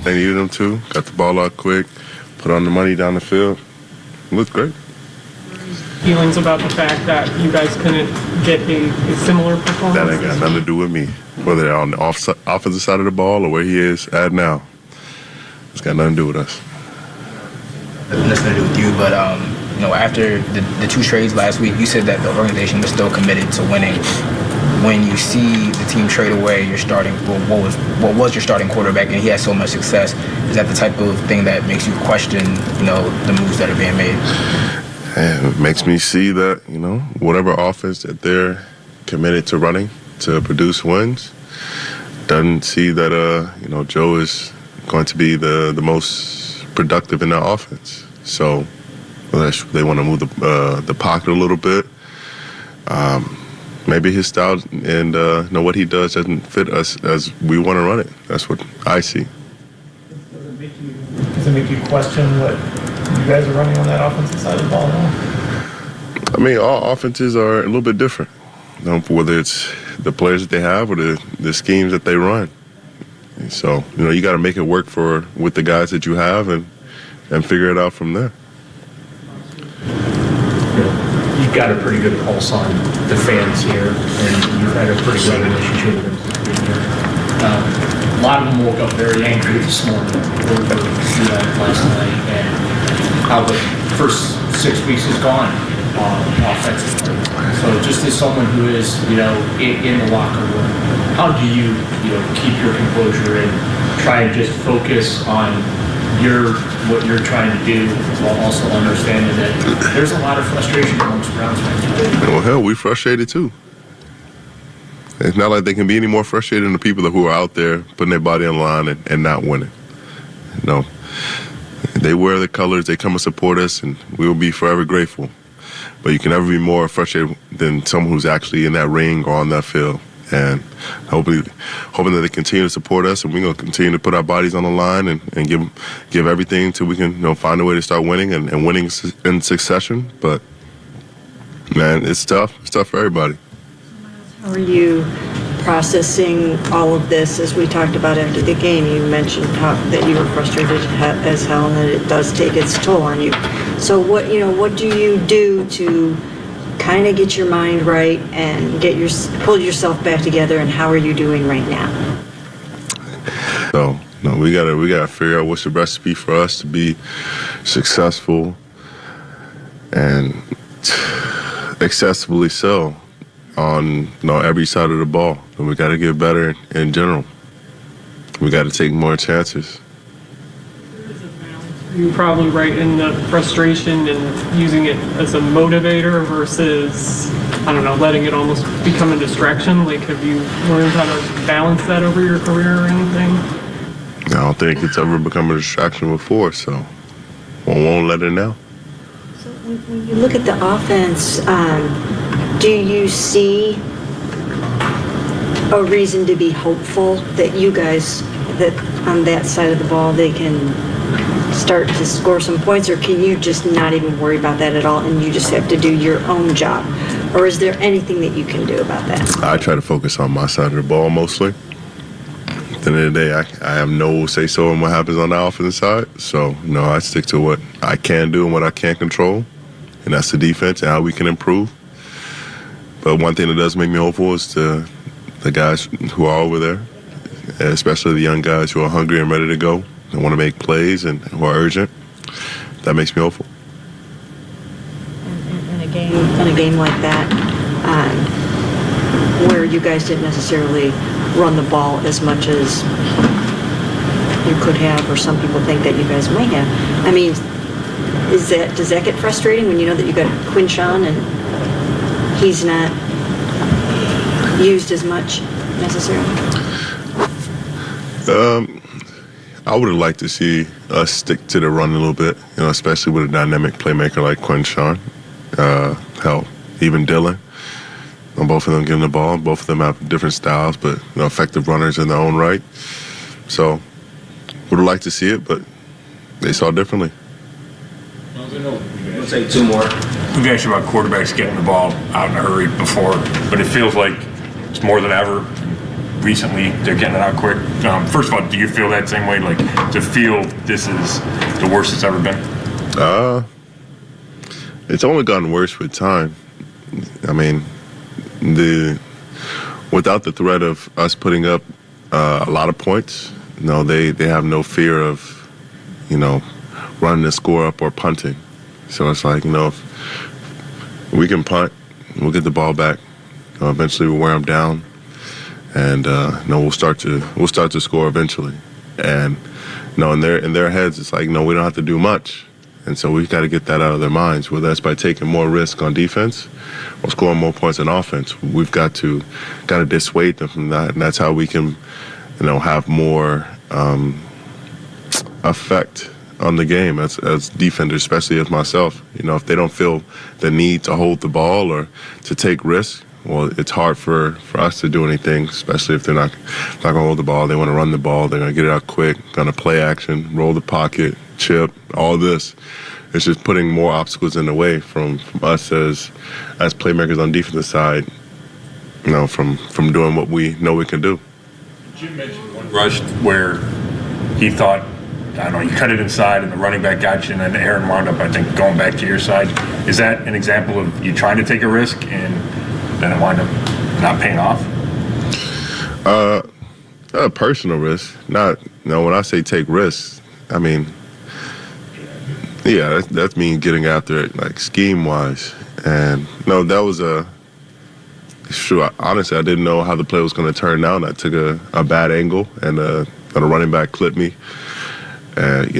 They needed them to. Got the ball out quick, put on the money down the field. It looked great. Feelings about the fact that you guys couldn't get a similar performance? That ain't got nothing to do with me. Whether they're on the offensive side of the ball or where he is at now. It's got nothing to do with us. Nothing to do with you, but after the two trades last week, you said that the organization was still committed to winning. When you see the team trade away your starting, what was your starting quarterback, and he had so much success, is that the type of thing that makes you question, the moves that are being made? And it makes me see that, whatever offense that they're committed to running to produce wins, doesn't see that, Joe is going to be the most productive in that offense. So they want to move the pocket a little bit. Maybe his style and what he does doesn't fit us as we want to run it. That's what I see. Does it make you question what you guys are running on that offensive side of the ball now? I mean, all offenses are a little bit different, whether it's the players that they have or the schemes that they run. So, you got to make it work with the guys that you have and figure it out from there. You've got a pretty good pulse on the fans here, and you've had a pretty good relationship with them. A lot of them woke up very angry this morning over last night and how the first 6 weeks has gone offensively. So just as someone who is, in the locker room, how do you, keep your composure and try and just focus on what you're trying to do, while also understanding that there's a lot of frustration amongst Browns fans? Well, hell, we frustrated too. It's not like they can be any more frustrated than the people who are out there putting their body on the line and not winning. They wear the colors, they come and support us, and we will be forever grateful. But you can never be more frustrated than someone who's actually in that ring or on that field. And hoping that they continue to support us, and we're going to continue to put our bodies on the line and give everything until we can find a way to start winning and winning in succession. But, man, it's tough. It's tough for everybody. How are you processing all of this? As we talked about after the game, you mentioned that you were frustrated as hell and that it does take its toll on you. So what do you do to kind of get your mind right and pull yourself back together, and how are you doing right now? So, we gotta figure out what's the recipe for us to be successful and accessibly so on every side of the ball. And we gotta get better in general. We gotta take more chances. You're probably right in the frustration and using it as a motivator versus, letting it almost become a distraction. Like, have you learned how to balance that over your career or anything? I don't think it's ever become a distraction before, so we won't let it now. So when you look at the offense, do you see a reason to be hopeful that you guys, that on that side of the ball, they can start to score some points, or can you just not even worry about that at all and you just have to do your own job? Or is there anything that you can do about that? I try to focus on my side of the ball mostly. At the end of the day, I have no say-so in what happens on the offensive side. So, I stick to what I can do and what I can't control, and that's the defense and how we can improve. But one thing that does make me hopeful is the guys who are over there, especially the young guys who are hungry and ready to go and want to make plays and who are urgent. That makes me hopeful. In a game like that, where you guys didn't necessarily run the ball as much as you could have, or some people think that you guys may have. I mean, does that get frustrating when you know that you got Quinshawn and he's not used as much necessarily? I would have liked to see us stick to the run a little bit, especially with a dynamic playmaker like Quinshawn. Hell, even Dylan. both of them getting the ball. Both of them have different styles, but effective runners in their own right. So would have liked to see it, but they saw it differently. We'll take two more. We've asked you about quarterbacks getting the ball out in a hurry before, but it feels like it's more than ever. Recently, they're getting it out quick. First of all, do you feel that same way? Like, to feel this is the worst it's ever been? It's only gotten worse with time. I mean, without the threat of us putting up a lot of points, they have no fear of, running the score up or punting. So it's like, if we can punt, we'll get the ball back. Eventually, we'll wear them down, and we'll start to score eventually. And in their heads, it's like, we don't have to do much. And so we've got to get that out of their minds, whether that's by taking more risk on defense or scoring more points on offense. We've got to dissuade them from that, and that's how we can, have more effect on the game as defenders, especially as myself. If they don't feel the need to hold the ball or to take risks, well, it's hard for us to do anything, especially if they're not going to hold the ball. They want to run the ball. They're going to get it out quick, going to play action, roll the pocket, chip, all this. It's just putting more obstacles in the way from us as playmakers on defensive side, from doing what we know we can do. Jim mentioned one rush where he thought, you cut it inside and the running back got you, and then Aaron wound up, I think, going back to your side. Is that an example of you trying to take a risk and then it wound up not paying off? A personal risk. Not, when I say take risks, I mean, yeah, that's me getting after it, like, scheme-wise. And, that was honestly, I didn't know how the play was going to turn out. I took a bad angle, and a running back clipped me. And,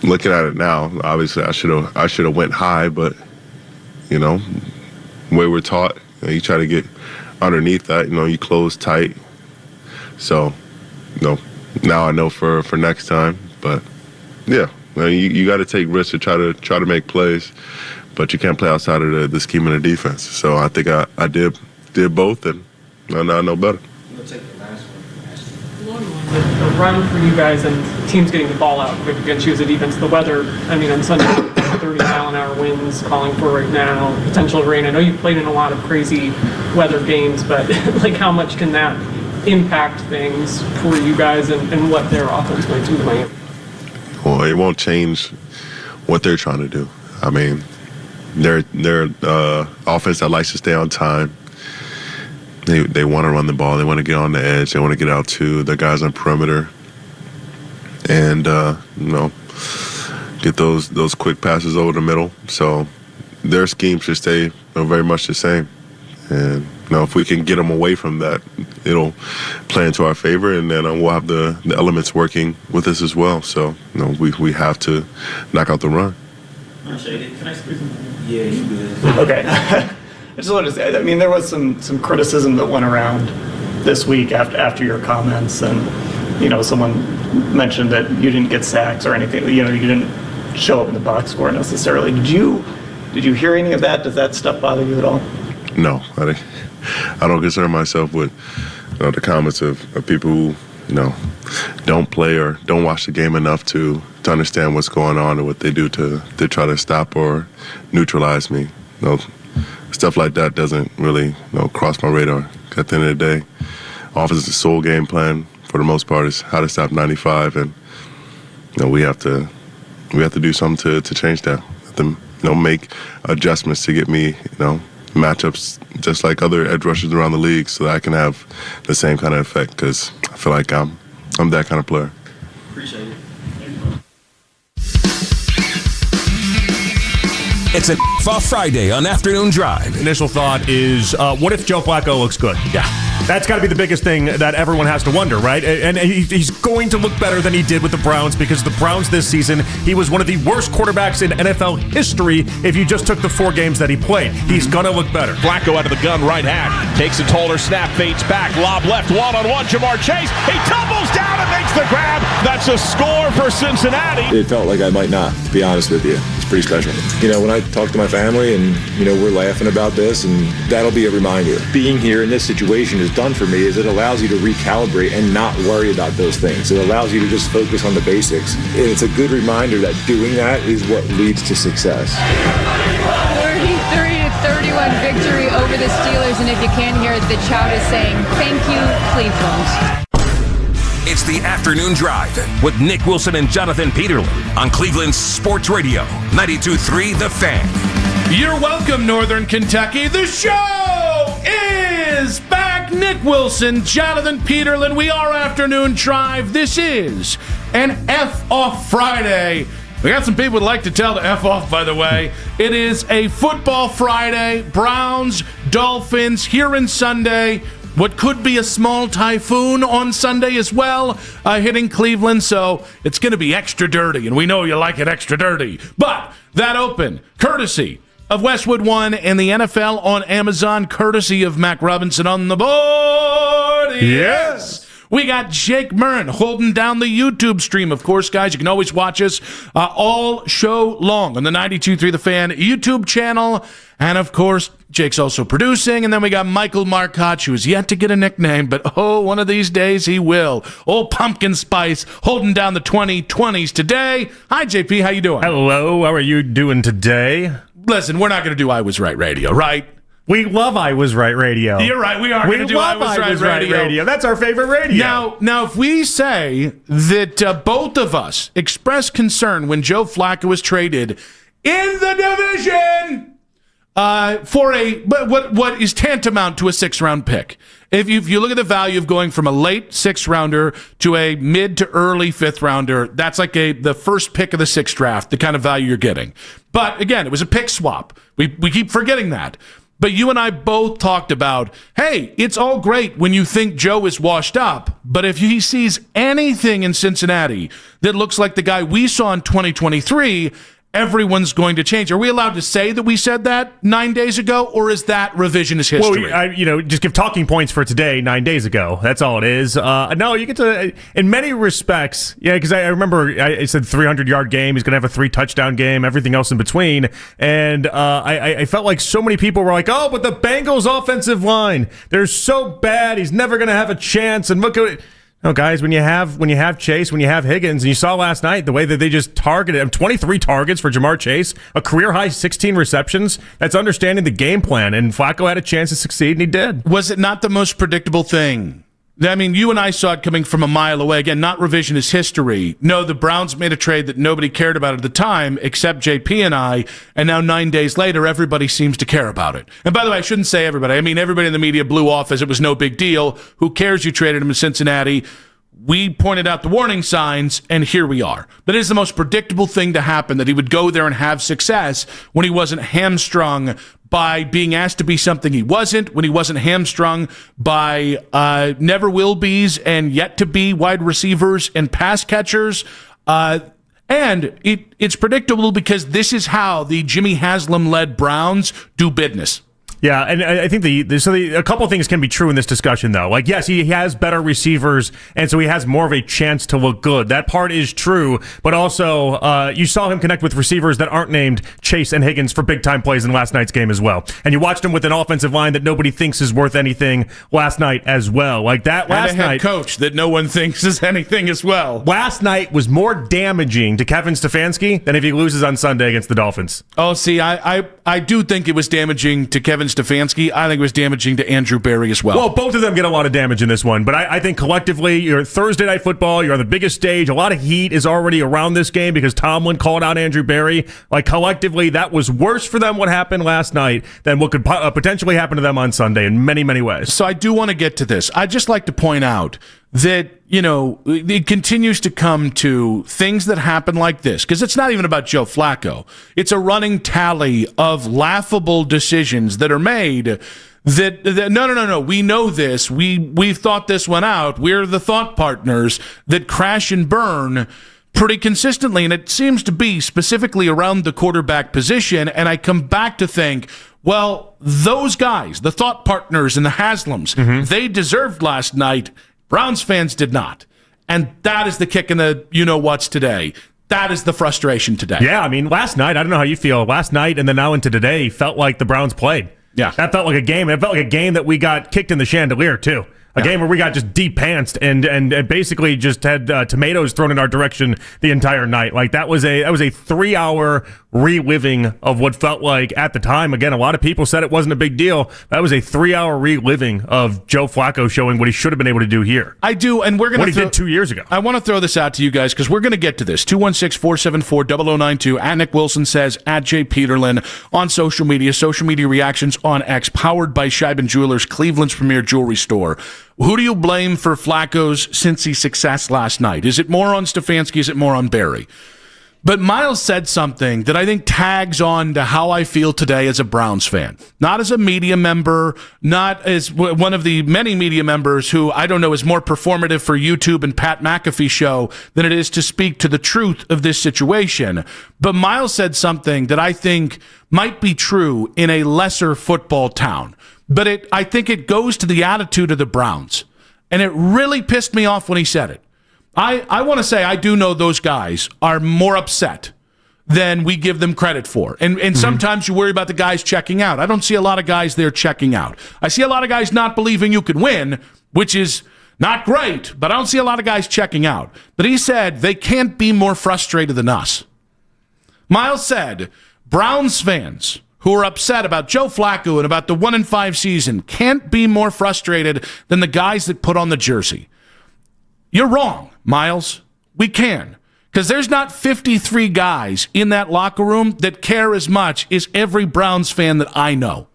looking at it now, obviously I should have went high, but, the way we're taught, you try to get underneath that, you close tight. So, now I know for next time. But, yeah, you got to take risks to try to make plays, but you can't play outside of the scheme of the defense. So I think I did both, and now I know better. We'll take the last one. The run for you guys and teams getting the ball out quick against you as a defense. The weather, on Sunday, 30-mile-an-hour winds calling for right now, potential rain. I know you've played in a lot of crazy weather games, but how much can that impact things for you guys and what their offense might do to Miami? Well, it won't change what they're trying to do. I mean, they're offense that likes to stay on time. They want to run the ball. They want to get on the edge. They want to get out to the guys on perimeter, and get those quick passes over the middle. So their scheme should stay very much the same. And if we can get them away from that, it'll play into our favor, and then we'll have the elements working with us as well. So we have to knock out the run. Can I squeeze in? Yeah, you good. Okay. I just wanted to say, there was some criticism that went around this week after your comments, and someone mentioned that you didn't get sacks or anything. You didn't show up in the box score necessarily. Did you hear any of that? Does that stuff bother you at all? No, I don't concern myself with the comments of people who don't play or don't watch the game enough to understand what's going on and what they do to try to stop or neutralize me. Stuff like that doesn't really cross my radar. At the end of the day, offense's sole game plan for the most part is how to stop 95, and we have to do something to change that. Have to make adjustments to get me matchups just like other edge rushers around the league, so that I can have the same kind of effect, because I feel like I'm that kind of player. Appreciate it. It's an off Friday on Afternoon Drive. Initial thought is, what if Joe Flacco looks good? Yeah. That's got to be the biggest thing that everyone has to wonder, right? And he's going to look better than he did with the Browns, because the Browns this season, he was one of the worst quarterbacks in NFL history if you just took the 4 games that he played. He's going to look better. Flacco out of the gun, right hash. Takes a taller snap, fades back, lob left, one-on-one, Jamar Chase. He tumbles down and makes the grab. That's a score for Cincinnati. It felt like I might not, to be honest with you. pretty special. When I talk to my family and, we're laughing about this, and that'll be a reminder. Being here in this situation is done for me is it allows you to recalibrate and not worry about those things. It allows you to just focus on the basics. And it's a good reminder that doing that is what leads to success. 33-31 victory over the Steelers, and if you can hear it, the crowd is saying, "Thank you, Cleveland." It's the Afternoon Drive with Nick Wilson and Jonathan Peterlin on Cleveland's Sports Radio, 92.3 The Fan. You're welcome, Northern Kentucky. The show is back. Nick Wilson, Jonathan Peterlin. We are Afternoon Drive. This is an F-Off Friday. We got some people who'd like to tell the F off, by the way. It is a football Friday. Browns, Dolphins, here in Sunday. What could be a small typhoon on Sunday as well, hitting Cleveland, so it's going to be extra dirty, and we know you like it extra dirty. But that open, courtesy of Westwood One and the NFL on Amazon, courtesy of Mac Robinson on the board. Yes! We got Jake Murrin holding down the YouTube stream. Of course, guys, you can always watch us all show long on the 92.3 The Fan YouTube channel. And, of course, Jake's also producing. And then we got Michael Markoch, who has yet to get a nickname, but, one of these days he will. Old Pumpkin Spice holding down the 2020s today. Hi, JP. How you doing? Hello. How are you doing today? Listen, we're not going to do I Was Right Radio, right? We love I Was Right Radio. You're right. We are going to do I Was Right Radio. That's our favorite radio. Now, if we say that both of us expressed concern when Joe Flacco was traded in the division for what is tantamount to a 6th-round pick. If you look at the value of going from a late 6th-rounder to a mid to early 5th-rounder, that's like the first pick of the 6th draft, the kind of value you're getting. But again, it was a pick swap. We keep forgetting that. But you and I both talked about, hey, it's all great when you think Joe is washed up, but if he sees anything in Cincinnati that looks like the guy we saw in 2023, everyone's going to change. Are we allowed to say that we said that 9 days ago, or is that revisionist history? Well, just give talking points for today 9 days ago. That's all it is. No, you get to, in many respects, because I remember I said 300-yard game. He's going to have a 3-touchdown game, everything else in between. And I felt like so many people were like, oh, but the Bengals offensive line, they're so bad. He's never going to have a chance. And look at it. No, guys, when you have Chase, when you have Higgins, and you saw last night the way that they just targeted him, 23 targets for Jamar Chase, a career-high 16 receptions, that's understanding the game plan, and Flacco had a chance to succeed, and he did. Was it not the most predictable thing? I mean, you and I saw it coming from a mile away. Again, not revisionist history. No, the Browns made a trade that nobody cared about at the time, except JP and I, and now 9 days later, everybody seems to care about it. And by the way, I shouldn't say everybody. I mean, everybody in the media blew off as it was no big deal. Who cares you traded him to Cincinnati? We pointed out the warning signs, and here we are. But it is the most predictable thing to happen, that he would go there and have success when he wasn't hamstrung by being asked to be something he wasn't, when he wasn't hamstrung by never will be's and yet to be wide receivers and pass catchers. And it's predictable because this is how the Jimmy Haslam-led Browns do business. Yeah, and I think a couple of things can be true in this discussion, though. Like, yes, he has better receivers, and so he has more of a chance to look good. That part is true, but also you saw him connect with receivers that aren't named Chase and Higgins for big-time plays in last night's game as well. And you watched him with an offensive line that nobody thinks is worth anything last night as well. Like that last night. And a head coach that no one thinks is anything as well. Last night was more damaging to Kevin Stefanski than if he loses on Sunday against the Dolphins. Oh, see, I do think it was damaging to Kevin Stefanski. I think it was damaging to Andrew Berry as well. Well, both of them get a lot of damage in this one, but I think collectively, you're Thursday Night Football, you're on the biggest stage, a lot of heat is already around this game because Tomlin called out Andrew Berry. Like, collectively, that was worse for them what happened last night than what could potentially happen to them on Sunday in many, many ways. So I do want to get to this. I'd just like to point out that, it continues to come to things that happen like this, because it's not even about Joe Flacco. It's a running tally of laughable decisions that are made that no, we know this. We've thought this one out. We're the thought partners that crash and burn pretty consistently, and it seems to be specifically around the quarterback position, and I come back to think, well, those guys, the thought partners and the Haslams, they deserved last night. Browns fans did not. And that is the kick in the you-know-what's today. That is the frustration today. Yeah, I mean, last night, I don't know how you feel. Last night and then now into today felt like the Browns played. Yeah. That felt like a game. It felt like a game that we got kicked in the chandelier, too. A game where we got just deep-pantsed and basically just had tomatoes thrown in our direction the entire night. Like, that was a 3-hour reliving of what felt like, at the time, again, a lot of people said it wasn't a big deal. That was a 3-hour reliving of Joe Flacco showing what he should have been able to do here. I do, and we're going to what he did 2 years ago. I want to throw this out to you guys because we're going to get to this. 216-474-0092. At Nick Wilson says, at Jay Peterlin on social media reactions on X, powered by Scheiben Jewelers, Cleveland's premier jewelry store. Who do you blame for Flacco's Cincy success last night? Is it more on Stefanski? Is it more on Barry? But Miles said something that I think tags on to how I feel today as a Browns fan. Not as a media member, not as one of the many media members who, I don't know, is more performative for YouTube and Pat McAfee show than it is to speak to the truth of this situation. But Miles said something that I think might be true in a lesser football town. But I think it goes to the attitude of the Browns. And it really pissed me off when he said it. I want to say I do know those guys are more upset than we give them credit for. And sometimes you worry about the guys checking out. I don't see a lot of guys there checking out. I see a lot of guys not believing you can win, which is not great, but I don't see a lot of guys checking out. But he said they can't be more frustrated than us. Miles said Browns fans who are upset about Joe Flacco and about the 1-5 season can't be more frustrated than the guys that put on the jersey. You're wrong, Miles. We can. Because there's not 53 guys in that locker room that care as much as every Browns fan that I know.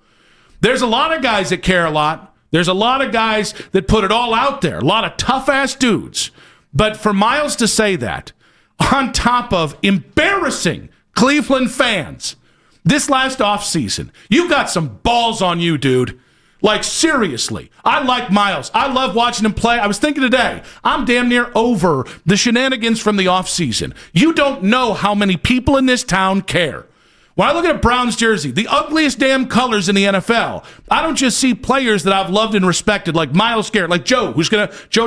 There's a lot of guys that care a lot. There's a lot of guys that put it all out there. A lot of tough-ass dudes. But for Miles to say that, on top of embarrassing Cleveland fans this last offseason, you got some balls on you, dude. Like, seriously, I like Miles. I love watching him play. I was thinking today, I'm damn near over the shenanigans from the offseason. You don't know how many people in this town care. When I look at a Browns jersey, the ugliest damn colors in the NFL, I don't just see players that I've loved and respected, like Myles Garrett, like Joe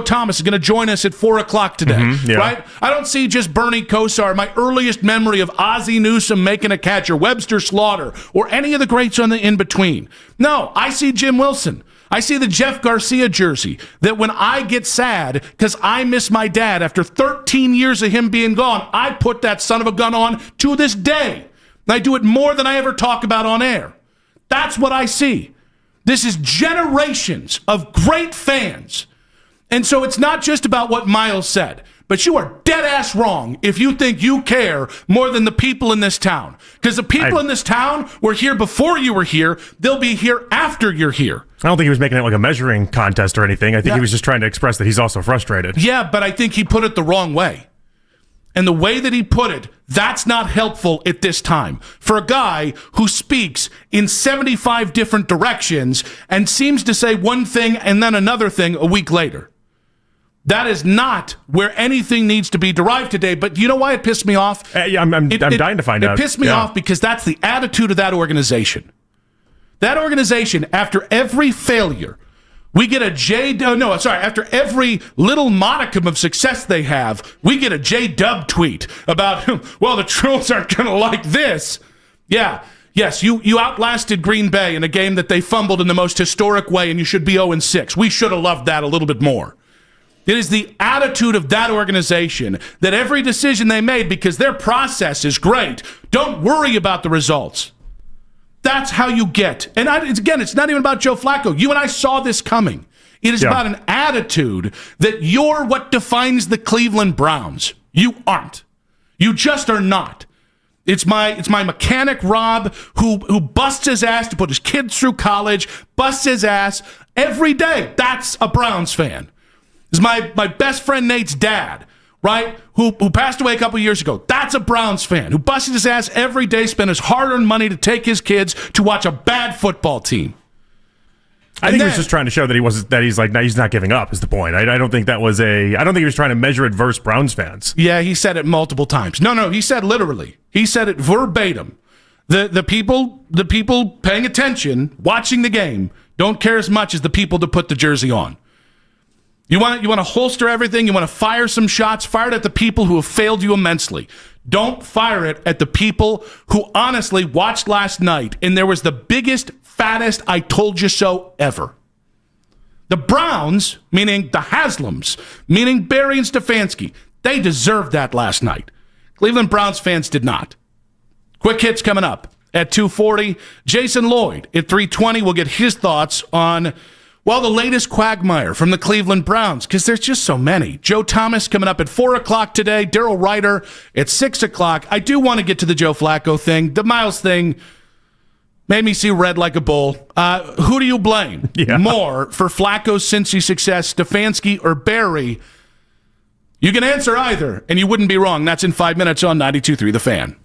Thomas is going to join us at 4 o'clock today, right? I don't see just Bernie Kosar, my earliest memory of Ozzie Newsome making a catch, or Webster Slaughter, or any of the greats on the in-between. No, I see Jim Wilson. I see the Jeff Garcia jersey that when I get sad because I miss my dad after 13 years of him being gone, I put that son of a gun on to this day. And I do it more than I ever talk about on air. That's what I see. This is generations of great fans. And so it's not just about what Miles said, but you are dead-ass wrong if you think you care more than the people in this town. Because the people in this town were here before you were here. They'll be here after you're here. I don't think he was making it like a measuring contest or anything. I think he was just trying to express that he's also frustrated. Yeah, but I think he put it the wrong way. And the way that he put it, that's not helpful at this time. For a guy who speaks in 75 different directions and seems to say one thing and then another thing a week later. That is not where anything needs to be derived today. But you know why it pissed me off? I'm dying to find out. It pissed me off because that's the attitude of that organization. That organization, after every failure, we get after every little modicum of success they have, we get a J-Dub tweet about, well, the Trolls aren't going to like this. Yeah, yes, you outlasted Green Bay in a game that they fumbled in the most historic way, and you should be 0-6. We should have loved that a little bit more. It is the attitude of that organization that every decision they made, because their process is great, don't worry about the results. That's how you get. And it's not even about Joe Flacco. You and I saw this coming. It is about an attitude that you're what defines the Cleveland Browns. You aren't. You just are not. It's my mechanic Rob who busts his ass to put his kids through college, busts his ass every day. That's a Browns fan. It's my best friend Nate's dad, right, who passed away a couple years ago. That's a Browns fan who busted his ass every day, spent his hard-earned money to take his kids to watch a bad football team. I think he was just trying to show that he's not giving up is the point. I don't think that was I don't think he was trying to measure it versus Browns fans. Yeah, he said it multiple times. No, he said literally. He said it verbatim. The people paying attention, watching the game, don't care as much as the people that put the jersey on. You want to holster everything. You want to fire some shots. Fire it at the people who have failed you immensely. Don't fire it at the people who honestly watched last night, and there was the biggest, fattest I told you so ever. The Browns, meaning the Haslams, meaning Barry and Stefanski, they deserved that last night. Cleveland Browns fans did not. Quick hits coming up at 2:40. Jason Lloyd at 3:20 will get his thoughts on, well, the latest quagmire from the Cleveland Browns, because there's just so many. Joe Thomas coming up at 4 o'clock today. Daryl Ryder at 6 o'clock. I do want to get to the Joe Flacco thing. The Miles thing made me see red like a bull. Who do you blame more for Flacco's Cincy success, Stefanski or Barry? You can answer either, and you wouldn't be wrong. That's in 5 minutes on 92.3 The Fan.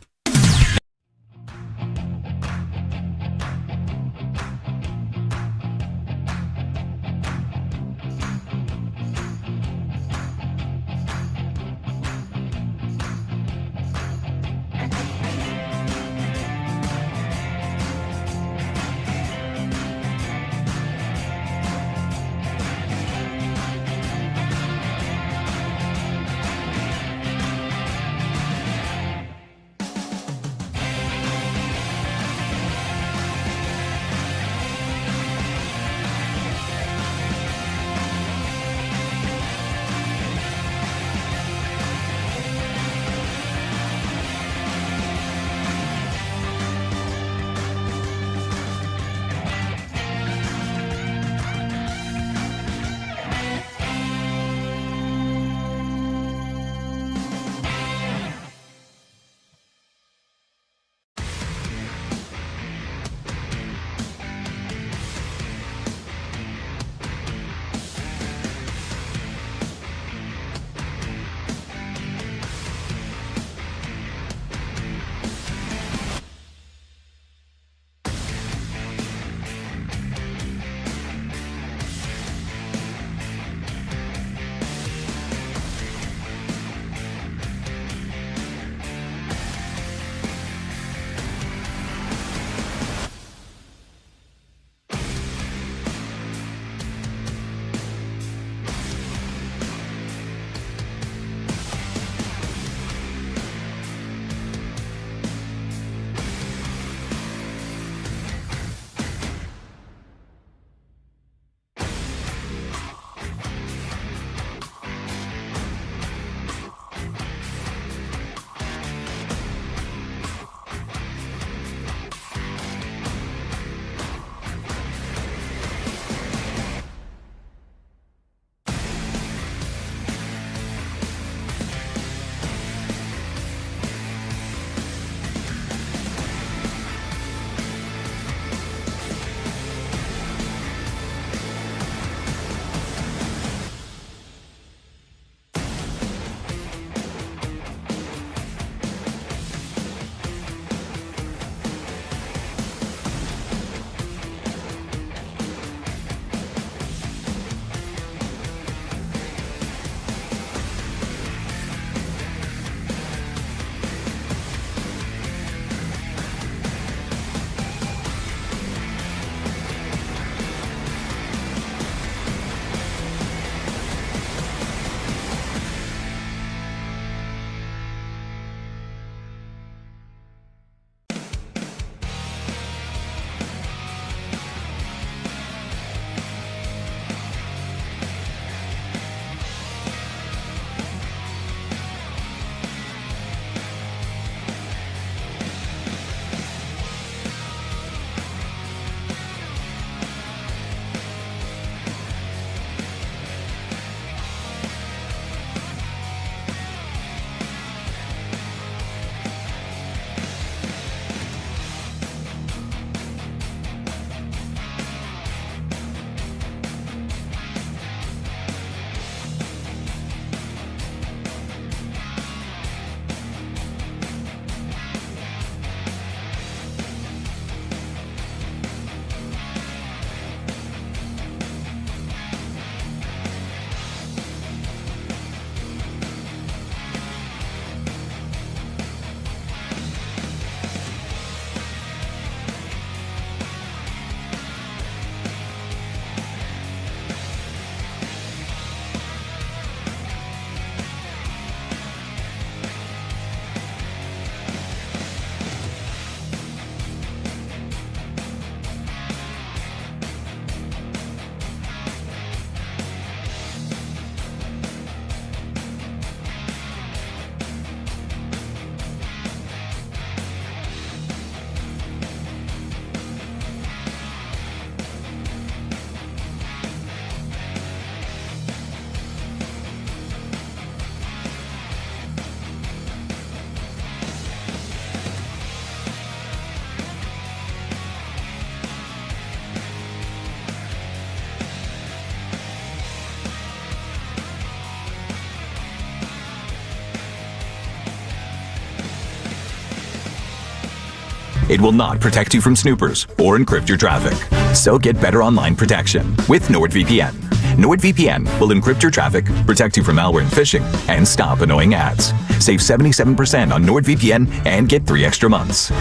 It will not protect you from snoopers or encrypt your traffic. So get better online protection with NordVPN. NordVPN will encrypt your traffic, protect you from malware and phishing, and stop annoying ads. Save 77% on NordVPN and get 3 extra months. All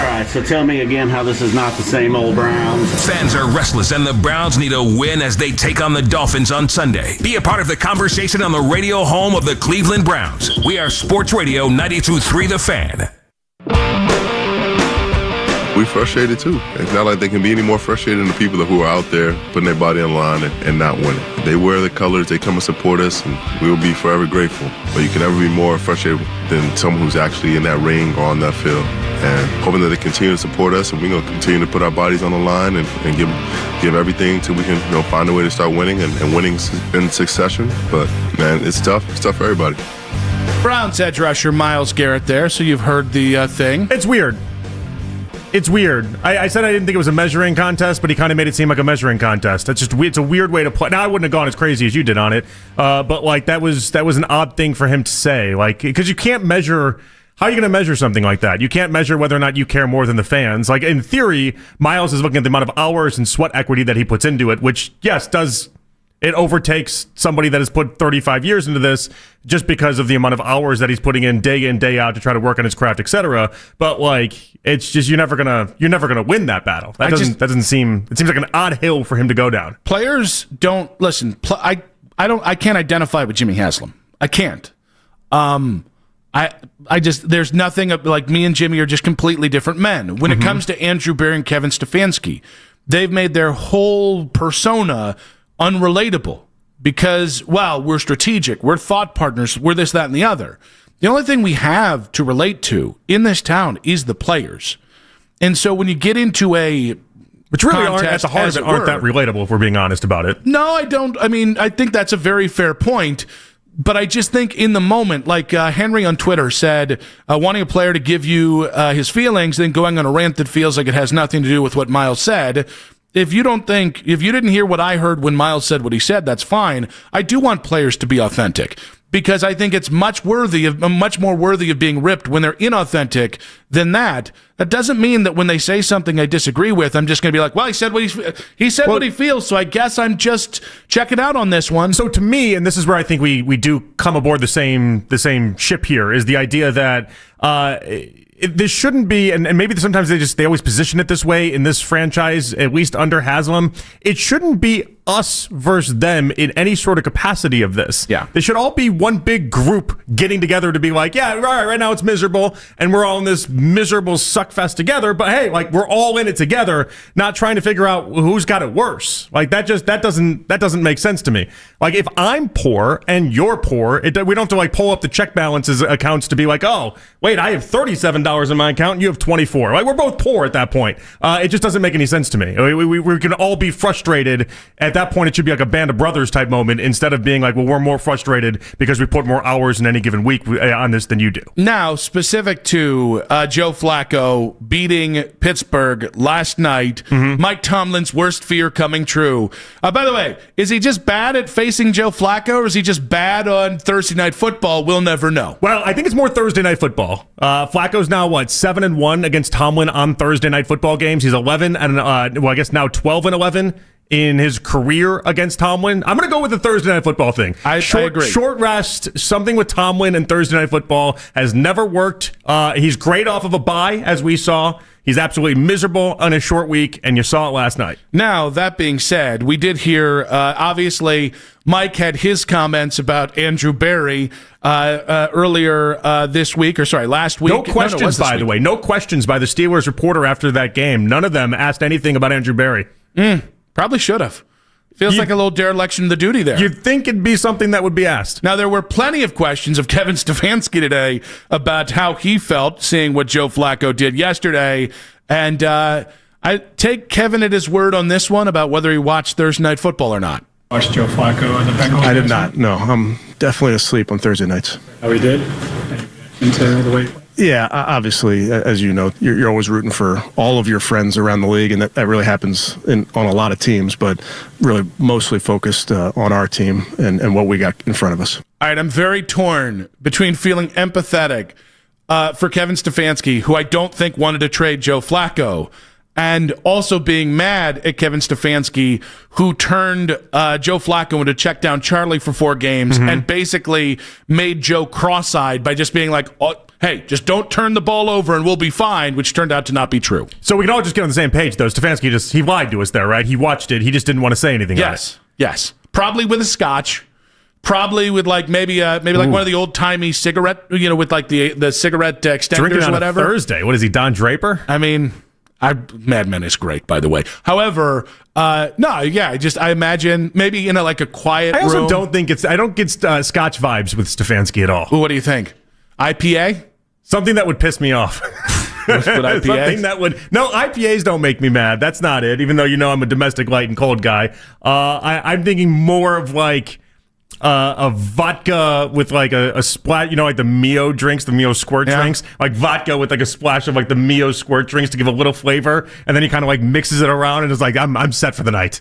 right, so tell me again how this is not the same old Browns. Fans are restless, and the Browns need a win as they take on the Dolphins on Sunday. Be a part of the conversation on the radio home of the Cleveland Browns. We are Sports Radio 92.3 The Fan. We frustrated too. It's not like they can be any more frustrated than the people who are out there putting their body on the line and not winning. They wear the colors, they come and support us, and we will be forever grateful. But you can never be more frustrated than someone who's actually in that ring or on that field. And hoping that they continue to support us, and we're going to continue to put our bodies on the line and give everything until we can find a way to start winning and winning in succession. But, man, it's tough. It's tough for everybody. Browns edge rusher Myles Garrett there, so you've heard the thing. It's weird. It's weird. I said I didn't think it was a measuring contest, but he kind of made it seem like a measuring contest. That's just it's a weird way to play. Now I wouldn't have gone as crazy as you did on it, but like that was an odd thing for him to say, like because you can't measure. How are you going to measure something like that? You can't measure whether or not you care more than the fans. Like in theory, Myles is looking at the amount of hours and sweat equity that he puts into it, which yes it overtakes somebody that has put 35 years into this just because of the amount of hours that he's putting in, day out to try to work on his craft, etc. But like, it's just you're never gonna win that battle. That doesn't seem. It seems like an odd hill for him to go down. Players don't listen. I can't identify with Jimmy Haslam. I can't. I just there's nothing like me and Jimmy are just completely different men. When it comes to Andrew Berry and Kevin Stefanski, they've made their whole persona unrelatable because, wow, we're strategic, we're thought partners, we're this, that, and the other. The only thing we have to relate to in this town is the players. And so when you get into which really aren't at the heart of it, aren't that relatable if we're being honest about it. No, I don't. I mean, I think that's a very fair point. But I just think in the moment, like Henry on Twitter said, wanting a player to give you his feelings, then going on a rant that feels like it has nothing to do with what Myles said. If you didn't hear what I heard when Myles said what he said, that's fine. I do want players to be authentic because I think it's much more worthy of being ripped when they're inauthentic than that. That doesn't mean that when they say something I disagree with, I'm just going to be like, well, he said what he feels, so I guess I'm just checking out on this one. So to me, and this is where I think we do come aboard the same ship here, is the idea that this shouldn't be, and maybe sometimes they always position it this way in this franchise, at least under Haslam. It shouldn't be us versus them in any sort of capacity of this. Yeah. They should all be one big group getting together to be like, yeah, right now it's miserable, and we're all in this miserable suckfest together, but hey, like we're all in it together, not trying to figure out who's got it worse. Like that doesn't make sense to me. Like if I'm poor and you're poor, we don't have to like pull up the check balances accounts to be like, oh, wait, I have $37 in my account and you have 24. Like we're both poor at that point. It just doesn't make any sense to me. We can all be frustrated. At that point, it should be like a Band of Brothers type moment instead of being like, well, we're more frustrated because we put more hours in any given week on this than you do. Now, specific to Joe Flacco beating Pittsburgh last night, Mike Tomlin's worst fear coming true. By the way, is he just bad at facing Joe Flacco or is he just bad on Thursday Night Football? We'll never know. Well, I think it's more Thursday Night Football. Flacco's now, 7-1 against Tomlin on Thursday Night Football games. He's 11 and, I guess now 12-11 in his career against Tomlin. I'm going to go with the Thursday Night Football thing. I agree. Short rest, something with Tomlin and Thursday Night Football has never worked. He's great off of a bye, as we saw. He's absolutely miserable on a short week, and you saw it last night. Now, that being said, we did hear, obviously, Mike had his comments about Andrew Berry earlier this week, last week. No questions, by the way. No questions by the Steelers reporter after that game. None of them asked anything about Andrew Berry. Probably should have. Feels like a little dereliction of the duty there. You'd think it'd be something that would be asked. Now, there were plenty of questions of Kevin Stefanski today about how he felt seeing what Joe Flacco did yesterday. And I take Kevin at his word on this one about whether he watched Thursday Night Football or not. Watched Joe Flacco and the Bengals? I did not. No, I'm definitely asleep on Thursday nights. Oh, he did? Into the way. Yeah, obviously, as you know, you're always rooting for all of your friends around the league, and that really happens on a lot of teams, but really mostly focused on our team and what we got in front of us. All right, I'm very torn between feeling empathetic for Kevin Stefanski, who I don't think wanted to trade Joe Flacco, and also being mad at Kevin Stefanski, who turned Joe Flacco into check down Charlie for 4 games and basically made Joe cross-eyed by just being like, oh, hey, just don't turn the ball over and we'll be fine, which turned out to not be true. So we can all just get on the same page, though. Stefanski he lied to us there, right? He watched it. He just didn't want to say anything about it. Yes. Probably with a scotch. Probably with like maybe like one of the old timey cigarette, with like the cigarette extenders Drinking or on whatever. A Thursday. What is he, Don Draper? I mean, Mad Men is great, by the way. However, I imagine maybe in like a quiet room. I also don't think I don't get Scotch vibes with Stefanski at all. Ooh, what do you think? IPA? Something that would piss me off. IPA? Something that would. No, IPAs don't make me mad. That's not it. Even though I'm a domestic light and cold guy, I'm thinking more of like a vodka with like a splat, like the Mio drinks, the Mio squirt drinks, like vodka with like a splash of like the Mio squirt drinks to give a little flavor, and then he kind of like mixes it around and is like, I'm set for the night.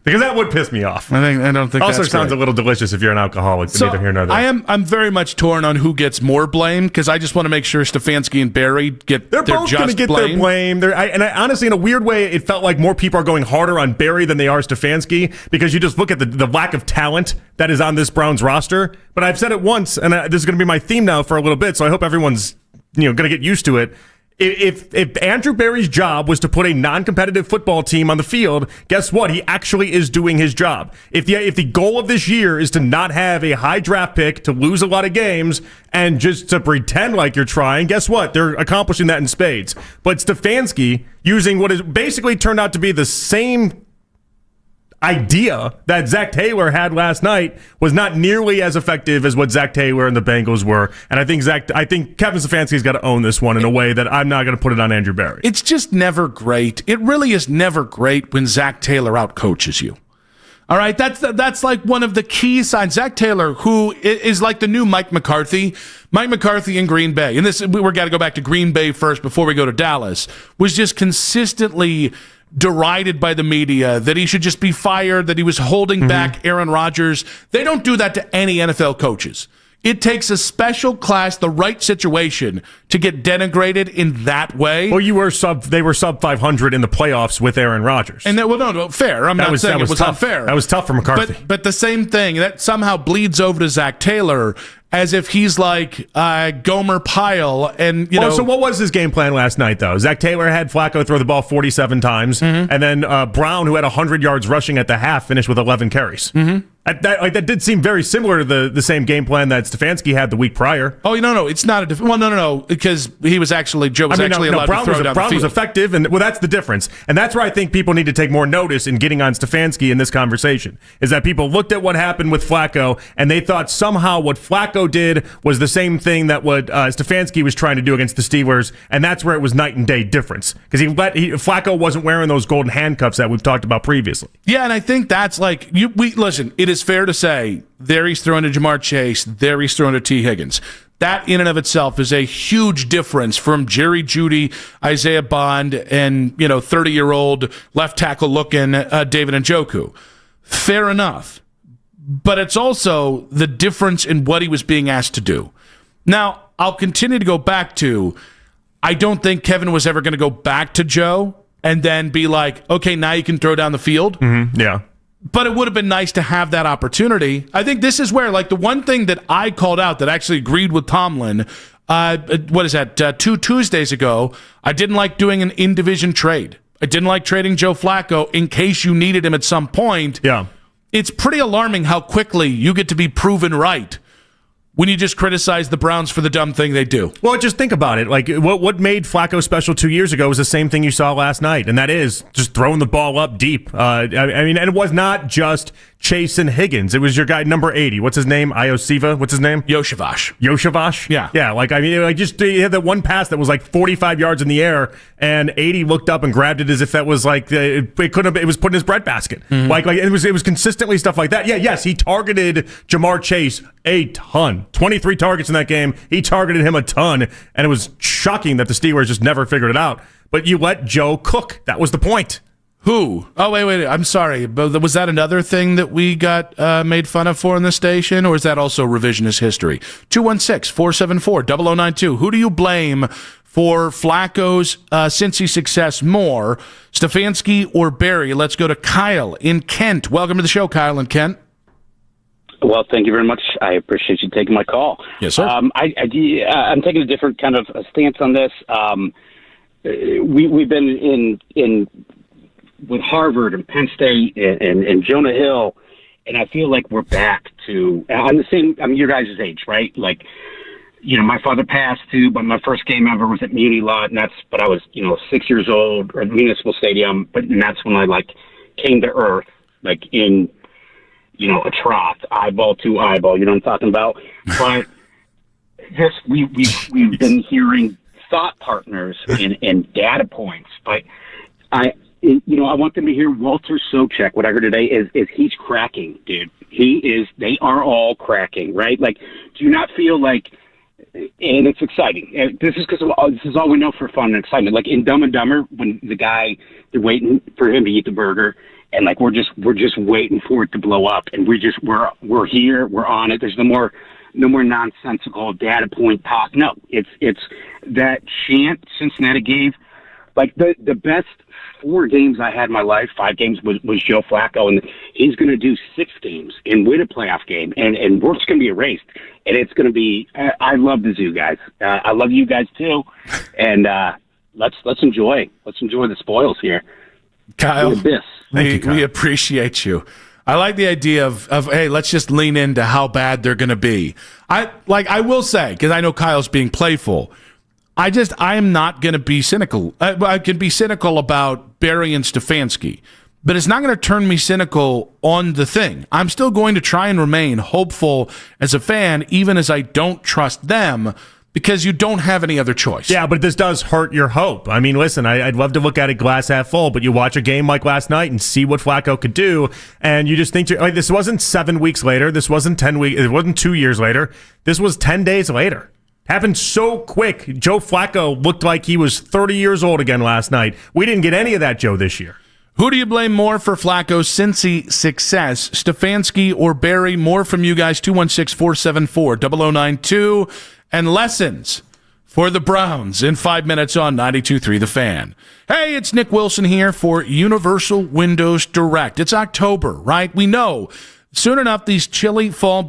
Because that would piss me off. I don't think also that's sounds great. a little delicious if you're an alcoholic, but neither here nor there. I'm very much torn on who gets more blame, because I just want to make sure Stefanski and Barry get They're their both just going to get blame. their blame. And honestly, in a weird way, it felt like more people are going harder on Barry than they are Stefanski, because you just look at the lack of talent that is on this Browns roster. But I've said it once, and this is going to be my theme now for a little bit, so I hope everyone's going to get used to it. If Andrew Barry's job was to put a non-competitive football team on the field, guess what? He actually is doing his job. If the goal of this year is to not have a high draft pick, to lose a lot of games, and just to pretend like you're trying, guess what? They're accomplishing that in spades. But Stefanski, using what is basically turned out to be the same idea that Zach Taylor had last night, was not nearly as effective as what Zach Taylor and the Bengals were. And I think Kevin Stefanski's got to own this one in a way that I'm not going to put it on Andrew Barry. It's just never great. It really is never great when Zach Taylor outcoaches you. All right, that's like one of the key signs. Zach Taylor, who is like the new Mike McCarthy. Mike McCarthy in Green Bay, and we're got to go back to Green Bay first before we go to Dallas, was just consistently derided by the media that he should just be fired, that he was holding back Aaron Rodgers. They don't do that to any NFL coaches. It takes a special class, the right situation, to get denigrated in that way. Well, they were sub 500 in the playoffs with Aaron Rodgers. And no, fair. I'm not saying it was tough. unfair. That was tough for McCarthy. But the same thing, that somehow bleeds over to Zach Taylor, as if he's like Gomer Pyle. And so what was his game plan last night, though? Zach Taylor had Flacco throw the ball 47 times, and then Brown, who had 100 yards rushing at the half, finished with 11 carries. That did seem very similar to the same game plan that Stefanski had the week prior. Oh, no, it's not a no, because he was actually Joe was actually allowed to throw down the field. Brown was effective, and that's the difference, and that's where I think people need to take more notice in getting on Stefanski in this conversation. Is that people looked at what happened with Flacco, and they thought somehow what Flacco did was the same thing that what Stefanski was trying to do against the Steelers, and that's where it was night and day difference, because Flacco wasn't wearing those golden handcuffs that we've talked about previously. Yeah, and I think that's like listen. It is fair to say there he's throwing to Jamar Chase, there he's throwing to T. Higgins. That in and of itself is a huge difference from Jerry Jeudy, Isaiah Bond, and 30-year-old left tackle looking David Njoku. Fair enough. But it's also the difference in what he was being asked to do. Now, I'll continue to go back to, I don't think Kevin was ever going to go back to Joe and then be like, okay, now you can throw down the field. Yeah. But it would have been nice to have that opportunity. I think this is where, like, the one thing that I called out that actually agreed with Tomlin, 2 Tuesdays ago, I didn't like doing an in-division trade. I didn't like trading Joe Flacco in case you needed him at some point. Yeah. It's pretty alarming how quickly you get to be proven right when you just criticize the Browns for the dumb thing they do. Well, just think about it. Like, what made Flacco special 2 years ago was the same thing you saw last night, and that is just throwing the ball up deep. And it was not just Chase and Higgins. It was your guy, number 80. What's his name? Ioseva? What's his name? Yoshavash. Yeah. Yeah, he had that one pass that was like 45 yards in the air, and 80 looked up and grabbed it as if that was like, it was put in his breadbasket. Like it was consistently stuff like that. Yeah, yes, he targeted Jamar Chase a ton. 23 targets in that game. He targeted him a ton, and it was shocking that the Steelers just never figured it out. But you let Joe cook. That was the point. Who? Oh, wait. I'm sorry. But was that another thing that we got made fun of for in the station, or is that also revisionist history? 216-474-0092. Who do you blame for Flacco's Cincy success more, Stefanski or Barry? Let's go to Kyle in Kent. Welcome to the show, Kyle in Kent. Well, thank you very much. I appreciate you taking my call. Yes, sir. I'm taking a different kind of stance on this. We've been in with Harvard and Penn State and Jonah Hill, and I feel like we're back to I'm your guys' age, right? Like, my father passed too, but my first game ever was at Muni Lot, and but I was 6 years old, or Municipal Stadium, and that's when I came to earth, in a trough, eyeball to eyeball. You know what I'm talking about? But we've been hearing thought partners and data points, but I want them to hear Walter Sobchak. What I heard today is he's cracking, dude. They are all cracking, right? Do you not feel and it's exciting. And this is because this is all we know for fun and excitement. Like in Dumb and Dumber, when they're waiting for him to eat the burger, and we're just waiting for it to blow up, and we're here, we're on it. There's no more nonsensical data point talk. No, it's that chant Cincinnati gave. The best 4 games I had in my life, 5 games was Joe Flacco, and he's going to do 6 games and win a playoff game, and we're just going to be erased. And it's going to be. I love the Zoo guys. I love you guys too, and let's enjoy the spoils here. Kyle, we appreciate you. I like the idea of hey, let's just lean into how bad they're going to be. I will say, because I know Kyle's being playful, I am not going to be cynical. I can be cynical about Barry and Stefanski, but it's not going to turn me cynical on the thing. I'm still going to try and remain hopeful as a fan, even as I don't trust them, because you don't have any other choice. Yeah, but this does hurt your hope. I mean, listen, I'd love to look at it glass half full, but you watch a game like last night and see what Flacco could do, and you just think, this wasn't 7 weeks later, this wasn't 10 weeks, it wasn't 2 years later, this was 10 days later. Happened so quick. Joe Flacco looked like he was 30 years old again last night. We didn't get any of that Joe this year. Who do you blame more for Flacco's Cincy success, Stefanski or Barry? More from you guys, 216-474-0092. And lessons for the Browns in 5 minutes on 92.3 The Fan. Hey, it's Nick Wilson here for Universal Windows Direct. It's October, right? We know soon enough these chilly fall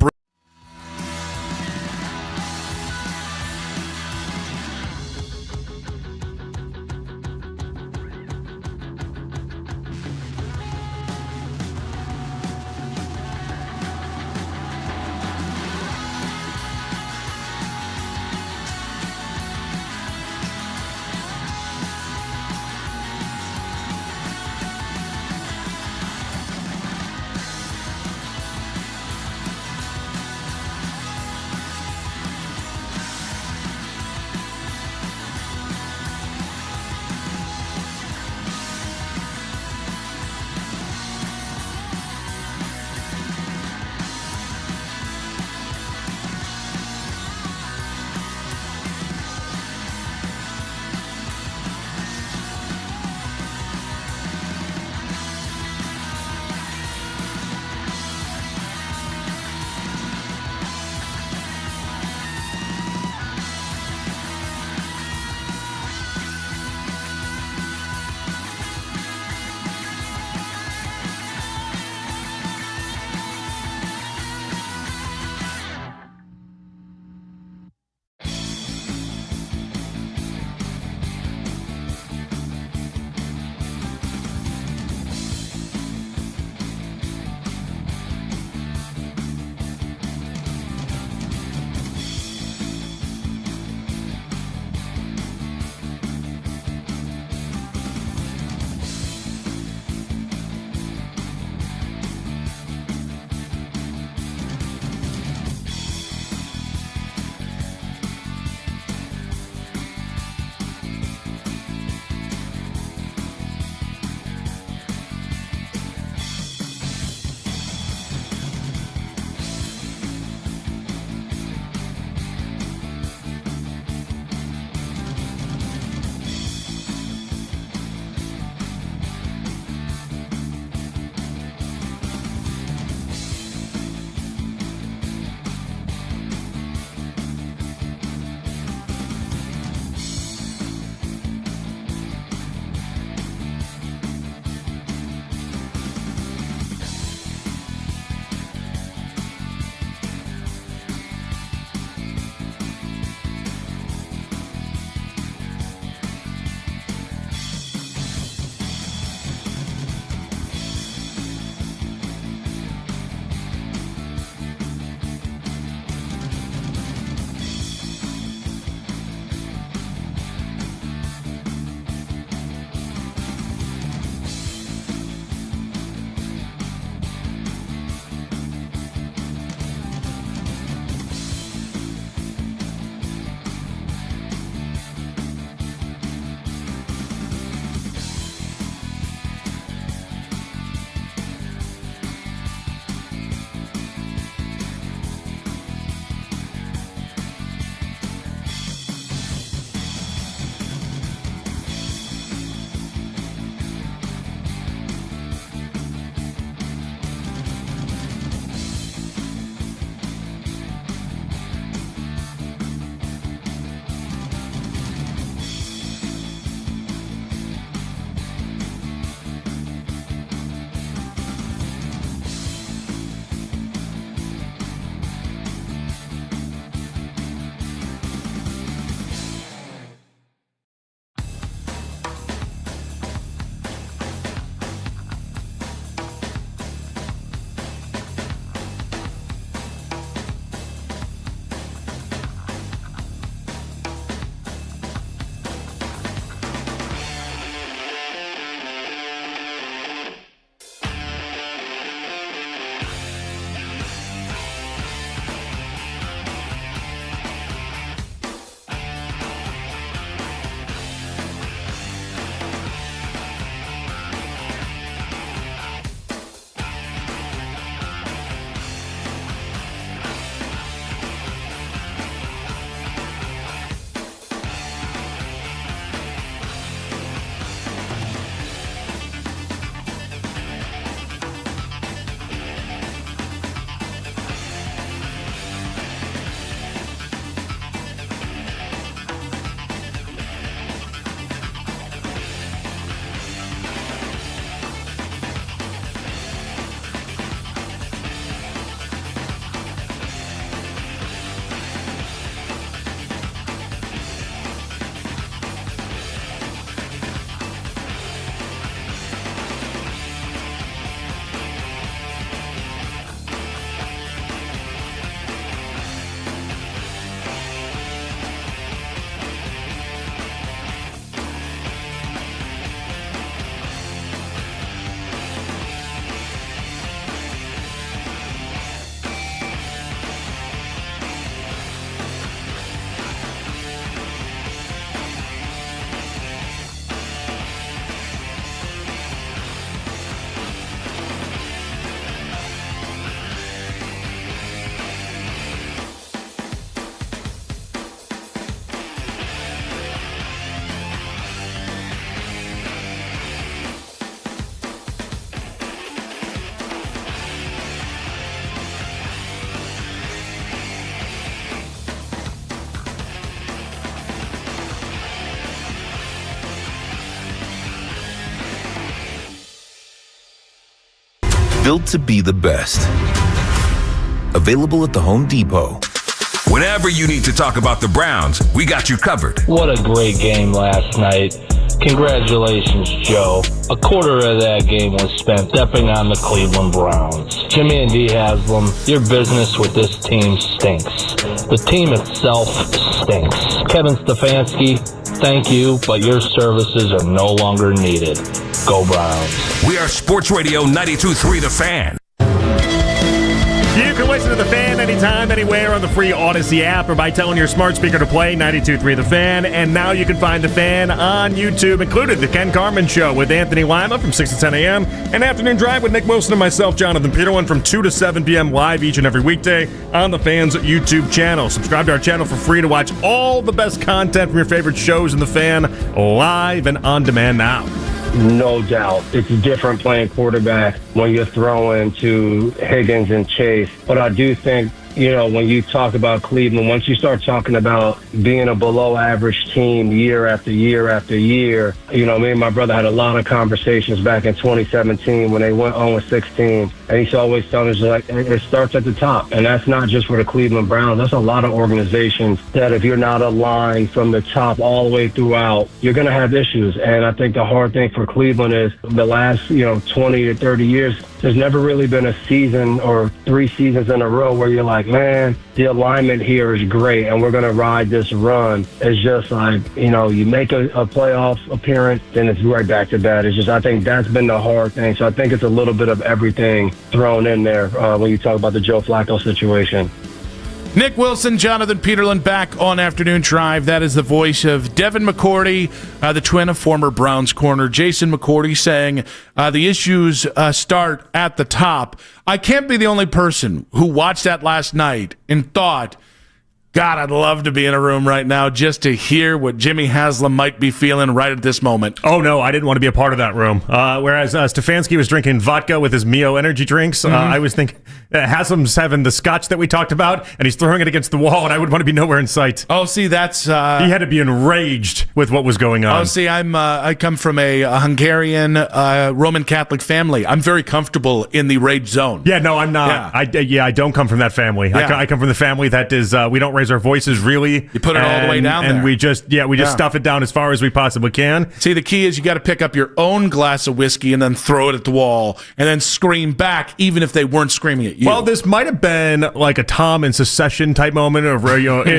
Built to be the best. Available at the Home Depot. Whenever you need to talk about the Browns, we got you covered. What a great game last night. Congratulations, Joe. A quarter of that game was spent stepping on the Cleveland Browns. Jimmy and D. Haslam, your business with this team stinks. The team itself stinks. Kevin Stefanski, thank you, but your services are no longer needed. Go Browns. We are Sports Radio 92.3 The Fan. You can listen to The Fan anytime, anywhere on the free Odyssey app or by telling your smart speaker to play 92.3 The Fan. And now you can find The Fan on YouTube, included The Ken Carman Show with Anthony Lima from 6 to 10 a.m. and Afternoon Drive with Nick Wilson and myself, Jonathan Peterlin, from 2 to 7 p.m. live each and every weekday on The Fan's YouTube channel. Subscribe to our channel for free to watch all the best content from your favorite shows in The Fan live and on demand now. No doubt. It's different playing quarterback when you're throwing to Higgins and Chase. But I do think, when you talk about Cleveland, once you start talking about being a below average team year after year after year, me and my brother had a lot of conversations back in 2017 when they went 0-16. And he's always telling us, it starts at the top. And that's not just for the Cleveland Browns. That's a lot of organizations that if you're not aligned from the top all the way throughout, you're going to have issues. And I think the hard thing for Cleveland is the last, 20 to 30 years, there's never really been a season or 3 seasons in a row where you're like, man, the alignment here is great and we're going to ride this run. It's just like, you make a playoff appearance, then it's right back to that. It's just, I think that's been the hard thing. So I think it's a little bit of everything thrown in there when you talk about the Joe Flacco situation. Nick Wilson, Jonathan Peterlin back on Afternoon Drive. That is the voice of Devin McCourty, the twin of former Browns corner Jason McCourty, saying the issues start at the top. I can't be the only person who watched that last night and thought, God, I'd love to be in a room right now just to hear what Jimmy Haslam might be feeling right at this moment. Oh, no, I didn't want to be a part of that room. Whereas Stefanski was drinking vodka with his Mio energy drinks, I was thinking Haslam's having the scotch that we talked about, and he's throwing it against the wall, and I would want to be nowhere in sight. Oh, see, that's... he had to be enraged with what was going on. Oh, see, I come from a Hungarian Roman Catholic family. I'm very comfortable in the rage zone. Yeah, no, I'm not. Yeah. I don't come from that family. Yeah. I come from the family that is, we don't raise our voices really. You put it all the way down and there. we just stuff it down as far as we possibly can. See, the key is you got to pick up your own glass of whiskey and then throw it at the wall and then scream back, even if they weren't screaming at you. Well, this might have been like a Tom in Succession type moment, of where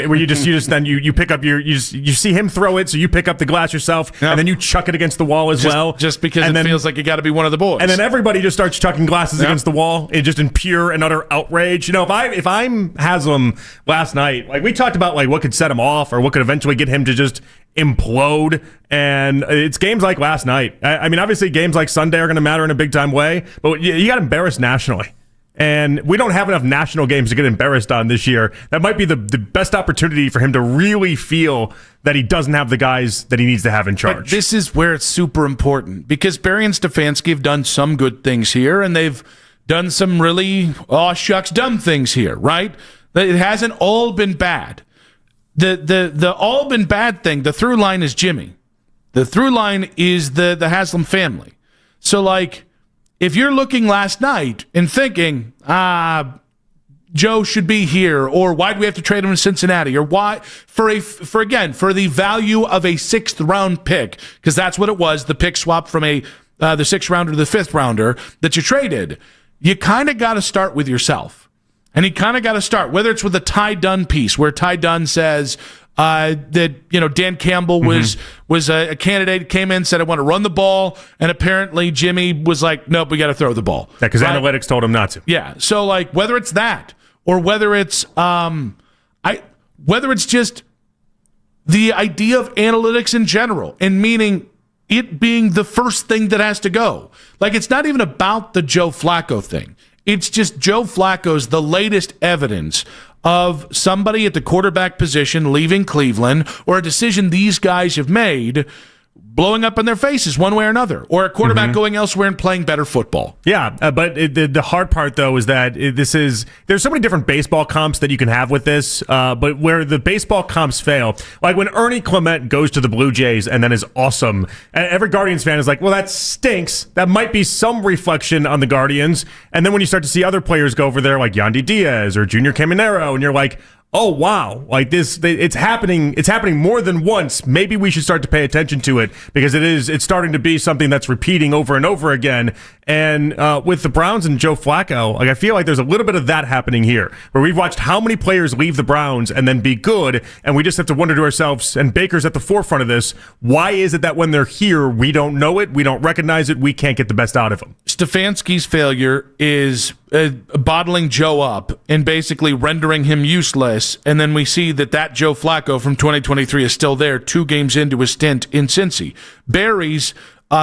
where you pick up you see him throw it, so you pick up the glass yourself, and then you chuck it against the wall as well, just because it feels like you got to be one of the boys. And then everybody just starts chucking glasses against the wall, just in pure and utter outrage. If I'm Haslam last night, like we talked about, like what could set him off or what could eventually get him to just implode, and it's games like last night. I mean, obviously games like Sunday are going to matter in a big time way, but you got embarrassed nationally. And we don't have enough national games to get embarrassed on this year. That might be the best opportunity for him to really feel that he doesn't have the guys that he needs to have in charge. But this is where it's super important, because Barry and Stefanski have done some good things here, and they've done some really dumb things here, right? It hasn't all been bad. The all been bad thing, the through line is Jimmy. The through line is the Haslam family. So, like, if you're looking last night and thinking, Joe should be here, or why do we have to trade him to Cincinnati, or why for the value of a 6th round pick, because that's what it was, the pick swap from the 6th rounder to the 5th rounder that you traded, you kind of got to start with yourself. And he kind of got to start, whether it's with a Ty Dunn piece, where Ty Dunn says that Dan Campbell was a candidate, came in, said I want to run the ball, and apparently Jimmy was like, nope, we got to throw the ball. Yeah, because analytics told him not to. Yeah, so like whether it's that or whether it's just the idea of analytics in general, and meaning it being the first thing that has to go. Like, it's not even about the Joe Flacco thing. It's just Joe Flacco's the latest evidence of somebody at the quarterback position leaving Cleveland, or a decision these guys have made blowing up in their faces one way or another, or a quarterback going elsewhere and playing better football. Yeah, but the hard part, though, is that there's so many different baseball comps that you can have with this, but where the baseball comps fail, like when Ernie Clement goes to the Blue Jays and then is awesome, every Guardians fan is like, well, that stinks. That might be some reflection on the Guardians. And then when you start to see other players go over there, like Yandy Diaz or Junior Caminero, and you're like, oh, wow, like it's happening more than once. Maybe we should start to pay attention to it because it's starting to be something that's repeating over and over again. And with the Browns and Joe Flacco, like I feel like there's a little bit of that happening here, where we've watched how many players leave the Browns and then be good, and we just have to wonder to ourselves, and Baker's at the forefront of this, why is it that when they're here, we don't know it, we don't recognize it, we can't get the best out of them? Stefanski's failure is bottling Joe up and basically rendering him useless, and then we see that Joe Flacco from 2023 is still there 2 games into his stint in Cincy. Barry's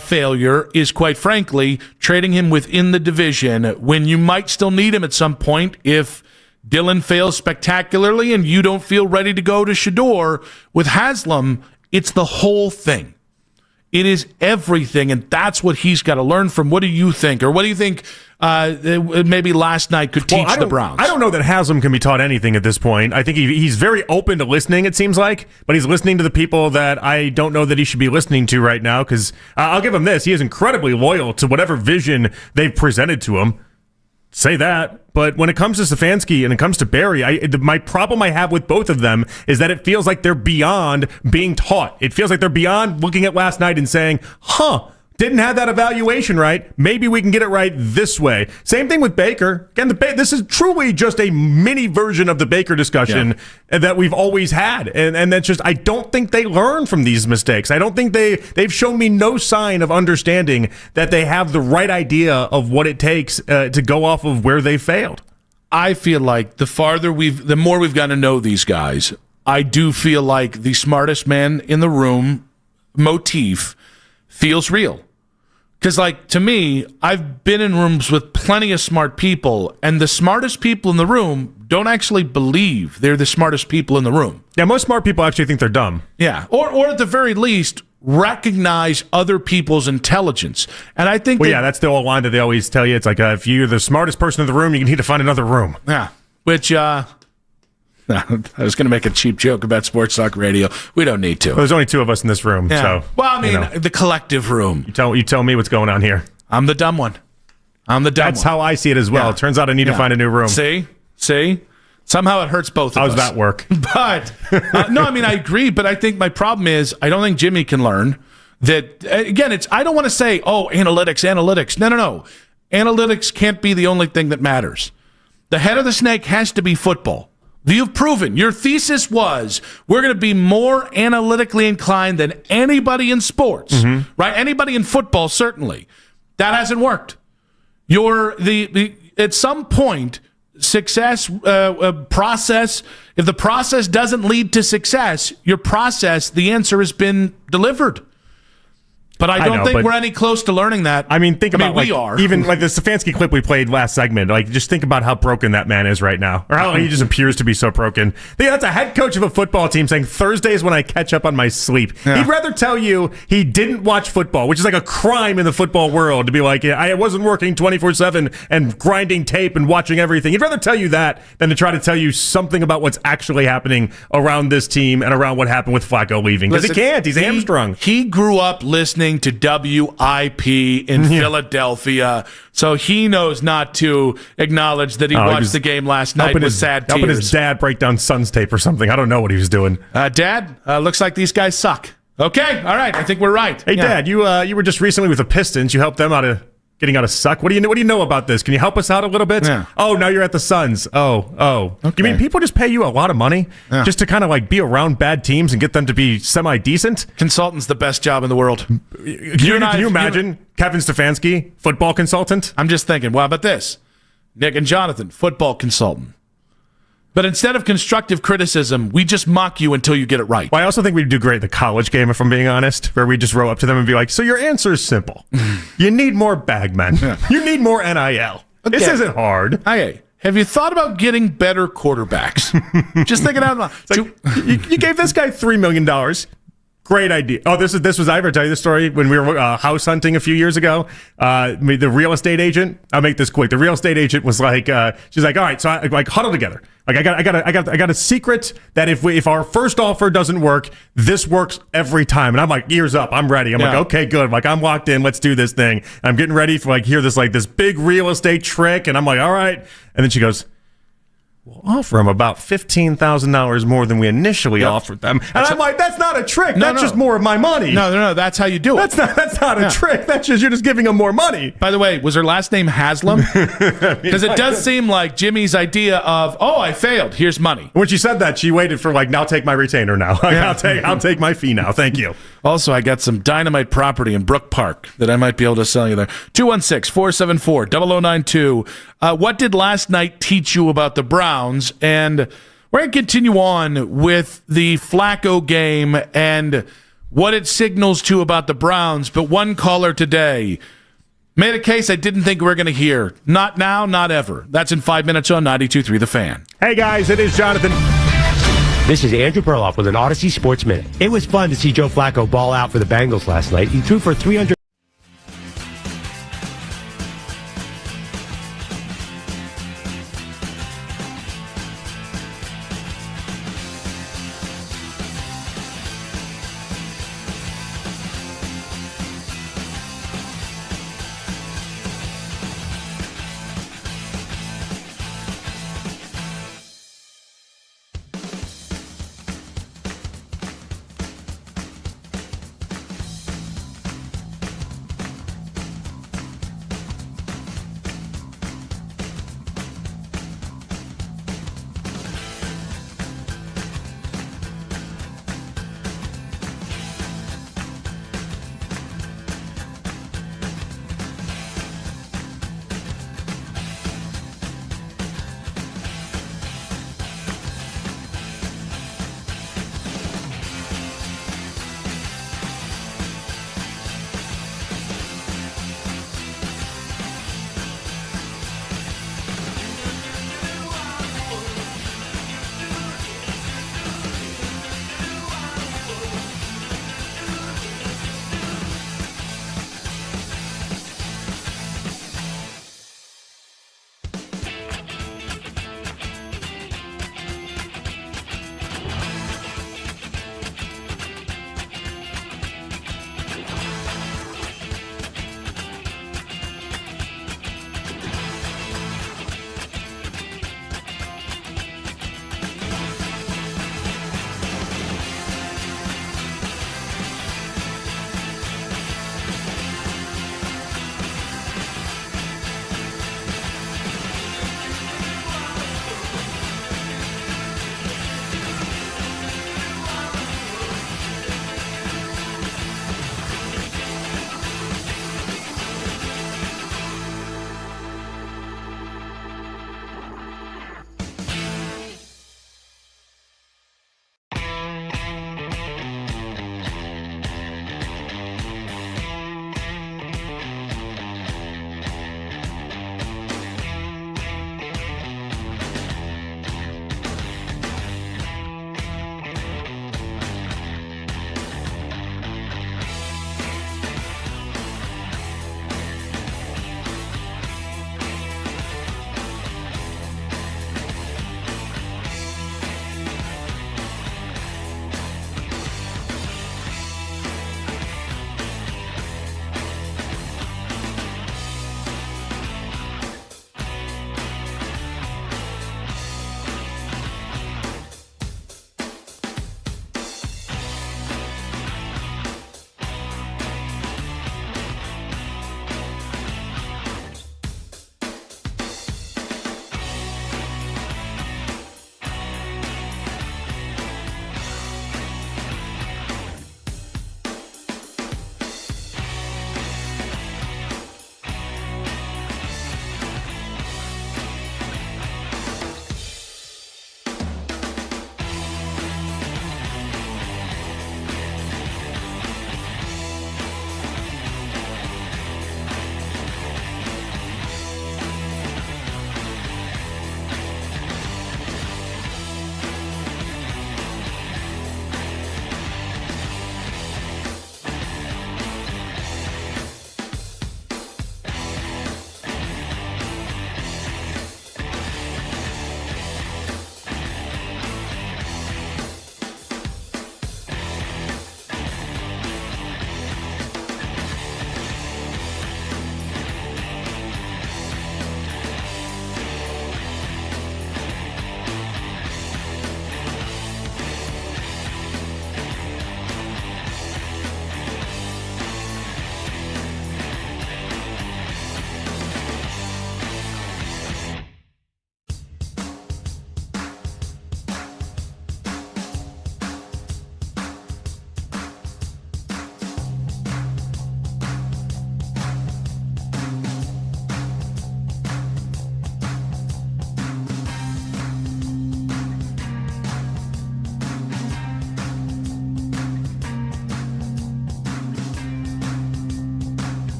failure is, quite frankly, trading him within the division when you might still need him at some point if Dillon fails spectacularly and you don't feel ready to go to Shador. With Haslam, it's the whole thing. It is everything, and that's what he's got to learn from. What do you think? Or what do you think maybe last night could teach the Browns? I don't know that Haslam can be taught anything at this point. I think he's very open to listening, it seems like, but he's listening to the people that I don't know that he should be listening to right now, because I'll give him this. He is incredibly loyal to whatever vision they've presented to him. Say that. But when it comes to Stefanski and it comes to Barry, my problem I have with both of them is that it feels like they're beyond being taught. It feels like they're beyond looking at last night and saying, didn't have that evaluation right. Maybe we can get it right this way. Same thing with Baker. Again, this is truly just a mini version of the Baker discussion that we've always had. And that's just, I don't think they learn from these mistakes. I don't think they've shown me no sign of understanding that they have the right idea of what it takes to go off of where they failed. I feel like the more we've got to know these guys, I do feel like the smartest man in the room motif feels real. Because, like, to me, I've been in rooms with plenty of smart people, and the smartest people in the room don't actually believe they're the smartest people in the room. Yeah, most smart people actually think they're dumb. Yeah, or at the very least, recognize other people's intelligence. And I think that's the old line that they always tell you. It's like, if you're the smartest person in the room, you need to find another room. Yeah, which... I was going to make a cheap joke about Sports Talk Radio. We don't need to. Well, there's only 2 of us in this room. Yeah. So, well, I mean, the collective room. You tell me what's going on here. I'm the dumb one. That's how I see it as well. Yeah. It turns out I need to find a new room. See? Somehow it hurts both of us. How does that work? But, no, I mean, I agree, but I think my problem is I don't think Jimmy can learn that. Again, I don't want to say, analytics. No. Analytics can't be the only thing that matters. The head of the snake has to be football. You've proven. Your thesis was we're going to be more analytically inclined than anybody in sports, right? Anybody in football, certainly. That hasn't worked. At some point, success process, if the process doesn't lead to success, your process, the answer has been delivered. But I don't think we're any close to learning that. I mean, we are. Even like the Stefanski clip we played last segment, like just think about how broken that man is right now, or how he just appears to be so broken. That's a head coach of a football team saying Thursdays when I catch up on my sleep. Yeah. He'd rather tell you he didn't watch football, which is like a crime in the football world to be like, I wasn't working 24/7 and grinding tape and watching everything. He'd rather tell you that than to try to tell you something about what's actually happening around this team and around what happened with Flacco leaving. Because he can't. He's hamstrung. He grew up listening to WIP in Philadelphia, so he knows not to acknowledge that he watched the game last night with sad tears. Helping his dad break down Suns tape or something. I don't know what he was doing. Dad, looks like these guys suck. Okay, all right, I think we're right. Hey, Dad, you were just recently with the Pistons. You helped them out of getting out of suck. What do you know about this? Can you help us out a little bit? Yeah. Oh, now you're at the Suns. Oh. Okay. You mean people just pay you a lot of money just to kind of like be around bad teams and get them to be semi-decent? Consultant's the best job in the world. Can you imagine Kevin Stefanski, football consultant? I'm just thinking, well, how about this? Nick and Jonathan, football consultant. But instead of constructive criticism, we just mock you until you get it right. Well, I also think we'd do great in the college game, if I'm being honest, where we just roll up to them and be like, so your answer is simple. You need more bagmen. Yeah. You need more NIL. Okay. This isn't hard. Hey, have you thought about getting better quarterbacks? Just thinking out loud. Like, you gave this guy $3 million. Great idea. Oh, this was I ever tell you the story when we were house hunting a few years ago? The real estate agent. I'll make this quick. The real estate agent was like, she's like, all right, so huddle together. Like I got a secret that if our first offer doesn't work, this works every time. And I'm like, ears up, I'm ready. I'm like, okay, good. Like I'm locked in. Let's do this thing. And I'm getting ready for hear this big real estate trick. And I'm like, all right. And then she goes, we'll offer them about $15,000 more than we initially offered them. And I'm like, that's not a trick. That's just more of my money. No. That's how you do it. That's not a trick. That's just, you're just giving them more money. By the way, was her last name Haslam? Because it does seem like Jimmy's idea of, I failed. Here's money. When she said that, she waited for now take my retainer now. I'll take my fee now. Thank you. Also, I got some dynamite property in Brook Park that I might be able to sell you there. 216-474-0092. What did last night teach you about the Browns? And we're going to continue on with the Flacco game and what it signals to about the Browns. But one caller today made a case I didn't think we were going to hear. Not now, not ever. That's in 5 minutes on 92.3 The Fan. Hey, guys, it is Jonathan. This is Andrew Perloff with an Odyssey Sports Minute. It was fun to see Joe Flacco ball out for the Bengals last night. He threw for 300.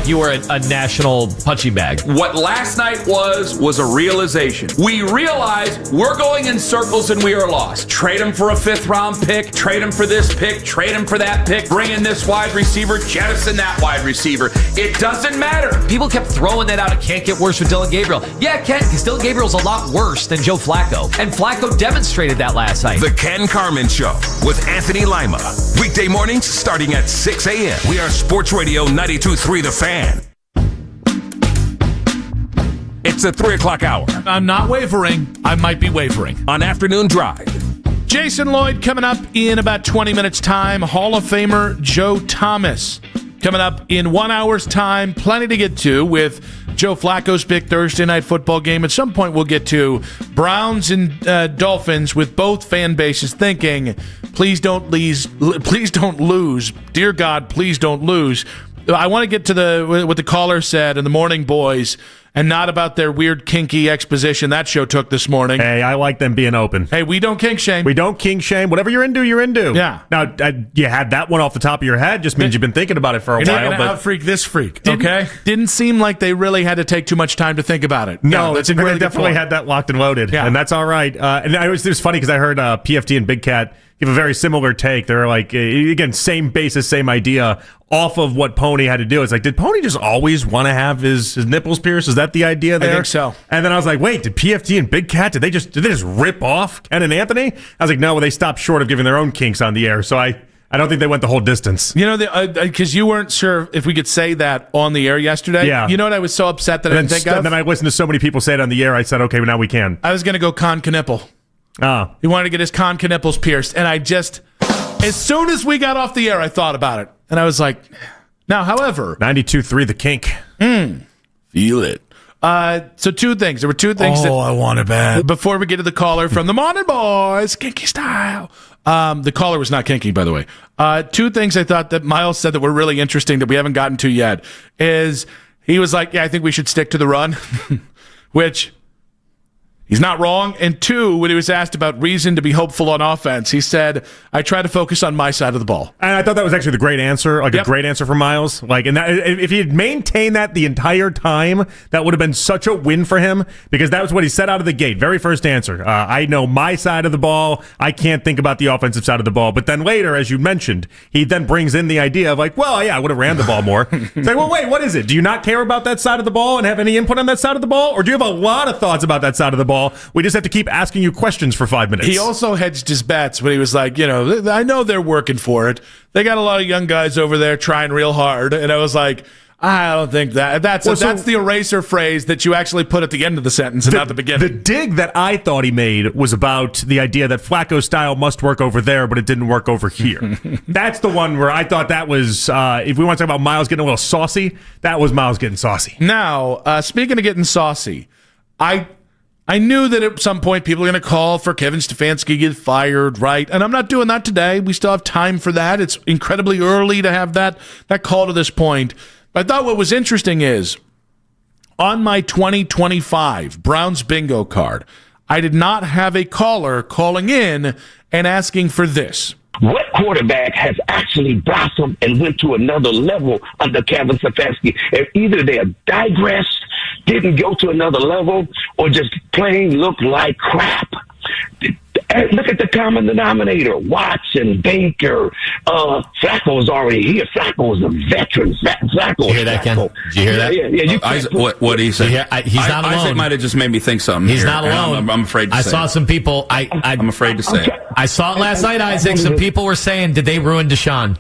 you were a national punching bag. What last night was a realization. We realize we're going in circles and we are lost. Trade him for a 5th-round pick, trade him for this pick, trade him for that pick, bring in this wide receiver, jettison that wide receiver. It doesn't matter. People kept throwing that out. It can't get worse with Dylan Gabriel. Yeah, it can, because Dylan Gabriel's a lot worse than Joe Flacco. And Flacco demonstrated that last night. The Ken Carmen Show with Anthony Lima. Weekday mornings starting at 6 a.m. We are Sports Radio 92.3 The Fan. It's the 3 o'clock hour. I'm not wavering. I might be wavering. On Afternoon Drive. Jason Lloyd coming up in about 20 minutes' time. Hall of Famer Joe Thomas coming up in 1 hour's time. Plenty to get to with Joe Flacco's big Thursday night football game. At some point, we'll get to Browns and Dolphins with both fan bases thinking, please don't lose. Dear God, please don't lose. I want to get to what the caller said in the Morning Boys, and not about their weird kinky exposition that show took this morning. Hey, I like them being open. Hey, we don't kink shame. We don't kink shame. Whatever you're into, you're into. Yeah. Now, you had that one off the top of your head. Just means you've been thinking about it for a while. You're not going to out-freak this freak, okay? Didn't seem like they really had to take too much time to think about it. No, that's they really definitely had that locked and loaded, and that's all right. And it was funny because I heard PFT and Big Cat give a very similar take. They're like, again, same basis, same idea off of what Pony had to do. It's like, did Pony just always want to have his nipples pierced? Is that the idea there? I think so. And then I was like, wait, did PFT and Big Cat, did they just rip off Ken and Anthony? I was like, no, well, they stopped short of giving their own kinks on the air. So I don't think they went the whole distance. You know, because you weren't sure if we could say that on the air yesterday. Yeah. You know what I was so upset that I didn't think of? And then I listened to so many people say it on the air, I said, okay, well, now we can. I was going to go con canipple. Oh. He wanted to get his con canipples pierced. And I just, as soon as we got off the air, I thought about it. And I was like, now, however. 92.3 The Kink. Feel it. So two things. There were two things. I want it bad. Before we get to the caller from the Morning Boys, kinky style. The caller was not kinky, by the way. Two things I thought that Miles said that were really interesting that we haven't gotten to yet is he was like, yeah, I think we should stick to the run, which he's not wrong. And two, when he was asked about reason to be hopeful on offense, he said, I try to focus on my side of the ball. And I thought that was actually the great answer, a great answer from Miles. And that, if he had maintained that the entire time, that would have been such a win for him, because that was what he said out of the gate. Very first answer. I know my side of the ball. I can't think about the offensive side of the ball. But then later, as you mentioned, he then brings in the idea of like, well, yeah, I would have ran the ball more. It's like, well, wait, what is it? Do you not care about that side of the ball and have any input on that side of the ball? Or do you have a lot of thoughts about that side of the ball? We just have to keep asking you questions for 5 minutes. He also hedged his bets when he was like, I know they're working for it. They got a lot of young guys over there trying real hard. And I was like, I don't think that. That's the eraser phrase that you actually put at the end of the sentence and not the beginning. The dig that I thought he made was about the idea that Flacco style must work over there, but it didn't work over here. That's the one where I thought that was, if we want to talk about Miles getting a little saucy, that was Miles getting saucy. Now, speaking of getting saucy, I knew that at some point people are going to call for Kevin Stefanski to get fired, right? And I'm not doing that today. We still have time for that. It's incredibly early to have that call to this point. But I thought what was interesting is, on my 2025 Browns bingo card, I did not have a caller calling in and asking for this. What quarterback has actually blossomed and went to another level under Kevin Stefanski? If either they have digressed, didn't go to another level, or just plain look like crap. Look at the common denominator. Watson, Baker, Flacco was already here. Flacco was a veteran. Flacco. Did you hear that, Ken? Did you hear that? Yeah. What did he say? He's not alone. Isaac might have just made me think something. He's not alone. I'm afraid to say I saw some people. I'm afraid to say it. I saw it last night, Isaac. Some people were saying, did they ruin Deshaun?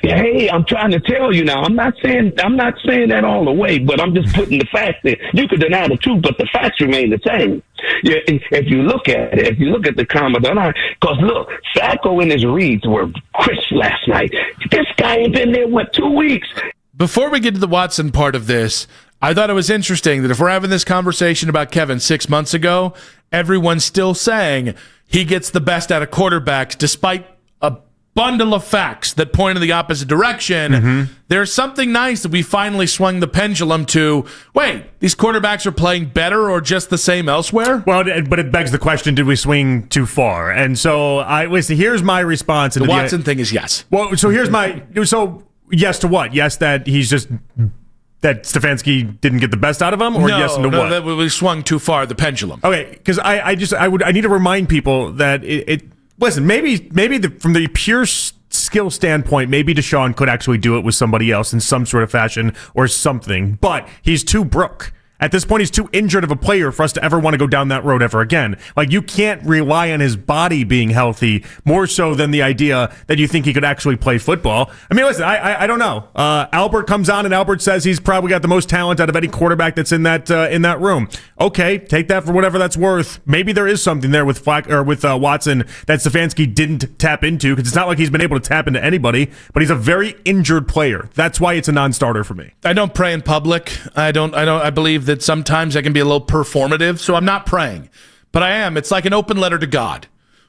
Hey, I'm trying to tell you now. I'm not saying that all the way, but I'm just putting the facts there. You could deny the truth, but the facts remain the same. Yeah, if you look at it, if you look at the Commodore, because look, Flacco and his reads were crisp last night. This guy ain't been there, 2 weeks? Before we get to the Watson part of this, I thought it was interesting that if we're having this conversation about Kevin 6 months ago, everyone's still saying he gets the best out of quarterbacks despite a bundle of facts that point in the opposite direction. Mm-hmm. There's something nice that we finally swung the pendulum to, wait, these quarterbacks are playing better or just the same elsewhere? Well, but it begs the question, did we swing too far? And so, here's my response. The Watson thing is yes. Well, so here's my... So, yes to what? Yes, that he's just that Stefanski didn't get the best out of him, or yes and what? No, that we swung too far, the pendulum. Okay, because I need to remind people that listen, maybe from the pure skill standpoint, maybe Deshaun could actually do it with somebody else in some sort of fashion or something, but he's too broke. At this point, he's too injured of a player for us to ever want to go down that road ever again. Like, you can't rely on his body being healthy more so than the idea that you think he could actually play football. I mean, listen, I don't know. Albert comes on and Albert says he's probably got the most talent out of any quarterback that's in that room. Okay, take that for whatever that's worth. Maybe there is something there with Watson that Stefanski didn't tap into, because it's not like he's been able to tap into anybody, but he's a very injured player. That's why it's a non-starter for me. I don't pray in public. I believe that sometimes I can be a little performative, so I'm not praying. But I am. It's like an open letter to God.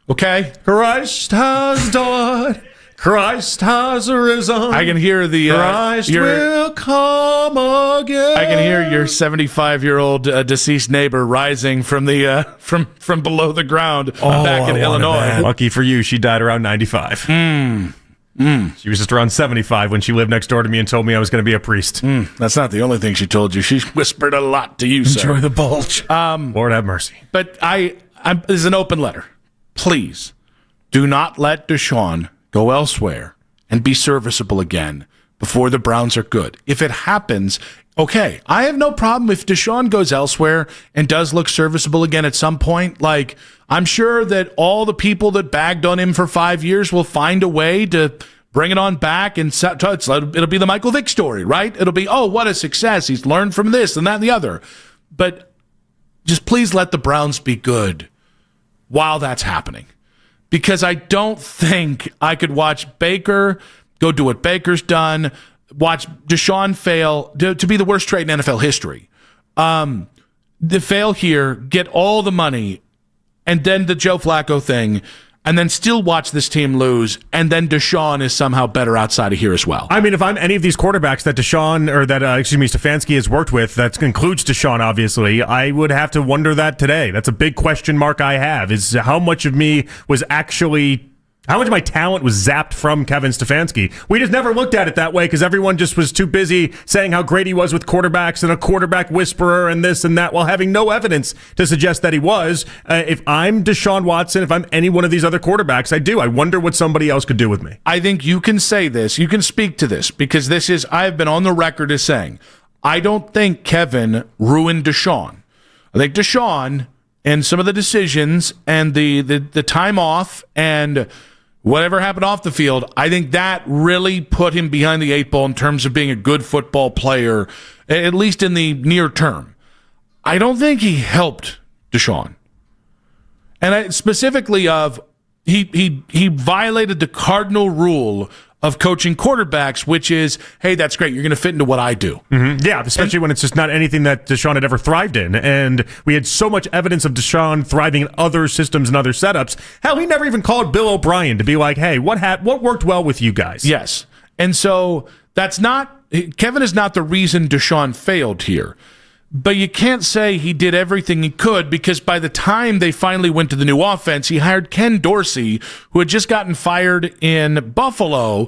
Okay? Christ has died. Christ has risen. I can hear the Christ will come again. I can hear your 75-year-old deceased neighbor rising from the from below the ground back in Illinois. Lucky for you, she died around 95. She was just around 75 when she lived next door to me and told me I was going to be a priest. That's not the only thing she told you. She whispered a lot to you, sir. Enjoy the bulge. Lord have mercy. But this is an open letter. Please do not let Deshaun go elsewhere and be serviceable again before the Browns are good. If it happens, okay, I have no problem if Deshaun goes elsewhere and does look serviceable again at some point. Like, I'm sure that all the people that bagged on him for 5 years will find a way to bring it on back, and it'll be the Michael Vick story, right? It'll be, oh, what a success. He's learned from this and that and the other. But just please let the Browns be good while that's happening. Because I don't think I could watch Baker go do what Baker's done, watch Deshaun fail to be the worst trade in NFL history. The fail here, get all the money, and then the Joe Flacco thing, and then still watch this team lose, and then Deshaun is somehow better outside of here as well. I mean, if I'm any of these quarterbacks that Stefanski has worked with, that includes Deshaun, obviously, I would have to wonder that today. That's a big question mark I have, is how much of my talent was zapped from Kevin Stefanski. We just never looked at it that way because everyone just was too busy saying how great he was with quarterbacks and a quarterback whisperer and this and that, while having no evidence to suggest that he was. If I'm Deshaun Watson, if I'm any one of these other quarterbacks, I wonder what somebody else could do with me. I think you can say this, you can speak to this, because I've been on the record as saying, I don't think Kevin ruined Deshaun. I think Deshaun and some of the decisions and the time off and whatever happened off the field, I think that really put him behind the eight ball in terms of being a good football player, at least in the near term. I don't think he helped Deshaun. And specifically he violated the cardinal rule of coaching quarterbacks, which is, hey, that's great. You're going to fit into what I do. Mm-hmm. Yeah, especially when it's just not anything that Deshaun had ever thrived in. And we had so much evidence of Deshaun thriving in other systems and other setups. Hell, he never even called Bill O'Brien to be like, hey, what worked well with you guys? Yes. And so Kevin is not the reason Deshaun failed here. But you can't say he did everything he could, because by the time they finally went to the new offense, he hired Ken Dorsey, who had just gotten fired in Buffalo.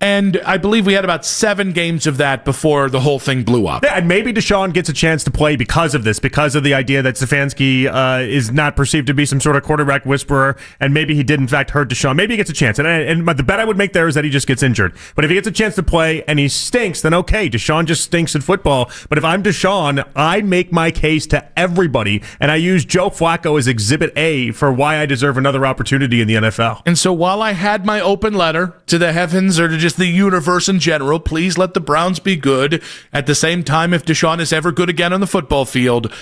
And I believe we had about 7 games of that before the whole thing blew up. Yeah, and maybe Deshaun gets a chance to play because of this, because of the idea that Stefanski is not perceived to be some sort of quarterback whisperer, and maybe he did, in fact, hurt Deshaun. Maybe he gets a chance. And the bet I would make there is that he just gets injured. But if he gets a chance to play and he stinks, then okay, Deshaun just stinks at football. But if I'm Deshaun, I make my case to everybody, and I use Joe Flacco as Exhibit A for why I deserve another opportunity in the NFL. And so while I had my open letter to the heavens, or to just the universe in general, please let the Browns be good. At the same time, if Deshaun is ever good again on the football field,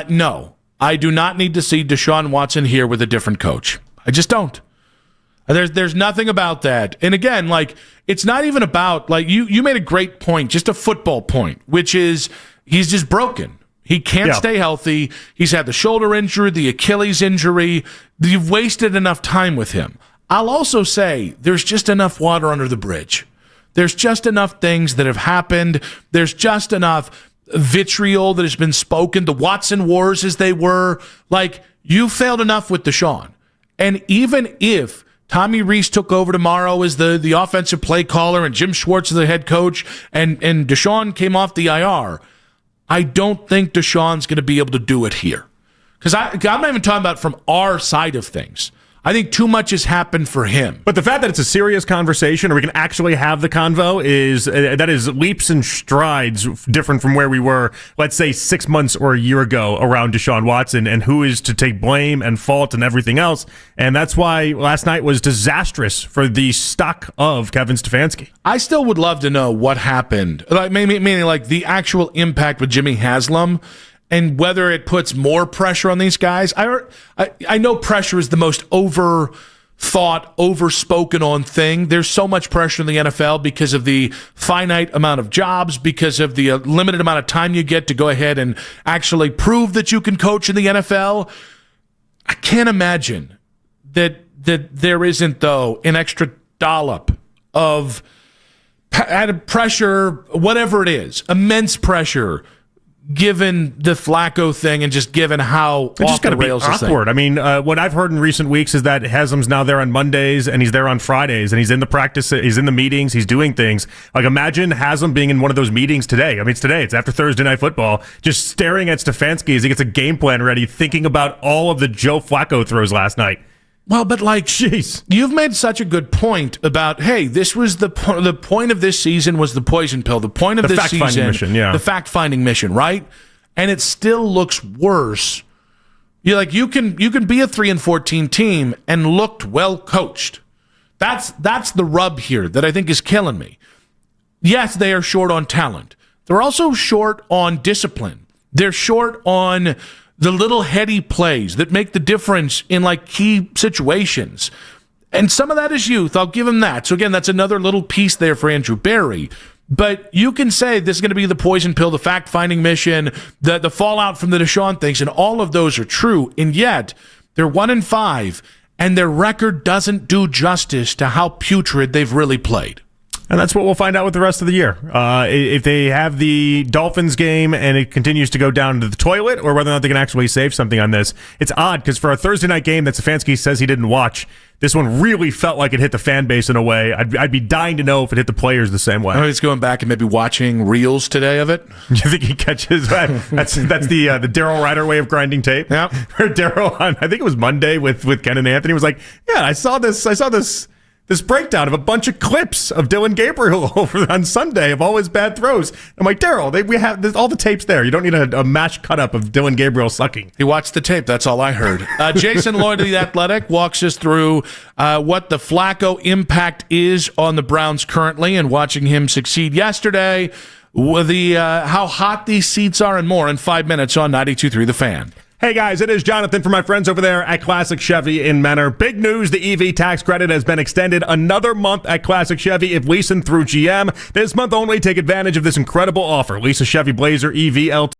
no, I do not need to see Deshaun Watson here with a different coach. I just don't. There's nothing about that. And again, it's not even about, you made a great point, just a football point, which is he's just broken. He can't stay healthy. He's had the shoulder injury, the Achilles injury. You've wasted enough time with him. I'll also say there's just enough water under the bridge. There's just enough things that have happened. There's just enough vitriol that has been spoken. The Watson wars, as they were. You failed enough with Deshaun. And even if Tommy Rees took over tomorrow as the offensive play caller and Jim Schwartz is the head coach and Deshaun came off the IR, I don't think Deshaun's going to be able to do it here. Because I'm not even talking about from our side of things. I think too much has happened for him. But the fact that it's a serious conversation, or we can actually have the convo, is that is leaps and strides different from where we were, let's say, 6 months or a year ago around Deshaun Watson and who is to take blame and fault and everything else. And that's why last night was disastrous for the stock of Kevin Stefanski. I still would love to know what happened, like meaning like the actual impact with Jimmy Haslam. And whether it puts more pressure on these guys. I know pressure is the most overthought, overspoken on thing. There's so much pressure in the NFL because of the finite amount of jobs, because of the limited amount of time you get to go ahead and actually prove that you can coach in the NFL. I can't imagine that there isn't, though, an extra dollop of added pressure, whatever it is, immense pressure, given the Flacco thing and just given how off the rails this thing. Awkward. I mean, what I've heard in recent weeks is that Haslam's now there on Mondays and he's there on Fridays and he's in the practice, he's in the meetings, he's doing things. Like, imagine Haslam being in one of those meetings today. I mean, it's today. It's after Thursday Night Football, just staring at Stefanski as he gets a game plan ready, thinking about all of the Joe Flacco throws last night. Well, but like, jeez, you've made such a good point about, hey, this was the point of this season was the poison pill. The point of this season, the fact-finding mission, right? And it still looks worse. You're like, you can be a 3-14 team and looked well coached. That's the rub here that I think is killing me. Yes, they are short on talent. They're also short on discipline. They're short on the little heady plays that make the difference in like key situations. And some of that is youth. I'll give him that. So again, that's another little piece there for Andrew Berry. But you can say this is going to be the poison pill, the fact-finding mission, the fallout from the Deshaun things, and all of those are true. And yet, they're 1-5, and their record doesn't do justice to how putrid they've really played. And that's what we'll find out with the rest of the year. If they have the Dolphins game and it continues to go down to the toilet, or whether or not they can actually save something on this. It's odd because for a Thursday night game that Stefanski says he didn't watch, this one really felt like it hit the fan base in a way. I'd be dying to know if it hit the players the same way. He's going back and maybe watching reels today of it. You think he catches that? That's the Daryl Ryder way of grinding tape. Yeah. Where Daryl on, I think it was Monday with Ken and Anthony, was like, yeah, I saw this breakdown of a bunch of clips of Dylan Gabriel over on Sunday of all his bad throws. I'm like, Daryl, we have all the tapes there. You don't need a mash cut up of Dylan Gabriel sucking. He watched the tape. That's all I heard. Jason Lloyd of The Athletic walks us through what the Flacco impact is on the Browns currently and watching him succeed yesterday, with how hot these seats are and more in 5 minutes on 92.3 The Fan. Hey guys, it is Jonathan from my friends over there at Classic Chevy in Menor. Big news, the EV tax credit has been extended another month at Classic Chevy if leasing through GM. This month only, take advantage of this incredible offer. Lease a Chevy Blazer EV LT.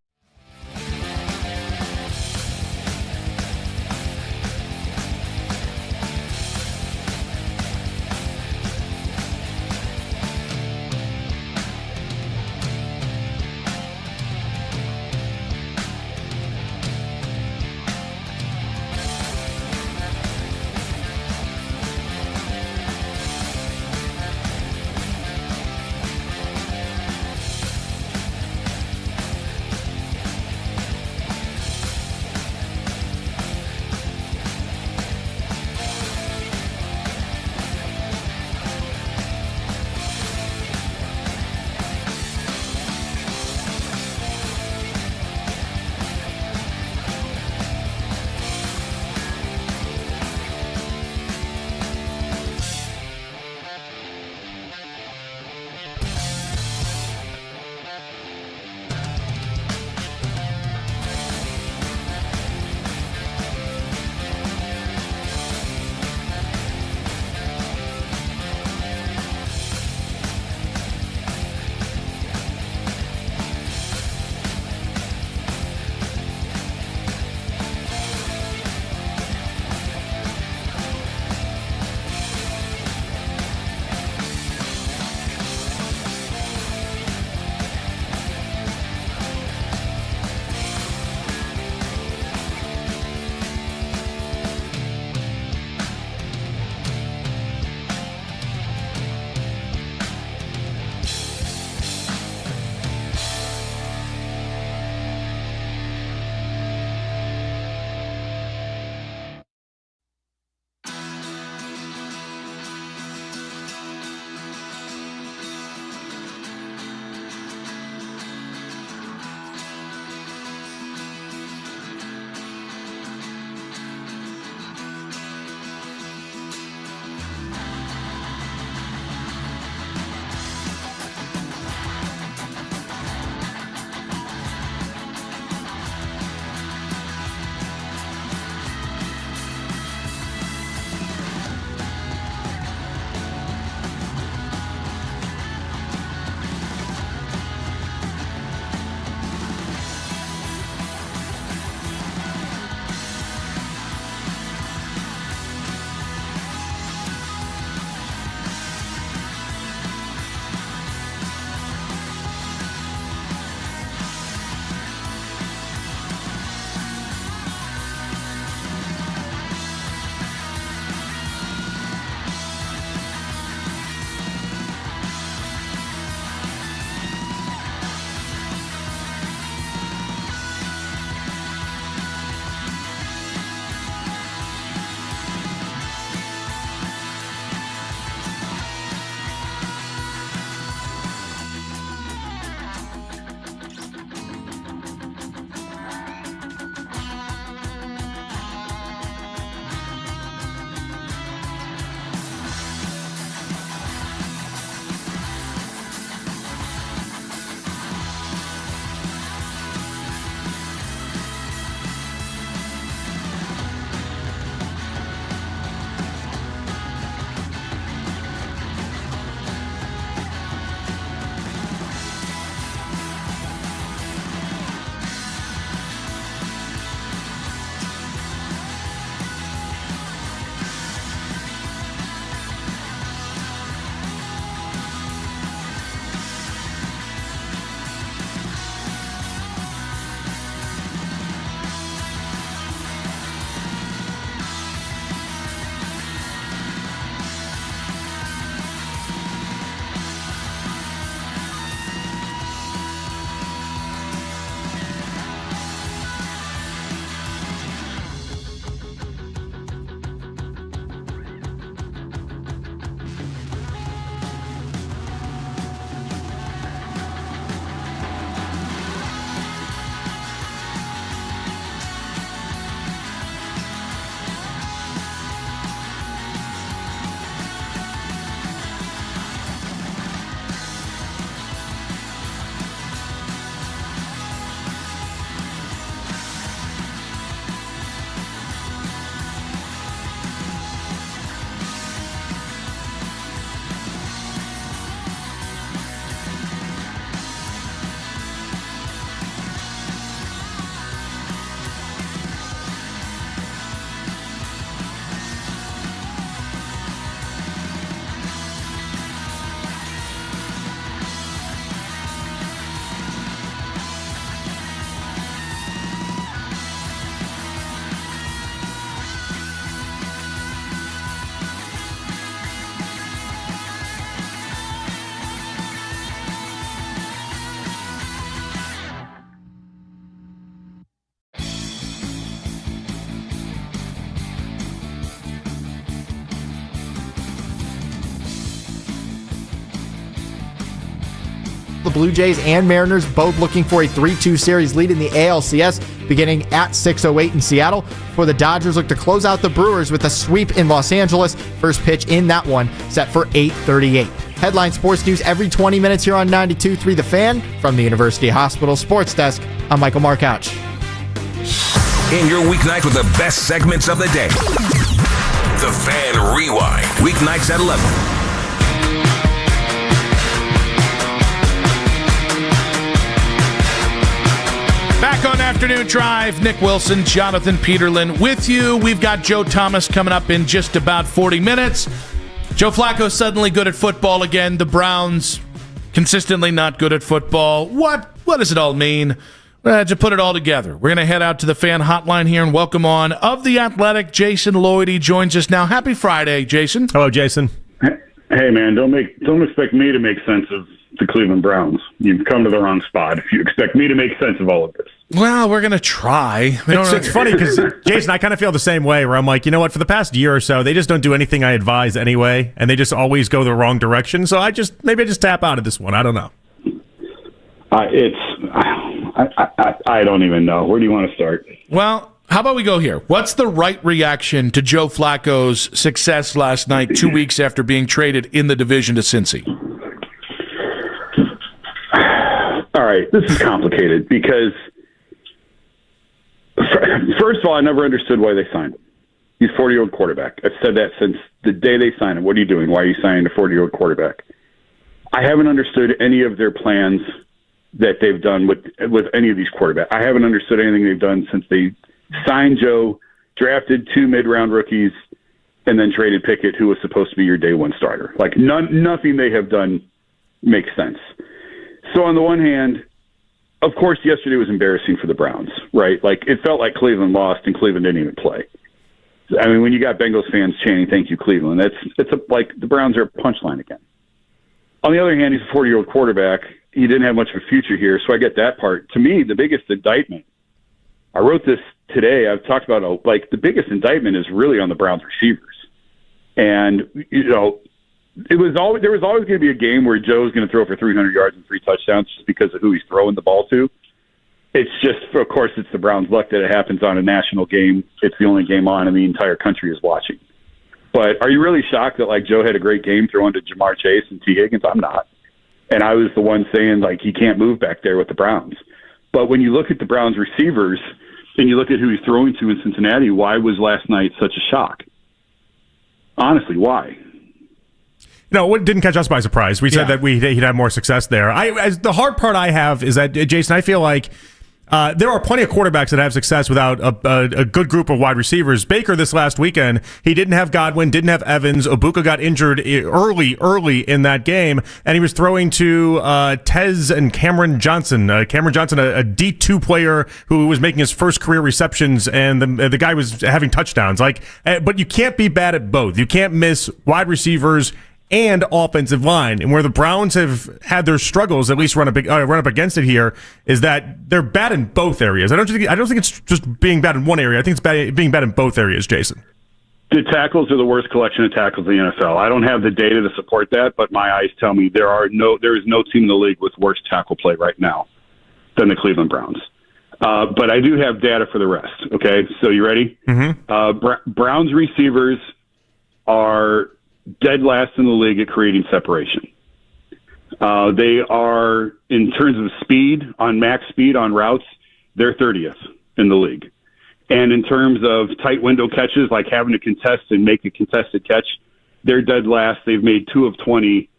The Blue Jays and Mariners both looking for a 3-2 series lead in the ALCS beginning at 6:08 in Seattle. For the Dodgers look to close out the Brewers with a sweep in Los Angeles. First pitch in that one set for 8:38. Headline sports news every 20 minutes here on 92.3 The Fan. From the University Hospital Sports Desk, I'm Michael Markouch. In your weeknight with the best segments of the day. The Fan Rewind. Weeknights at 11. Back on Afternoon Drive, Nick Wilson, Jonathan Peterlin with you. We've got Joe Thomas coming up in just about 40 minutes. Joe Flacco suddenly good at football again. The Browns consistently not good at football. What does it all mean? To put it all together, we're going to head out to the Fan Hotline here and welcome on of The Athletic, Jason Lloyd. He joins us now. Happy Friday, Jason. Hello, Jason. Hey, man, don't expect me to make sense of the Cleveland Browns. You've come to the wrong spot if you expect me to make sense of all of this. Well, we're going to try. It's funny because, Jason, I kind of feel the same way where I'm like, you know what, for the past year or so, they just don't do anything I advise anyway, and they just always go the wrong direction. So maybe I just tap out of this one. I don't know. I don't even know. Where do you want to start? Well, how about we go here? What's the right reaction to Joe Flacco's success last night, 2 weeks after being traded in the division to Cincy? All right, this is complicated because, first of all, I never understood why they signed him. He's a 40-year-old quarterback. I've said that since the day they signed him. What are you doing? Why are you signing a 40-year-old quarterback? I haven't understood any of their plans that they've done with any of these quarterbacks. I haven't understood anything they've done since they signed Joe, drafted 2 mid-round rookies, and then traded Pickett, who was supposed to be your day one starter. Like, nothing they have done makes sense. So on the one hand, of course, yesterday was embarrassing for the Browns, right? Like, it felt like Cleveland lost and Cleveland didn't even play. I mean, when you got Bengals fans chanting, "Thank you, Cleveland," like the Browns are a punchline again. On the other hand, he's a 40-year-old quarterback. He didn't have much of a future here, so I get that part. To me, the biggest indictment, I wrote this today, I've talked about, the biggest indictment is really on the Browns receivers. And, there was always going to be a game where Joe's going to throw for 300 yards and 3 touchdowns just because of who he's throwing the ball to. It's just, of course, it's the Browns' luck that it happens on a national game. It's the only game on and the entire country is watching. But are you really shocked that, Joe had a great game throwing to Jamar Chase and T. Higgins? I'm not. And I was the one saying, he can't move back there with the Browns. But when you look at the Browns receivers and you look at who he's throwing to in Cincinnati, why was last night such a shock? Honestly, why? No, it didn't catch us by surprise. We said that he'd have more success there. The hard part I have is that, Jason, I feel like there are plenty of quarterbacks that have success without a good group of wide receivers. Baker this last weekend, he didn't have Godwin, didn't have Evans. Ibuka got injured early in that game, and he was throwing to Tez and Cameron Johnson. Cameron Johnson, a D2 player who was making his first career receptions, and the guy was having touchdowns. But you can't be bad at both. You can't miss wide receivers and offensive line. And where the Browns have had their struggles, at least run up against it here, is that they're bad in both areas. I don't think it's just being bad in one area. I think it's being bad in both areas, Jason. The tackles are the worst collection of tackles in the NFL. I don't have the data to support that, but my eyes tell me there is no team in the league with worse tackle play right now than the Cleveland Browns. But I do have data for the rest. Okay, so you ready? Mm-hmm. Browns receivers are dead last in the league at creating separation. They are, in terms of speed, on max speed on routes, they're 30th in the league. And in terms of tight window catches, like having to contest and make a contested catch, they're dead last. They've made 2 of 20,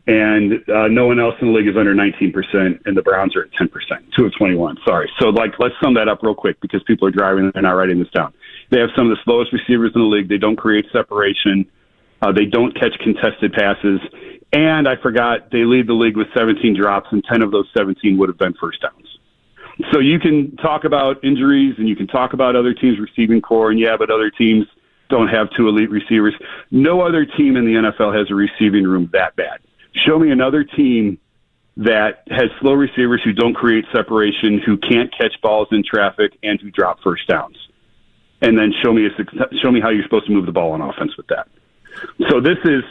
and no one else in the league is under 19%, and the Browns are at 10%, 2 of 21. Sorry. So, let's sum that up real quick because people are driving and they're not writing this down. They have some of the slowest receivers in the league. They don't create separation. They don't catch contested passes. And I forgot, they lead the league with 17 drops, and 10 of those 17 would have been first downs. So you can talk about injuries, and you can talk about other teams' receiving core, and but other teams don't have 2 elite receivers. No other team in the NFL has a receiving room that bad. Show me another team that has slow receivers who don't create separation, who can't catch balls in traffic, and who drop first downs. And then show me how you're supposed to move the ball on offense with that. So this is,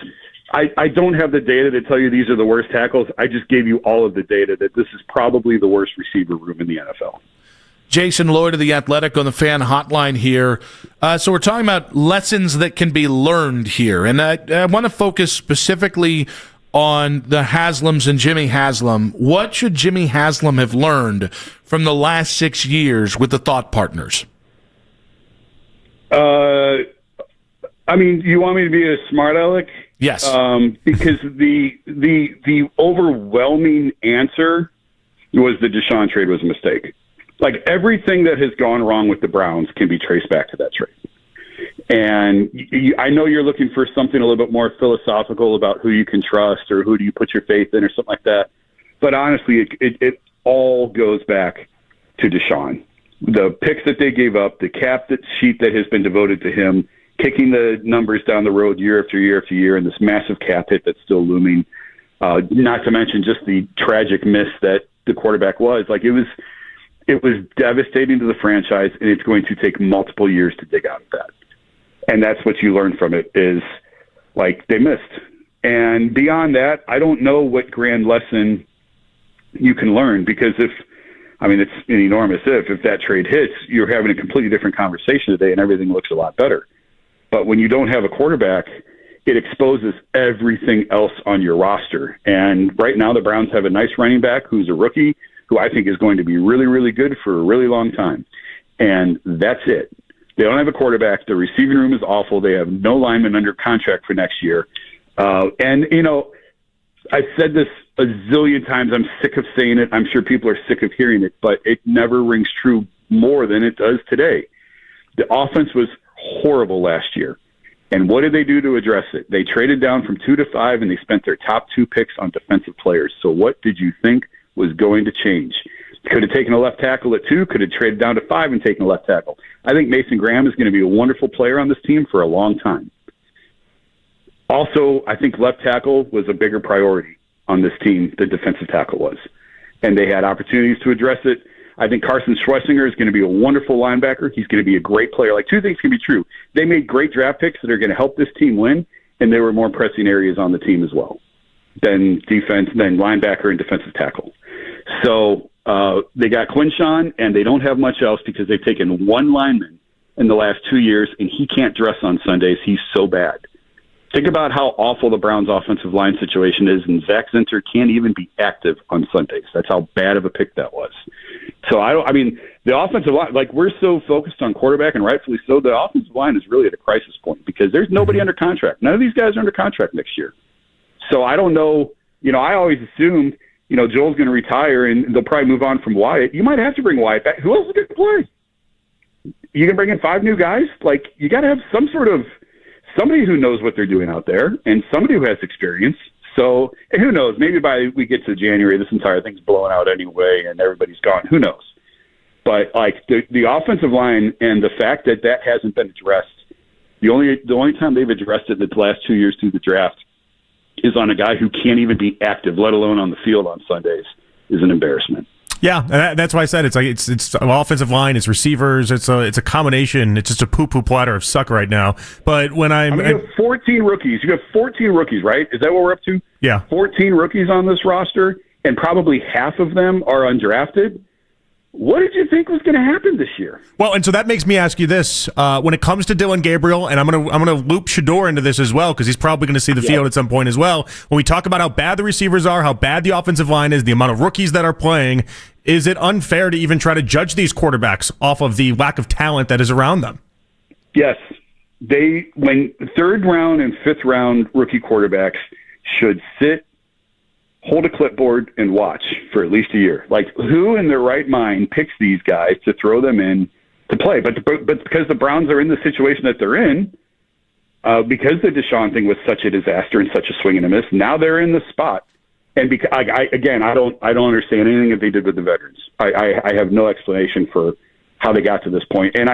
I don't have the data to tell you these are the worst tackles. I just gave you all of the data that this is probably the worst receiver room in the NFL. Jason Lloyd of The Athletic on the fan hotline here. So we're talking about lessons that can be learned here. And I want to focus specifically on the Haslams and Jimmy Haslam. What should Jimmy Haslam have learned from the last 6 years with the thought partners? I mean, you want me to be a smart aleck? Yes. Because the overwhelming answer was the Deshaun trade was a mistake. Like, everything that has gone wrong with the Browns can be traced back to that trade. And I know you're looking for something a little bit more philosophical about who you can trust or who do you put your faith in or something like that. But honestly, it all goes back to Deshaun. The picks that they gave up, the cap sheet that has been devoted to him, kicking the numbers down the road year after year after year, and this massive cap hit that's still looming. Not to mention just the tragic miss that the quarterback was. Like, it was devastating to the franchise, and it's going to take multiple years to dig out of that. And that's what you learn from it is, like, they missed. And beyond that, I don't know what grand lesson you can learn, because it's an enormous if that trade hits, you're having a completely different conversation today and everything looks a lot better. But when you don't have a quarterback, it exposes everything else on your roster. And right now the Browns have a nice running back who's a rookie, who I think is going to be really, really good for a really long time. And that's it. They don't have a quarterback. The receiving room is awful. They have no linemen under contract for next year. And, I've said this a zillion times. I'm sick of saying it. I'm sure people are sick of hearing it, but it never rings true more than it does today. The offense was horrible last year. And what did they do to address it? They traded down from 2 to 5, and they spent their top 2 picks on defensive players. So what did you think was going to change? Could have taken a left tackle at 2, could have traded down to 5 and taken a left tackle. I think Mason Graham is going to be a wonderful player on this team for a long time. Also, I think left tackle was a bigger priority on this team than defensive tackle was. And they had opportunities to address it. I think Carson Schlesinger is going to be a wonderful linebacker. He's going to be a great player. Like, 2 things can be true. They made great draft picks that are going to help this team win, and there were more pressing areas on the team as well than linebacker and defensive tackle. So they got Quinshawn, and they don't have much else because they've taken one lineman in the last 2 years, and he can't dress on Sundays. He's so bad. Think about how awful the Browns' offensive line situation is, and Zach Zinter can't even be active on Sundays. That's how bad of a pick that was. So the offensive line, like, we're so focused on quarterback, and rightfully so, the offensive line is really at a crisis point because there's nobody under contract. None of these guys are under contract next year. So I don't know. I always assumed, Joel's going to retire and they'll probably move on from Wyatt. You might have to bring Wyatt back. Who else is going to play? You can bring in 5 new guys? Like, you got to have some sort of somebody who knows what they're doing out there and somebody who has experience. So, and who knows, maybe by we get to January, this entire thing's blowing out anyway and everybody's gone. Who knows? But, like, the offensive line and the fact that hasn't been addressed, the only time they've addressed it the last 2 years through the draft is on a guy who can't even be active, let alone on the field on Sundays, is an embarrassment. Yeah, that's why I said it's offensive line, it's receivers, it's a combination. It's just a poo-poo platter of suck right now. But when you have 14 rookies. You have 14 rookies, right? Is that what we're up to? Yeah. 14 rookies on this roster, and probably half of them are undrafted. What did you think was going to happen this year? Well, and so that makes me ask you this: when it comes to Dillon Gabriel, and I'm gonna loop Shedeur into this as well because he's probably going to see the field at some point as well. When we talk about how bad the receivers are, how bad the offensive line is, the amount of rookies that are playing, is it unfair to even try to judge these quarterbacks off of the lack of talent that is around them? Yes, when 3rd round and 5th round rookie quarterbacks should sit, hold a clipboard, and watch for at least a year. Like, who in their right mind picks these guys to throw them in to play? But because the Browns are in the situation that they're in, because the Deshaun thing was such a disaster and such a swing and a miss, now they're in the spot. And because I don't understand anything that they did with the veterans. I have no explanation for how they got to this point. And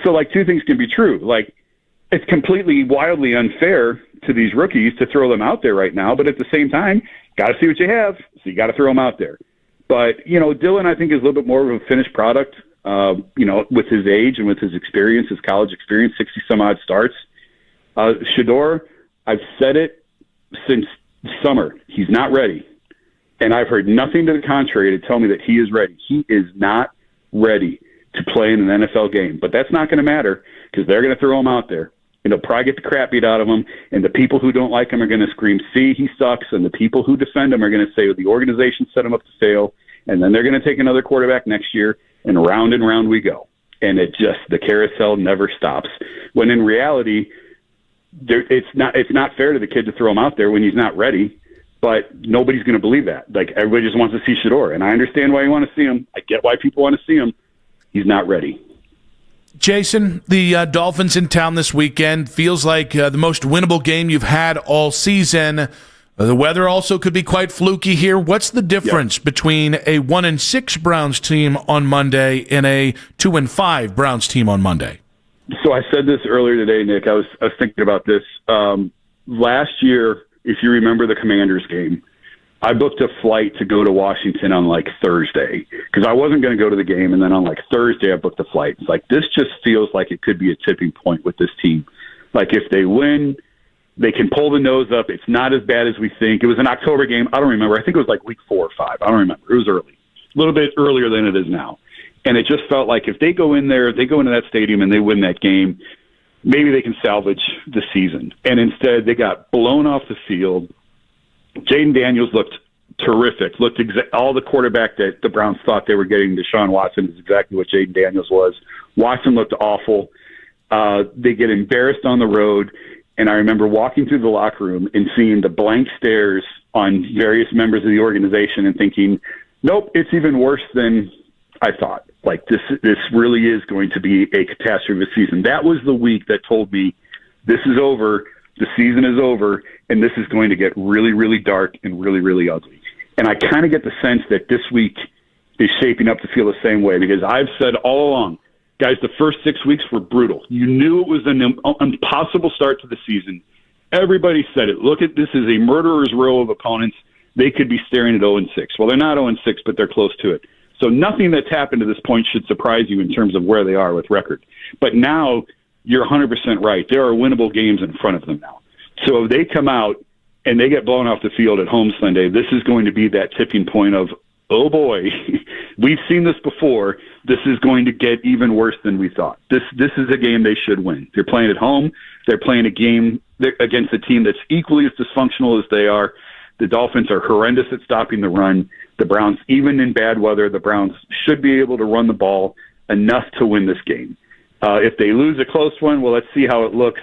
so, like, 2 things can be true. Like, it's completely wildly unfair to these rookies to throw them out there right now, but at the same time, got to see what you have, so you got to throw them out there. But, Dillon, I think, is a little bit more of a finished product, with his age and with his experience, his college experience, 60-some-odd starts. Shedeur, I've said it since summer. He's not ready. And I've heard nothing to the contrary to tell me that he is ready. He is not ready to play in an NFL game. But that's not going to matter because they're going to throw him out there. And they'll probably get the crap beat out of him. And the people who don't like him are going to scream, see, he sucks. And the people who defend him are going to say, well, the organization set him up to fail. And then they're going to take another quarterback next year, and round we go. And the carousel never stops. When in reality, it's not fair to the kid to throw him out there when he's not ready. But nobody's going to believe that. Like, everybody just wants to see Shedeur. And I understand why you want to see him. I get why people want to see him. He's not ready. Jason, the Dolphins in town this weekend feels like the most winnable game you've had all season. The weather also could be quite fluky here. What's the difference between a 1-6 Browns team on Monday and a 2-5 Browns team on Monday? So I said this earlier today, Nick. I was thinking about this. Last year, if you remember the Commanders game, I booked a flight to go to Washington on like Thursday because I wasn't going to go to the game. And then on like Thursday, I booked a flight. It's like, this just feels like it could be a tipping point with this team. Like, if they win, they can pull the nose up. It's not as bad as we think. It was an October game. I don't remember. I think it was like week 4 or 5. I don't remember. It was early, a little bit earlier than it is now. And it just felt like if they go in there, they go into that stadium and they win that game, maybe they can salvage the season. And instead, they got blown off the field. Jaden Daniels looked terrific. All the quarterback that the Browns thought they were getting, Deshaun Watson, is exactly what Jaden Daniels was. Watson looked awful. They get embarrassed on the road. And I remember walking through the locker room and seeing the blank stares on various members of the organization and thinking, nope, it's even worse than I thought. Like, this really is going to be a catastrophe season. That was the week that told me this is over, the season is over, and this is going to get really, really dark and really, really ugly. And I kind of get the sense that this week is shaping up to feel the same way because I've said all along, guys, the first 6 weeks were brutal. You knew it was an impossible start to the season. Everybody said it. Look at this is a murderer's row of opponents. They could be staring at 0-6. Well, they're not 0-6, but they're close to it. So nothing that's happened to this point should surprise you in terms of where they are with record. But now you're 100% right. There are winnable games in front of them now. So if they come out and they get blown off the field at home Sunday, this is going to be that tipping point of, oh boy, we've seen this before. This is going to get even worse than we thought. This is a game they should win. They're playing at home. They're playing a game against a team that's equally as dysfunctional as they are. The Dolphins are horrendous at stopping the run. The Browns, even in bad weather, the Browns should be able to run the ball enough to win this game. If they lose a close one, well, let's see how it looks.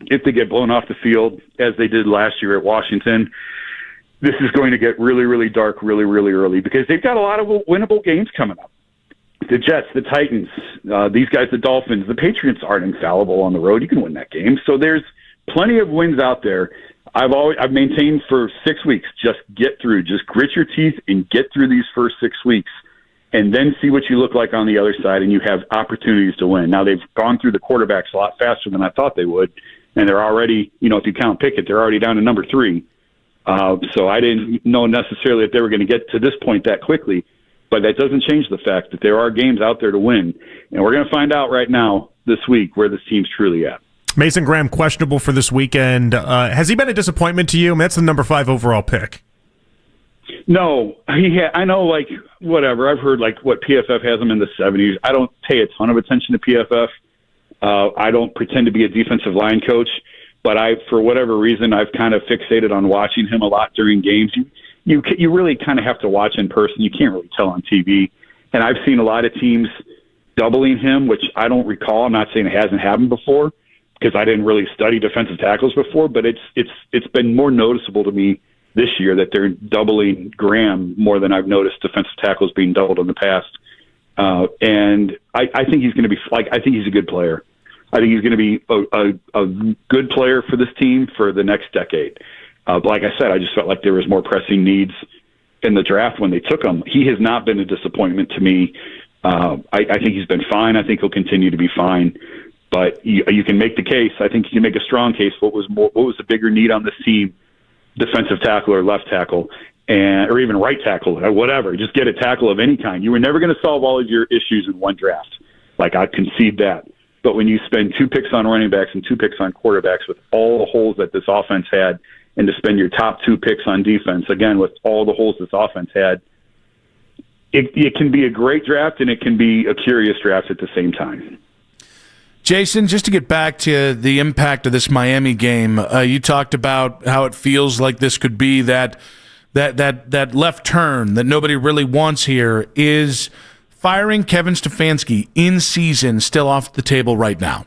If they get blown off the field, as they did last year at Washington, this is going to get really, really dark really, really early because they've got a lot of winnable games coming up. The Jets, the Titans, these guys, the Dolphins, the Patriots aren't infallible on the road. You can win that game. So there's plenty of wins out there. I've maintained for 6 weeks, just get through, just grit your teeth and get through these first 6 weeks and then see what you look like on the other side and you have opportunities to win. Now they've gone through the quarterbacks a lot faster than I thought they would. And they're already, if you count Pickett, they're already down to number 3. So I didn't know necessarily that they were going to get to this point that quickly. But that doesn't change the fact that there are games out there to win. And we're going to find out right now this week where this team's truly at. Mason Graham questionable for this weekend. Has he been a disappointment to you? I mean, that's the number 5 overall pick. No, I know, like, whatever. I've heard, like, what PFF has him in the 70s. I don't pay a ton of attention to PFF. I don't pretend to be a defensive line coach, but for whatever reason, I've kind of fixated on watching him a lot during games. You really kind of have to watch in person. You can't really tell on TV. And I've seen a lot of teams doubling him, which I don't recall. I'm not saying it hasn't happened before because I didn't really study defensive tackles before, but it's been more noticeable to me this year that they're doubling Graham more than I've noticed defensive tackles being doubled in the past. And I think he's going to be I think he's a good player. I think he's going to be a good player for this team for the next decade. But like I said, I just felt like there was more pressing needs in the draft when they took him. He has not been a disappointment to me. I think he's been fine. I think he'll continue to be fine. But you can make the case. I think you can make a strong case. What was the bigger need on this team? Defensive tackle or left tackle, or even right tackle, or whatever. Just get a tackle of any kind. You were never going to solve all of your issues in one draft. Like, I concede that. But when you spend 2 picks on running backs and 2 picks on quarterbacks with all the holes that this offense had and to spend your top 2 picks on defense, again, with all the holes this offense had, it can be a great draft and it can be a curious draft at the same time. Jason, just to get back to the impact of this Miami game, you talked about how it feels like this could be that left turn that nobody really wants here. Is firing Kevin Stefanski in season still off the table right now?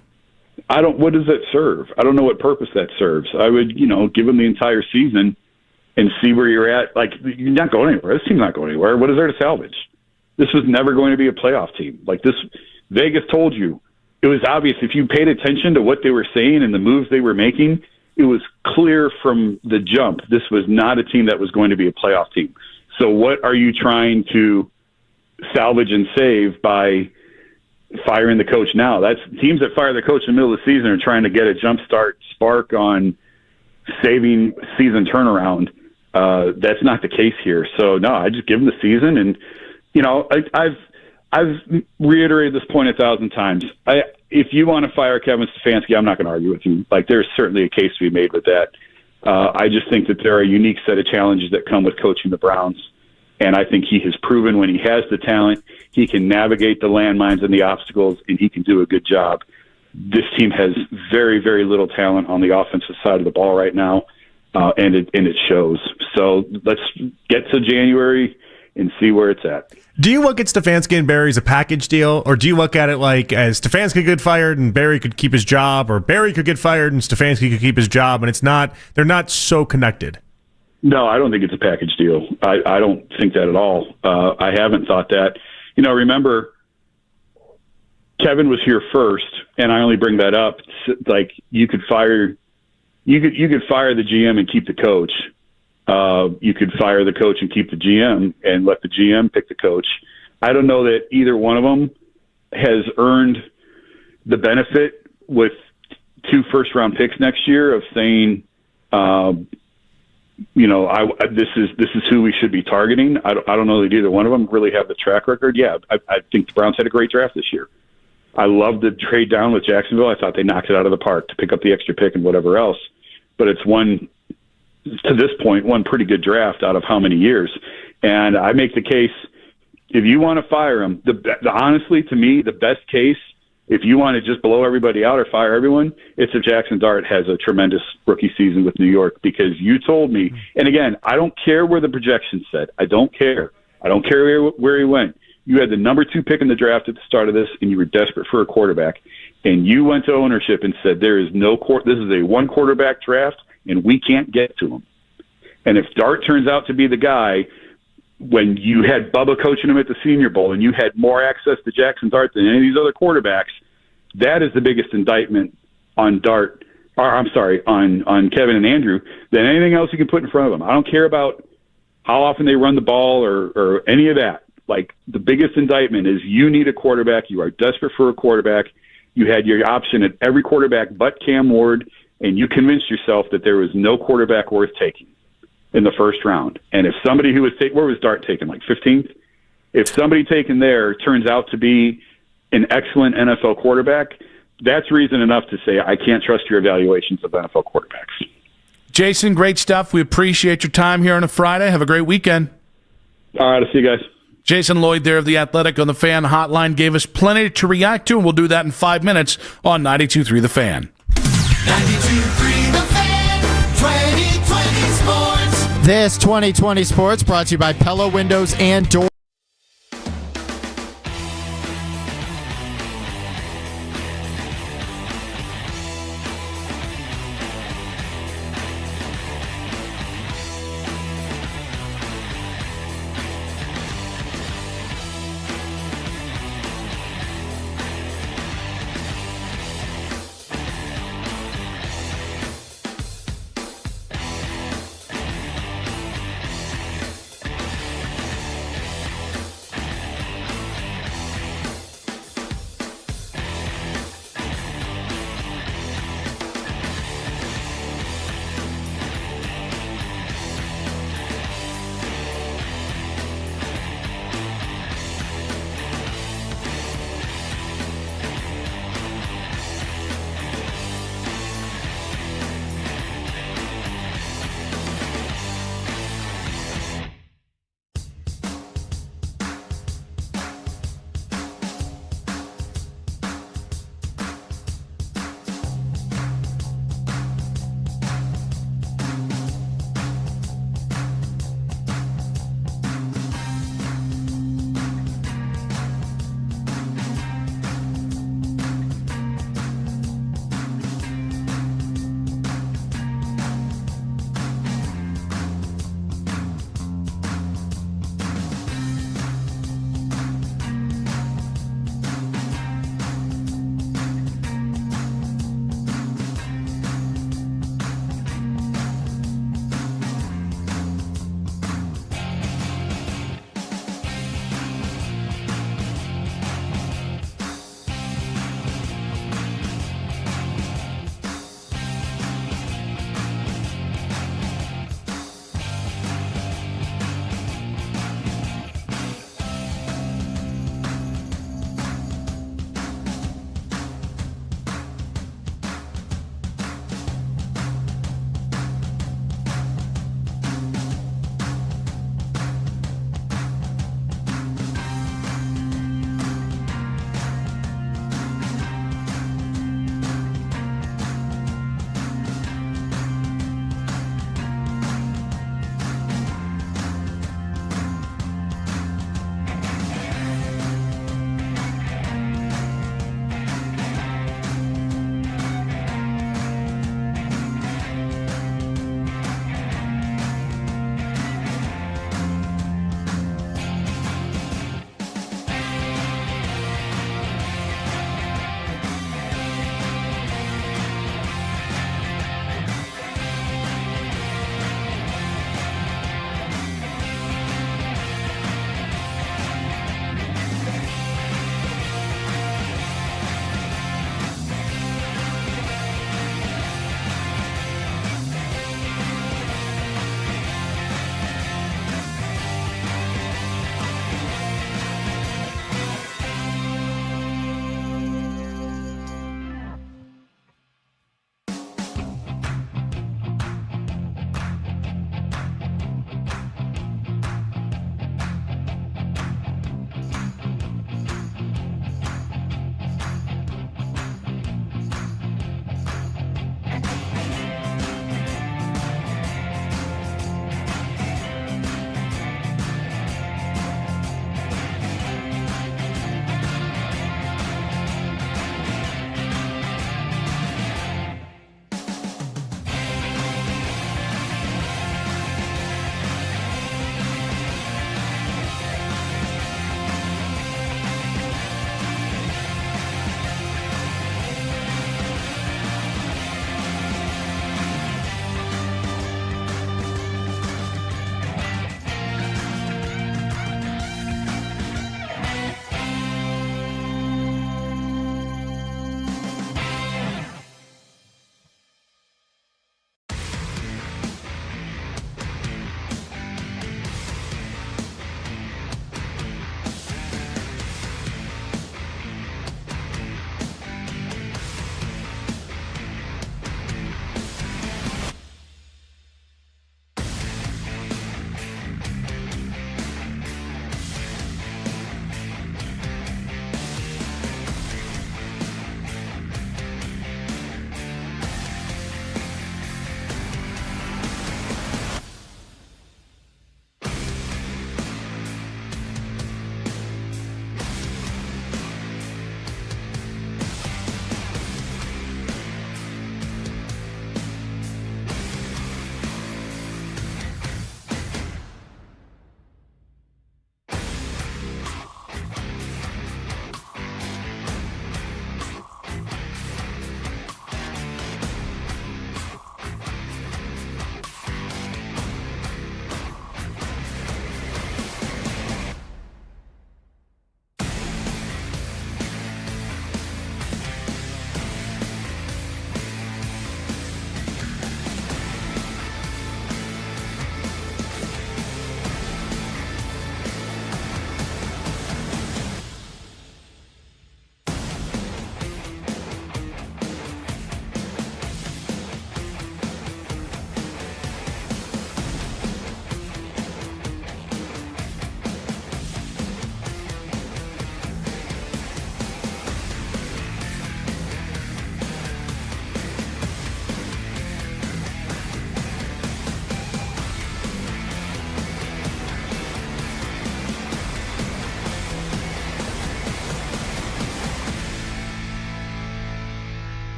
What does that serve? I don't know what purpose that serves. I would, give him the entire season and see where you're at. Like, you're not going anywhere. This team's not going anywhere. What is there to salvage? This was never going to be a playoff team. Like this, Vegas told you. It was obvious if you paid attention to what they were saying and the moves they were making, it was clear from the jump this was not a team that was going to be a playoff team. So what are you trying to salvage and save by firing the coach now? That's teams that fire the coach in the middle of the season are trying to get a jump start spark on saving season turnaround. That's not the case here. So no, I just give them the season. And, I've reiterated this point 1,000 times. If you want to fire Kevin Stefanski, I'm not going to argue with you. Like, there's certainly a case to be made with that. I just think that there are a unique set of challenges that come with coaching the Browns. And I think he has proven when he has the talent, he can navigate the landmines and the obstacles, and he can do a good job. This team has very, very little talent on the offensive side of the ball right now, and it shows. So let's get to January and see where it's at. Do you look at Stefanski and Barry as a package deal, or do you look at it like as Stefanski could get fired and Barry could keep his job, or Barry could get fired and Stefanski could keep his job, and they're not so connected? No, I don't think it's a package deal. I don't think that at all. I haven't thought that. Remember, Kevin was here first, and I only bring that up. Like, you could fire the GM and keep the coach. You could fire the coach and keep the GM and let the GM pick the coach. I don't know that either one of them has earned the benefit with 2 first-round picks next year of saying, this is who we should be targeting. I don't know that either one of them really have the track record. Yeah, I think the Browns had a great draft this year. I love the trade down with Jacksonville. I thought they knocked it out of the park to pick up the extra pick and whatever else. But it's to this point, one pretty good draft out of how many years. And I make the case, if you want to fire him, honestly, to me, the best case, if you want to just blow everybody out or fire everyone, it's if Jackson Dart has a tremendous rookie season with New York, because you told me, and again, I don't care where the projections said. I don't care. I don't care where he went. You had the number 2 pick in the draft at the start of this, and you were desperate for a quarterback. And you went to ownership and said, this is a 1 quarterback draft, and we can't get to him. And if Dart turns out to be the guy, when you had Bubba coaching him at the Senior Bowl and you had more access to Jackson Dart than any of these other quarterbacks, that is the biggest indictment on Dart, on Kevin and Andrew, than anything else you can put in front of them. I don't care about how often they run the ball or any of that. Like, the biggest indictment is you need a quarterback. You are desperate for a quarterback. You had your option at every quarterback but Cam Ward, and you convinced yourself that there was no quarterback worth taking in the first round. And if somebody who was where was Dart taken, like 15th? If somebody taken there turns out to be an excellent NFL quarterback, that's reason enough to say I can't trust your evaluations of NFL quarterbacks. Jason, great stuff. We appreciate your time here on a Friday. Have a great weekend. All right, I'll see you guys. Jason Lloyd there of The Athletic on the Fan Hotline gave us plenty to react to, and we'll do that in 5 minutes on 92.3 The Fan. 92.3 The Fan, 2020 Sports. This 2020 Sports brought to you by Pella Windows and Doors.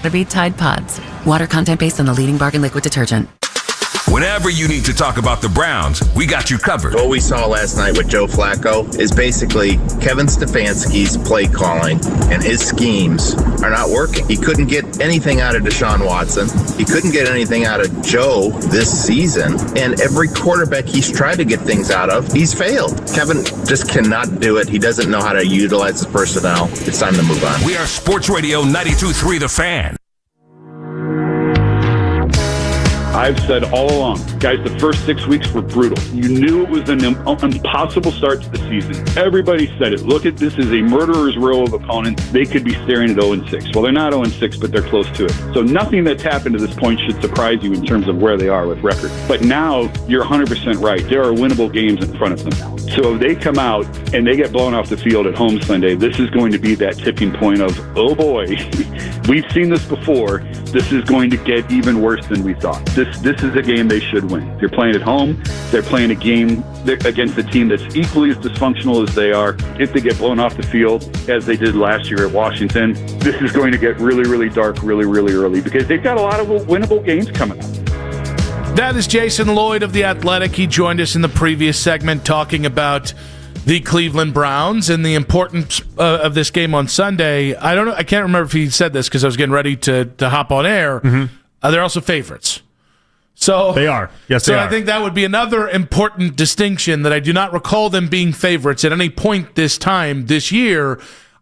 To be Tide Pods. Water content based on the leading bargain liquid detergent. Whenever you need to talk about the Browns, we got you covered. What we saw last night with Joe Flacco is basically Kevin Stefanski's play calling and his schemes are not working. He couldn't get anything out of Deshaun Watson. He couldn't get anything out of Joe this season. And every quarterback he's tried to get things out of, he's failed. Kevin just cannot do it. He doesn't know how to utilize his personnel. It's time to move on. We are Sports Radio 92.3 The Fan. I've said all along, guys, the first 6 weeks were brutal. You knew it was an impossible start to the season. Everybody said it. Look at this as a murderer's row of opponents. They could be staring at 0-6. Well, they're not 0-6, but they're close to it. So nothing that's happened to this point should surprise you in terms of where they are with record. But now you're 100% right. There are winnable games in front of them now. So if they come out and they get blown off the field at home Sunday, this is going to be that tipping point of, oh boy, we've seen this before. This is going to get even worse than we thought. This is a game they should win. They're playing at home. They're playing a game against a team that's equally as dysfunctional as they are. If they get blown off the field, as they did last year at Washington, this is going to get really, really dark really, really early because they've got a lot of winnable games coming up. That is Jason Lloyd of The Athletic. He joined us in the previous segment talking about the Cleveland Browns and the importance of this game on Sunday. I can't remember if he said this because I was getting ready to hop on air. Mm-hmm. They're also favorites. So they are. Yes, they are. I think that would be another important distinction that I do not recall them being favorites at any point this year.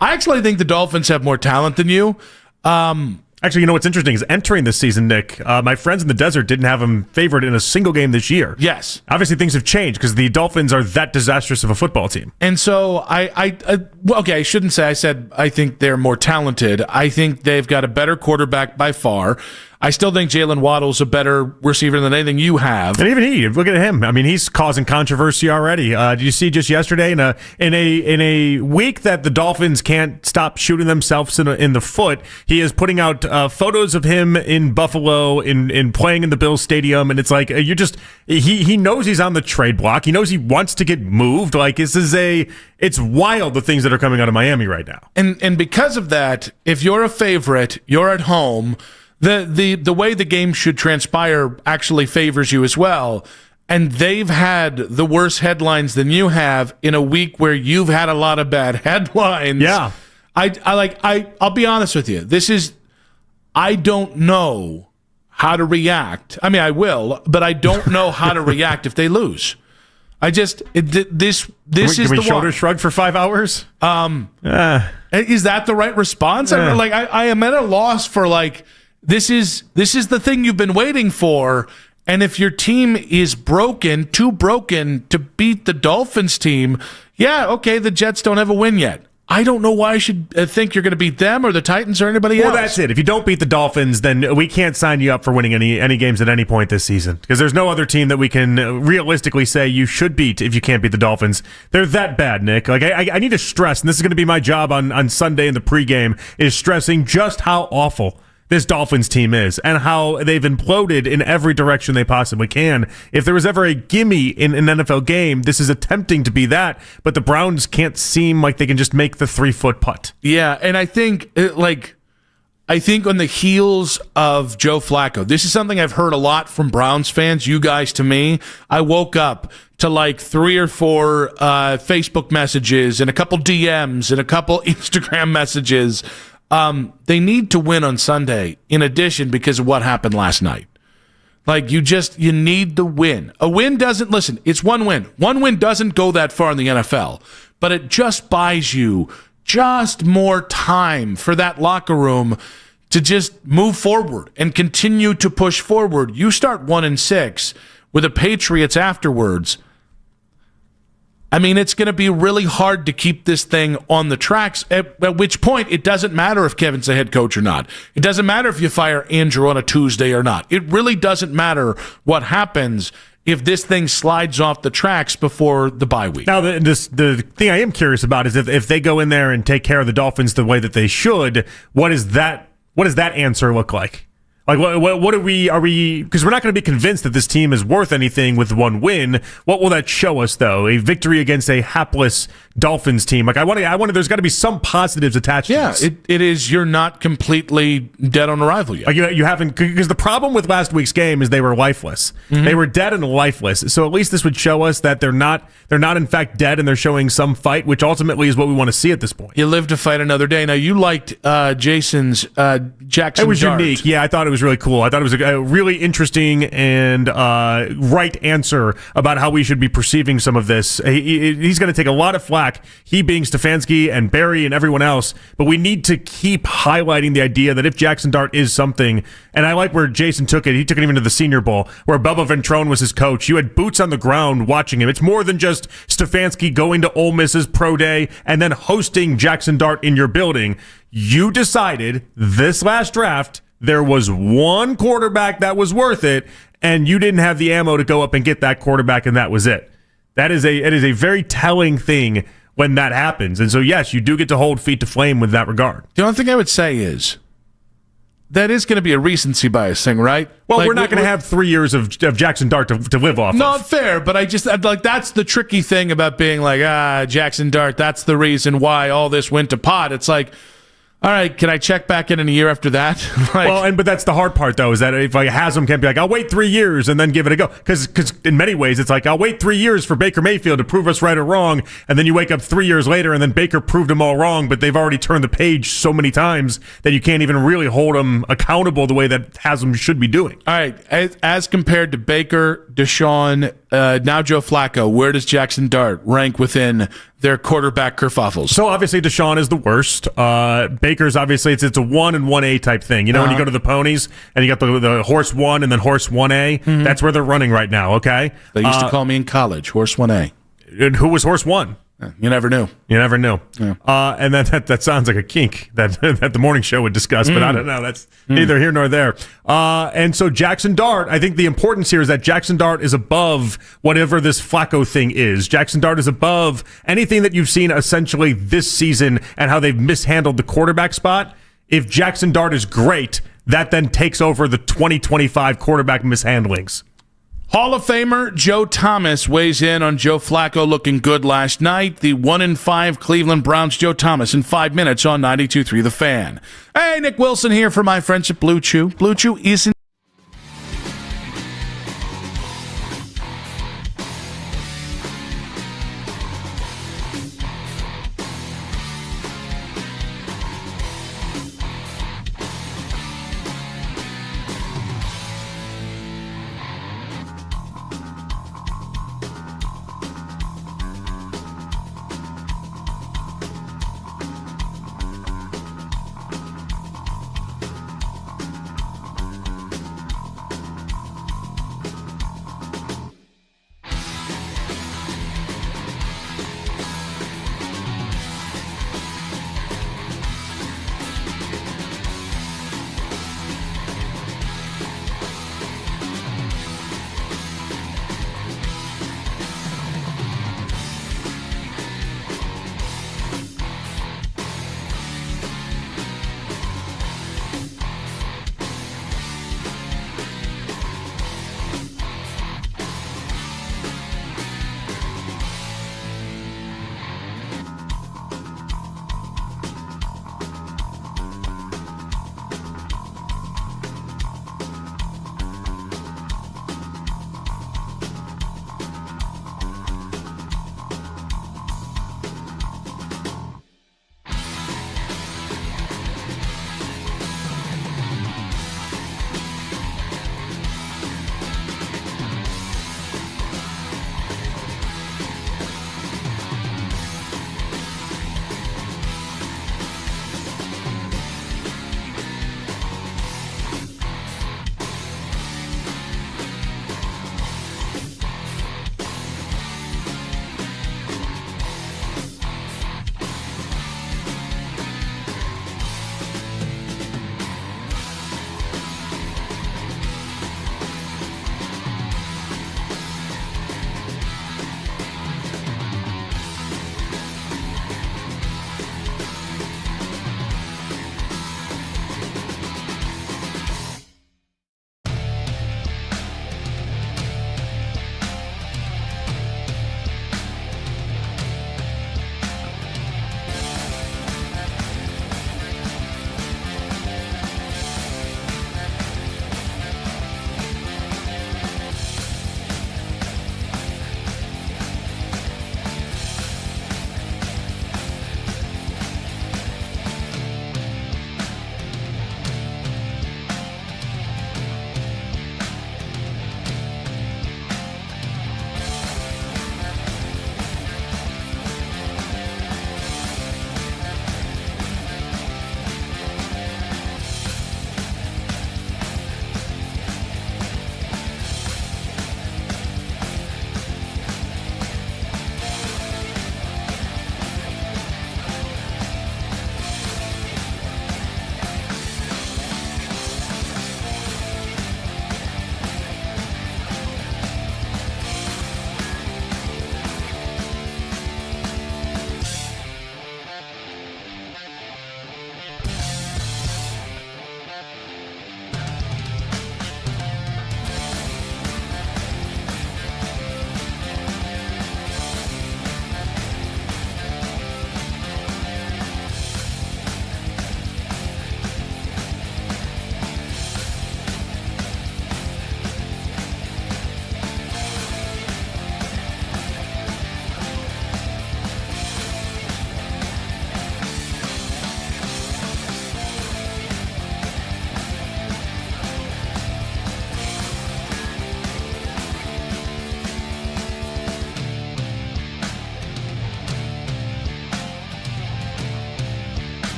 I actually think the Dolphins have more talent than you. Actually, you know what's interesting is entering this season, Nick, my friends in the desert didn't have them favored in a single game this year. Yes. Obviously, things have changed because the Dolphins are that disastrous of a football team. And so I shouldn't say I said I think they're more talented. I think they've got a better quarterback by far. I still think Jalen Waddle's a better receiver than anything you have. And even he, look at him. I mean, he's causing controversy already. Did you see just yesterday in a week that the Dolphins can't stop shooting themselves in the foot, he is putting out photos of him in Buffalo in playing in the Bills Stadium, and it's like he knows he's on the trade block. He knows he wants to get moved. Like it's wild the things that are coming out of Miami right now. And because of that, if you're a favorite, you're at home. The way the game should transpire actually favors you as well. And they've had the worse headlines than you have in a week where you've had a lot of bad headlines. Yeah. I'll be honest with you. I don't know how to react. I mean, I will, but I don't know how to react if they lose. This is can we the shoulder one. shrug for 5 hours? Is that the right response? I am at a loss for This is the thing you've been waiting for, and if your team is too broken to beat the Dolphins team, yeah, okay, the Jets don't have a win yet. I don't know why I should think you're going to beat them or the Titans or anybody else. Well, that's it. If you don't beat the Dolphins, then we can't sign you up for winning any games at any point this season because there's no other team that we can realistically say you should beat if you can't beat the Dolphins. They're that bad, Nick. Like I need to stress, and this is going to be my job on Sunday in the pregame, is stressing just how awful this Dolphins team is and how they've imploded in every direction they possibly can. If there was ever a gimme in an NFL game, this is attempting to be that, but the Browns can't seem like they can just make the 3-foot putt. Yeah, and I think on the heels of Joe Flacco, this is something I've heard a lot from Browns fans, you guys to me. I woke up to 3 or 4 Facebook messages and a couple DMs and a couple Instagram messages. They need to win on Sunday in addition because of what happened last night. You need the win. A win it's one win. One win doesn't go that far in the NFL, but it just buys you just more time for that locker room to just move forward and continue to push forward. You start 1-6 with the Patriots afterwards. I mean, it's going to be really hard to keep this thing on the tracks, at which point it doesn't matter if Kevin's the head coach or not. It doesn't matter if you fire Andrew on a Tuesday or not. It really doesn't matter what happens if this thing slides off the tracks before the bye week. Now, the thing I am curious about is if they go in there and take care of the Dolphins the way that they should, what does that answer look like? Like, what are we? Because we're not going to be convinced that this team is worth anything with one win. What will that show us, though? A victory against a hapless Dolphins team. Like, I want. There's got to be some positives attached. to this. It is. You're not completely dead on arrival yet. Like you haven't, because the problem with last week's game is they were lifeless. Mm-hmm. They were dead and lifeless. So at least this would show us that they're not in fact dead, and they're showing some fight, which ultimately is what we want to see at this point. You live to fight another day. Now, you liked Jason's Jackson. It was Dart. unique. Yeah, I thought it was really cool. I thought it was a really interesting and right answer about how we should be perceiving some of this. He's going to take a lot of flack, he being Stefanski and Barry and everyone else, but we need to keep highlighting the idea that if Jackson Dart is something, and I like where Jason took it, he took it even to the Senior Bowl, where Bubba Ventrone was his coach. You had boots on the ground watching him. It's more than just Stefanski going to Ole Miss's pro day and then hosting Jackson Dart in your building. You decided this last draft there was one quarterback that was worth it, and you didn't have the ammo to go up and get that quarterback, and that was it. It is a very telling thing when that happens. And so, yes, you do get to hold feet to flame with that regard. The only thing I would say is that is going to be a recency bias thing, right? Well, we're not going to have 3 years of Jackson Dart to live off Not of. fair, but that's the tricky thing about being like, Jackson Dart, that's the reason why all this went to pot. It's like, all right, can I check back in a year after that? But that's the hard part, though, is that if Haslam can't be like, I'll wait 3 years and then give it a go. Because in many ways, it's like, I'll wait 3 years for Baker Mayfield to prove us right or wrong, and then you wake up 3 years later and then Baker proved them all wrong, but they've already turned the page so many times that you can't even really hold them accountable the way that Haslam should be doing. All right, as compared to Baker, Deshaun, now Joe Flacco, where does Jackson Dart rank within their quarterback kerfuffles? So obviously Deshaun is the worst. Baker's obviously it's a 1 and 1A type thing. You know, when you go to the ponies and you got the horse 1 and then horse 1A, that's where they're running right now, okay? They used to call me in college horse 1A. And who was horse 1? You never knew. You never knew. Yeah. And that sounds like a kink that the morning show would discuss, but I don't know. That's neither here nor there. And so Jackson Dart, I think the importance here is that Jackson Dart is above whatever this Flacco thing is. Jackson Dart is above anything that you've seen essentially this season and how they've mishandled the quarterback spot. If Jackson Dart is great, that then takes over the 2025 quarterback mishandlings. Hall of Famer Joe Thomas weighs in on Joe Flacco looking good last night. The 1-5 Cleveland Browns, Joe Thomas, in 5 minutes on 92.3 The Fan. Hey, Nick Wilson here for my friends at Blue Chew. Blue Chew isn't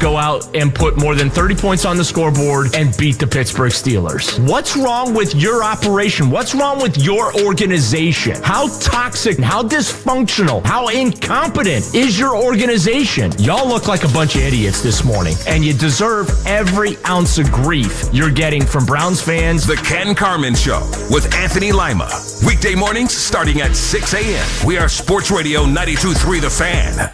go out and put more than 30 points on the scoreboard and beat the Pittsburgh Steelers. What's wrong with your operation? What's wrong with your organization? How toxic, how dysfunctional, how incompetent is your organization? Y'all look like a bunch of idiots this morning, and you deserve every ounce of grief you're getting from Browns fans. The Ken Carman Show with Anthony Lima. Weekday mornings starting at 6 a.m. We are Sports Radio 92.3 The Fan.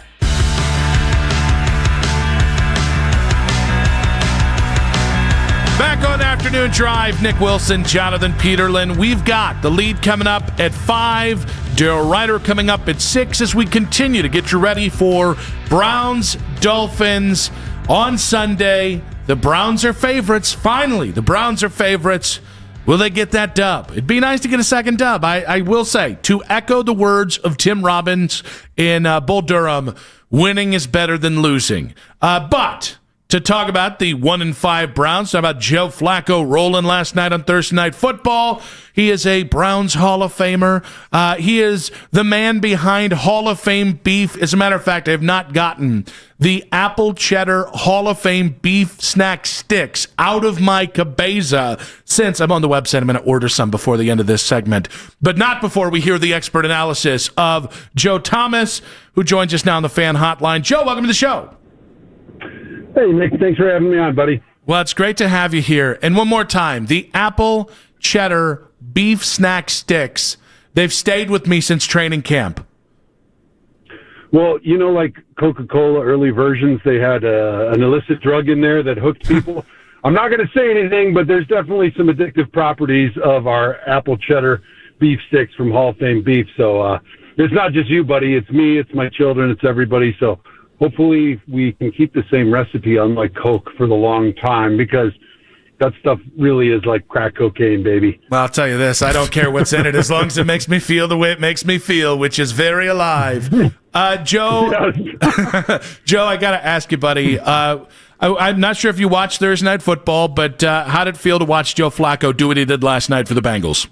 Back on Afternoon Drive, Nick Wilson, Jonathan Peterlin. We've got the lead coming up at 5, Daryl Ryder coming up at 6 as we continue to get you ready for Browns Dolphins on Sunday. The Browns are favorites. Finally, the Browns are favorites. Will they get that dub? It'd be nice to get a second dub. I will say, to echo the words of Tim Robbins in Bull Durham, winning is better than losing. But to talk about the 1-5 Browns, talk about Joe Flacco rolling last night on Thursday Night Football. He is a Browns Hall of Famer. He is the man behind Hall of Fame beef. As a matter of fact, I have not gotten the apple cheddar Hall of Fame beef snack sticks out of my cabeza since I'm on the website. I'm going to order some before the end of this segment, but not before we hear the expert analysis of Joe Thomas, who joins us now on the Fan Hotline. Joe, welcome to the show. Hey, Nick, thanks for having me on, buddy. Well, it's great to have you here. And one more time, the apple cheddar beef snack sticks, they've stayed with me since training camp. Well, you know, like Coca-Cola early versions, they had an illicit drug in there that hooked people. I'm not going to say anything, but there's definitely some addictive properties of our apple cheddar beef sticks from Hall of Fame beef. So it's not just you, buddy. It's me, it's my children, it's everybody. So hopefully we can keep the same recipe, unlike Coke, for the long time, because that stuff really is like crack cocaine, baby. Well, I'll tell you this. I don't care what's in it as long as it makes me feel the way it makes me feel, which is very alive. Joe, Joe, I got to ask you, buddy. I'm not sure if you watched Thursday Night Football, but how did it feel to watch Joe Flacco do what he did last night for the Bengals?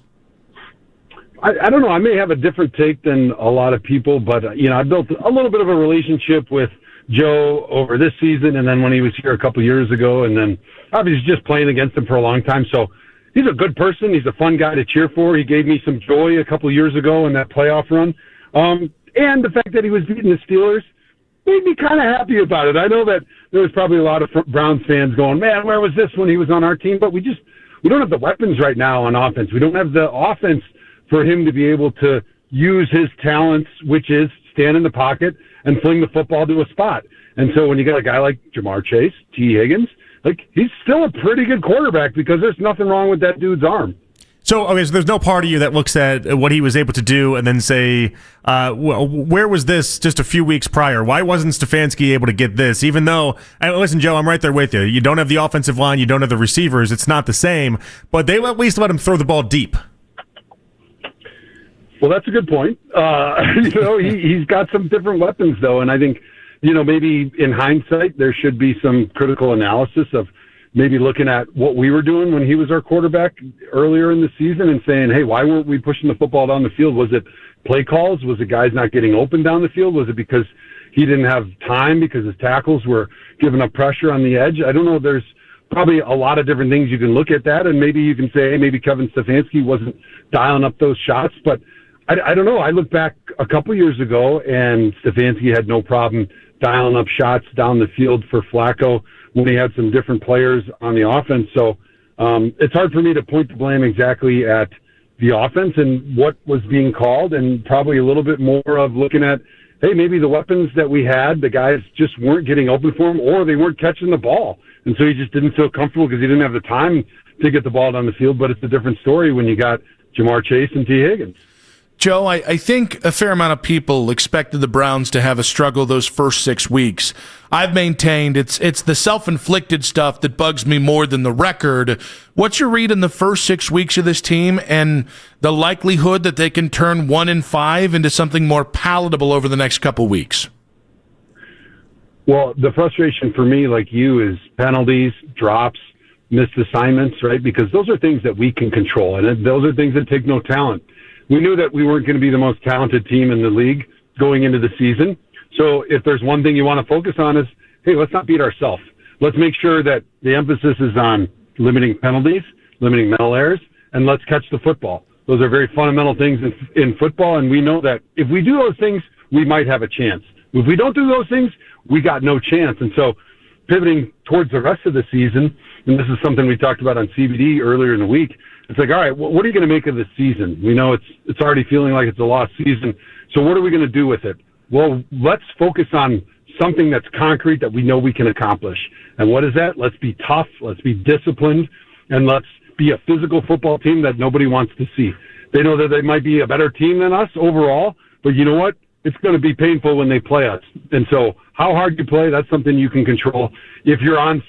I don't know. I may have a different take than a lot of people, but, you know, I built a little bit of a relationship with Joe over this season, and then when he was here a couple years ago, and then obviously just playing against him for a long time. So he's a good person. He's a fun guy to cheer for. He gave me some joy a couple years ago in that playoff run. And the fact that he was beating the Steelers made me kind of happy about it. I know that there was probably a lot of Browns fans going, man, where was this when he was on our team? But we don't have the weapons right now on offense. We don't have the offense for him to be able to use his talents, which is stand in the pocket and fling the football to a spot. And so when you got a guy like Jamar Chase, T. Higgins, like, he's still a pretty good quarterback because there's nothing wrong with that dude's arm. So there's no part of you that looks at what he was able to do and then say, well, where was this just a few weeks prior? Why wasn't Stefanski able to get this? Even though, listen, Joe, I'm right there with you. You don't have the offensive line. You don't have the receivers. It's not the same. But they at least let him throw the ball deep. Well, that's a good point. You know, he's got some different weapons, though, and I think, you know, maybe in hindsight there should be some critical analysis of maybe looking at what we were doing when he was our quarterback earlier in the season and saying, hey, why weren't we pushing the football down the field? Was it play calls? Was it guys not getting open down the field? Was it because he didn't have time because his tackles were giving up pressure on the edge? I don't know. There's probably a lot of different things you can look at that, and maybe you can say, hey, maybe Kevin Stefanski wasn't dialing up those shots, but I don't know. I look back a couple years ago, and Stefanski had no problem dialing up shots down the field for Flacco when he had some different players on the offense. So it's hard for me to point the blame exactly at the offense and what was being called, and probably a little bit more of looking at, hey, maybe the weapons that we had, the guys just weren't getting open for him, or they weren't catching the ball. And so he just didn't feel comfortable because he didn't have the time to get the ball down the field. But it's a different story when you got Jamar Chase and T. Higgins. Joe, I think a fair amount of people expected the Browns to have a struggle those first 6 weeks. I've maintained it's the self-inflicted stuff that bugs me more than the record. What's your read in the first 6 weeks of this team and the likelihood that they can turn 1-5 into something more palatable over the next couple weeks? Well, the frustration for me, like you, is penalties, drops, missed assignments, right? Because those are things that we can control, and those are things that take no talent. We knew that we weren't going to be the most talented team in the league going into the season. So if there's one thing you want to focus on is, hey, let's not beat ourselves. Let's make sure that the emphasis is on limiting penalties, limiting mental errors, and let's catch the football. Those are very fundamental things in football, and we know that if we do those things, we might have a chance. If we don't do those things, we got no chance. And so pivoting towards the rest of the season, and this is something we talked about on CBD earlier in the week, it's like, all right, what are you going to make of this season? We know it's already feeling like it's a lost season, so what are we going to do with it? Well, let's focus on something that's concrete that we know we can accomplish. And what is that? Let's be tough, let's be disciplined, and let's be a physical football team that nobody wants to see. They know that they might be a better team than us overall, but you know what? It's going to be painful when they play us. And so how hard you play, that's something you can control. If you're on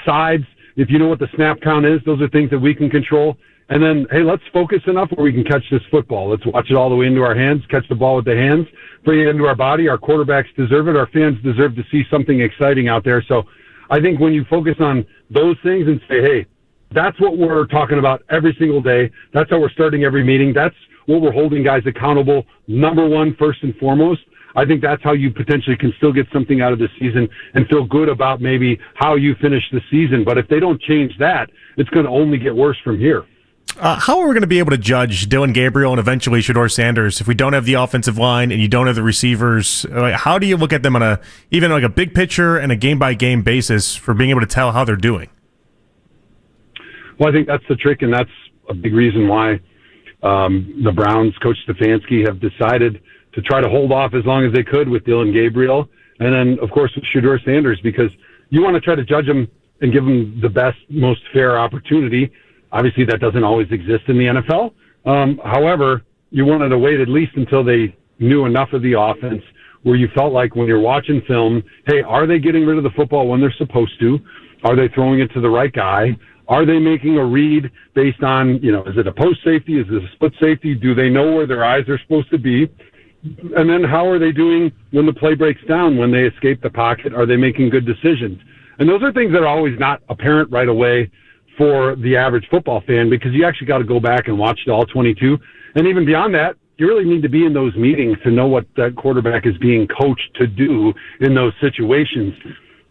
sides, if you know what the snap count is, those are things that we can control. And then, hey, let's focus enough where we can catch this football. Let's watch it all the way into our hands, catch the ball with the hands, bring it into our body. Our quarterbacks deserve it. Our fans deserve to see something exciting out there. So I think when you focus on those things and say, hey, that's what we're talking about every single day. That's how we're starting every meeting. That's what we're holding guys accountable. Number one, first and foremost. I think that's how you potentially can still get something out of the season and feel good about maybe how you finish the season. But if they don't change that, it's going to only get worse from here. How are we going to be able to judge Dillon Gabriel and eventually Shedeur Sanders if we don't have the offensive line and you don't have the receivers? How do you look at them on even a big picture and a game-by-game basis for being able to tell how they're doing? Well, I think that's the trick, and that's a big reason why the Browns, Coach Stefanski, have decided to try to hold off as long as they could with Dillon Gabriel, and then, of course, with Shedeur Sanders, because you want to try to judge them and give them the best, most fair opportunity. Obviously, that doesn't always exist in the NFL. However, you wanted to wait at least until they knew enough of the offense where you felt like when you're watching film, hey, are they getting rid of the football when they're supposed to? Are they throwing it to the right guy? Are they making a read based on, is it a post safety? Is it a split safety? Do they know where their eyes are supposed to be? And then how are they doing when the play breaks down, when they escape the pocket? Are they making good decisions? And those are things that are always not apparent right away for the average football fan, because you actually got to go back and watch all 22. And even beyond that, you really need to be in those meetings to know what that quarterback is being coached to do in those situations.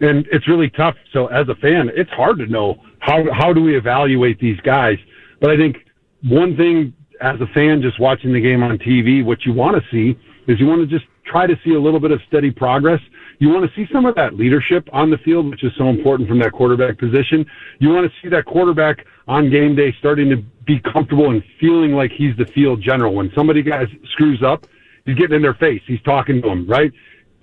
And it's really tough. So as a fan, it's hard to know how do we evaluate these guys. But I think one thing as a fan just watching the game on TV, what you want to see is you want to just try to see a little bit of steady progress. You want to see some of that leadership on the field, which is so important from that quarterback position. You want to see that quarterback on game day starting to be comfortable and feeling like he's the field general. When somebody guys screws up, he's getting in their face. He's talking to them, right?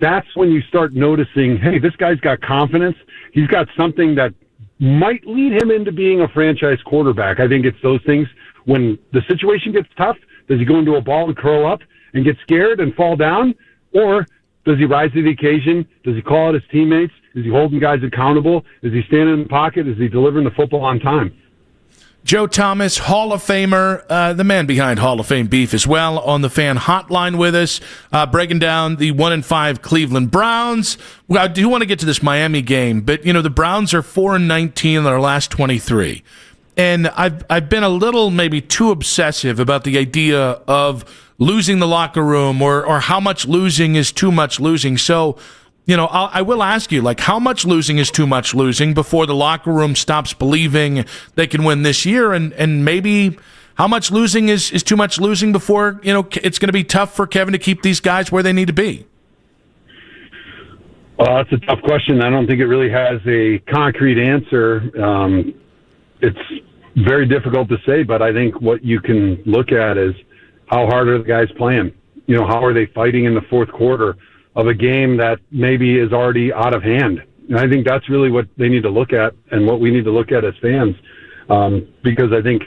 That's when you start noticing, hey, this guy's got confidence. He's got something that might lead him into being a franchise quarterback. I think it's those things. When the situation gets tough, does he go into a ball and curl up and get scared and fall down? Or does he rise to the occasion? Does he call out his teammates? Is he holding guys accountable? Is he standing in the pocket? Is he delivering the football on time? Joe Thomas, Hall of Famer, the man behind Hall of Fame beef as well, on the fan hotline with us, breaking down the 1-5 Cleveland Browns. Well, I do want to get to this Miami game, but the Browns are 4-19 in their last 23. And I've been a little maybe too obsessive about the idea of losing the locker room or how much losing is too much losing. So, I will ask you, how much losing is too much losing before the locker room stops believing they can win this year? And maybe how much losing is too much losing before, it's going to be tough for Kevin to keep these guys where they need to be? Well, that's a tough question. I don't think it really has a concrete answer. It's very difficult to say, but I think what you can look at is how hard are the guys playing? How are they fighting in the fourth quarter of a game that maybe is already out of hand? And I think that's really what they need to look at and what we need to look at as fans. Because I think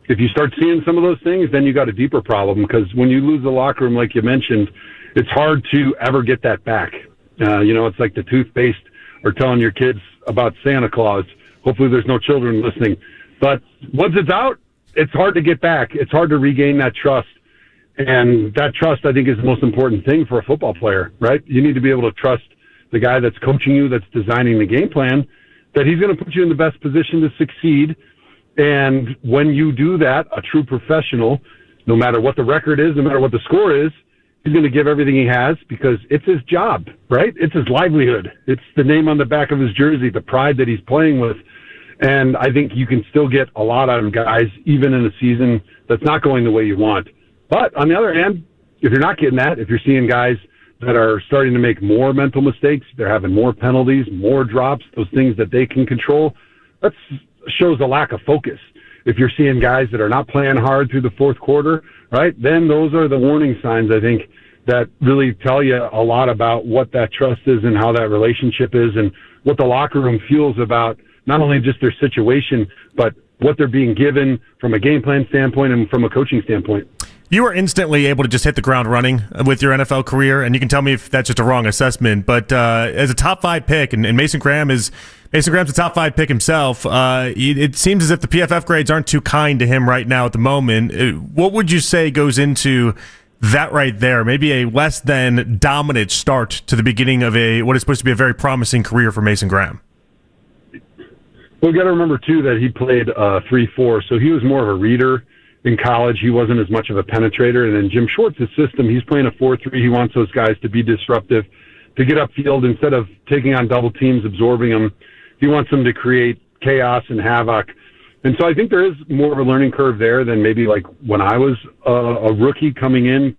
if you start seeing some of those things, then you got a deeper problem, because when you lose the locker room, like you mentioned, it's hard to ever get that back. It's like the toothpaste or telling your kids about Santa Claus. Hopefully there's no children listening. But once it's out, it's hard to get back. It's hard to regain that trust. And that trust, I think, is the most important thing for a football player, right? You need to be able to trust the guy that's coaching you, that's designing the game plan, that he's going to put you in the best position to succeed. And when you do that, a true professional, no matter what the record is, no matter what the score is he's going to give everything he has because it's his job, right? It's his livelihood. It's the name on the back of his jersey, the pride that he's playing with. And I think you can still get a lot out of guys, even in a season that's not going the way you want. But on the other hand, if you're not getting that, if you're seeing guys that are starting to make more mental mistakes, they're having more penalties, more drops, those things that they can control, that shows a lack of focus. If you're seeing guys that are not playing hard through the fourth quarter, right, then those are the warning signs, I think, that really tell you a lot about what that trust is and how that relationship is and what the locker room feels about not only just their situation, but what they're being given from a game plan standpoint and from a coaching standpoint. You were instantly able to just hit the ground running with your NFL career, and you can tell me if that's just a wrong assessment. But as a top 5 pick, and Mason Graham's a top 5 pick himself, it seems as if the PFF grades aren't too kind to him right now at the moment. What would you say goes into that right there? Maybe a less than dominant start to the beginning of what is supposed to be a very promising career for Mason Graham. Well, you got to remember, too, that he played 3-4, so he was more of a reader in college. He wasn't as much of a penetrator. And then Jim Schwartz's system, he's playing a 4-3. He wants those guys to be disruptive, to get upfield instead of taking on double teams, absorbing them. He wants them to create chaos and havoc. And so I think there is more of a learning curve there than maybe like when I was a rookie coming in,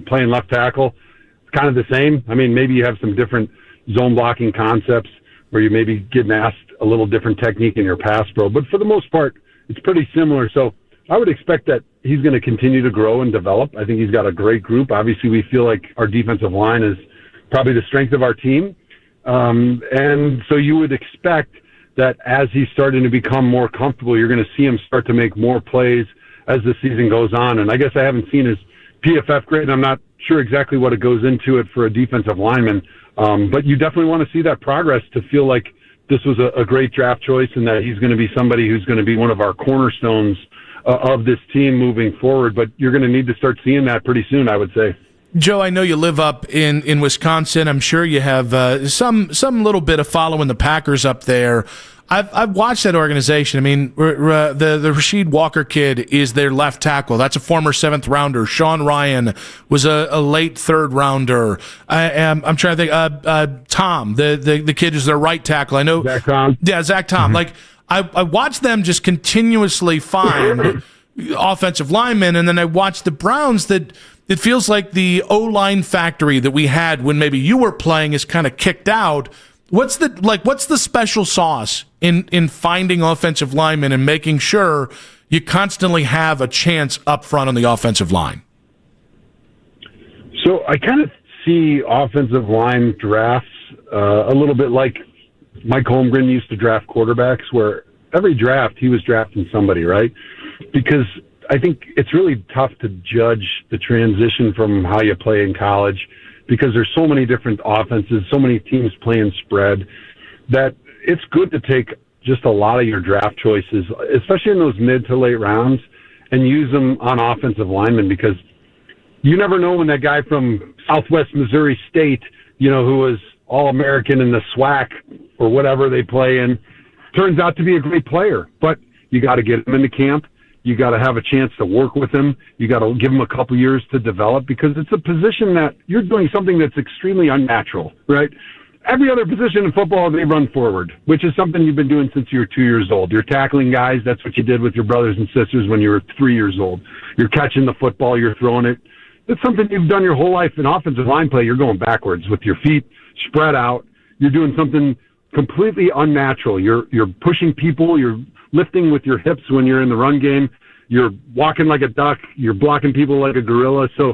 playing left tackle. It's kind of the same. I mean, maybe you have some different zone blocking concepts where you maybe getting asked a little different technique in your pass pro. But for the most part, it's pretty similar. So I would expect that he's going to continue to grow and develop. I think he's got a great group. Obviously, we feel like our defensive line is probably the strength of our team. And so you would expect that as he's starting to become more comfortable, you're going to see him start to make more plays as the season goes on. And I guess I haven't seen his PFF grade, and I'm not sure exactly what it goes into it for a defensive lineman. But you definitely want to see that progress to feel like this was a great draft choice and that he's going to be somebody who's going to be one of our cornerstones of this team moving forward. But you're going to need to start seeing that pretty soon, I would say. Joe, I know you live up in Wisconsin. I'm sure you have some little bit of following the Packers up there. I've watched that organization. I mean, the Rasheed Walker kid is their left tackle. That's a former 7th rounder. Sean Ryan was a late 3rd rounder. I'm trying to think. Tom, the kid is their right tackle. I know. Zach Tom. Yeah, Zach Tom. Mm-hmm. Like I watched them just continuously find offensive linemen, and then I watched the Browns that. It feels like the O-line factory that we had when maybe you were playing is kind of kicked out. What's the special sauce in finding offensive linemen and making sure you constantly have a chance up front on the offensive line? So I kind of see offensive line drafts a little bit like Mike Holmgren used to draft quarterbacks, where every draft he was drafting somebody, right? Because I think it's really tough to judge the transition from how you play in college because there's so many different offenses, so many teams playing spread, that it's good to take just a lot of your draft choices, especially in those mid to late rounds, and use them on offensive linemen because you never know when that guy from Southwest Missouri State, who was All-American in the SWAC or whatever they play in, turns out to be a great player. But you got to get him into camp. You got to have a chance to work with him. You got to give him a couple years to develop because it's a position that you're doing something that's extremely unnatural, right? Every other position in football, they run forward, which is something you've been doing since you were 2 years old. You're tackling guys. That's what you did with your brothers and sisters when you were 3 years old. You're catching the football. You're throwing it. That's something you've done your whole life. In offensive line play, you're going backwards with your feet spread out. You're doing something completely unnatural. You're pushing people. You're lifting with your hips when you're in the run game. You're walking like a duck. You're blocking people like a gorilla. So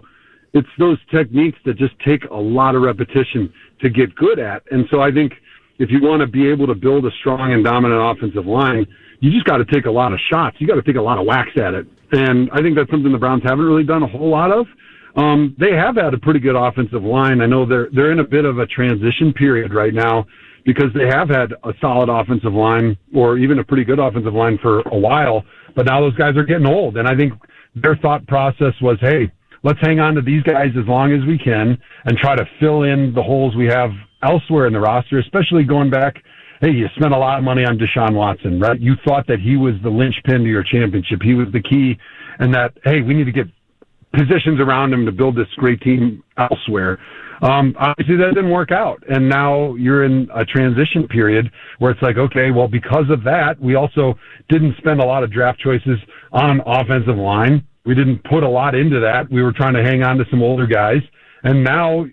it's those techniques that just take a lot of repetition to get good at. And so I think if you want to be able to build a strong and dominant offensive line, you just got to take a lot of shots. You got to take a lot of whacks at it. And I think that's something the Browns haven't really done a whole lot of. They have had a pretty good offensive line. I know they're in a bit of a transition period right now because they have had a solid offensive line or even a pretty good offensive line for a while, but now those guys are getting old. And I think their thought process was, hey, let's hang on to these guys as long as we can and try to fill in the holes we have elsewhere in the roster, especially going back. Hey, you spent a lot of money on Deshaun Watson, right? You thought that he was the linchpin to your championship. He was the key, and that, hey, we need to get positions around him to build this great team elsewhere. Obviously that didn't work out. And now you're in a transition period where it's like, okay, well, because of that, we also didn't spend a lot of draft choices on offensive line. We didn't put a lot into that. We were trying to hang on to some older guys. And now,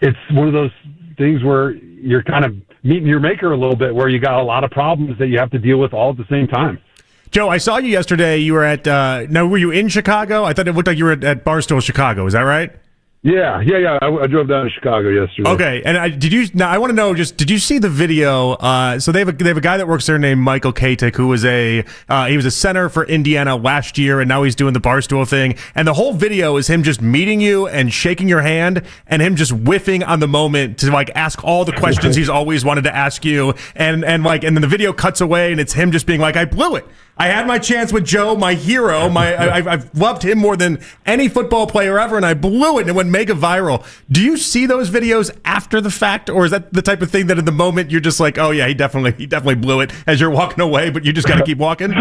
it's one of those things where you're kind of meeting your maker a little bit, where you got a lot of problems that you have to deal with all at the same time. Joe, I saw you yesterday. You were at, were you in Chicago? I thought it looked like you were at Barstool, Chicago. Is that right? Yeah. I drove down to Chicago yesterday. Okay, and I want to know, did you see the video? So they have a guy that works there named Michael Katic, who was he was a center for Indiana last year, and now he's doing the Barstool thing. And the whole video is him just meeting you and shaking your hand, and him just whiffing on the moment to like ask all the questions he's always wanted to ask you, and then the video cuts away, and it's him just being like, "I blew it. I had my chance with Joe, my hero. I've loved him more than any football player ever, and I blew it, and it went mega viral." Do you see those videos after the fact, or is that the type of thing that in the moment you're just like, "Oh yeah, he definitely blew it," as you're walking away, but you just got to keep walking?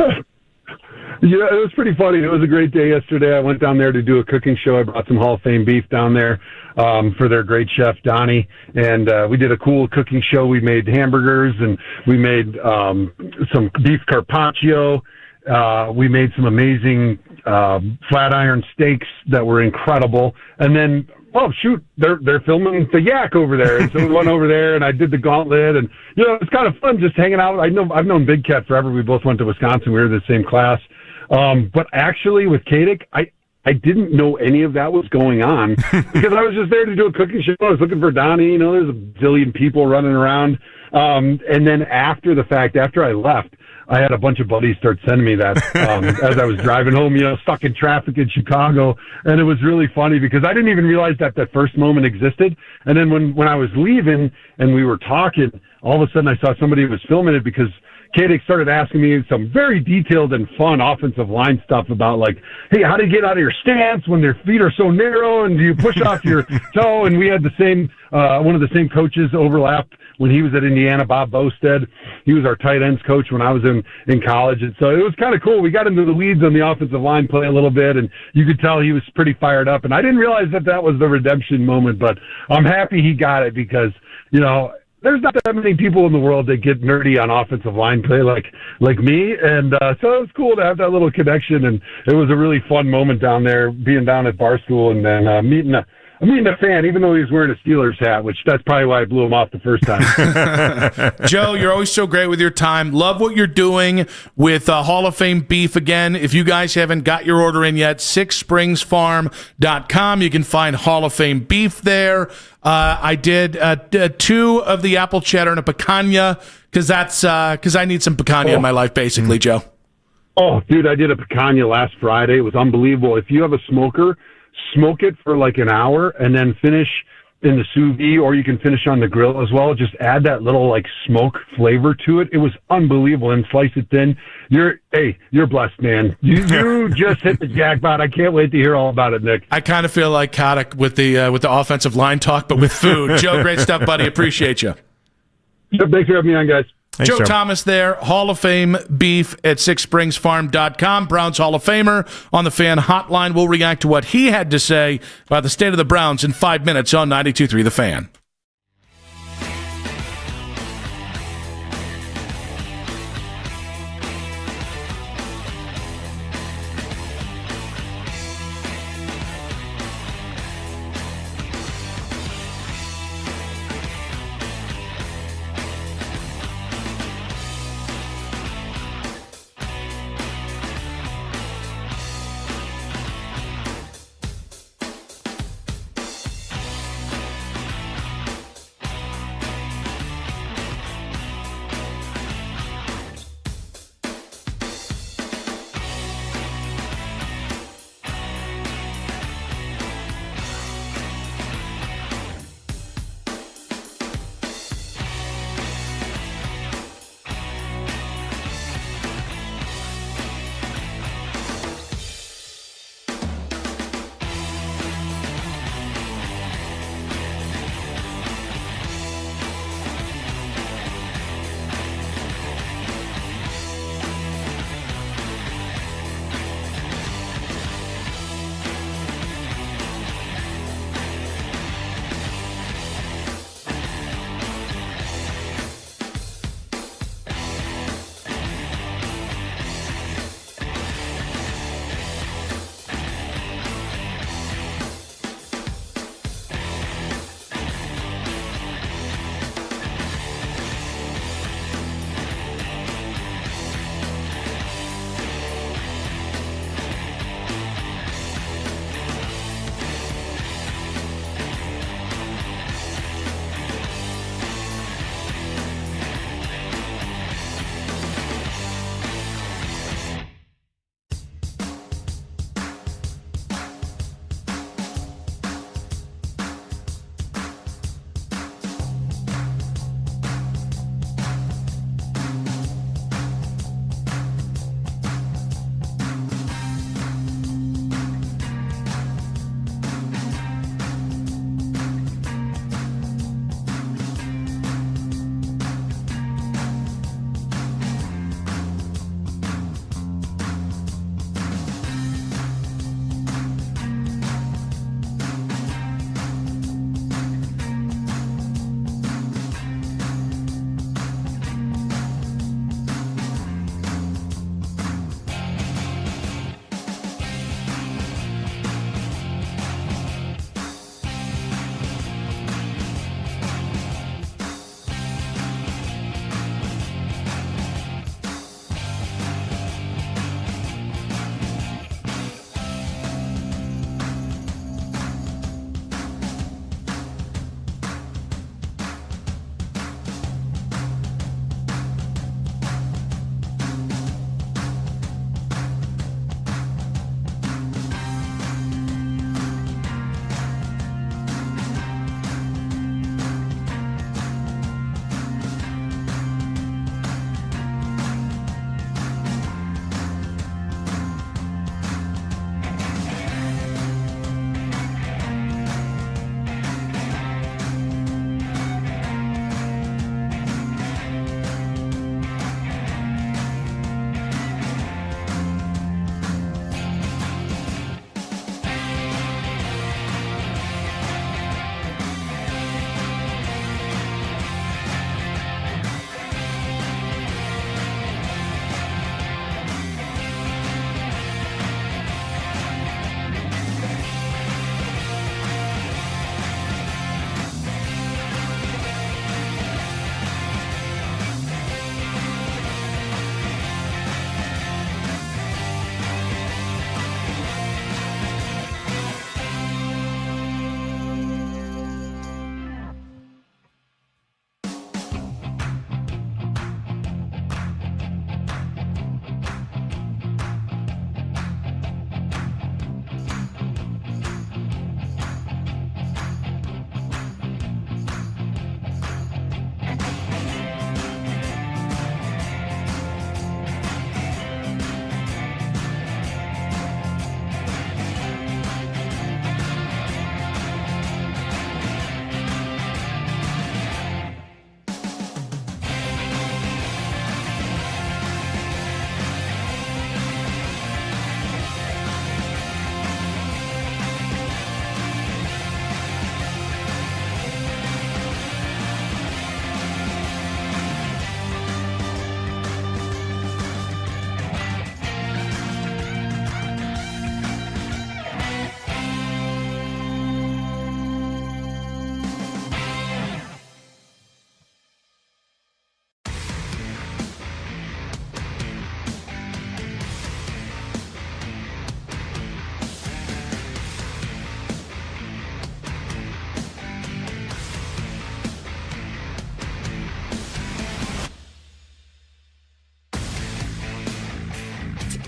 Yeah, it was pretty funny. It was a great day yesterday. I went down there to do a cooking show. I brought some Hall of Fame beef down there for their great chef, Donnie. And we did a cool cooking show. We made hamburgers, and we made some beef carpaccio. We made some amazing flat iron steaks that were incredible. And then, oh, shoot, they're filming the yak over there. And so we went over there, and I did the gauntlet. And, it's kind of fun just hanging out. I've known Big Cat forever. We both went to Wisconsin. We were in the same class. But actually with Katic, I didn't know any of that was going on because I was just there to do a cooking show. I was looking for Donnie. There's a zillion people running around. And then after the fact, after I left, I had a bunch of buddies start sending me that as I was driving home, stuck in traffic in Chicago. And it was really funny because I didn't even realize that first moment existed. And then when I was leaving and we were talking, all of a sudden I saw somebody was filming it because Katic started asking me some very detailed and fun offensive line stuff about like, hey, how do you get out of your stance when their feet are so narrow, and do you push off your toe? And we had the same one of the same coaches overlapped when he was at Indiana, Bob Bosted. He was our tight ends coach when I was in college. And so it was kind of cool. We got into the weeds on the offensive line play a little bit, and you could tell he was pretty fired up. And I didn't realize that was the redemption moment, but I'm happy he got it because, there's not that many people in the world that get nerdy on offensive line play like me. And so it was cool to have that little connection. And it was a really fun moment down there, being down at Barstool and then meeting a fan, even though he was wearing a Steelers hat, which that's probably why I blew him off the first time. Joe, you're always so great with your time. Love what you're doing with Hall of Fame beef. Again, if you guys haven't got your order in yet, sixspringsfarm.com. You can find Hall of Fame beef there. I did 2 of the apple cheddar and a picanha because I need some picanha in my life, basically, Joe. Oh, dude, I did a picanha last Friday. It was unbelievable. If you have a smoker, smoke it for like an hour and then finish in the sous vide, or you can finish on the grill as well. Just add that little like smoke flavor to it. It was unbelievable. And slice it thin. You're blessed, man. You just hit the jackpot. I can't wait to hear all about it, Nick. I kind of feel like Katic with the offensive line talk, but with food. Joe, great stuff, buddy. Appreciate you. Thanks for having me on, guys. Thanks, Joe Thomas there, Hall of Fame beef at sixspringsfarm.com. Browns Hall of Famer on the fan hotline. We'll react to what he had to say about the state of the Browns in 5 minutes on 92.3 The Fan.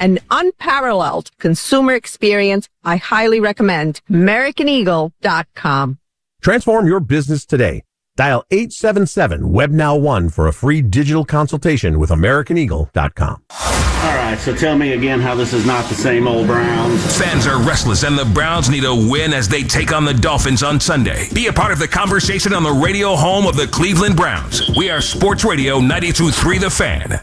an unparalleled consumer experience. I highly recommend AmericanEagle.com. Transform your business today. Dial 877-WebNow1 for a free digital consultation with AmericanEagle.com. All right, so tell me again how this is not the same old Browns. Fans are restless, and the Browns need a win as they take on the Dolphins on Sunday. Be a part of the conversation on the radio home of the Cleveland Browns. We are Sports Radio 92.3 The Fan.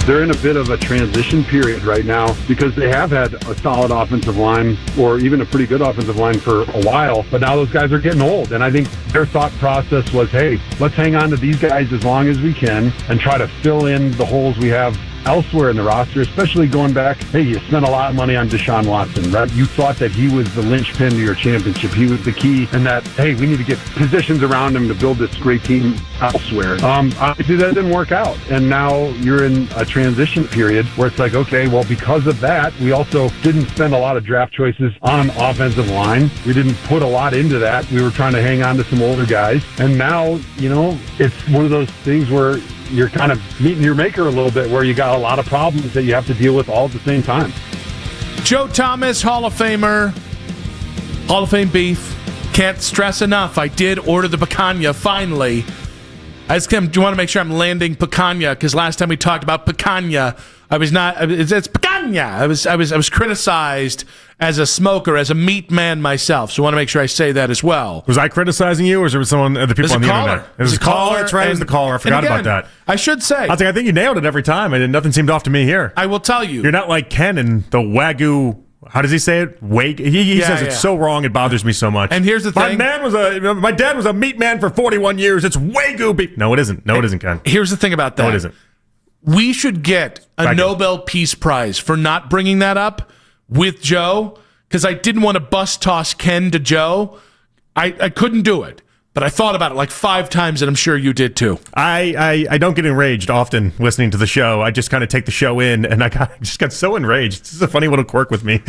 They're in a bit of a transition period right now because they have had a solid offensive line or even a pretty good offensive line for a while, but now those guys are getting old. And I think their thought process was, hey, let's hang on to these guys as long as we can and try to fill in the holes we have elsewhere in the roster, especially going back, hey, you spent a lot of money on Deshaun Watson, right? You thought that he was the linchpin to your championship. He was the key, and that, hey, we need to get positions around him to build this great team elsewhere. Obviously, that didn't work out, and now you're in a transition period where it's like, okay, well, because of that, we also didn't spend a lot of draft choices on offensive line. We didn't put a lot into that. We were trying to hang on to some older guys, and now, you know, it's one of those things where you're kind of meeting your maker a little bit, where you got a lot of problems that you have to deal with all at the same time. Joe Thomas, Hall of Famer, Hall of Fame beef. Can't stress enough. I did order the picanha finally. I just want to make sure I'm landing picanha, because last time we talked about picanha, I was not. It's picanha. I was criticized as a smoker, as a meat man myself. So I want to make sure I say that as well. Was I criticizing you, or was it someone, the people on the internet? It was a caller. That's right. It was the caller. I forgot about that. I should say. I think you nailed it every time, and nothing seemed off to me here. I will tell you. You're not like Ken and the Wagyu. How does he say it? He says it's so wrong, it bothers me so much. And here's the thing. My dad was a meat man for 41 years. It's Wagyu beef. No, it isn't. No, it isn't, Ken. Here's the thing about that. No, it isn't. We should get a Nobel Peace Prize for not bringing that up with Joe, because I didn't want to bus toss Ken to Joe. I couldn't do it. But I thought about it like 5 times, and I'm sure you did too. I don't get enraged often listening to the show. I just kind of take the show in, and I just got so enraged. This is a funny little quirk with me.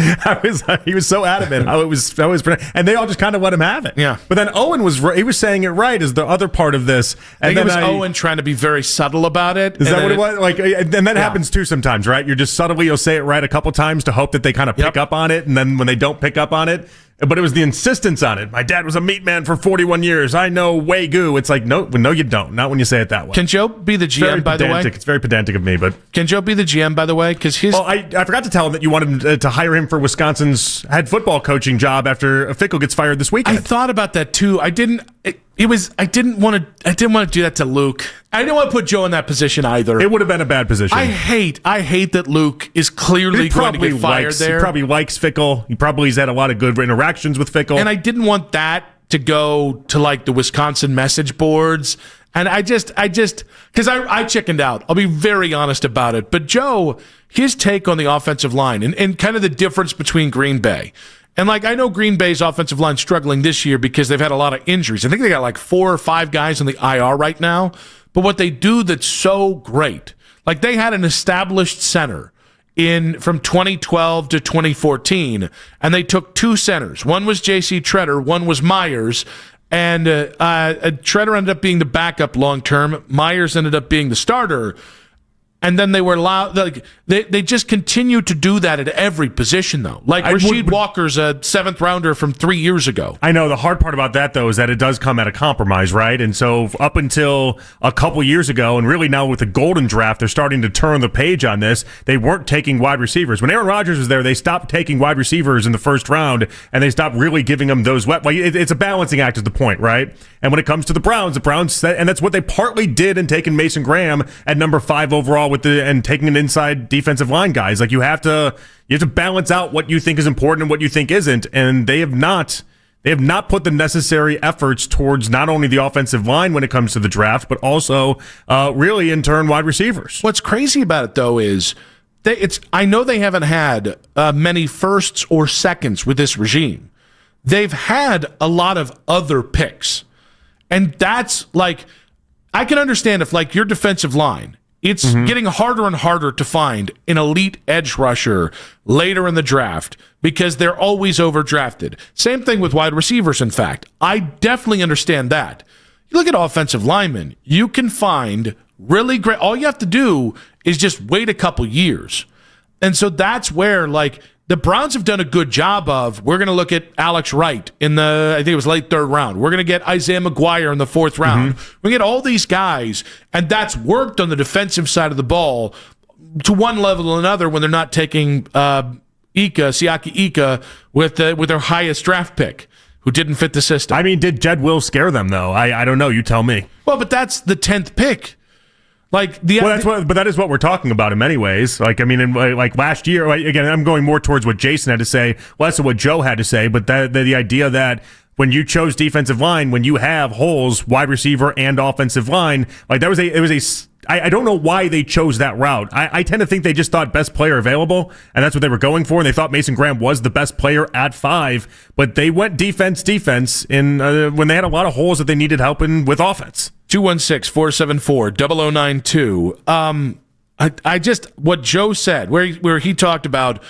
He was so adamant. And they all just kind of let him have it. Yeah. But then Owen was saying it right as the other part of this. And I think it was Owen trying to be very subtle about it. Is that what it was? Like, and that happens too sometimes, right? You're just subtly, you'll say it right a couple times to hope that they kind of pick up on it, and then when they don't pick up on it. But it was the insistence on it. My dad was a meat man for 41 years. I know Wagyu. It's like, no, you don't. Not when you say it that way. Can Joe be the GM, by the way? It's very pedantic of me, but... Can Joe be the GM, by the way? Because I forgot to tell him that you wanted to hire him for Wisconsin's head football coaching job after Flacco gets fired this weekend. I thought about that, too. I didn't want to do that to Luke. I didn't want to put Joe in that position either. It would have been a bad position. I hate that Luke is clearly going to get fired there. He probably likes Fickle. He probably has had a lot of good interactions with Fickle. And I didn't want that to go to like the Wisconsin message boards. And I just because I chickened out. I'll be very honest about it. But Joe, his take on the offensive line and kind of the difference between Green Bay. And, like, I know Green Bay's offensive line struggling this year because they've had a lot of injuries. I think they got, like, 4 or 5 guys on the IR right now. But what they do that's so great, like, they had an established center from 2012 to 2014, and they took 2 centers. One was J.C. Tretter, one was Myers, and Tretter ended up being the backup long-term. Myers ended up being the starter. And then they were allowed, like, they just continue to do that at every position, though. Like, Rasheed Walker's a 7th rounder from 3 years ago. I know. The hard part about that, though, is that it does come at a compromise, right? And so up until a couple years ago, and really now with the Golden Draft, they're starting to turn the page on this. They weren't taking wide receivers. When Aaron Rodgers was there, they stopped taking wide receivers in the first round, and they stopped really giving them those it's a balancing act is the point, right? And when it comes to the Browns, and that's what they partly did in taking Mason Graham at number 5 overall and taking an inside defensive line guys. Like, you have to balance out what you think is important and what you think isn't, and they have not put the necessary efforts towards not only the offensive line when it comes to the draft, but also really in turn wide receivers. What's crazy about it, though, is I know they haven't had many firsts or seconds with this regime. They've had a lot of other picks, and that's like, I can understand if, like, your defensive line, it's getting harder and harder to find an elite edge rusher later in the draft because they're always overdrafted. Same thing with wide receivers, in fact. I definitely understand that. look at offensive linemen. You can find really great. All you have to do is just wait a couple years. And so that's where, like, the Browns have done a good job of, we're going to look at Alex Wright in the, I think it was late third round. We're going to get Isaiah McGuire in the fourth round. We get all these guys, and that's worked on the defensive side of the ball to one level or another when they're not taking Siaki Ika with their highest draft pick, who didn't fit the system. I mean, did Jed Will scare them, though? I don't know. You tell me. Well, but that's the 10th pick. But that is what we're talking about in many ways. Like, I mean, like last year, again, I'm going more towards what Jason had to say, less of what Joe had to say, but the idea that when you chose defensive line, when you have holes, wide receiver and offensive line, like I don't know why they chose that route. I tend to think they just thought best player available, and that's what they were going for. And they thought Mason Graham was the best player at 5, but they went defense in when they had a lot of holes that they needed help in with offense. 216-474-0092. I just, what Joe said, where he talked about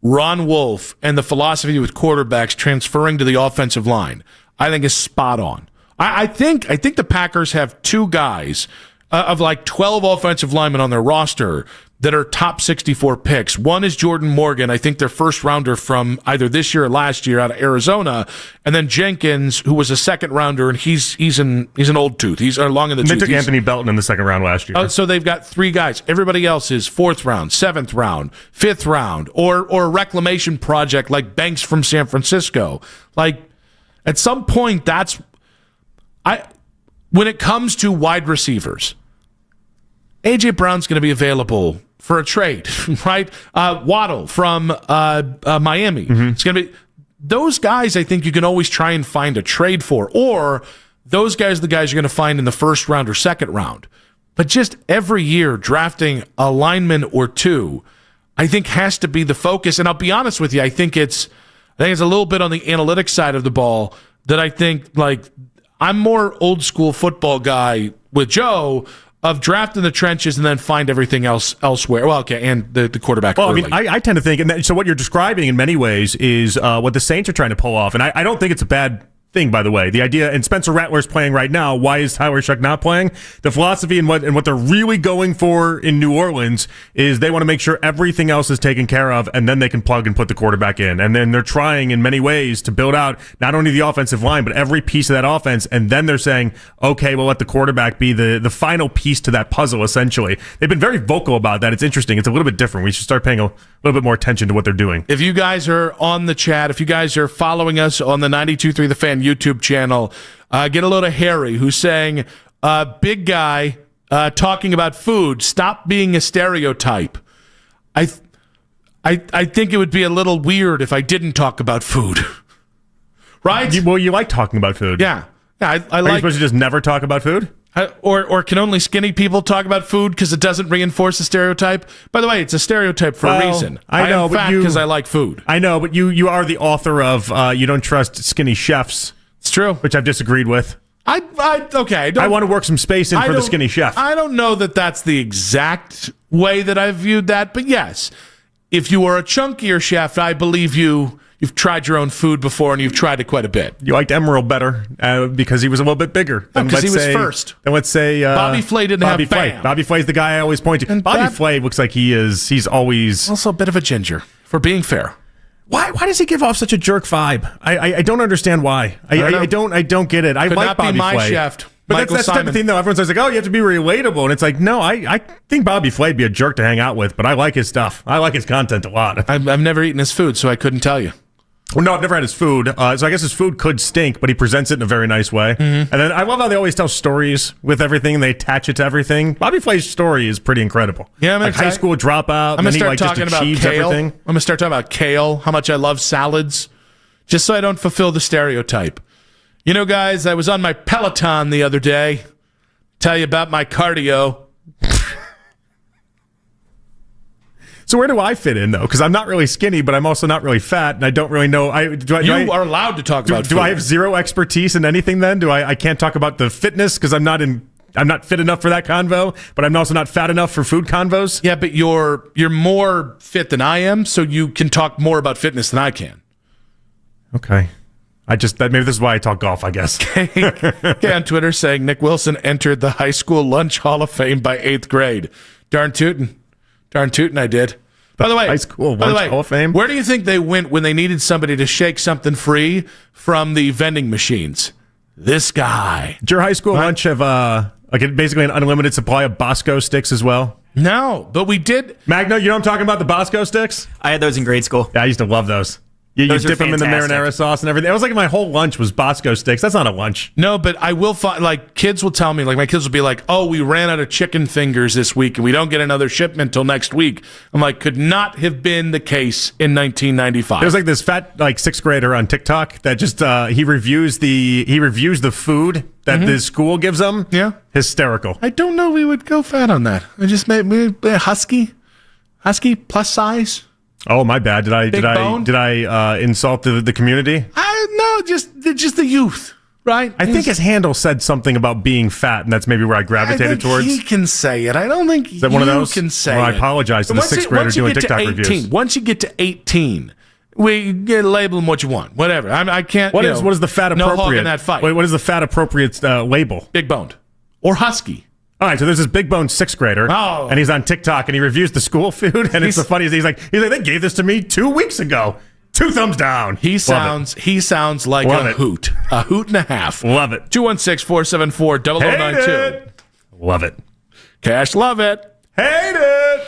Ron Wolf and the philosophy with quarterbacks transferring to the offensive line, I think is spot on. I think the Packers have 2 guys of like 12 offensive linemen on their roster that are top 64 picks. One is Jordan Morgan, I think their first rounder from either this year or last year out of Arizona, and then Jenkins, who was a second rounder, and he's an old tooth. He's long in the tooth. They took Anthony Belton in the second round last year. So they've got 3 guys. Everybody else is 4th round, 7th round, 5th round, or a reclamation project like Banks from San Francisco. Like, at some point, when it comes to wide receivers, A.J. Brown's going to be available for a trade, right? Waddle from Miami. It's going to be those guys. I think you can always try and find a trade for, or those guys are the guys you're going to find in the first round or second round. But just every year drafting a lineman or 2, I think has to be the focus. And I'll be honest with you, I think it's a little bit on the analytics side of the ball that I think, like, I'm more old school football guy with Joe, of draft in the trenches and then find everything else elsewhere. Well, okay, and the quarterback. Well, early. I mean, I tend to think, and so what you're describing in many ways is what the Saints are trying to pull off, and I don't think it's a bad thing, by the way. The idea, and Spencer Rattler's playing right now. Why is Tyler Shuck not playing? The philosophy and what they're really going for in New Orleans is they want to make sure everything else is taken care of, and then they can plug and put the quarterback in. And then they're trying in many ways to build out not only the offensive line, but every piece of that offense. And then they're saying, okay, we'll let the quarterback be the final piece to that puzzle, essentially. They've been very vocal about that. It's interesting. It's a little bit different. We should start paying a little bit more attention to what they're doing. If you guys are on the chat, if you guys are following us on the 92.3 The Fan YouTube channel, get a load of Harry, who's saying, big guy talking about food, stop being a stereotype. I think it would be a little weird if I didn't talk about food. Right? Well, you like talking about food. Yeah. I Are like. you supposed to just never talk about food? Or can only skinny people talk about food because it doesn't reinforce a stereotype? By the way, it's a stereotype for a reason. I know, but because I like food. I know, but you are the author of You Don't Trust Skinny Chefs. It's true. Which I've disagreed with. Okay. I want to work some space in for the skinny chef. I don't know that that's the exact way that I've viewed that, but yes, if you were a chunkier chef, I believe you've tried your own food before and you've tried it quite a bit. You liked Emerald better because he was a little bit bigger. Because he was first. And let's say Bobby Flay didn't have Bam. Bobby Flay's the guy I always point to. And Bobby Flay looks like he's always also a bit of a ginger, for being fair. Why does he give off such a jerk vibe? I don't understand why. I don't get it. I Could like not Bobby be my Flay. chef. But that's the type of thing, though. Everyone's like, oh, you have to be relatable. And it's like, no, I think Bobby Flay'd be a jerk to hang out with, but I like his stuff. I like his content a lot. I've never eaten his food, so I couldn't tell you. Well, no, I've never had his food. So I guess his food could stink, but he presents it in a very nice way. And then I love how they always tell stories with everything, and they attach it to everything. Bobby Flay's story is pretty incredible. Yeah, like high school dropout, I'm and then he start talking just about achieves kale. everything. I'm going to start talking about kale, how much I love salads, just so I don't fulfill the stereotype. You know, guys, I was on my Peloton the other day. Tell you about my cardio. So where do I fit in, though? Because I'm not really skinny, but I'm also not really fat, and I don't really know. You are allowed to talk about food. Do I have zero expertise in anything then? I can't talk about the fitness because I'm not fit enough for that convo, but I'm also not fat enough for food convos? Yeah, but you're more fit than I am, so you can talk more about fitness than I can. Okay. Maybe this is why I talk golf, I guess. Okay, on Twitter saying Nick Wilson entered the high school lunch hall of fame by 8th grade. Darn tootin' I did. By the way, high school lunch hall of fame. Where do you think they went when they needed somebody to shake something free from the vending machines? This guy. Did your high school lunch have basically an unlimited supply of Bosco sticks as well? No, but we did. Magno, you know what I'm talking about, the Bosco sticks? I had those in grade school. Yeah, I used to love those. You dip them in the marinara sauce and everything. It was like my whole lunch was Bosco sticks. That's not a lunch. No, but I will find, like, kids will tell me, like, my kids will be like, oh, we ran out of chicken fingers this week and we don't get another shipment till next week. I'm like, could not have been the case in 1995. There's like this fat, like, 6th grader on TikTok that just, he reviews the food that the school gives them. Yeah. Hysterical. I don't know we would go fat on that. I just made me husky plus size. Oh, my bad. Did I insult the community? No, just the youth, right? I think his handle said something about being fat, and that's maybe where I gravitated towards. He can say it. I don't think Is that one of those? Can say well, it. I apologize to the 6th grader doing TikTok reviews. Once you get to 18, we get label them what you want, whatever. I can't. What is the fat appropriate? No hog in that fight. Wait, what is the fat appropriate label? Big boned or husky. All right, so there's this big bone 6th grader, and he's on TikTok, and he reviews the school food, and it's the funniest. He's like, they gave this to me 2 weeks ago. 2 thumbs down. He sounds like a hoot and a half. Love it. 216-474-0092. Love it. Cash, love it. Hate it.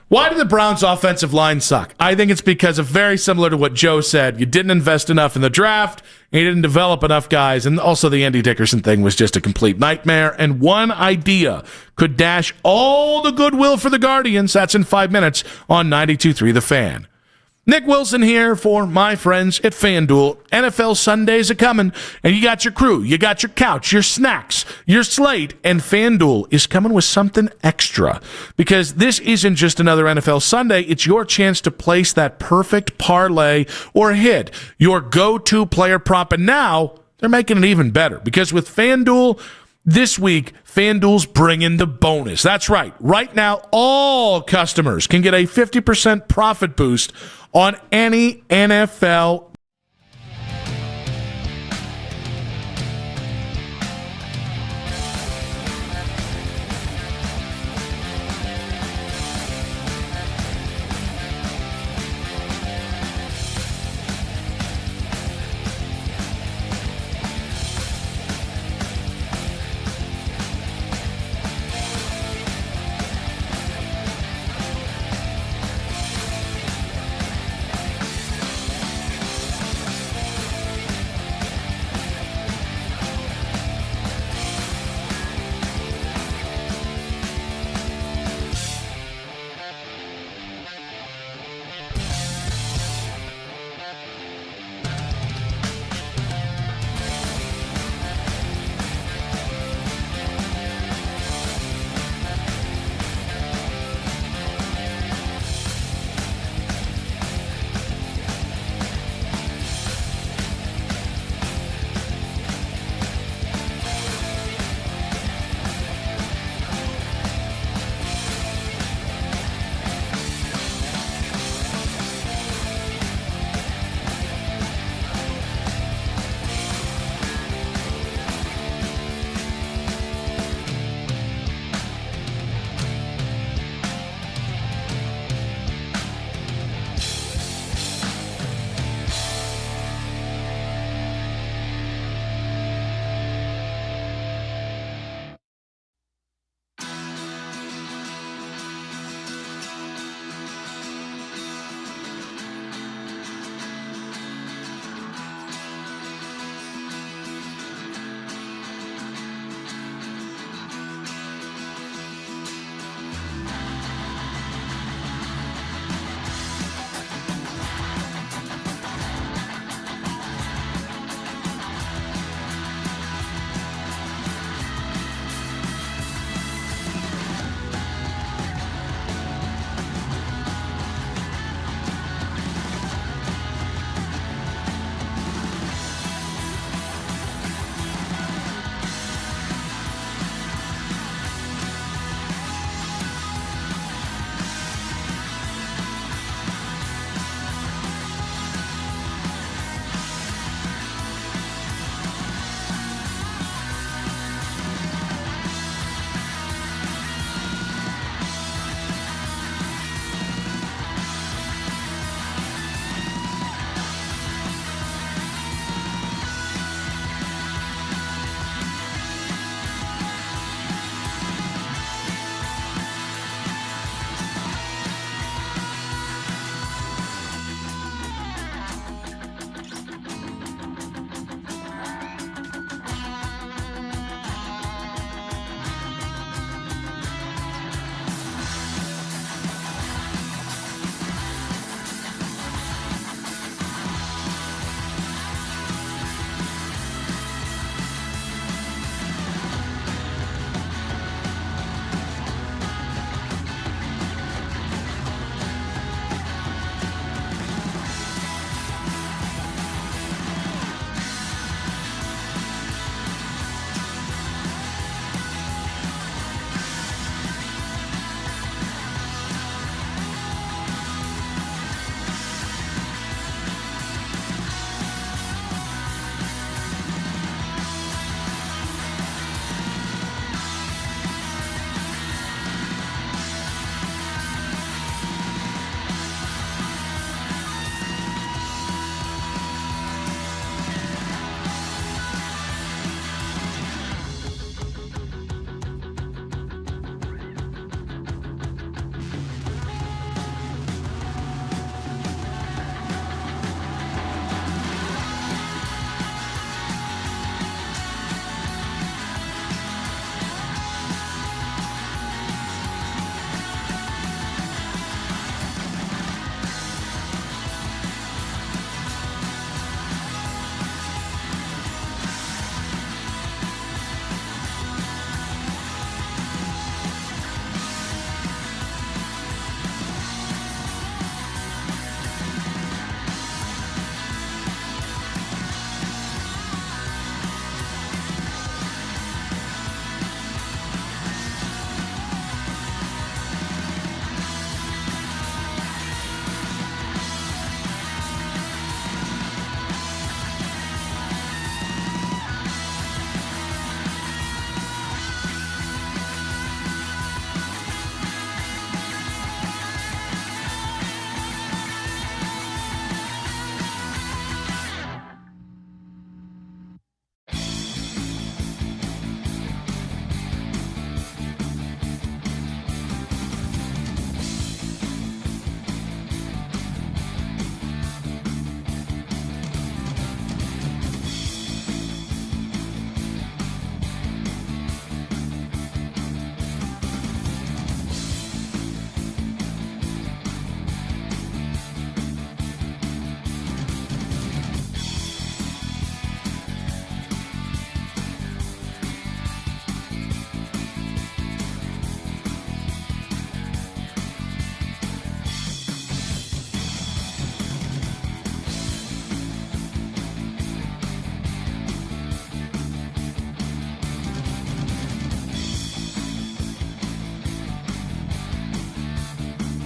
Why did the Browns' offensive line suck? I think it's because of very similar to what Joe said. You didn't invest enough in the draft, and you didn't develop enough guys, and also the Andy Dickerson thing was just a complete nightmare, and one idea could dash all the goodwill for the Guardians. That's in 5 minutes on 92.3 The Fan. Nick Wilson here for my friends at FanDuel. NFL Sundays are coming, and you got your crew, you got your couch, your snacks, your slate, and FanDuel is coming with something extra because this isn't just another NFL Sunday. It's your chance to place that perfect parlay or hit your go-to player prop, and now they're making it even better because with FanDuel, this week, FanDuel's bringing the bonus. That's right. Right now, all customers can get a 50% profit boost on any NFL.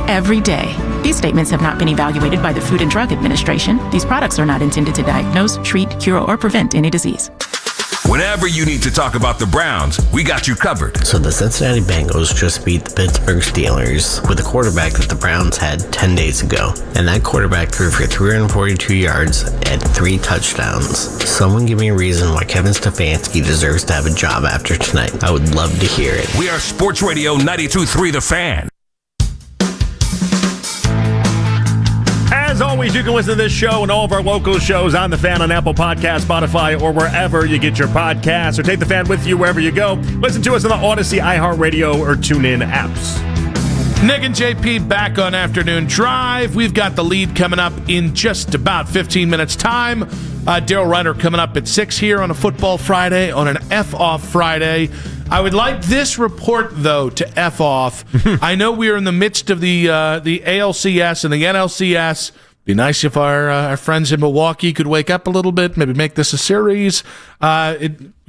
every day. These statements have not been evaluated by the Food and Drug Administration. These products are not intended to diagnose, treat, cure, or prevent any disease. Whenever you need to talk about the Browns, we got you covered. So the Cincinnati Bengals just beat the Pittsburgh Steelers with a quarterback that the Browns had 10 days ago. And that quarterback threw for 342 yards and 3 touchdowns. Someone give me a reason why Kevin Stefanski deserves to have a job after tonight. I would love to hear it. We are Sports Radio 92.3 The Fan. As always, you can listen to this show and all of our local shows on The Fan on Apple Podcasts, Spotify, or wherever you get your podcasts. Or take The Fan with you wherever you go. Listen to us on the Odyssey, iHeartRadio, or TuneIn apps. Nick and JP back on Afternoon Drive. We've got the lead coming up in just about 15 minutes' time. Daryl Ryder coming up at 6 here on a Football Friday, on an F-Off Friday. I would like this report, though, to F off. I know we are in the midst of the ALCS and the NLCS. Be nice if our friends in Milwaukee could wake up a little bit, maybe make this a series. We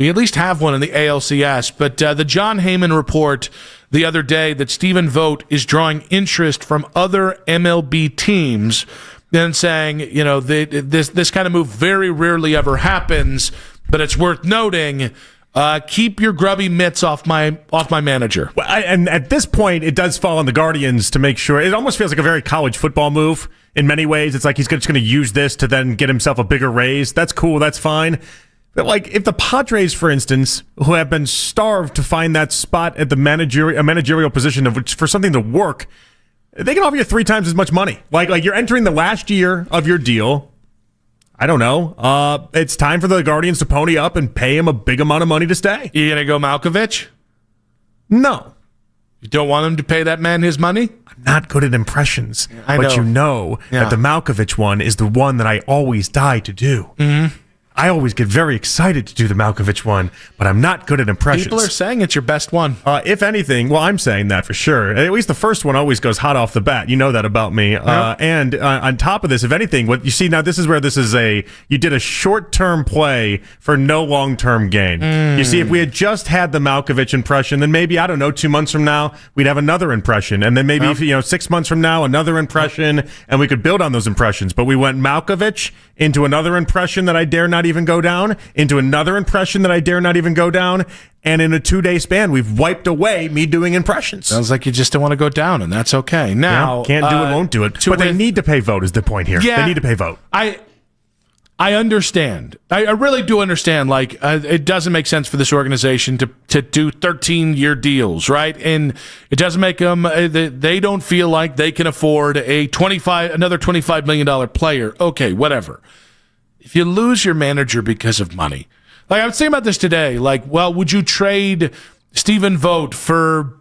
at least have one in the ALCS. But the John Heyman report the other day that Stephen Vogt is drawing interest from other MLB teams and saying, you know, this kind of move very rarely ever happens, but it's worth noting. Keep your grubby mitts off my manager. Well, and at this point, it does fall on the Guardians to make sure. It almost feels like a very college football move in many ways. It's like he's just going to use this to then get himself a bigger raise. That's cool. That's fine. But like if the Padres, for instance, who have been starved to find that spot at the managerial position of which for something to work, they can offer you 3 times as much money. Like you're entering the last year of your deal. I don't know. It's time for the Guardians to pony up and pay him a big amount of money to stay. You going to go Malkovich? No. You don't want him to pay that man his money? I'm not good at impressions. I know. But you know that the Malkovich one is the one that I always die to do. Mm-hmm. I always get very excited to do the Malkovich one, but I'm not good at impressions. People are saying it's your best one. If anything, well, I'm saying that for sure. At least the first one always goes hot off the bat. You know that about me. And on top of this, if anything, what you see now, this is where you did a short-term play for no long-term gain. You see, if we had just had the Malkovich impression, then maybe, I don't know, 2 months from now, we'd have another impression. And then maybe, 6 months from now, another impression, and we could build on those impressions. But we went Malkovich into another impression that I dare not even go down, into another impression that I dare not even go down, and in a 2-day span, we've wiped away me doing impressions. Sounds like you just don't want to go down, and that's okay. Now, can't do it, won't do it. But they need to pay Vogt is the point here. Yeah, they need to pay Vogt. I understand. I really do understand. Like, it doesn't make sense for this organization to do 13-year deals, right? And it doesn't make them. They don't feel like they can afford another $25 million player. Okay, whatever. If you lose your manager because of money, like I was thinking about this today. Like, well, would you trade Stephen Vogt for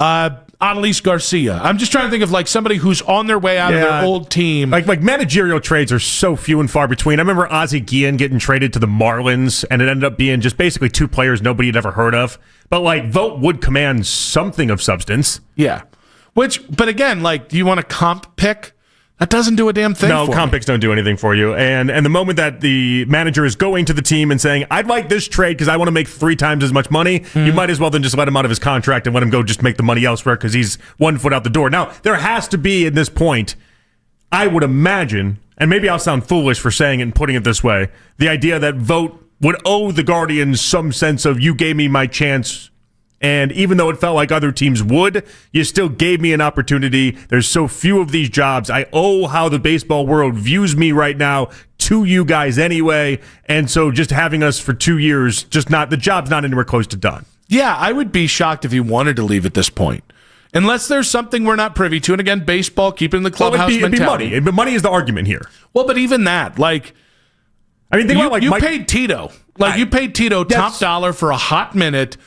Adolis Garcia? I'm just trying to think of like somebody who's on their way out of their old team. Like managerial trades are so few and far between. I remember Ozzie Guillen getting traded to the Marlins, and it ended up being just basically 2 players nobody had ever heard of. But like Vogt would command something of substance. Yeah. But again, like, do you want a comp pick? That doesn't do a damn thing for me. No, comp picks don't do anything for you. And the moment that the manager is going to the team and saying, I'd like this trade because I want to make 3 times as much money, you might as well then just let him out of his contract and let him go just make the money elsewhere because he's 1 foot out the door. Now, there has to be, at this point, I would imagine, and maybe I'll sound foolish for saying it and putting it this way, the idea that Vogt would owe the Guardians some sense of, you gave me my chance. And even though it felt like other teams would, you still gave me an opportunity. There's so few of these jobs. I owe how the baseball world views me right now to you guys anyway. And so just having us for 2 years, the job's not anywhere close to done. Yeah, I would be shocked if he wanted to leave at this point. Unless there's something we're not privy to. And again, baseball, keeping the clubhouse mentality. It'd be money. Money is the argument here. Well, but even that, like, I mean, think about, like, you paid Tito. You paid Tito top dollar for a hot minute.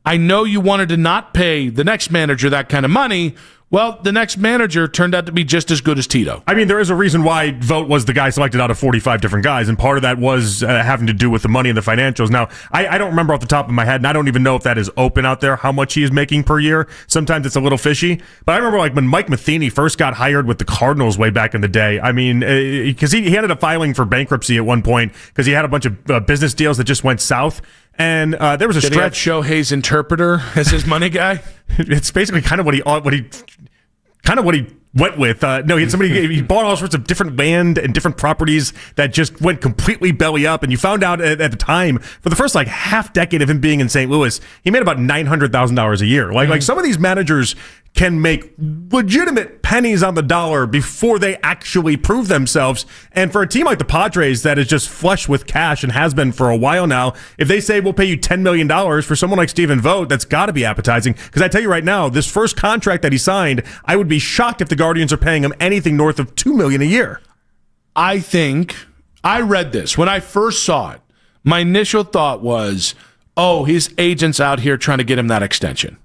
I know you wanted to not pay the next manager that kind of money. Well, the next manager turned out to be just as good as Tito. I mean, there is a reason why Vogt was the guy selected out of 45 different guys, and part of that was having to do with the money and the financials. Now, I don't remember off the top of my head, and I don't even know if that is open out there, how much he is making per year. Sometimes it's a little fishy. But I remember like when Mike Matheny first got hired with the Cardinals way back in the day. I mean, because he ended up filing for bankruptcy at one point because he had a bunch of business deals that just went south. And there was a stretch. Did he have Shohei's interpreter as his money guy? It's basically kind of what he went with. No, he had somebody. He bought all sorts of different land and different properties that just went completely belly up. And you found out at the time, for the first half decade of him being in St. Louis, he made about $900,000 a year. Like some of these managers can make legitimate pennies on the dollar before they actually prove themselves. And for a team like the Padres that is just flush with cash and has been for a while now, if they say we'll pay you $10 million for someone like Stephen Vogt, that's got to be appetizing. Because I tell you right now, this first contract that he signed, I would be shocked if the Guardians are paying him anything north of $2 million a year. I think I read this when I first saw it. My initial thought was, oh, his agent's out here trying to get him that extension.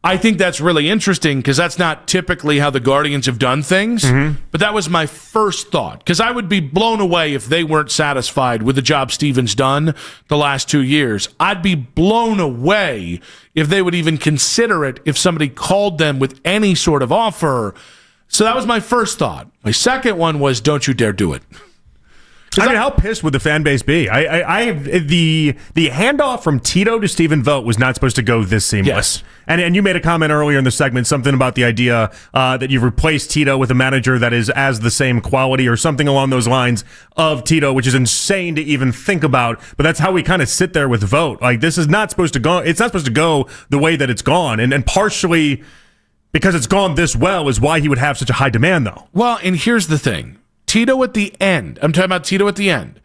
I think that's really interesting because that's not typically how the Guardians have done things. Mm-hmm. But that was my first thought because I would be blown away if they weren't satisfied with the job Steven's done the last 2 years. I'd be blown away if they would even consider it if somebody called them with any sort of offer. So that was my first thought. My second one was, don't you dare do it. I mean, how pissed would the fan base be? The handoff from Tito to Stephen Vogt was not supposed to go this seamless. Yes. And you made a comment earlier in the segment, something about the idea that you've replaced Tito with a manager that is as the same quality or something along those lines of Tito, which is insane to even think about. But that's how we kind of sit there with Vogt. Like, this is not supposed to go. It's not supposed to go the way that it's gone. And partially because it's gone this well is why he would have such a high demand, though. Well, and here's the thing. Tito at the end. I'm talking about Tito at the end.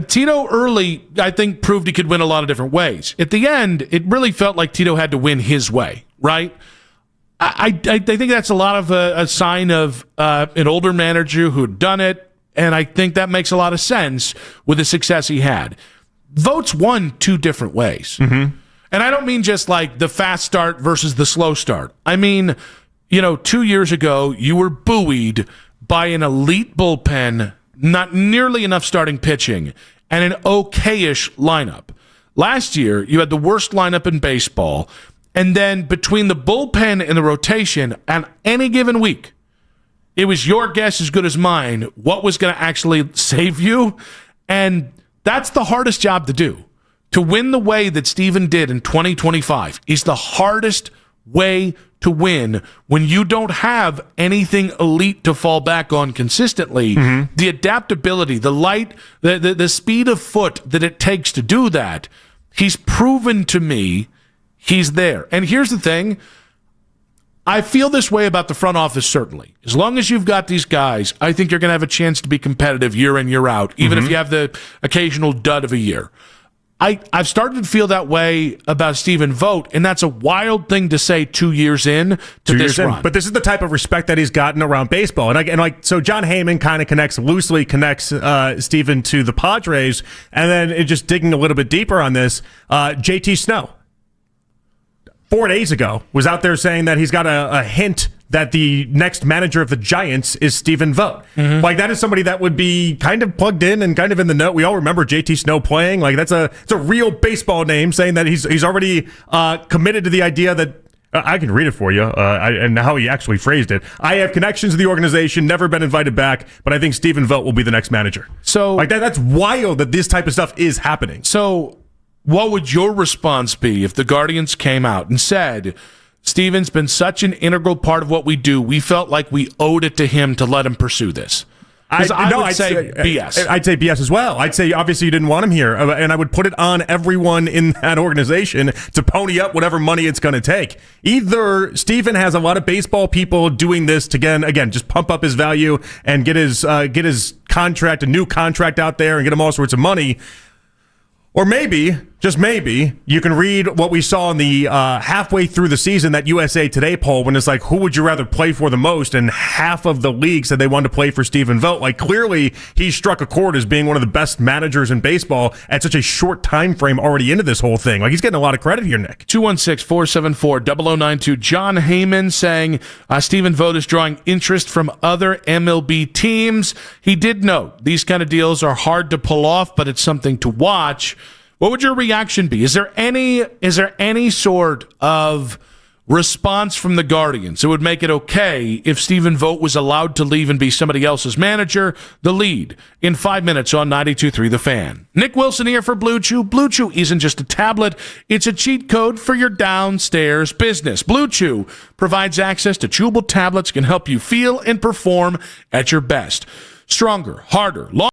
Tito early, I think, proved he could win a lot of different ways. At the end, it really felt like Tito had to win his way, right? I think that's a lot of a sign of an older manager who had done it, and I think that makes a lot of sense with the success he had. Vogt's won two different ways. Mm-hmm. And I don't mean just like the fast start versus the slow start. I mean, 2 years ago, you were buoyed by an elite bullpen, not nearly enough starting pitching, and an okay-ish lineup. Last year, you had the worst lineup in baseball, and then between the bullpen and the rotation, on any given week, it was your guess as good as mine what was going to actually save you, and that's the hardest job to do. To win the way that Steven did in 2025 is the hardest way to win when you don't have anything elite to fall back on consistently. Mm-hmm. The adaptability, the light, the speed of foot that it takes to do that, he's proven to me he's there. And here's the thing. I feel this way about the front office, certainly. As long as you've got these guys, I think you're going to have a chance to be competitive year in, year out, even if you have the occasional dud of a year. I've started to feel that way about Stephen Vogt, and that's a wild thing to say 2 years in to this run. But this is the type of respect that he's gotten around baseball. So John Heyman kind of loosely connects Stephen to the Padres, and then just digging a little bit deeper on this, JT Snow, 4 days ago, was out there saying that he's got a hint that the next manager of the Giants is Stephen Vogt. Mm-hmm. Like, that is somebody that would be kind of plugged in and kind of in the know. We all remember JT Snow playing. Like, it's a real baseball name, saying that he's already committed to the idea that I can read it for you, and how he actually phrased it. I have connections to the organization, never been invited back, but I think Stephen Vogt will be the next manager. So, like, that's wild that this type of stuff is happening. So what would your response be if the Guardians came out and said, Steven's been such an integral part of what we do, we felt like we owed it to him to let him pursue this? I'd say BS. I'd say BS as well. I'd say, obviously, you didn't want him here, and I would put it on everyone in that organization to pony up whatever money it's going to take. Either Steven has a lot of baseball people doing this to, again, just pump up his value and get his contract, a new contract out there, and get him all sorts of money. Or maybe, just maybe, you can read what we saw in the halfway through the season, that USA Today poll, when it's like, who would you rather play for the most? And half of the league said they wanted to play for Stephen Vogt. Like, clearly, he struck a chord as being one of the best managers in baseball at such a short time frame already into this whole thing. Like, he's getting a lot of credit here, Nick. 216-474-0092. John Heyman saying Stephen Vogt is drawing interest from other MLB teams. He did note these kind of deals are hard to pull off, but it's something to watch. What would your reaction be? Is there any sort of Response from the Guardians. It would make it okay if Stephen Vogt was allowed to leave and be somebody else's manager. The lead in 5 minutes on 92.3 The Fan. Nick Wilson here for Blue Chew. Blue Chew isn't just a tablet. It's a cheat code for your downstairs business. Blue Chew provides access to chewable tablets, can help you feel and perform at your best. Stronger, harder, longer.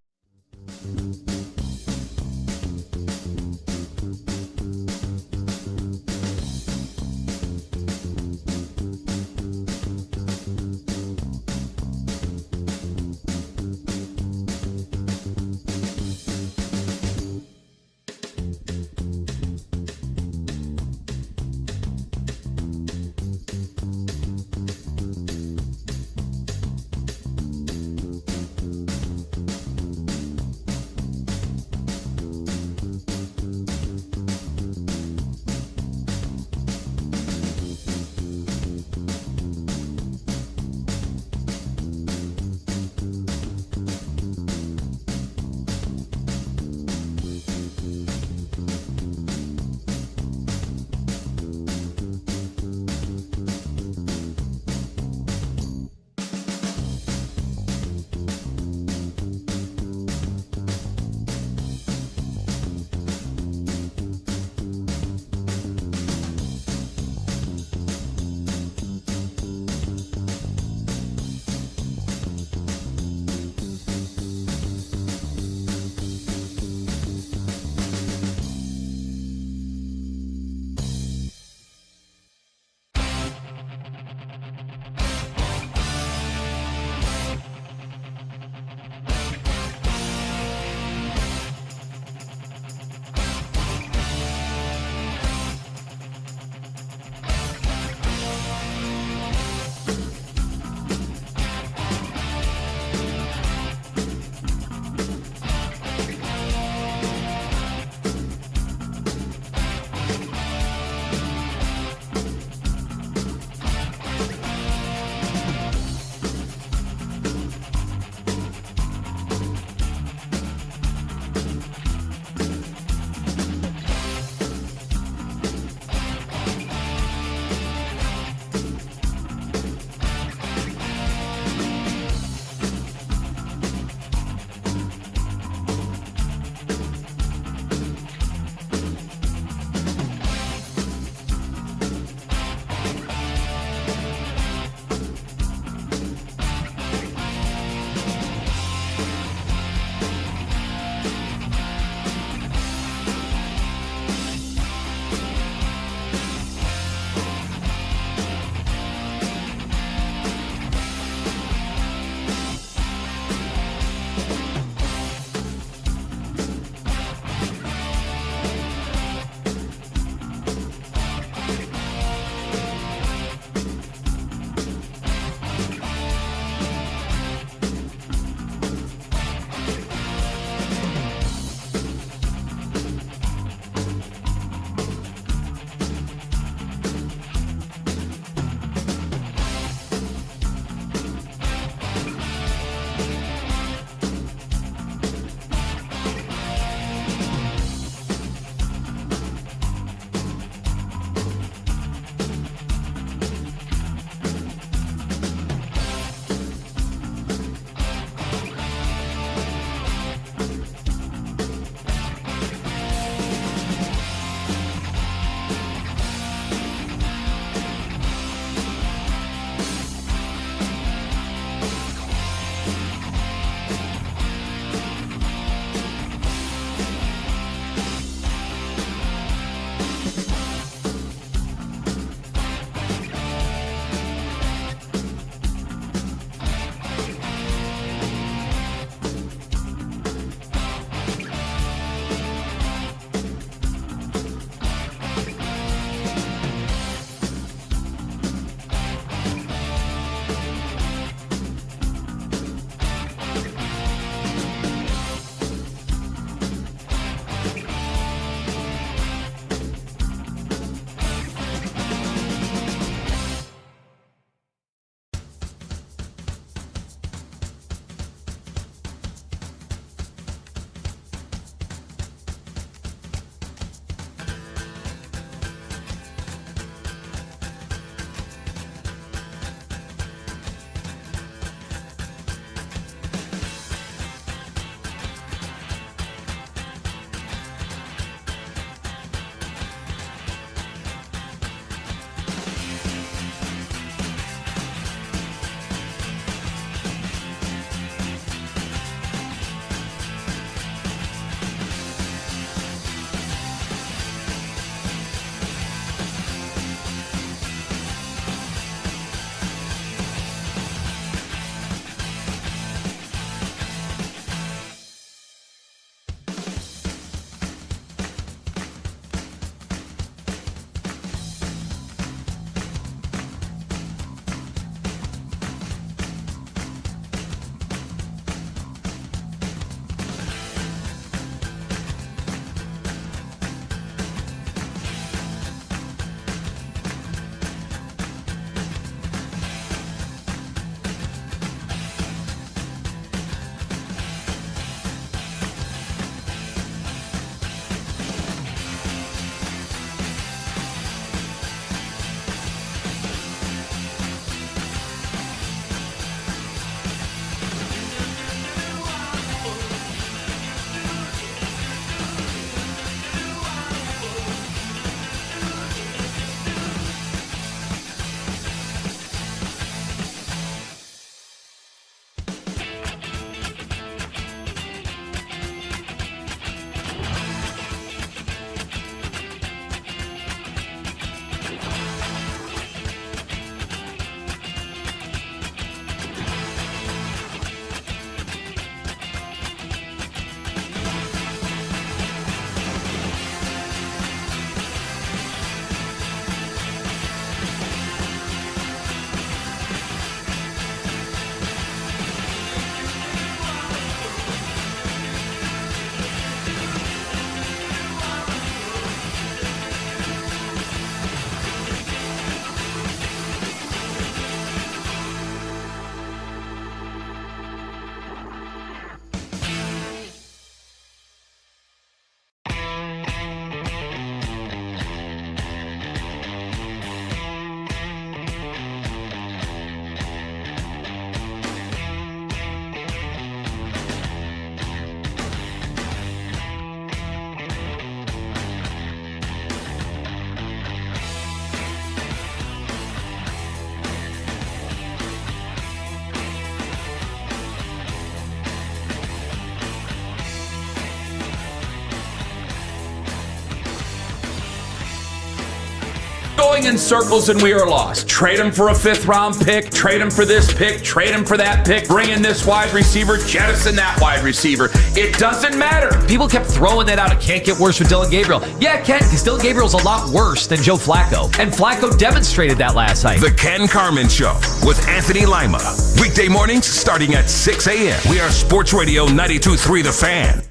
in circles and we are lost. Trade him for a 5th-round pick. Trade him for this pick. Trade him for that pick. Bring in this wide receiver. Jettison that wide receiver. It doesn't matter. People kept throwing that out. It can't get worse with Dylan Gabriel. Yeah, it can, because Dylan Gabriel's a lot worse than Joe Flacco. And Flacco demonstrated that last night. The Ken Carmen Show with Anthony Lima. Weekday mornings starting at 6 a.m. We are Sports Radio 92.3 The Fan.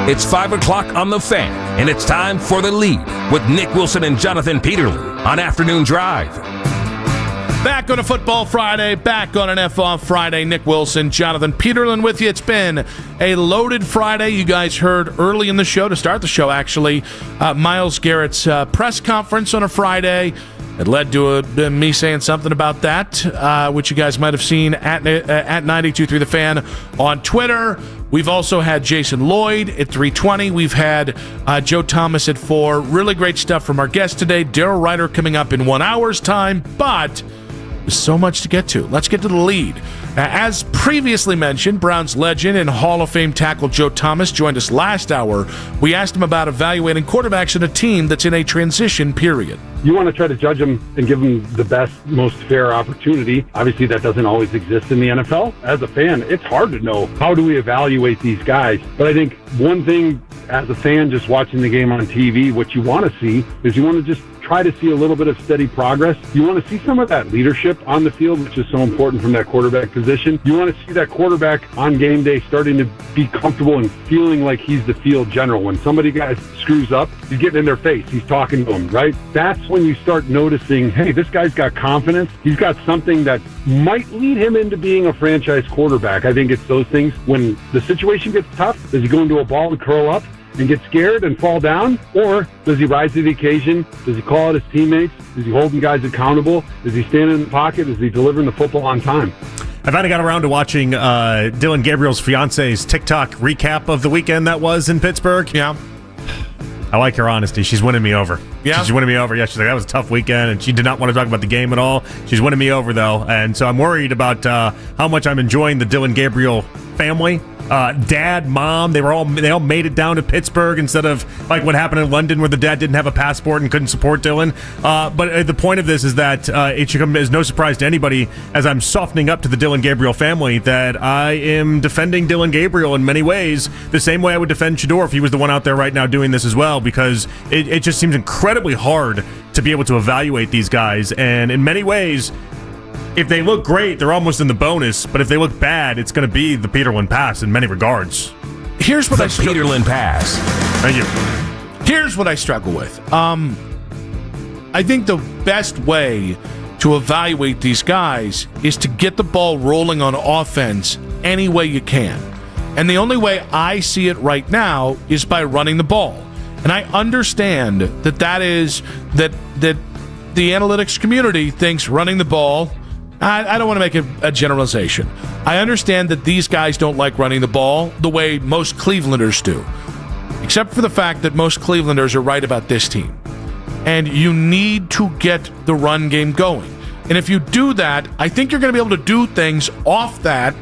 It's 5 o'clock on The Fan, and it's time for The Lead with Nick Wilson and Jonathan Peterlin on Afternoon Drive. Back on a Football Friday, back on an F-Off Friday. Nick Wilson, Jonathan Peterlin with you. It's been a loaded Friday. You guys heard early in the show, to start the show actually, Myles Garrett's press conference on a Friday. It led to me saying something about that, which you guys might have seen at 92.3 The Fan on Twitter. We've also had Jason Lloyd at 3:20. We've had Joe Thomas at 4. Really great stuff from our guest today. Daryl Ryder coming up in 1 hour's time, but there's so much to get to. Let's get to the lead. As previously mentioned, Browns legend and Hall of Fame tackle Joe Thomas joined us last hour. We asked him about evaluating quarterbacks in a team that's in a transition period. You want to try to judge them and give them the best, most fair opportunity. Obviously, that doesn't always exist in the NFL. As a fan, it's hard to know how do we evaluate these guys. But I think one thing as a fan just watching the game on TV, what you want to see is you want to just try to see a little bit of steady progress. You want to see some of that leadership on the field, which is so important from that quarterback position. You want to see that quarterback on game day starting to be comfortable and feeling like he's the field general. When somebody guys screws up, he's getting in their face. He's talking to them, right? That's when you start noticing, hey, this guy's got confidence. He's got something that might lead him into being a franchise quarterback. I think it's those things. When the situation gets tough, does he go into a ball and curl up and get scared and fall down? Or does he rise to the occasion? Does he call out his teammates? Is he holding guys accountable? Is he standing in the pocket? Is he delivering the football on time? I finally got around to watching Dylan Gabriel's fiance's TikTok recap of the weekend that was in Pittsburgh. Yeah. I like her honesty. She's winning me over. Yeah? She's winning me over. Yeah, she's like, that was a tough weekend, and she did not want to talk about the game at all. She's winning me over, though, and so I'm worried about how much I'm enjoying the Dylan Gabriel family. Dad, mom, they all made it down to Pittsburgh instead of like what happened in London where the dad didn't have a passport and couldn't support Dylan. But the point of this is that it should come as no surprise to anybody as I'm softening up to the Dylan Gabriel family that I am defending Dylan Gabriel in many ways the same way I would defend Shador if he was the one out there right now doing this as well, because it just seems incredibly hard to be able to evaluate these guys, and in many ways, if they look great, they're almost in the bonus. But if they look bad, it's going to be the Peterlin pass in many regards. Here's what Peterlin pass. Thank you. Here's what I struggle with. I think the best way to evaluate these guys is to get the ball rolling on offense any way you can. And the only way I see it right now is by running the ball. And I understand that the analytics community thinks running the ball. I don't want to make a generalization. I understand that these guys don't like running the ball the way most Clevelanders do, except for the fact that most Clevelanders are right about this team. And you need to get the run game going. And if you do that, I think you're going to be able to do things off that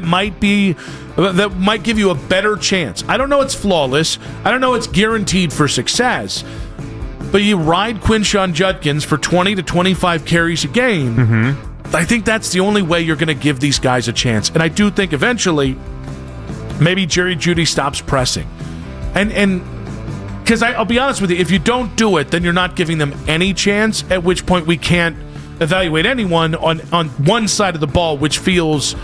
might give you a better chance. I don't know it's flawless. I don't know it's guaranteed for success. But you ride Quinshon Judkins for 20 to 25 carries a game. Mm-hmm. I think that's the only way you're going to give these guys a chance. And I do think eventually maybe Jerry Jeudy stops pressing. And because I'll be honest with you, if you don't do it, then you're not giving them any chance, at which point we can't evaluate anyone on one side of the ball, which feels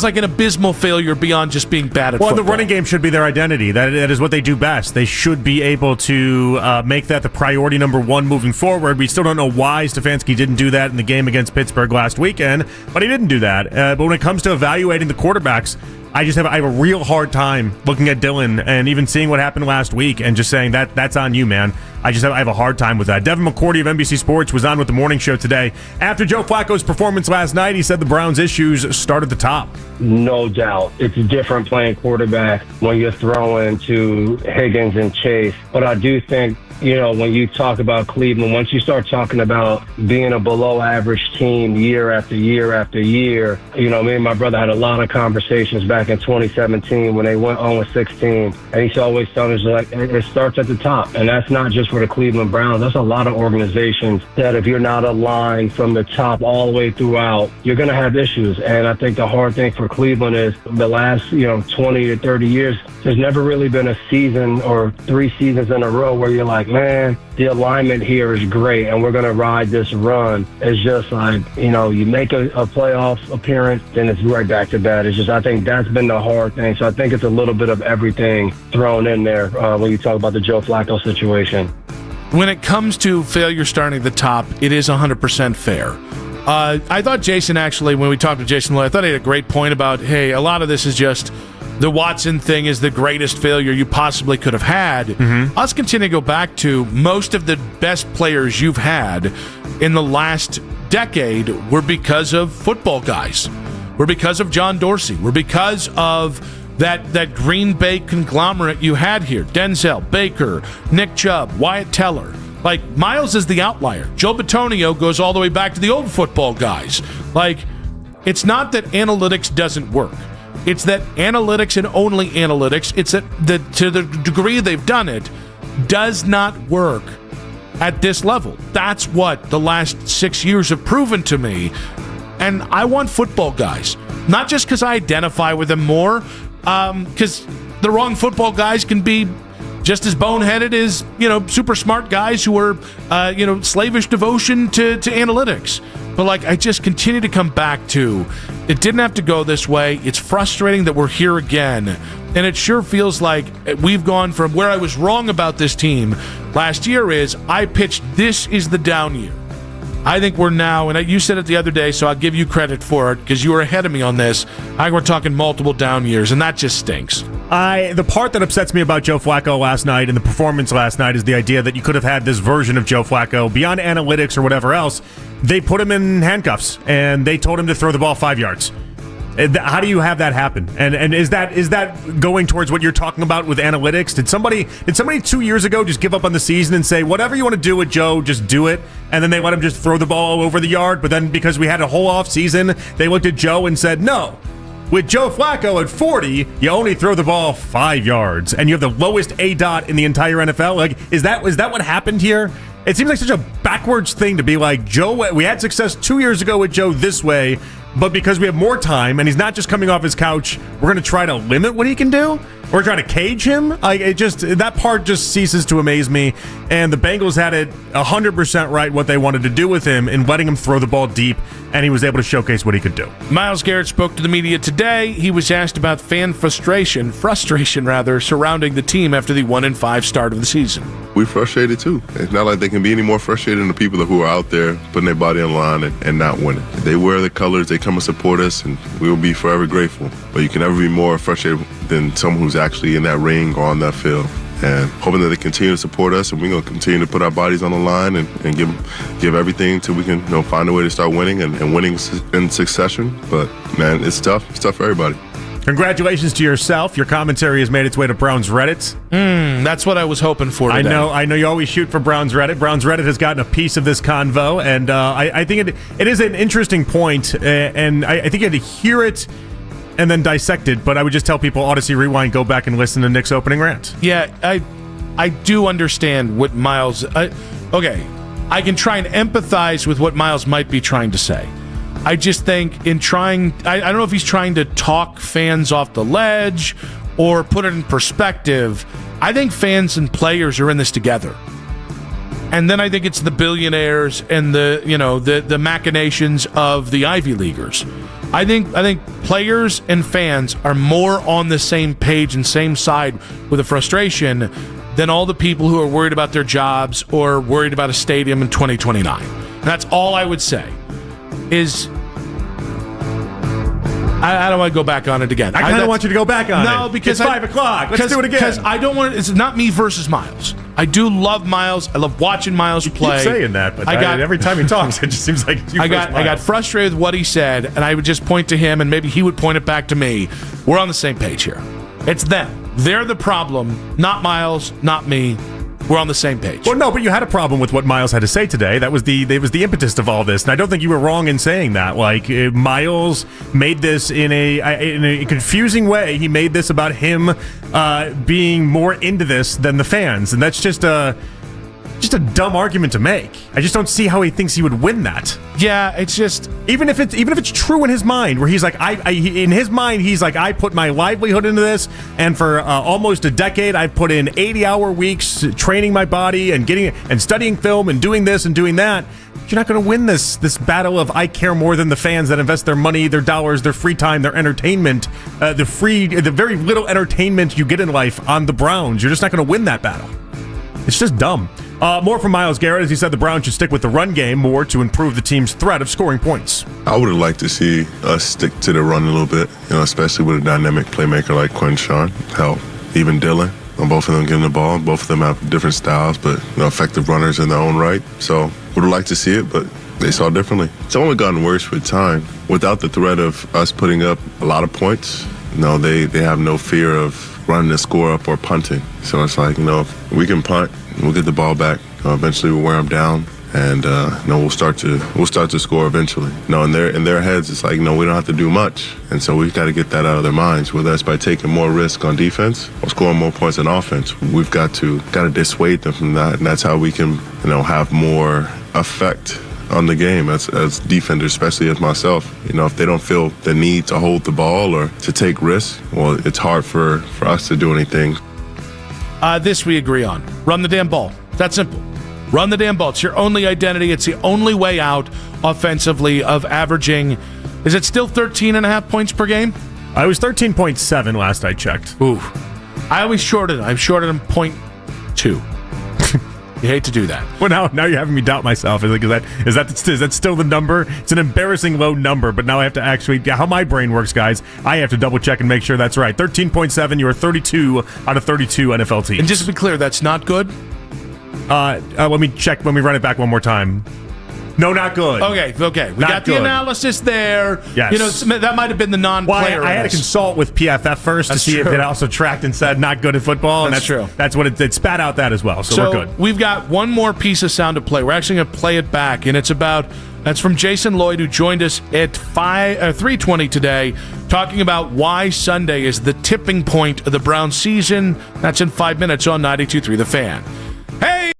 like an abysmal failure beyond just being bad at football. The running game should be their identity. That is what they do best. They should be able to make that the priority number one moving forward. We still don't know why Stefanski didn't do that in the game against Pittsburgh last weekend, but he didn't do that. But when it comes to evaluating the quarterbacks, I have a real hard time looking at Dylan and even seeing what happened last week and just saying that's on you, man. I have a hard time with that. Devin McCourty of NBC Sports was on with the morning show today. After Joe Flacco's performance last night, he said the Browns' issues start at the top. No doubt. It's different playing quarterback when you're throwing to Higgins and Chase. But I do think when you talk about Cleveland, once you start talking about being a below average team year after year after year, me and my brother had a lot of conversations back in 2017 when they went 0-16, and he's always telling us, like, it starts at the top. And that's not just for the Cleveland Browns. That's a lot of organizations that if you're not aligned from the top all the way throughout, you're going to have issues. And I think the hard thing for Cleveland is the last, 20 to 30 years, there's never really been a season or 3 seasons in a row where you're like, man, the alignment here is great and we're going to ride this run. It's just like, you make a playoff appearance, then it's right back to bad. It's just, I think that's been the hard thing. So I think it's a little bit of everything thrown in there when you talk about the Joe Flacco situation. When it comes to failure starting at the top, it is 100% fair. I thought Jason, actually, when we talked to Jason Lloyd, I thought he had a great point about, hey, a lot of this is just the Watson thing is the greatest failure you possibly could have had. Mm-hmm. Let's continue to go back to most of the best players you've had in the last decade were because of football guys. Were because of John Dorsey. Were because of that Green Bay conglomerate you had here. Denzel, Baker, Nick Chubb, Wyatt Teller. Like, Miles is the outlier. Joe Bitonio goes all the way back to the old football guys. Like, it's not that analytics doesn't work. It's that analytics and only analytics, it's that to the degree they've done it, does not work at this level. That's what the last 6 years have proven to me. And I want football guys. Not just because I identify with them more, because the wrong football guys can be just as boneheaded as, super smart guys who are, slavish devotion to analytics. But, I just continue to come back to, it didn't have to go this way. It's frustrating that we're here again. And it sure feels like we've gone from where I was wrong about this team last year is I pitched this is the down year. I think we're now, and you said it the other day, so I'll give you credit for it because you were ahead of me on this. I think we're talking multiple down years, and that just stinks. The part that upsets me about Joe Flacco last night and the performance last night is the idea that you could have had this version of Joe Flacco beyond analytics or whatever else. They put him in handcuffs, and they told him to throw the ball 5 yards. How do you have that happen? And is that going towards what you're talking about with analytics? Did somebody 2 years ago just give up on the season and say, whatever you want to do with Joe, just do it? And then they let him just throw the ball all over the yard? But then because we had a whole off season, they looked at Joe and said, no. With Joe Flacco at 40, you only throw the ball 5 yards, and you have the lowest ADOT in the entire NFL. Is that what happened here? It seems like such a backwards thing to be like, Joe, we had success 2 years ago with Joe this way, but because we have more time and he's not just coming off his couch, we're going to try to limit what he can do? We're trying to cage him? That part just ceases to amaze me. And the Bengals had it 100% right what they wanted to do with him in letting him throw the ball deep, and he was able to showcase what he could do. Myles Garrett spoke to the media today. He was asked about fan frustration surrounding the team after the 1-5 start of the season. We're frustrated too. It's not like they can be any more frustrated than the people who are out there putting their body on the line and not winning. They wear the colors, they come and support us, and we will be forever grateful. But you can never be more frustrated than someone who's actually in that ring or on that field. And hoping that they continue to support us, and we're going to continue to put our bodies on the line and give everything until we can find a way to start winning and winning in succession. But, man, it's tough. It's tough for everybody. Congratulations to yourself. Your commentary has made its way to Browns Reddit. That's what I was hoping for today. I know you always shoot for Browns Reddit. Browns Reddit has gotten a piece of this convo, and I think it is an interesting point, and I think you had to hear it and then dissect it, but I would just tell people, Odyssey Rewind, go back and listen to Nick's opening rant. Yeah, I do understand what Miles... okay, I can try and empathize with what Miles might be trying to say. I just think in trying... I don't know if he's trying to talk fans off the ledge or put it in perspective. I think fans and players are in this together. And then I think it's the billionaires and the machinations of the Ivy Leaguers. I think players and fans are more on the same page and same side with the frustration than all the people who are worried about their jobs or worried about a stadium in 2029. And that's all I would say. I don't want to go back on it again. I kind of want you to go back on it. No, because it's 5 o'clock. Let's do it again. Because I don't want. It's not me versus Miles. I do love Miles. I love watching Miles play. You keep saying that, but every time he talks, it just seems like you. I got frustrated with what he said, and I would just point to him, and maybe he would point it back to me. We're on the same page here. It's them. They're the problem, not Miles, not me. we're on the same page. Well, no, but you had a problem with what Miles had to say today. That was the impetus of all this, and I don't think you were wrong in saying that. Like Miles made this in a confusing way. He made this about him being more into this than the fans, and that's just a dumb argument to make. I just don't see how he thinks he would win that. Yeah, it's just even if it's true in his mind, where he's like, in his mind he's like, I put my livelihood into this, and for almost a decade I've put in 80-hour weeks training my body and studying film and doing this and doing that. You're not going to win this battle of I care more than the fans that invest their money, their dollars, their free time, their entertainment, the very little entertainment you get in life on the Browns. You're just not going to win that battle. It's just dumb. More from Myles Garrett, as he said the Browns should stick with the run game more to improve the team's threat of scoring points. I would have liked to see us stick to the run a little bit, especially with a dynamic playmaker like Quinshawn. Hell, even Dylan. Both of them getting the ball. Both of them have different styles, but effective runners in their own right. So would have liked to see it, but they saw differently. It's only gotten worse with time. Without the threat of us putting up a lot of points, they have no fear of running the score up or punting. So it's like, if we can punt, we'll get the ball back. Eventually we'll wear them down, and we'll start to score eventually. In their heads, it's like, we don't have to do much, and so we've got to get that out of their minds. Whether that's by taking more risk on defense or scoring more points on offense, we've got to dissuade them from that, and that's how we can have more effect on the game as defenders, especially as myself. If they don't feel the need to hold the ball or to take risks, well, it's hard for us to do anything. This we agree on. Run the damn ball. That's simple. Run the damn ball. It's your only identity. It's the only way out offensively of averaging. Is it still 13.5 points per game? I was 13.7 last I checked. Ooh. I always shorted him. I've shorted him 0.2. You hate to do that. Well, now you're having me doubt myself. Is that still the number? It's an embarrassing low number, but now I have to actually, how my brain works, guys, I have to double check and make sure that's right. 13.7, you are 32 out of 32 NFL teams. And just to be clear, that's not good? Let me check, let me run it back one more time. No, not good. Okay. We got the analysis there. Yes. That might have been the non-player. Well, I had to consult with PFF first to see if it also tracked and said not good at football. And that's true. That's what it did. Out that as well. So we're good. We've got one more piece of sound to play. We're actually going to play it back, and that's from Jason Lloyd, who joined us at 3:20 today, talking about why Sunday is the tipping point of the Browns season. That's in 5 minutes on 92.3 The Fan. Hey!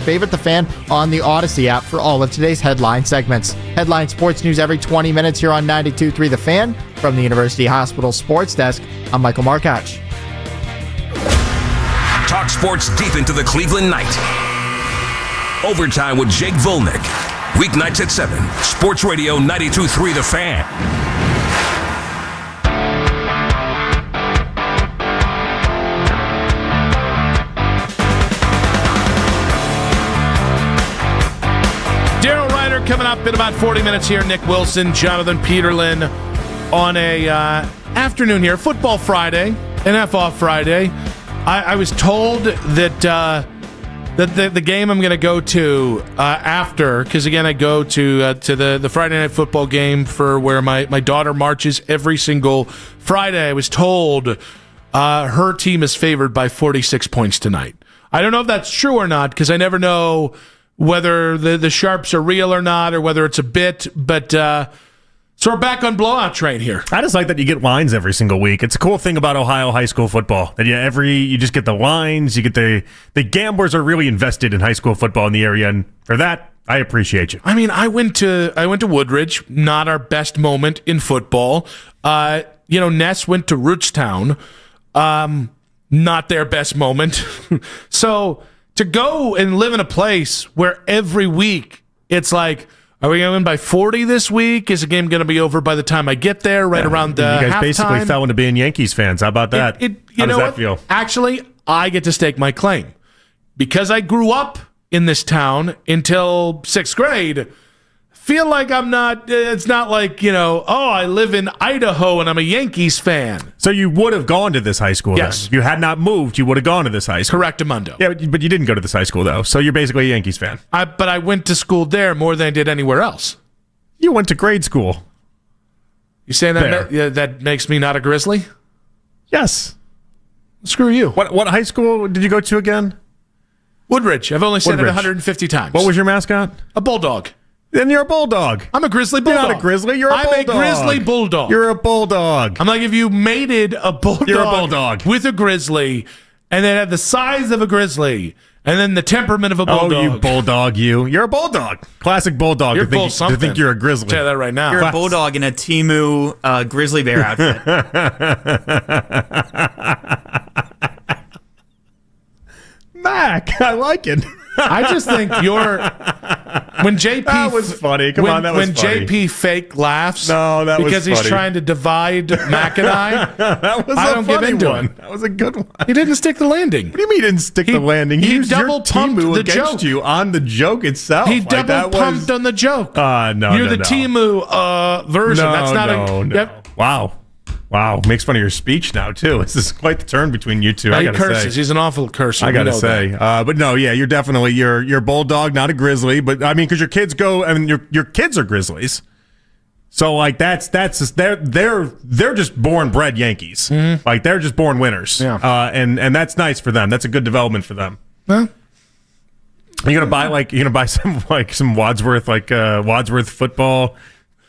favorite the Fan on the Odyssey app for all of today's headline segments. Headline sports news every 20 minutes here on 92.3 The Fan. From the University Hospital Sports Desk, I'm Michael Markach. Talk sports deep into the Cleveland night. Overtime with Jake Volnick. Weeknights at 7. Sports Radio 92.3 The Fan. Daryl Ryder coming up in about 40 minutes here. Nick Wilson, Jonathan Peterlin on a afternoon here. Football Friday, an F-off Friday. I was told that the game I'm going to go to after, because again I go to the Friday night football game for where my daughter marches every single Friday. I was told her team is favored by 46 points tonight. I don't know if that's true or not, because I never know whether the sharps are real or not, or whether it's a bit, but so we're back on blowout train here. I just like that you get lines every single week. It's a cool thing about Ohio high school football that you just get the lines. You get the gamblers are really invested in high school football in the area, and for that, I appreciate you. I mean, I went to Woodridge, not our best moment in football. Ness went to Rootstown, not their best moment. So to go and live in a place where every week it's like, are we going to win by 40 this week? Is the game going to be over by the time I get there, around the halftime? You guys basically fell into being Yankees fans. How about that? How does that feel? Actually, I get to stake my claim. Because I grew up in this town until 6th grade, feel like I'm not, it's not like, I live in Idaho and I'm a Yankees fan. So you would have gone to this high school, yes. Then? If you had not moved, you would have gone to this high school. Correctamundo. Yeah, but you didn't go to this high school, though, so you're basically a Yankees fan. But I went to school there more than I did anywhere else. You went to grade school. You saying that makes me not a Grizzly? Yes. Screw you. What high school did you go to again? Woodridge. I've only said it 150 times. What was your mascot? A bulldog. Then you're a bulldog. I'm a grizzly bulldog. You're not a grizzly. You're a bulldog. I'm a grizzly bulldog. You're a bulldog. I'm like if you mated a bulldog. You're a bulldog with a grizzly, and then had the size of a grizzly, and then the temperament of a bulldog. Oh, you bulldog! You're a bulldog. Classic bulldog. You're to think you're a grizzly. I'll tell you that right now. You're a bulldog in a Temu grizzly bear outfit. Mac, I like it. I just think when JP that was funny. Come on, that was funny. When JP fake laughs, because he's trying to divide Mac and I. That was I don't funny give into one. it. That was a good one. He didn't stick the landing. What do you mean he didn't stick the landing? He used double your pumped Temu the against joke. you on the joke itself. He double pumped on the joke. No, You're the Temu version. That's not no. Yep. Wow. Makes fun of your speech now, too. This is quite the turn between you two. He curses. He's an awful cursor. I got to say. But no, yeah, you're definitely, you're a bulldog, not a grizzly. But, I mean, because your kids your kids are grizzlies. So, like, that's just, they're just born bred Yankees. Mm-hmm. Like, they're just born winners. Yeah. And that's nice for them. That's a good development for them. Well, You're gonna buy some Wadsworth Wadsworth football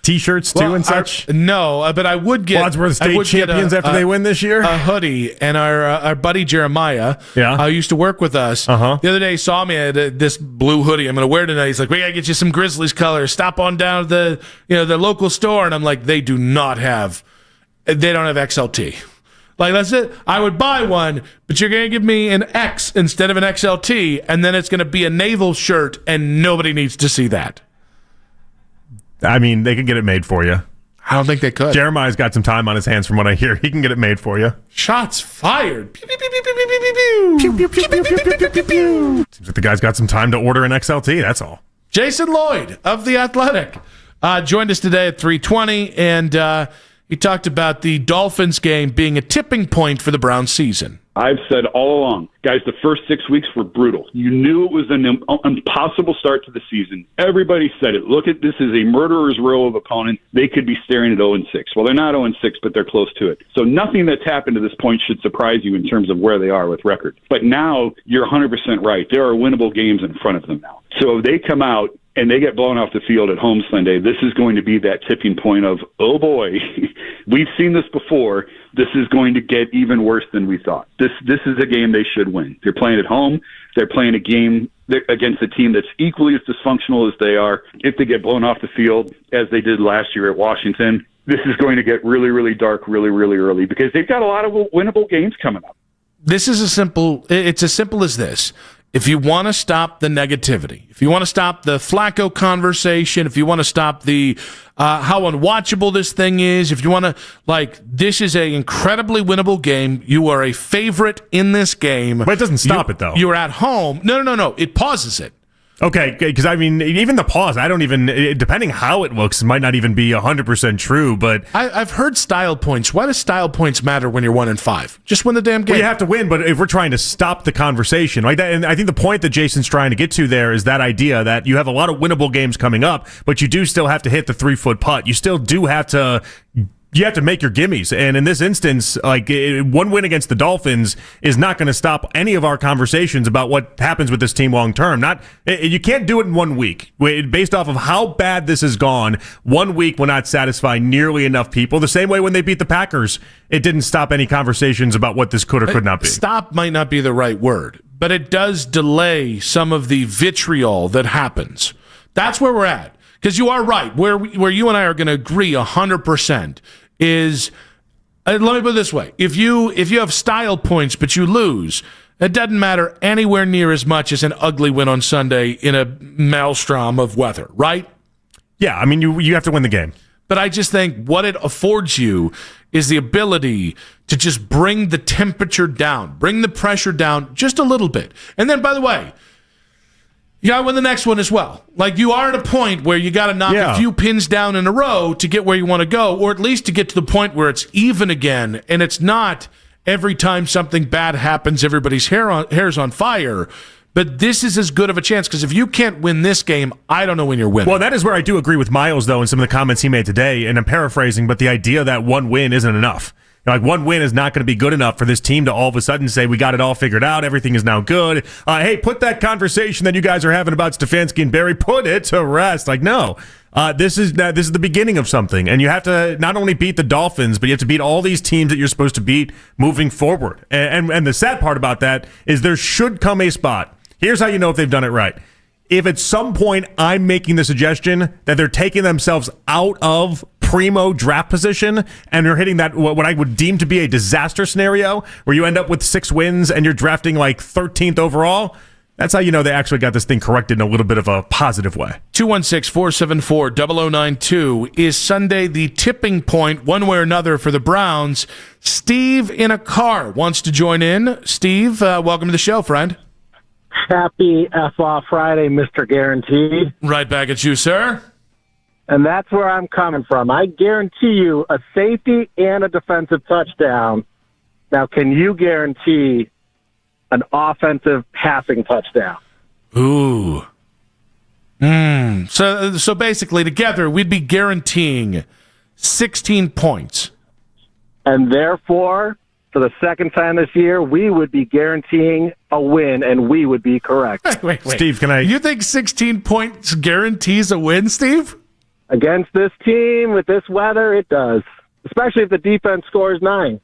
T-shirts too and such. But I would get Wadsworth State champions after they win this year. A hoodie, and our buddy Jeremiah, used to work with us. The other day he saw me at this blue hoodie I'm going to wear tonight. He's like, "We got to get you some Grizzlies colors. Stop on down to the local store." And I'm like, they don't have XLT. Like, that's it. I would buy one, but you're going to give me an X instead of an XLT, and then it's going to be a naval shirt, and nobody needs to see that. I mean, they could get it made for you. I don't think they could. Jeremiah's got some time on his hands from what I hear. He can get it made for you. Shots fired. Seems like the guy's got some time to order an XLT, that's all. Jason Lloyd of The Athletic joined us today at 3:20, and he talked about the Dolphins game being a tipping point for the Browns season. I've said all along, guys, the first 6 weeks were brutal. You knew it was an impossible start to the season. Everybody said it. Look at this is a murderer's row of opponent. They could be staring at 0-6. Well, they're not 0-6, but they're close to it. So nothing that's happened to this point should surprise you in terms of where they are with record. But now you're 100% right. There are winnable games in front of them now. So if they come out and they get blown off the field at home Sunday, this is going to be that tipping point of, oh boy, we've seen this before. This is going to get even worse than we thought. This is a game they should win. They're playing at home. They're playing a game against a team that's equally as dysfunctional as they are. If they get blown off the field, as they did last year at Washington, this is going to get really, really dark really, really early because they've got a lot of winnable games coming up. It's as simple as this. If you want to stop the negativity, if you want to stop the Flacco conversation, if you want to stop the how unwatchable this thing is, if you want to, this is an incredibly winnable game. You are a favorite in this game. But it doesn't stop it, though. You're at home. No. It pauses it. Okay, because I mean, even the pause, depending how it looks, it might not even be 100% true, but... I've heard style points. Why does style points matter when you're 1-5? Just win the damn game. Well, you have to win, but if we're trying to stop the conversation, like that, and I think the point that Jason's trying to get to there is that idea that you have a lot of winnable games coming up, but you do still have to hit the 3-foot putt. You still do have to... You have to make your gimmies. And in this instance, one win against the Dolphins is not going to stop any of our conversations about what happens with this team long term. You can't do it in 1 week. Based off of how bad this has gone, 1 week will not satisfy nearly enough people. The same way when they beat the Packers, it didn't stop any conversations about what this could or could not be. Stop might not be the right word, but it does delay some of the vitriol that happens. That's where we're at. Because you are right. Where you and I are going to agree 100% is, let me put it this way. If you have style points but you lose, it doesn't matter anywhere near as much as an ugly win on Sunday in a maelstrom of weather, right? Yeah, I mean, you have to win the game. But I just think what it affords you is the ability to just bring the temperature down, bring the pressure down just a little bit. And then, by the way, you got to win the next one as well. You are at a point where you got to knock a few pins down in a row to get where you want to go, or at least to get to the point where it's even again, and it's not every time something bad happens, everybody's hair's on fire. But this is as good of a chance, because if you can't win this game, I don't know when you're winning. Well, that is where I do agree with Miles, though, in some of the comments he made today, and I'm paraphrasing, but the idea that one win isn't enough. One win is not going to be good enough for this team to all of a sudden say, we got it all figured out, everything is now good. Hey, put that conversation that you guys are having about Stefanski and Barry, put it to rest. No. This is the beginning of something, and you have to not only beat the Dolphins, but you have to beat all these teams that you're supposed to beat moving forward. And the sad part about that is there should come a spot. Here's how you know if they've done it right. If at some point I'm making the suggestion that they're taking themselves out of primo draft position and you're hitting that what I would deem to be a disaster scenario where you end up with 6 wins and you're drafting 13th overall, that's how you know they actually got this thing corrected in a little bit of a positive way. 216-474-0092. Is Sunday the tipping point one way or another for the Browns? Steve in a car wants to join in. Steve, welcome to the show, friend. Happy F-Off Friday, Mr. Guaranteed. Right back at you, sir. And that's where I'm coming from. I guarantee you a safety and a defensive touchdown. Now, can you guarantee an offensive passing touchdown? Ooh. So basically, together, we'd be guaranteeing 16 points. And therefore, for the second time this year, we would be guaranteeing a win, and we would be correct. Wait. Steve, can I... You think 16 points guarantees a win, Steve? Against this team, with this weather, it does. Especially if the defense scores 9.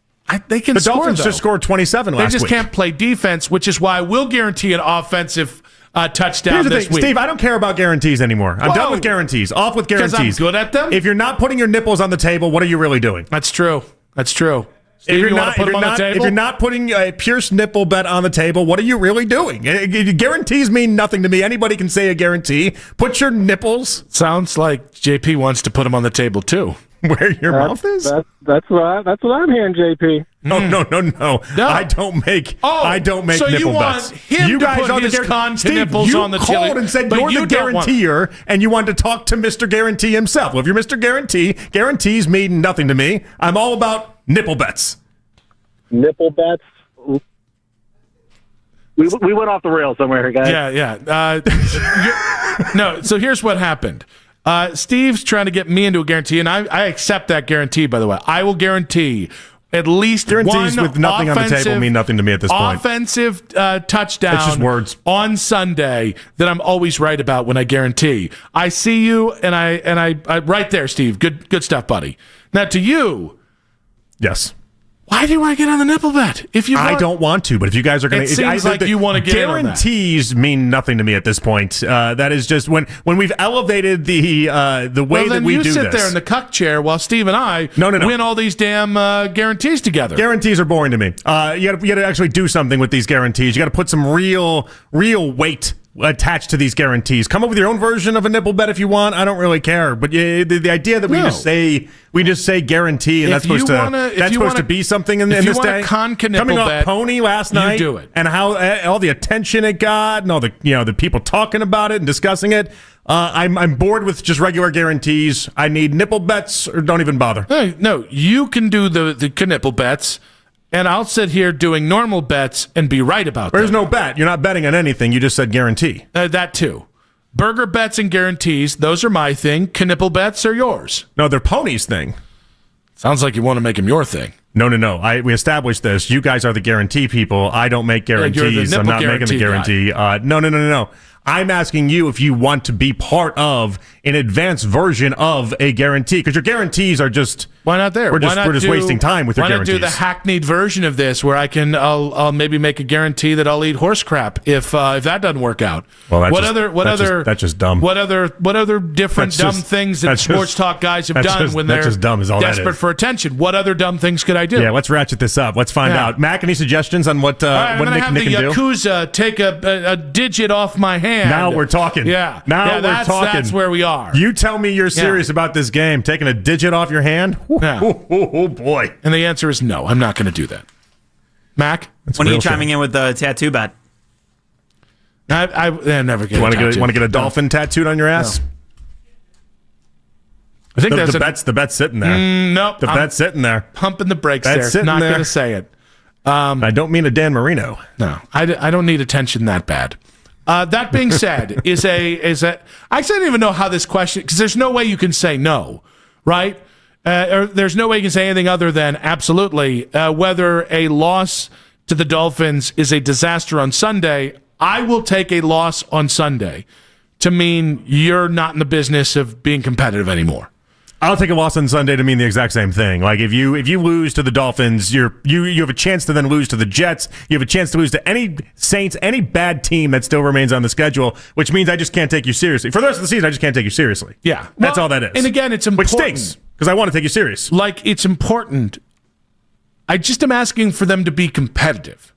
They can the score, Dolphins though. just scored 27 last week. They just can't play defense, which is why we'll guarantee an offensive touchdown Here's the this thing, week. Steve, I don't care about guarantees anymore. I'm done with guarantees. Off with guarantees. Because I'm good at them? If you're not putting your nipples on the table, what are you really doing? That's true. Steve, If you're, you not, put them on the table? if you're not putting a Pierce nipple bet on the table, what are you really doing? Guarantees mean nothing to me. Anybody can say a guarantee. Put your nipples. Sounds like JP wants to put them on the table, too. Where your mouth is? That's what I'm hearing, JP. No. I don't make so nipple you want bets. him You to guys put are his Steve, nipples you on the called table, and said but you're you the don't want- guaranteer, and you wanted to talk to Mr. Guarantee himself. Well, if you're Mr. Guarantee, guarantees mean nothing to me. I'm all about nipple bets. Nipple bets? We went off the rails somewhere, guys. Yeah. No, so here's what happened. Steve's trying to get me into a guarantee, and I accept that guarantee, by the way. I will guarantee at least Guarantees one with nothing on the table mean nothing to me at this point. Offensive touchdown It's just words. on Sunday that I'm always right about when I guarantee. I see you, and I right there, Steve. Good stuff, buddy. Now to you. Yes. Why do you want to get on the nipple bet? I don't want to, but if you guys are going to... It seems like you want to get in on that. Guarantees mean nothing to me at this point. That is just when we've elevated the way that we do this. You sit there in the cuck chair while Steve and I win all these damn guarantees together. Guarantees are boring to me. You got to actually do something with these guarantees. You got to put some real weight attached to these guarantees. Come up with your own version of a nipple bet if you want. I don't really care. But the idea that we just say guarantee and that's supposed to be something in this day. Coming off Pony last night, do it. And how all the attention it got and all the people talking about it and discussing it. I'm bored with just regular guarantees. I need nipple bets or don't even bother. Hey, no, you can do the nipple bets. And I'll sit here doing normal bets and be right about that. There's no bet. You're not betting on anything. You just said guarantee. That too. Burger bets and guarantees, those are my thing. Knipple bets are yours. No, they're Pony's thing. Sounds like you want to make them your thing. No. We established this. You guys are the guarantee people. I don't make guarantees. I'm not making the guarantee. No. I'm asking you if you want to be part of an advanced version of a guarantee, because your guarantees are just... Why not there? We're just wasting time with your guarantees. Why not do the hackneyed version of this where I'll maybe make a guarantee that I'll eat horse crap if that doesn't work out? Well, that's just dumb. What other different dumb things that sports talk guys have done when they're desperate for attention? What other dumb things could I do? Yeah, let's ratchet this up. Let's find out. Mac, any suggestions on what Nick can do? I'm going to have the Yakuza take a digit off my hand. Now we're talking. Yeah. We're talking. That's where we are. You tell me you're serious about this game. Taking a digit off your hand? Oh, boy. And the answer is no. I'm not going to do that. Mac? When are you chiming in with the tattoo bet? I never get Want to get a dolphin tattooed on your ass? No. I think the bet's sitting there. Nope. The bet's sitting there. Pumping the brakes there. Not going to say it. I don't mean a Dan Marino. No, I don't need attention that bad. That being said, I don't even know how this question, because there's no way you can say no, right? Or there's no way you can say anything other than absolutely. Whether a loss to the Dolphins is a disaster on Sunday, I will take a loss on Sunday to mean you're not in the business of being competitive anymore. I'll take a loss on Sunday to mean the exact same thing. Like if you lose to the Dolphins, you have a chance to then lose to the Jets. You have a chance to lose to any Saints, any bad team that still remains on the schedule, which means I just can't take you seriously. For the rest of the season, I just can't take you seriously. Yeah. That's all that is. And again, it's important. Which stinks, because I want to take you serious. Like, it's important. I just am asking for them to be competitive.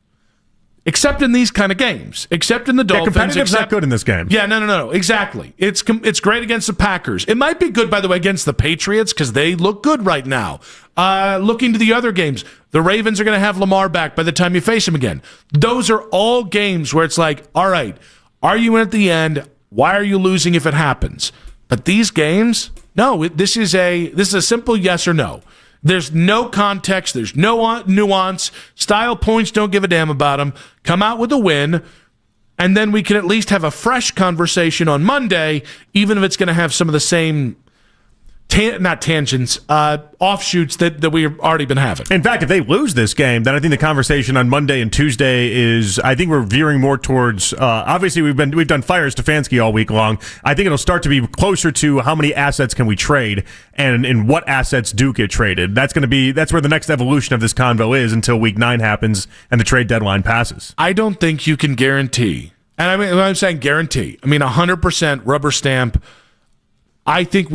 Except in these kind of games. Except in the Dolphins. Competitive's not good in this game. Yeah, no. Exactly. It's great against the Packers. It might be good, by the way, against the Patriots because they look good right now. Looking to the other games, the Ravens are going to have Lamar back by the time you face him again. Those are all games where it's like, all right, are you in at the end? Why are you losing if it happens? But these games, no. This is a simple yes or no. There's no context. There's no nuance. Style points don't give a damn about them. Come out with a win, and then we can at least have a fresh conversation on Monday, even if it's going to have some of the same offshoots that we've already been having. In fact, if they lose this game, then I think the conversation on Monday and Tuesday is, I think we're veering more towards, obviously we've done fire Stefanski all week long. I think it'll start to be closer to how many assets can we trade and what assets do get traded. That's where the next evolution of this convo is until week 9 happens and the trade deadline passes. I don't think you can guarantee, and I mean, when I'm saying guarantee, I mean 100% rubber stamp. I don't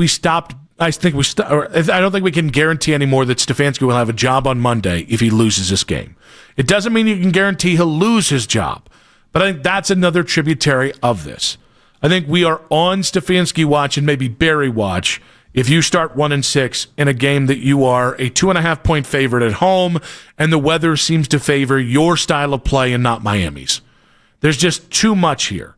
think we can guarantee anymore that Stefanski will have a job on Monday if he loses this game. It doesn't mean you can guarantee he'll lose his job, but I think that's another tributary of this. I think we are on Stefanski watch and maybe Barry watch if you start 1-6 in a game that you are a 2.5-point favorite at home and the weather seems to favor your style of play and not Miami's. There's just too much here.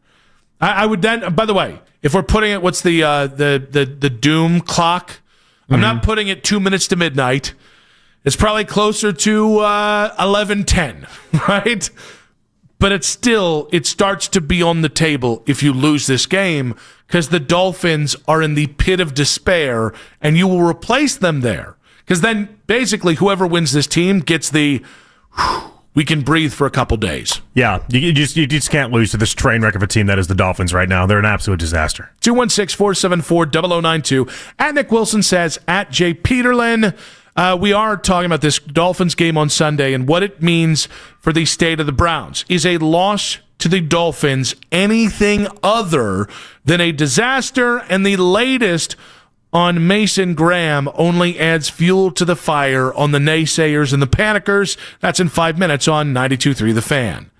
I would then, by the way, if we're putting it, what's the doom clock? Mm-hmm. I'm not putting it 2 minutes to midnight. It's probably closer to 11:10, right? But it starts to be on the table if you lose this game because the Dolphins are in the pit of despair and you will replace them there. Because then basically whoever wins this team gets the we can breathe for a couple days. Yeah, you just can't lose to this train wreck of a team that is the Dolphins right now. They're an absolute disaster. 216-474-0092. At Nick Wilson says, at Jay Peterlin, We are talking about this Dolphins game on Sunday and what it means for the state of the Browns. Is a loss to the Dolphins anything other than a disaster? And the latest on Mason Graham only adds fuel to the fire on the naysayers and the panickers. That's in 5 minutes on 92.3 The Fan.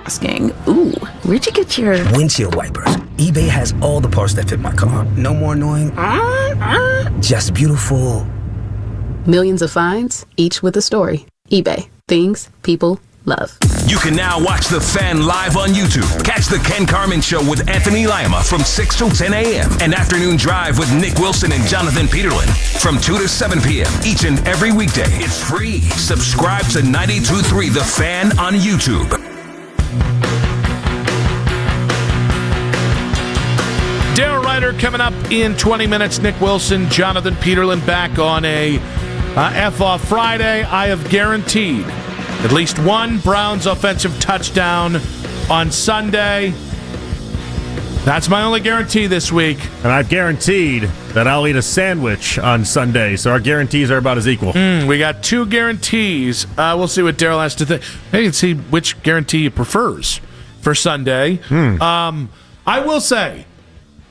asking. Ooh, where'd you get your windshield wipers? eBay has all the parts that fit my car. No more annoying. Just beautiful. Millions of finds, each with a story. eBay. Things people love. You can now watch The Fan live on YouTube. Catch The Ken Carman Show with Anthony Lima from 6 to 10 a.m. and Afternoon Drive with Nick Wilson and Jonathan Peterlin from 2 to 7 p.m. each and every weekday. It's free. Subscribe to 92.3 The Fan on YouTube. Daryl Ryder coming up in 20 minutes. Nick Wilson, Jonathan Peterlin back on a F-Off Friday. I have guaranteed at least one Browns offensive touchdown on Sunday. That's my only guarantee this week. And I've guaranteed that I'll eat a sandwich on Sunday, so our guarantees are about as equal. We got two guarantees. We'll see what Daryl has to think. Maybe see which guarantee he prefers for Sunday. I will say,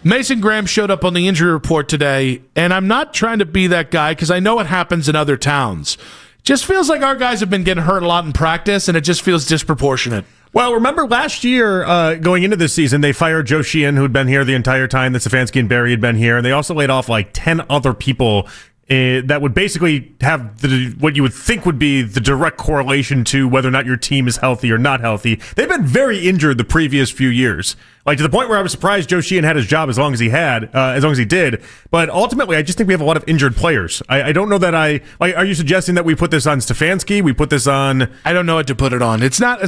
Mason Graham showed up on the injury report today, and I'm not trying to be that guy because I know it happens in other towns. Just feels like our guys have been getting hurt a lot in practice, and it just feels disproportionate. Well, remember last year, going into this season, they fired Joe Sheehan, who'd been here the entire time that Stefanski and Barry had been here, and they also laid off like 10 other people that would basically have what you would think would be the direct correlation to whether or not your team is healthy or not healthy. They've been very injured the previous few years. Like, to the point where I was surprised Joe Sheehan had his job as long as he did. But ultimately, I just think we have a lot of injured players. I don't know that are you suggesting that we put this on Stefanski? We put this on... I don't know what to put it on. It's not we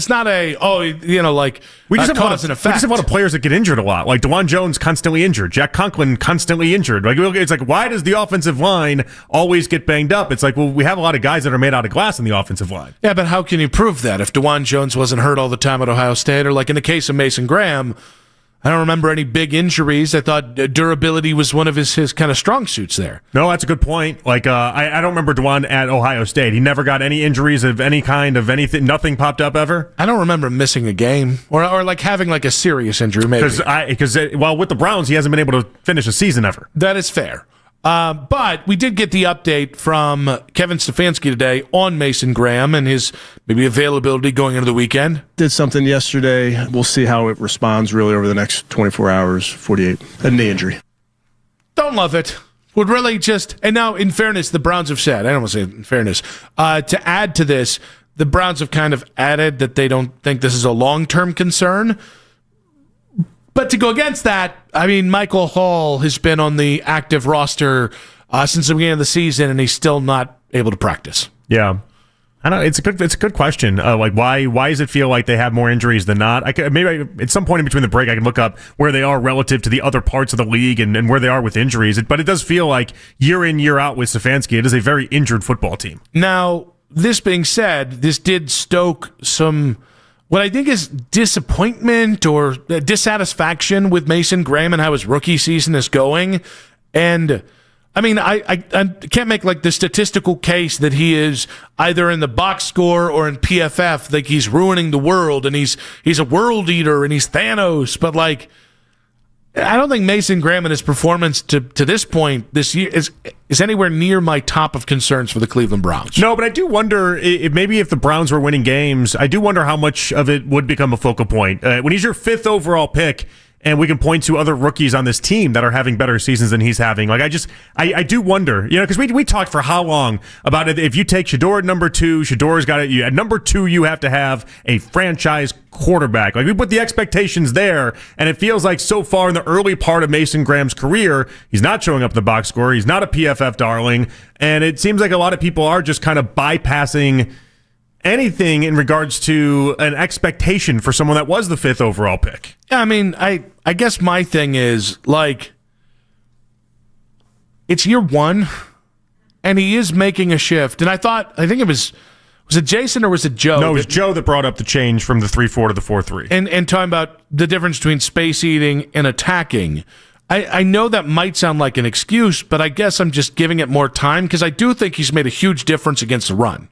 just have cause and effect. We just have a lot of players that get injured a lot. Like DeJuan Jones constantly injured. Jack Conklin constantly injured. Like, it's like, why does the offensive line always get banged up? It's like, well, we have a lot of guys that are made out of glass in the offensive line. Yeah, but how can you prove that if DeJuan Jones wasn't hurt all the time at Ohio State? Or like in the case of Mason Graham, I don't remember any big injuries. I thought durability was one of his kind of strong suits there. No, that's a good point. Like, I don't remember DeJuan at Ohio State. He never got any injuries of any kind, of anything. Nothing popped up ever. I don't remember missing a game or like having like a serious injury. Maybe because with the Browns, he hasn't been able to finish a season ever. That is fair. But we did get the update from Kevin Stefanski today on Mason Graham and his maybe availability going into the weekend. Did something yesterday. We'll see how it responds really over the next 24 hours, 48. A knee injury. Don't love it. Would really just, and now in fairness, the Browns have said, I don't want to say in fairness, to add to this, the Browns have kind of added that they don't think this is a long-term concern. But to go against that, I mean, Michael Hall has been on the active roster since the beginning of the season, and he's still not able to practice. Yeah, I don't know. It's a good question. Like, why does it feel like they have more injuries than not? Maybe at some point in between the break, I can look up where they are relative to the other parts of the league and where they are with injuries. But it does feel like year in, year out with Stefanski, it is a very injured football team. Now, this being said, this did stoke some, what I think is disappointment or dissatisfaction with Mason Graham and how his rookie season is going. And I mean, I can't make like the statistical case that he is either in the box score or in PFF, like he's ruining the world and he's a world eater and he's Thanos. But like, I don't think Mason Graham and his performance to this point this year is anywhere near my top of concerns for the Cleveland Browns. No, but I do wonder if the Browns were winning games, I do wonder how much of it would become a focal point. When he's your 5th overall pick, and we can point to other rookies on this team that are having better seasons than he's having. Like, I do wonder, because we talked for how long about it. If you take Shador at number 2, Shador's got it. At number 2, you have to have a franchise quarterback. Like, we put the expectations there, and it feels like so far in the early part of Mason Graham's career, he's not showing up in the box score. He's not a PFF darling, and it seems like a lot of people are just kind of bypassing anything in regards to an expectation for someone that was the 5th overall pick. Yeah, I mean, I guess my thing is, like, it's year 1, and he is making a shift. And I think it was it Jason or was it Joe? No, it was Joe that brought up the change from the 3-4 to the 4-3. And talking about the difference between space eating and attacking. I know that might sound like an excuse, but I guess I'm just giving it more time because I do think he's made a huge difference against the run.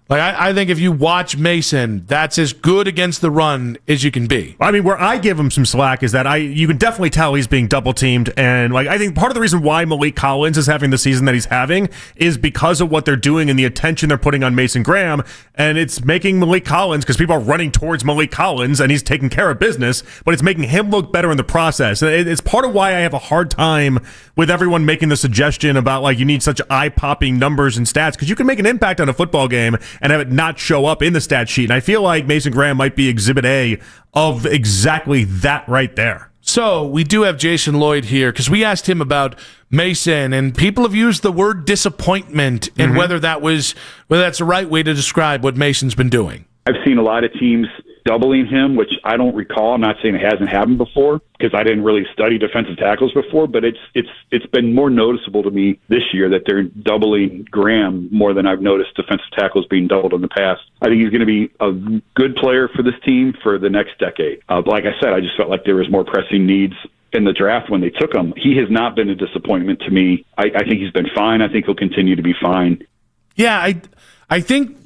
Like, I think if you watch Mason, that's as good against the run as you can be. I mean, where I give him some slack is that you can definitely tell he's being double teamed, and like I think part of the reason why Malik Collins is having the season that he's having is because of what they're doing and the attention they're putting on Mason Graham, and it's making Malik Collins, because people are running towards Malik Collins and he's taking care of business, but it's making him look better in the process. And it's part of why I have a hard time with everyone making the suggestion about like you need such eye-popping numbers and stats, because you can make an impact on a football game and have it not show up in the stat sheet. And I feel like Mason Graham might be exhibit A of exactly that right there. So we do have Jason Lloyd here because we asked him about Mason, and people have used the word disappointment and whether that's the right way to describe what Mason's been doing. I've seen a lot of teams doubling him, which I don't recall. I'm not saying it hasn't happened before because I didn't really study defensive tackles before, but it's been more noticeable to me this year that they're doubling Graham more than I've noticed defensive tackles being doubled in the past. I think he's going to be a good player for this team for the next decade. Like I said, I just felt like there was more pressing needs in the draft when they took him. He has not been a disappointment to me. I think he's been fine. I think he'll continue to be fine. Yeah, I think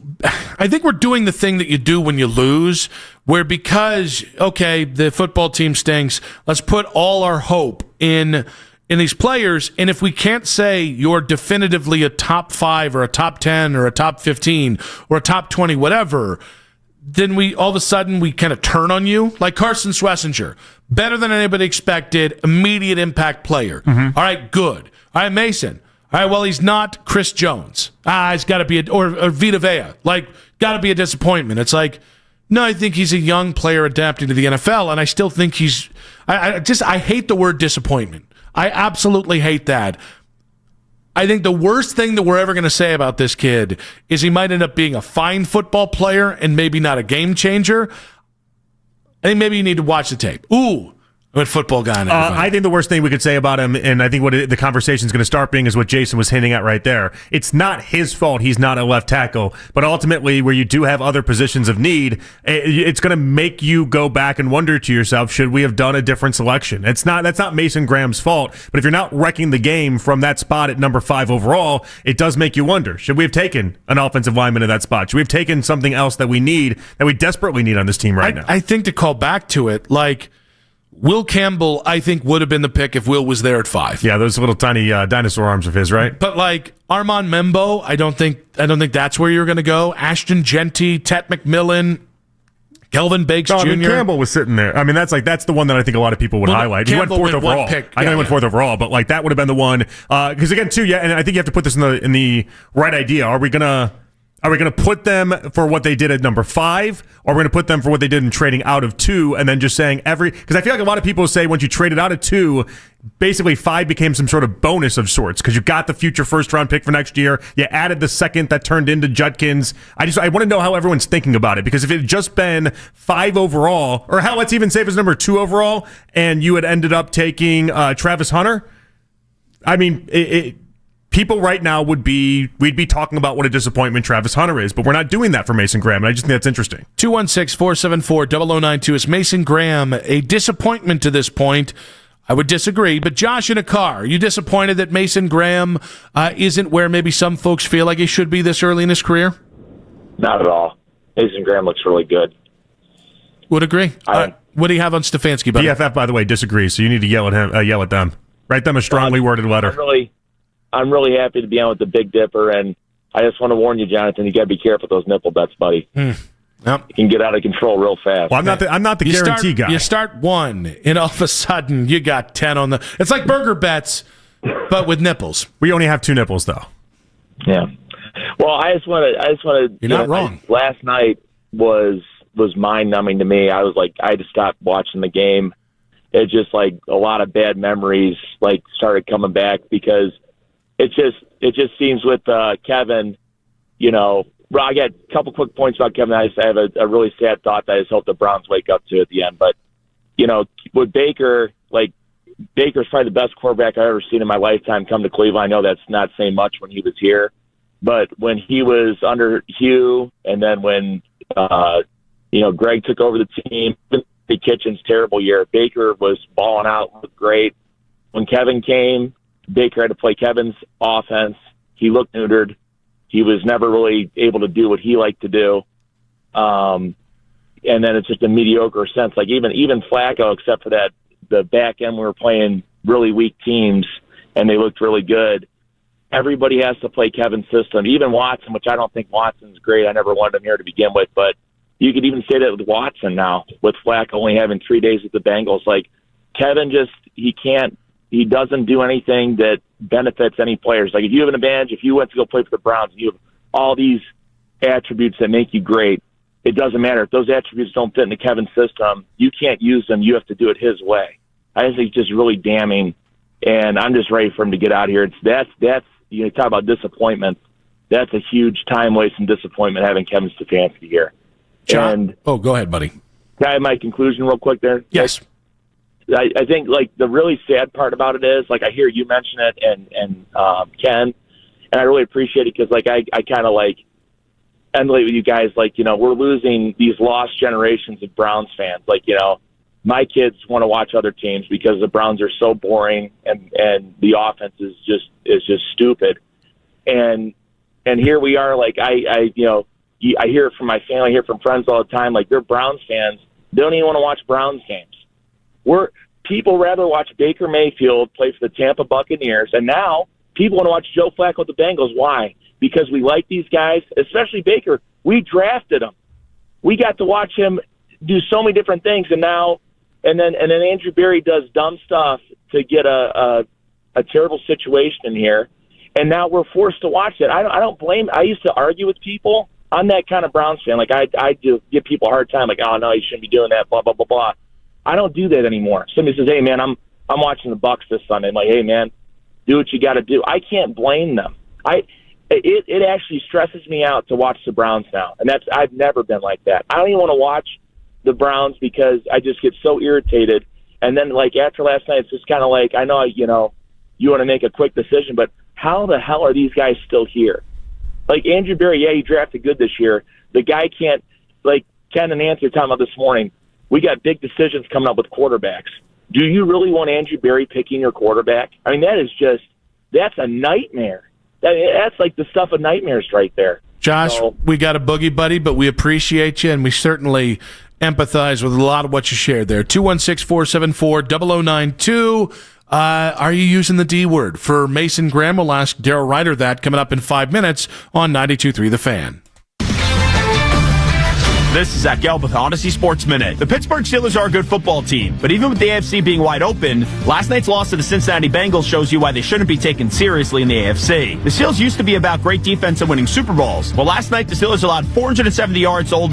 we're doing the thing that you do when you lose, where because, okay, the football team stinks, let's put all our hope in these players, and if we can't say you're definitively a top 5 or a top 10 or a top 15 or a top 20, whatever, then we all of a sudden we kind of turn on you. Like Carson Schlesinger, better than anybody expected, immediate impact player. All right, good. All right, Mason. All right, well, he's not Chris Jones. He's got to be or Vita Vea. Like, got to be a disappointment. It's like, no, I think he's a young player adapting to the NFL, and I still think he's. I hate the word disappointment. I absolutely hate that. I think the worst thing that we're ever going to say about this kid is he might end up being a fine football player and maybe not a game changer. I think maybe you need to watch the tape. Ooh. I'm a football guy now. I think the worst thing we could say about him, and I think what the conversation is going to start being, is what Jason was hinting at right there. It's not his fault he's not a left tackle, but ultimately where you do have other positions of need, it's going to make you go back and wonder to yourself, should we have done a different selection? That's not Mason Graham's fault, but if you're not wrecking the game from that spot at number 5 overall, it does make you wonder, should we have taken an offensive lineman in that spot? Should we have taken something else that we desperately need on this team right now? I think to call back to it, like, Will Campbell, I think, would have been the pick if Will was there at 5. Yeah, those little tiny dinosaur arms of his, right? But like Armand Membo, I don't think that's where you're going to go. Ashton Genty, Tet McMillan, Kelvin Bakes Jr. I mean, Campbell was sitting there. I mean, that's the one that I think a lot of people would highlight. Campbell he went 4th overall. I know he went 4th overall, but like that would have been the one. Because again, too, yeah, and I think you have to put this in the right idea. Are we gonna put them for what they did at number 5, or are we going to put them for what they did in trading out of 2, and then just saying because I feel like a lot of people say once you traded out of 2, basically 5 became some sort of bonus of sorts because you got the future first-round pick for next year. You added the second that turned into Judkins. I want to know how everyone's thinking about it, because if it had just been 5 overall, or hell, let's even say it was number 2 overall, and you had ended up taking Travis Hunter, I mean, people right now we'd be talking about what a disappointment Travis Hunter is, but we're not doing that for Mason Graham, and I just think that's interesting. 216-474-0092. Is Mason Graham a disappointment to this point? I would disagree, but Josh in a car, are you disappointed that Mason Graham isn't where maybe some folks feel like he should be this early in his career? Not at all. Mason Graham looks really good. Would agree. What do you have on Stefanski, buddy? BFF, by the way, disagrees, so you need to yell at them. Write them a strongly worded letter. I'm really happy to be on with the Big Dipper, and I just want to warn you, Jonathan, you got to be careful with those nipple bets, buddy. Yep. You can get out of control real fast. Well, I'm not the guarantee guy. You start 1, and all of a sudden you got 10 on the. It's like burger bets, but with nipples. We only have 2 nipples, though. Yeah. Well, I just want to. You're not wrong. Last night was mind numbing to me. I was like, I had to stop watching the game. It just like a lot of bad memories like started coming back because. It just seems with Kevin, you know, I got a couple quick points about Kevin. I have a really sad thought that I just hope the Browns wake up to at the end. But, you know, with Baker, like Baker's probably the best quarterback I've ever seen in my lifetime come to Cleveland. I know that's not saying much when he was here. But when he was under Hugh and then when, Greg took over the team, the Kitchen's terrible year, Baker was balling out, looked great. When Kevin came, Baker had to play Kevin's offense. He looked neutered. He was never really able to do what he liked to do. And then it's just a mediocre sense. Like even Flacco, except for that, the back end we were playing really weak teams and they looked really good. Everybody has to play Kevin's system. Even Watson, which I don't think Watson's great. I never wanted him here to begin with, but you could even say that with Watson now, with Flacco only having 3 days with the Bengals. Like Kevin he doesn't do anything that benefits any players. Like if you have an advantage, if you went to go play for the Browns, you have all these attributes that make you great. It doesn't matter. If those attributes don't fit into Kevin's system, you can't use them. You have to do it his way. I just think it's just really damning, and I'm just ready for him to get out of here. That's you talk about disappointment. That's a huge time waste and disappointment having Kevin Stefanski here. John? Go ahead, buddy. Can I have my conclusion real quick there? Yes. I think like the really sad part about it is like I hear you mention it and Ken, and I really appreciate it because like I kind of like emulate with you guys. Like we're losing these lost generations of Browns fans. Like my kids want to watch other teams because the Browns are so boring and the offense is just stupid. And here we are. Like I hear it from my family, I hear it from friends all the time. Like they're Browns fans. They don't even want to watch Browns games. People rather watch Baker Mayfield play for the Tampa Buccaneers, and now people want to watch Joe Flacco with the Bengals. Why? Because we like these guys, especially Baker. We drafted him. We got to watch him do so many different things, and then Andrew Berry does dumb stuff to get a terrible situation in here, and now we're forced to watch it. I don't blame. I used to argue with people. I'm that kind of Browns fan. Like I do give people a hard time. Like, oh no, you shouldn't be doing that. Blah blah blah blah. I don't do that anymore. Somebody says, "Hey man, I'm watching the Bucs this Sunday." I'm like, "Hey man, do what you got to do." I can't blame them. It actually stresses me out to watch the Browns now, and I've never been like that. I don't even want to watch the Browns because I just get so irritated. And then like after last night, it's just kind of like I know you want to make a quick decision, but how the hell are these guys still here? Like Andrew Berry, yeah, he drafted good this year. The guy can't, like Ken and Nancy were talking about this morning, we got big decisions coming up with quarterbacks. Do you really want Andrew Berry picking your quarterback? I mean, that's a nightmare. That's like the stuff of nightmares right there. Josh, we got a boogie buddy, but we appreciate you, and we certainly empathize with a lot of what you shared there. 216-474-0092. Are you using the D word? For Mason Graham, we'll ask Daryl Ryder that coming up in 5 minutes on 92.3 The Fan. This is Zach Gelb with Odyssey Sports Minute. The Pittsburgh Steelers are a good football team, but even with the AFC being wide open, last night's loss to the Cincinnati Bengals shows you why they shouldn't be taken seriously in the AFC. The Steelers used to be about great defense and winning Super Bowls. Well, last night the Steelers allowed 470 yards to Old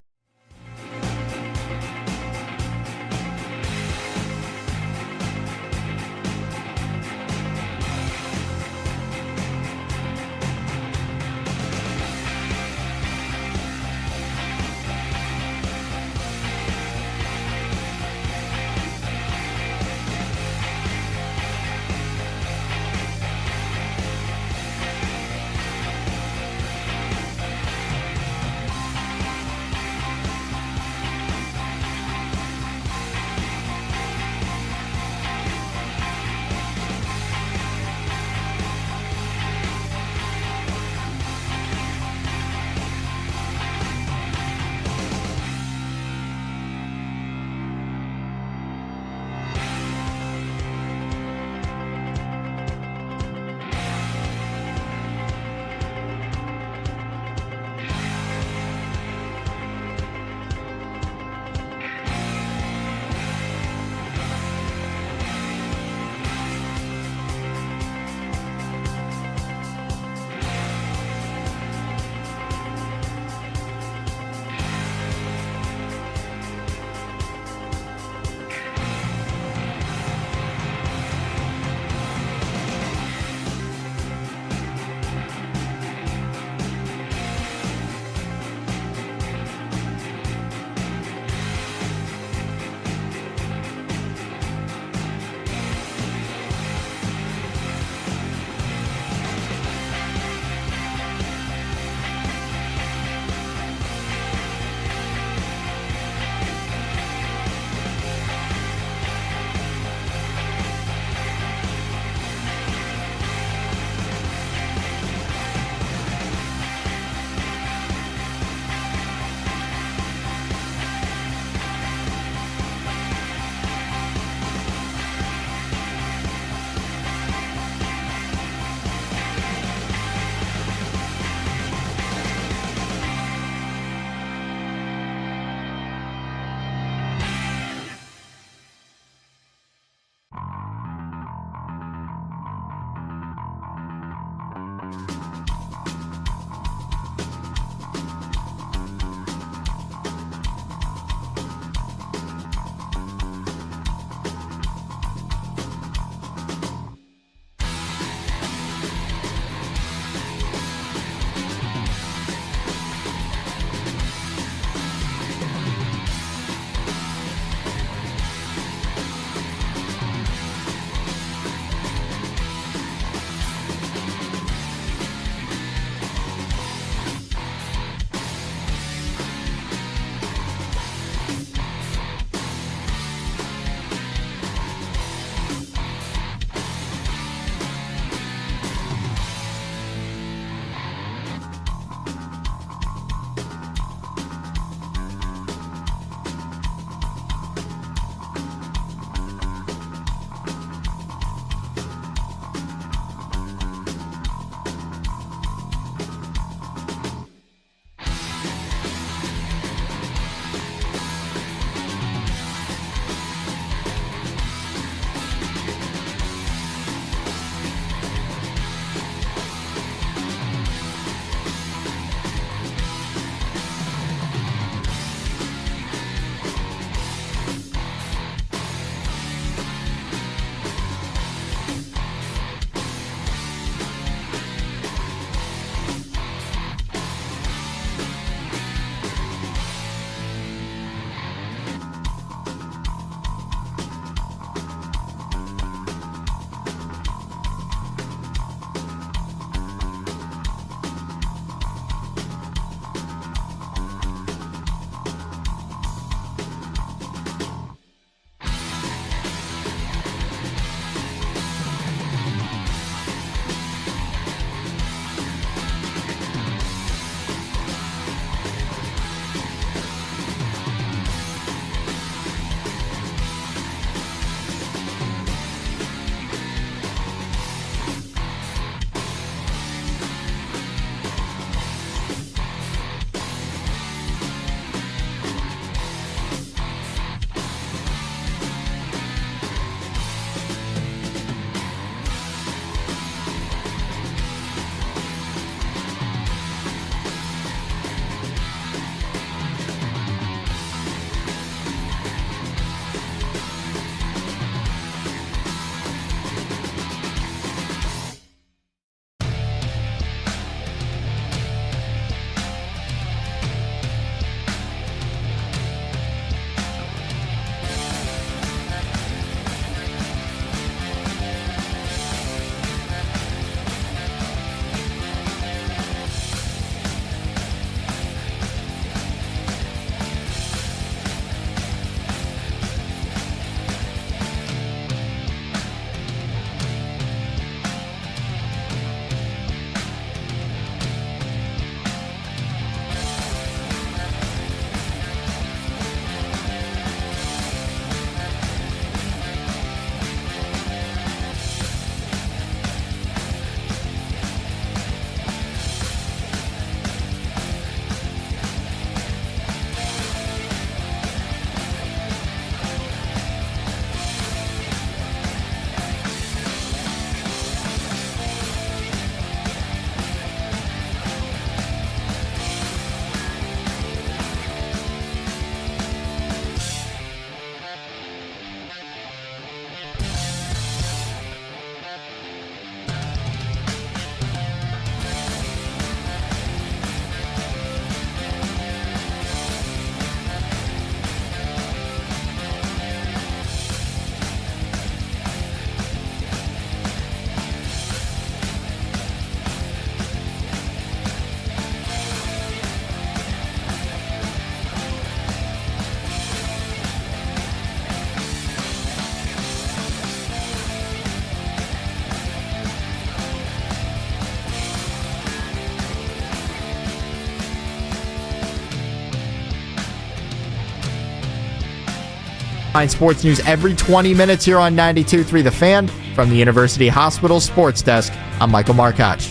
Find sports news every 20 minutes here on 92.3 The Fan. From the University Hospital Sports Desk, I'm Michael Markoch.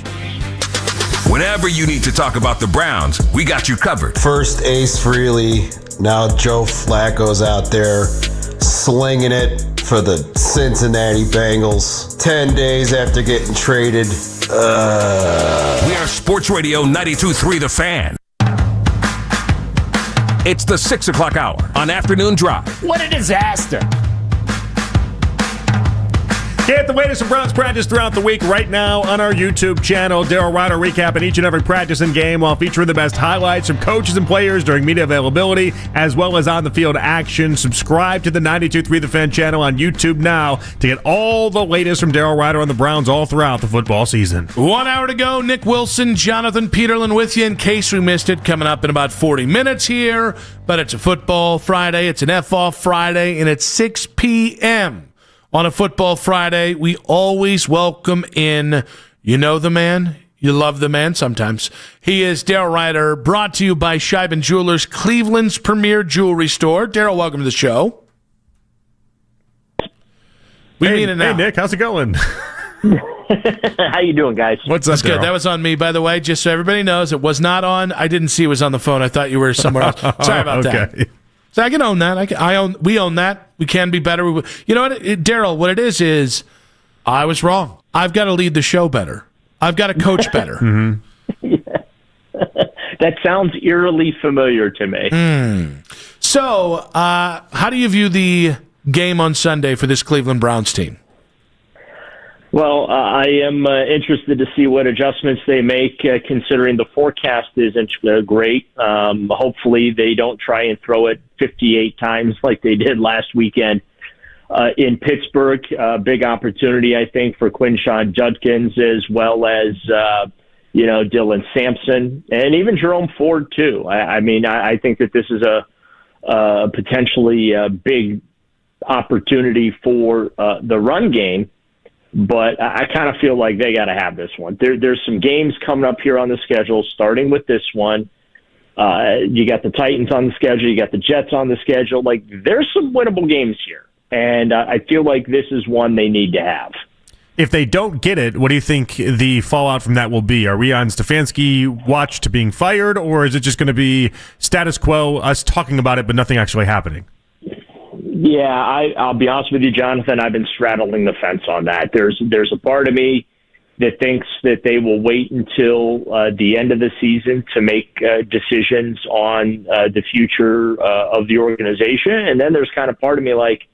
Whenever you need to talk about the Browns, we got you covered. First Ace Frehley, now Joe Flacco's out there slinging it for the Cincinnati Bengals. 10 days after getting traded. We are Sports Radio 92.3 The Fan. It's the 6 o'clock hour on Afternoon Drive. What a disaster. Get the latest from Browns practice throughout the week right now on our YouTube channel. Daryl Ryder recapping each and every practice and game while featuring the best highlights from coaches and players during media availability as well as on-the-field action. Subscribe to the 92.3 The Fan channel on YouTube now to get all the latest from Daryl Ryder on the Browns all throughout the football season. 1 hour to go. Nick Wilson, Jonathan Peterlin with you in case we missed it. Coming up in about 40 minutes here. But it's a football Friday. It's an F-off Friday, and it's 6 p.m. On a football Friday, we always welcome in, you know the man, you love the man sometimes. He is Daryl Ryder, brought to you by Scheiben Jewelers, Cleveland's premier jewelry store. Daryl, welcome to the show. We mean it now. Hey, Nick, how's it going? How you doing, guys? What's up, That's good. Daryl? That was on me, by the way, just so everybody knows. It was not on. I didn't see it was on the phone. I thought you were somewhere else. Sorry about that. So I can own that. We own that. We can be better. You know what, Daryl? What it is I was wrong. I've got to lead the show better. I've got to coach better. That sounds eerily familiar to me. So, how do you view the game on Sunday for this Cleveland Browns team? Well, I am interested to see what adjustments they make, considering the forecast isn't great. Hopefully they don't try and throw it 58 times like they did last weekend in Pittsburgh. Big opportunity, I think, for Quinshon Judkins as well as, Dylan Sampson and even Jerome Ford, too. I think that this is a potentially big opportunity for the run game. But I kind of feel like they got to have this one. There's some games coming up here on the schedule, starting with this one. You got the Titans on the schedule. You got the Jets on the schedule. Like, there's some winnable games here. And I feel like this is one they need to have. If they don't get it, what do you think the fallout from that will be? Are we on Stefanski watch to being fired, or is it just going to be status quo, us talking about it, but nothing actually happening? Yeah, I'll be honest with you, Jonathan. I've been straddling the fence on that. There's a part of me that thinks that they will wait until the end of the season to make decisions on the future of the organization. And then there's kind of part of me like,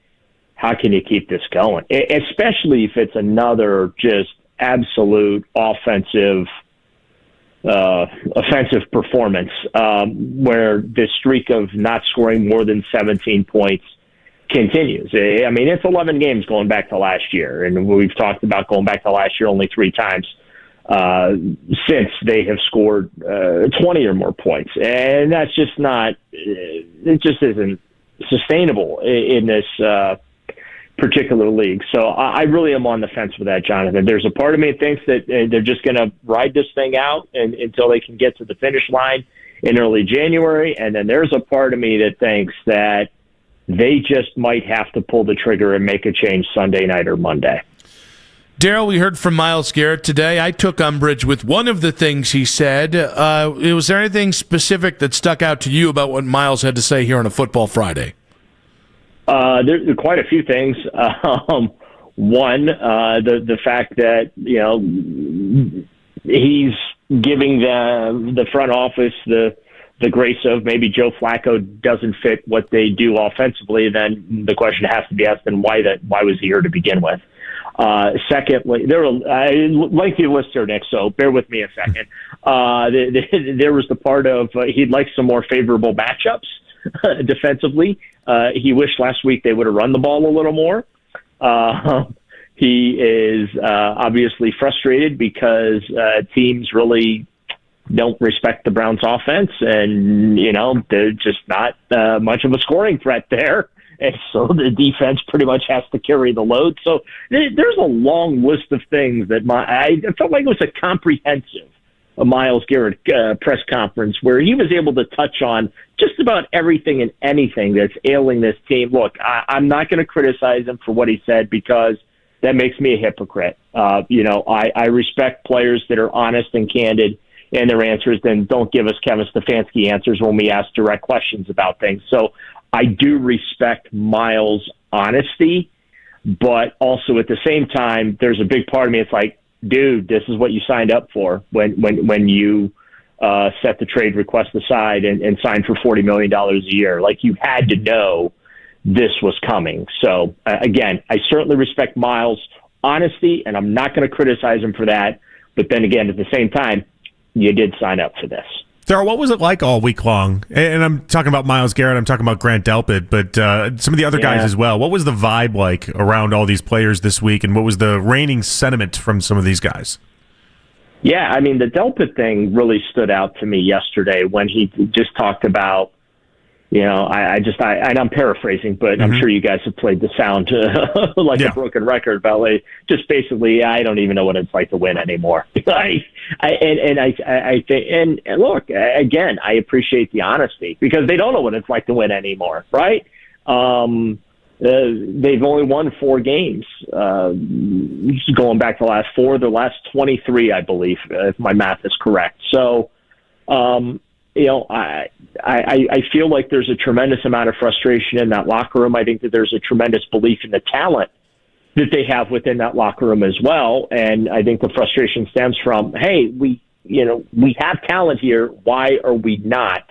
how can you keep this going? Especially if it's another just absolute offensive performance where the streak of not scoring more than 17 points continues. I mean, it's 11 games going back to last year, and we've talked about going back to last year only 3 times since they have scored 20 or more points, and that's just not. It just isn't sustainable in this particular league. So I really am on the fence with that, Jonathan. There's a part of me that thinks that they're just going to ride this thing out until they can get to the finish line in early January, and then there's a part of me that thinks that they just might have to pull the trigger and make a change Sunday night or Monday. Daryl, we heard from Myles Garrett today. I took umbrage with one of the things he said. Was there anything specific that stuck out to you about what Myles had to say here on a Football Friday? There are quite a few things. One, the fact that he's giving the front office the grace of maybe Joe Flacco doesn't fit what they do offensively, then the question has to be asked, then why was he here to begin with? Secondly, there were a lengthy list here, Nick, so bear with me a second. There was the part of he'd like some more favorable matchups defensively. He wished last week they would have run the ball a little more. He is obviously frustrated because teams really don't respect the Browns offense, and they're just not much of a scoring threat there, and so the defense pretty much has to carry the load. So there's a long list of things that I felt like it was a comprehensive Myles Garrett press conference where he was able to touch on just about everything and anything that's ailing this team. Look, I'm not going to criticize him for what he said because that makes me a hypocrite. I respect players that are honest and candid in their answers, then don't give us Kevin Stefanski answers when we ask direct questions about things. So I do respect Myles' honesty, but also at the same time, there's a big part of me. It's like, dude, this is what you signed up for when you set the trade request aside and signed for $40 million a year. Like, you had to know this was coming. So again, I certainly respect Myles' honesty, and I'm not going to criticize him for that. But then again, at the same time, you did sign up for this. Darryl, what was it like all week long? And I'm talking about Myles Garrett, I'm talking about Grant Delpit, but some of the other guys as well. What was the vibe like around all these players this week, and what was the reigning sentiment from some of these guys? Yeah, I mean, the Delpit thing really stood out to me yesterday when he just talked about, and I'm paraphrasing, but I'm sure you guys have played the sound like a broken record about like, just basically, I don't even know what it's like to win anymore. I think, and look, again, I appreciate the honesty because they don't know what it's like to win anymore, right? They've only won 4 games, going back to the last 23, I believe, if my math is correct. So, I feel like there's a tremendous amount of frustration in that locker room. I think that there's a tremendous belief in the talent that they have within that locker room as well. And I think the frustration stems from, hey, we have talent here. Why are we not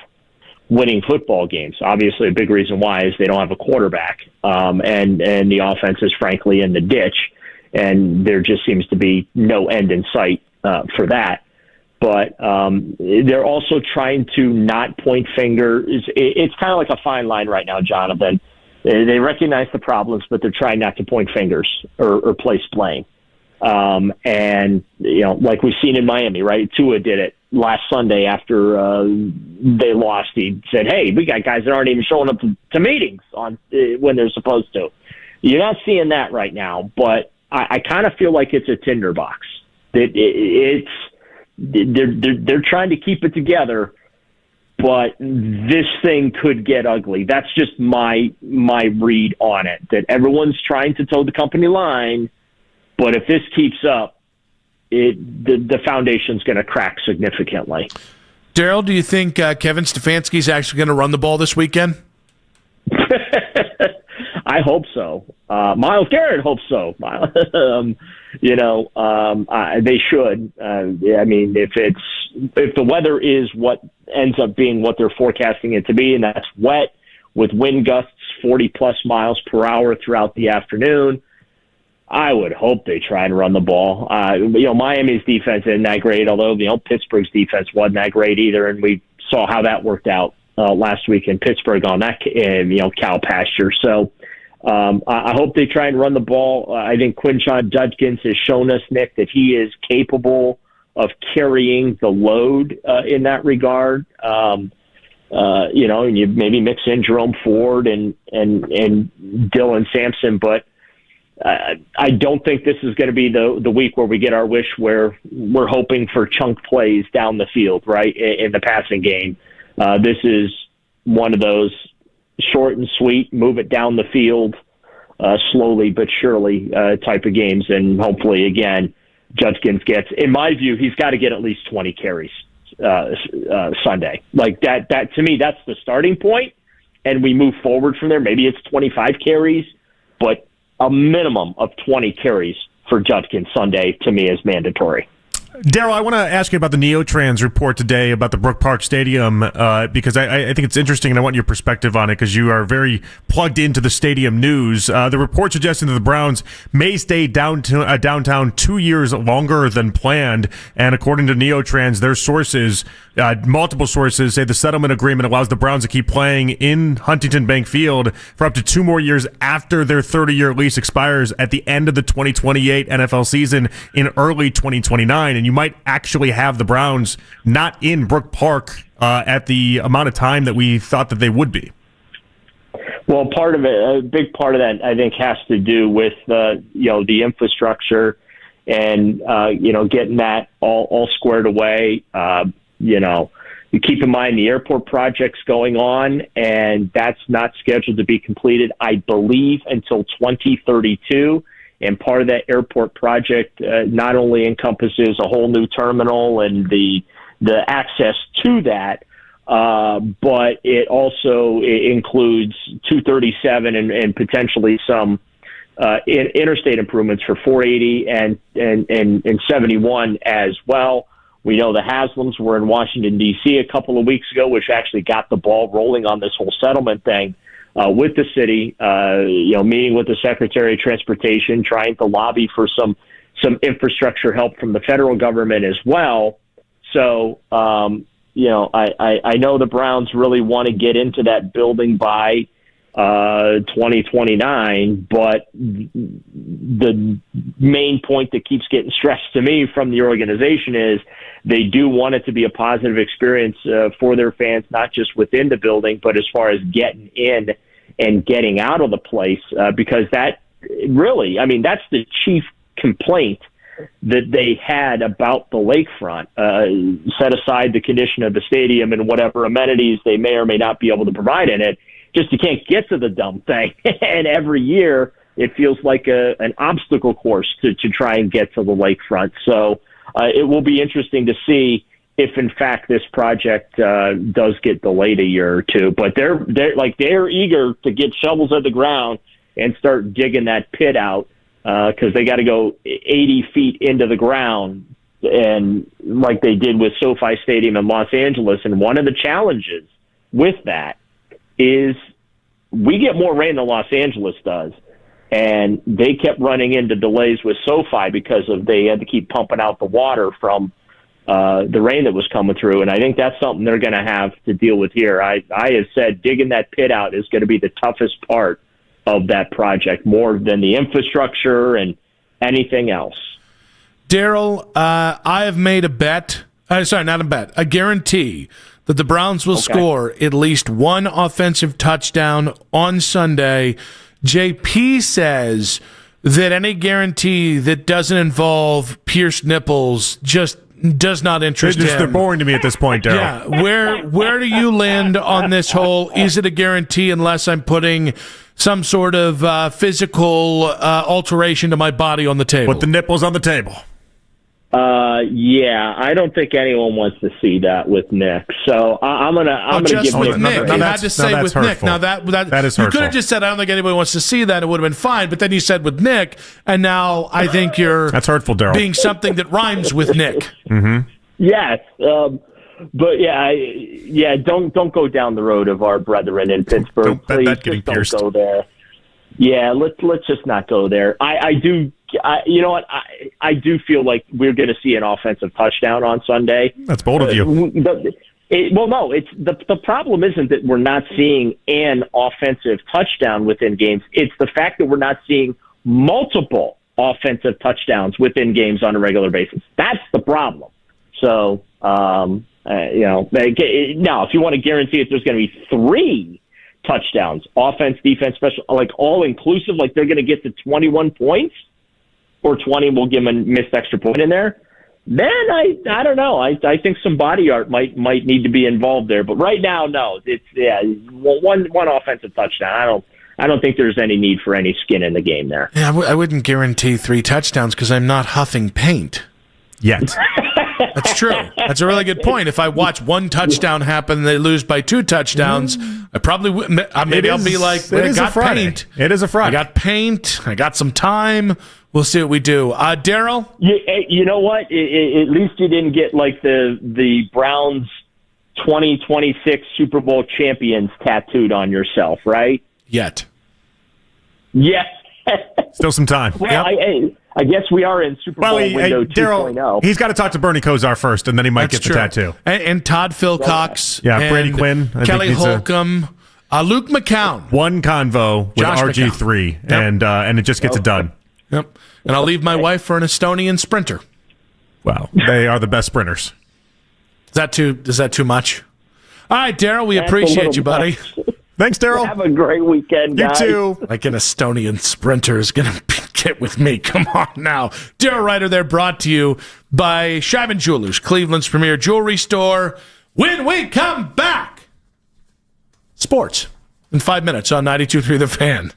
winning football games? Obviously, a big reason why is they don't have a quarterback. And the offense is frankly in the ditch. And there just seems to be no end in sight for that. But they're also trying to not point fingers. It's kind of like a fine line right now, Jonathan. They recognize the problems, but they're trying not to point fingers or place blame. And, like we've seen in Miami, right? Tua did it last Sunday after they lost. He said, hey, we got guys that aren't even showing up to meetings when they're supposed to. You're not seeing that right now, but I kind of feel like it's a tinderbox. They're trying to keep it together, but this thing could get ugly. That's just my read on it, that everyone's trying to toe the company line, but if this keeps up, the foundation's going to crack significantly. Darryl, do you think Kevin Stefanski's actually going to run the ball this weekend? I hope so. Myles Garrett hopes so. They should. I mean, if the weather is what ends up being what they're forecasting it to be, and that's wet with wind gusts 40+ miles per hour throughout the afternoon, I would hope they try and run the ball. Miami's defense isn't that great, although Pittsburgh's defense wasn't that great either, and we saw how that worked out last week in Pittsburgh on that cow pasture. So. I hope they try and run the ball. I think Quinshon Judkins has shown us, Nick, that he is capable of carrying the load in that regard. And you maybe mix in Jerome Ford and Dylan Sampson, but I don't think this is going to be the week where we get our wish, where we're hoping for chunk plays down the field, right, in the passing game. This is one of those short and sweet, move it down the field slowly but surely type of games. And hopefully, again, Judkins gets, in my view, he's got to get at least 20 carries Sunday. Like that, to me, that's the starting point, and we move forward from there. Maybe it's 25 carries, but a minimum of 20 carries for Judkins Sunday, to me, is mandatory. Darryl, I want to ask you about the Neotrans report today about the Brook Park Stadium because I think it's interesting and I want your perspective on it because you are very plugged into the stadium news. The report suggesting that the Browns may stay downtown 2 years longer than planned, and according to Neotrans, their sources, multiple sources, say the settlement agreement allows the Browns to keep playing in Huntington Bank Field for up to 2 more years after their 30-year lease expires at the end of the 2028 NFL season in early 2029. And you might actually have the Browns not in Brook Park at the amount of time that we thought that they would be. Well, part of it, a big part of that, I think, has to do with the infrastructure and getting that all squared away. You keep in mind the airport project's going on, and that's not scheduled to be completed, I believe, until 2032. And part of that airport project not only encompasses a whole new terminal and the access to that, but it also includes 237 and potentially some interstate improvements for 480 and 71 as well. We know the Haslams were in Washington, D.C. a couple of weeks ago, which actually got the ball rolling on this whole settlement thing with the city, meeting with the Secretary of Transportation, trying to lobby for some infrastructure help from the federal government as well. So, I know the Browns really want to get into that building by 2029, but the main point that keeps getting stressed to me from the organization is they do want it to be a positive experience for their fans, not just within the building, but as far as getting in and getting out of the place, because that really, that's the chief complaint that they had about the lakefront, set aside the condition of the stadium and whatever amenities they may or may not be able to provide in it. Just you can't get to the dumb thing. And every year it feels like an obstacle course to try and get to the lakefront. So it will be interesting to see if, in fact, this project does get delayed a year or two. But they're eager to get shovels at the ground and start digging that pit out because they got to go 80 feet into the ground, and like they did with SoFi Stadium in Los Angeles. And one of the challenges with that is we get more rain than Los Angeles does, and they kept running into delays with SoFi because they had to keep pumping out the water from the rain that was coming through. And I think that's something they're going to have to deal with here. I have said digging that pit out is going to be the toughest part of that project, more than the infrastructure and anything else. Daryl, I have made a bet. A guarantee that the Browns will score at least one offensive touchdown on Sunday. JP says that any guarantee that doesn't involve pierced nipples just does not interest him. They're boring to me at this point, Daryl. Yeah, where do you land on this whole, is it a guarantee unless I'm putting some sort of physical alteration to my body on the table? Put the nipples on the table. I don't think anyone wants to see that with Nick. So I'm gonna give with him Nick. You had to say with Nick. Now that is you hurtful. could have just said I don't think anybody wants to see that. It would have been fine. But then you said with Nick, and now I think you're that's hurtful, Daryl. Being something that rhymes with Nick. Mm-hmm. Yes, but don't go down the road of our brethren in Pittsburgh. Please, just don't go there. Yeah, let's just not go there. I do. You know what? I do feel like we're going to see an offensive touchdown on Sunday. That's bold of you. It's the problem isn't that we're not seeing an offensive touchdown within games. It's the fact that we're not seeing multiple offensive touchdowns within games on a regular basis. That's the problem. So, now if you want to guarantee that there's going to be 3 touchdowns, offense, defense, special, like all inclusive, like they're going to get to 21 points or 20, we'll give them a missed extra point in there. Then I don't know. I think some body art might need to be involved there. But right now, no. It's one offensive touchdown. I don't think there's any need for any skin in the game there. Yeah, I wouldn't guarantee 3 touchdowns because I'm not huffing paint yet. That's true. That's a really good point. If I watch 1 touchdown happen and they lose by 2 touchdowns, I probably maybe I'll be like, I got paint. It is a Friday. I got paint. I got some time. We'll see what we do. Daryl? You know what? At least you didn't get like the Browns 2026 Super Bowl champions tattooed on yourself, right? Yet. Yes. Still some time. Well, I guess we are in Super Bowl window 2.0. He's got to talk to Bernie Kosar first, and then he might get the tattoo. And Todd Philcox. Yeah, Brady Quinn. Kelly Holcomb. Luke McCown. One convo with Josh RG3, McCown. and it just gets it done. Yep. And I'll leave my wife for an Estonian sprinter. Wow. They are the best sprinters. Is that too much? All right, Daryl, we appreciate you, buddy. Thanks, Daryl. Have a great weekend, guys. You too. Like an Estonian sprinter is going to be Get with me. Come on now. Daryl Ryder there, brought to you by Shivan Jewelers, Cleveland's premier jewelry store. When we come back, sports in 5 minutes on 92.3 The Fan.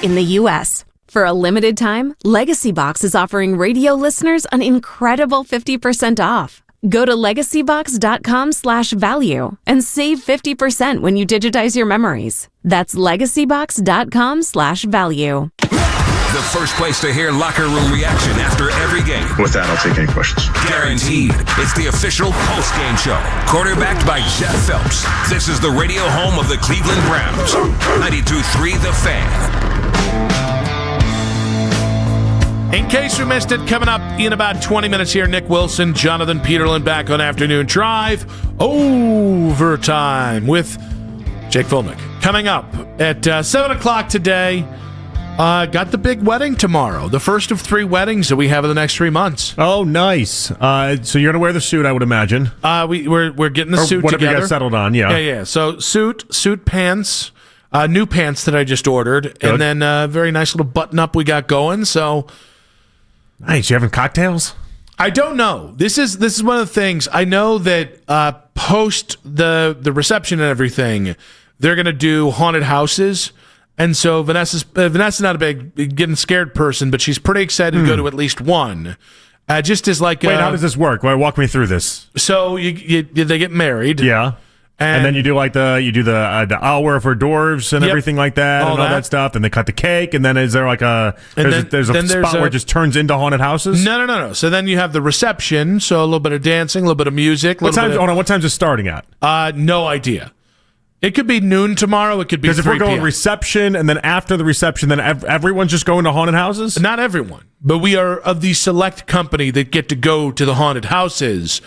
in the U.S. For a limited time, Legacy Box is offering radio listeners an incredible 50% off. Go to legacybox.com/value and save 50% when you digitize your memories. That's legacybox.com/value. The first place to hear locker room reaction after every game. With that, I'll take any questions. Guaranteed. It's the official post-game show. Quarterbacked by Jeff Phelps. This is the radio home of the Cleveland Browns. 92.3 The Fan. In case you missed it, coming up in about 20 minutes here, Nick Wilson, Jonathan Peterlin back on Afternoon Drive. Overtime with Jake Fulnick. Coming up at 7 o'clock today. Got the big wedding tomorrow. The first of 3 weddings that we have in the next 3 months. Oh, nice. So you're going to wear the suit, I would imagine. We're getting the suit whatever together. You got settled on, yeah. Yeah. So suit pants, new pants that I just ordered, Good. and then a very nice little button-up we got going. So nice. You having cocktails? I don't know. This is one of the things. I know that post the reception and everything, they're going to do haunted houses. And so Vanessa's not a big getting scared person, but she's pretty excited to go to at least one. Just as like wait, how does this work? Walk me through this. So they get married, yeah, and then you do like the hour for dwarves and everything like that, all that stuff. Then they cut the cake, and then is there like there's a spot where it just turns into haunted houses? No. So then you have the reception, so a little bit of dancing, a little bit of music. What time is it starting at? No idea. It could be noon tomorrow. It could be 3 Because if we're going reception, and then after the reception, then everyone's just going to haunted houses? Not everyone. But we are of the select company that get to go to the haunted houses.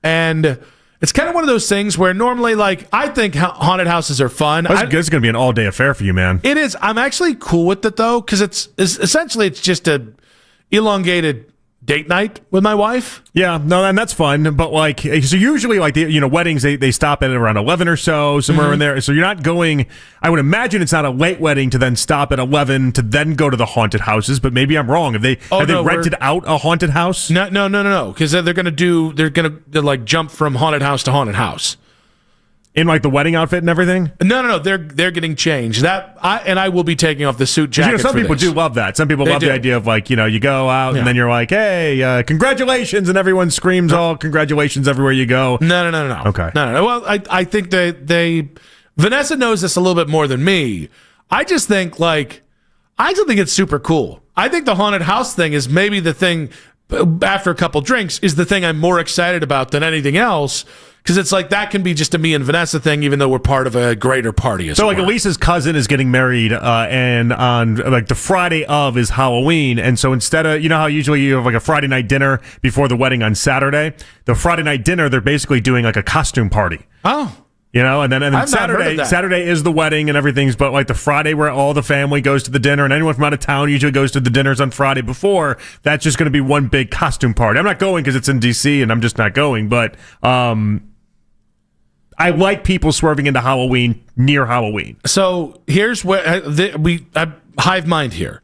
And it's kind of one of those things where normally, like, I think haunted houses are fun. It's going to be an all-day affair for you, man. It is. I'm actually cool with it, though, because it's essentially just a elongated date night with my wife. Yeah, no, and that's fun. But like, so usually, like weddings, they stop at around 11 or so, somewhere in there. So you're not going. I would imagine it's not a late wedding to then stop at 11 to then go to the haunted houses. But maybe I'm wrong. Have they rented out a haunted house? No. Because they're gonna like jump from haunted house to haunted house. In like the wedding outfit and everything? No. They're getting changed. I will be taking off the suit jacket. Some people do love that. Some people love the idea of like, you go out and then you're like, hey, congratulations, and everyone screams all congratulations everywhere you go. No. Okay. No. Well, I think Vanessa knows this a little bit more than me. I just think it's super cool. I think the haunted house thing is maybe the thing after a couple drinks is the thing I'm more excited about than anything else. Because it's like that can be just a me and Vanessa thing, even though we're part of a greater party. So, like, Elisa's cousin is getting married, and on like the Friday of is Halloween, and so instead of how usually you have like a Friday night dinner before the wedding on Saturday, the Friday night dinner they're basically doing like a costume party. Oh. And then Saturday is the wedding and everything's, but like the Friday where all the family goes to the dinner and anyone from out of town usually goes to the dinners on Friday before, that's just going to be one big costume party. I'm not going because it's in DC and I'm just not going, but I like people swerving into Halloween near Halloween. So here's where I hive mind here.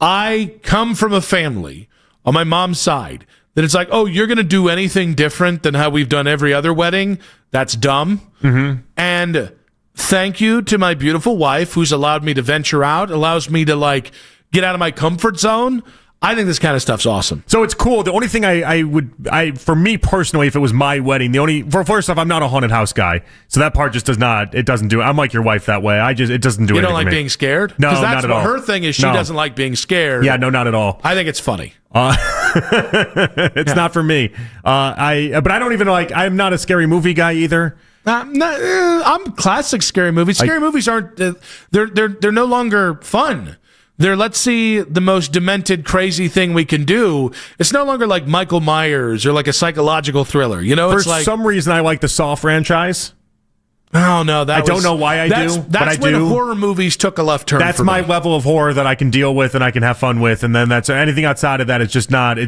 I come from a family on my mom's side that it's like, oh, you're going to do anything different than how we've done every other wedding? That's dumb. Mm-hmm. And thank you to my beautiful wife who's allowed me to venture out, allows me to like get out of my comfort zone. I think this kind of stuff's awesome. So it's cool. The only thing I for me personally, if it was my wedding, first off, I'm not a haunted house guy, so that part just doesn't do it. I'm like your wife that way. It doesn't do it. You don't like being scared? No, that's not at all. Her thing is she doesn't like being scared. Yeah, no, not at all. I think it's funny. It's not for me. But I don't even like. I'm not a scary movie guy either. I'm classic scary movies. Scary movies aren't. They're no longer fun. Let's see the most demented, crazy thing we can do. It's no longer like Michael Myers or like a psychological thriller. For some reason, I like the Saw franchise. Oh no, I don't know why I do, but I do. That's when horror movies took a left turn. That's my level of horror that I can deal with and I can have fun with, and then that's anything outside of that. It's just not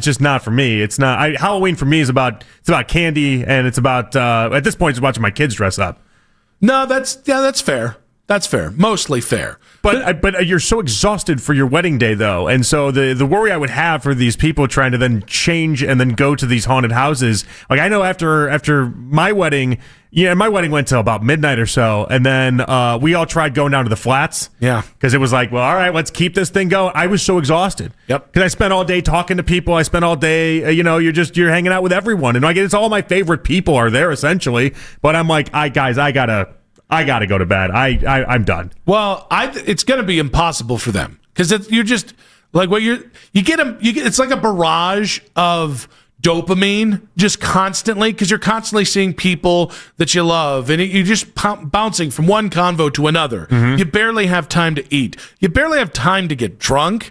for me. It's not. Halloween for me is about candy, and it's about at this point it's watching my kids dress up. No, that's fair. That's fair. Mostly fair. But you're so exhausted for your wedding day, though. And so the worry I would have for these people trying to then change and then go to these haunted houses, like I know after my wedding, my wedding went till about midnight or so, and then we all tried going down to the flats. Yeah. Because it was like, well, all right, let's keep this thing going. I was so exhausted. Yep. Because I spent all day talking to people. I spent all day, you're hanging out with everyone. And it's all my favorite people are there, essentially. But I'm like, I gotta go to bed. I'm done. Well, it's going to be impossible for them because you're just like it's like a barrage of dopamine just constantly because you're constantly seeing people that you love and you're just bouncing from one convo to another. Mm-hmm. You barely have time to eat. You barely have time to get drunk.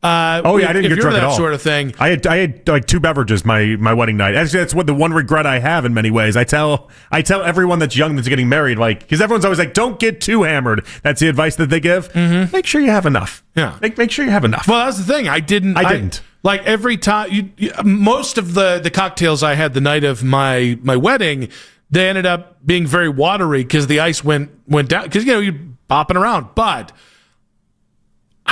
I didn't get drunk at all. Sort of thing. I had like 2 beverages my wedding night. Actually, that's the one regret I have in many ways. I tell everyone that's young that's getting married, like, because everyone's always like, don't get too hammered. That's the advice that they give. Mm-hmm. Make sure you have enough. Yeah, make sure you have enough. Well, that's the thing. I didn't. Like every time, most of the cocktails I had the night of my wedding, they ended up being very watery because the ice went down because you're bopping around, but.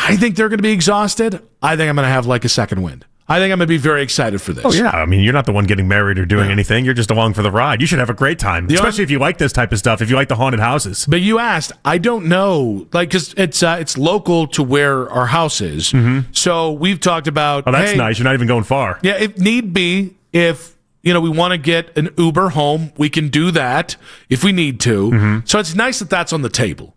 I think they're going to be exhausted. I think I'm going to have like a second wind. I think I'm going to be very excited for this. Oh, yeah. I mean, you're not the one getting married or doing anything. You're just along for the ride. You should have a great time, especially if you like this type of stuff, if you like the haunted houses. But you asked, I don't know, like, because it's local to where our house is. Mm-hmm. So we've talked about. Oh, that's nice. You're not even going far. Yeah, if need be, if we want to get an Uber home, we can do that if we need to. Mm-hmm. So it's nice that that's on the table.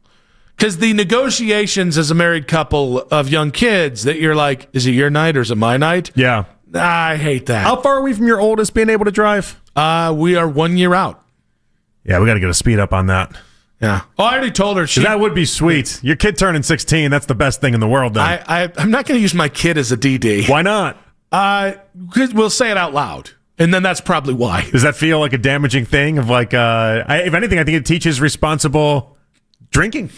Because the negotiations as a married couple of young kids that you're like, is it your night or is it my night? Yeah. I hate that. How far are we from your oldest being able to drive? We are 1 year out. Yeah, we got to get a speed up on that. Yeah. Oh, I already told her. That would be sweet. Your kid turning 16, that's the best thing in the world then. I'm not going to use my kid as a DD. Why not? Because we'll say it out loud. And then that's probably why. Does that feel like a damaging thing of like, if anything, I think it teaches responsible drinking.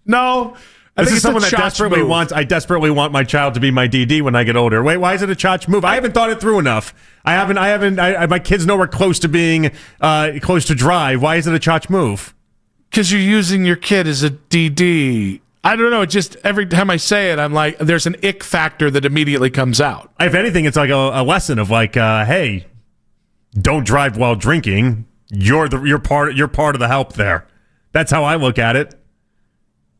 No, this is someone that desperately wants. I desperately want my child to be my DD when I get older. Wait, why is it a chotch move? I haven't thought it through enough. My kid's nowhere close to being close to drive. Why is it a chotch move? Because you're using your kid as a DD. I don't know. Just every time I say it, I'm like, there's an ick factor that immediately comes out. If anything, it's like a lesson of like, hey, don't drive while drinking. You're part of the help there. That's how I look at it.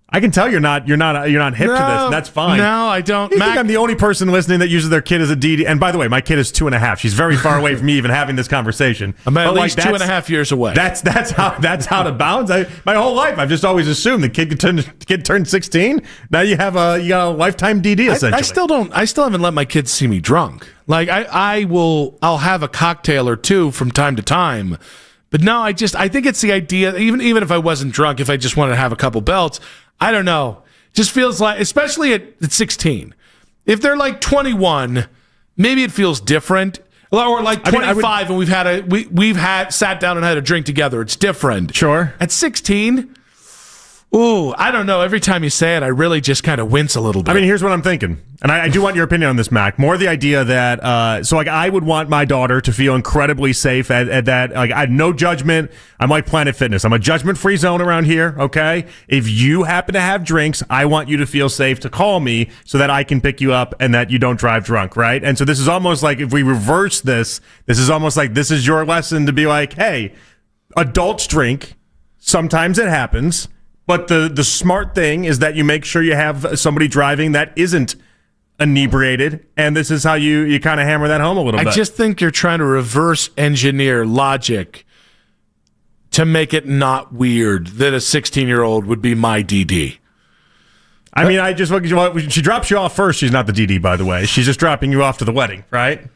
I can tell you're not hip to this, and that's fine. No, I don't. You think I'm the only person listening that uses their kid as a DD? And by the way, my kid is 2.5. She's very far away from me even having this conversation. I'm at least 2.5 years away. That's how to bounce. My whole life, I've just always assumed the kid turned 16. Now you got a lifetime DD essentially. I still haven't let my kids see me drunk. Like I'll have a cocktail or two from time to time. But no, I think it's the idea, even if I wasn't drunk, if I just wanted to have a couple belts, I don't know. Just feels like, especially at 16, if they're like 21, maybe it feels different. Or like 25 and we've sat down and had a drink together. It's different. Sure. At 16, ooh, I don't know. Every time you say it, I really just kind of wince a little bit. I mean, here's what I'm thinking. And I do want your opinion on this, Mac. More the idea that, I would want my daughter to feel incredibly safe at that. Like, I had no judgment. I'm like Planet Fitness. I'm a judgment-free zone around here, okay? If you happen to have drinks, I want you to feel safe to call me so that I can pick you up and that you don't drive drunk, right? And so this is almost like, if we reverse this is almost like this is your lesson to be like, hey, adults drink. Sometimes it happens. But the smart thing is that you make sure you have somebody driving that isn't inebriated, and this is how you kind of hammer that home a little bit. I just think you're trying to reverse engineer logic to make it not weird that a 16-year-old would be my DD. I mean, she drops you off first. She's not the DD, by the way. She's just dropping you off to the wedding, right?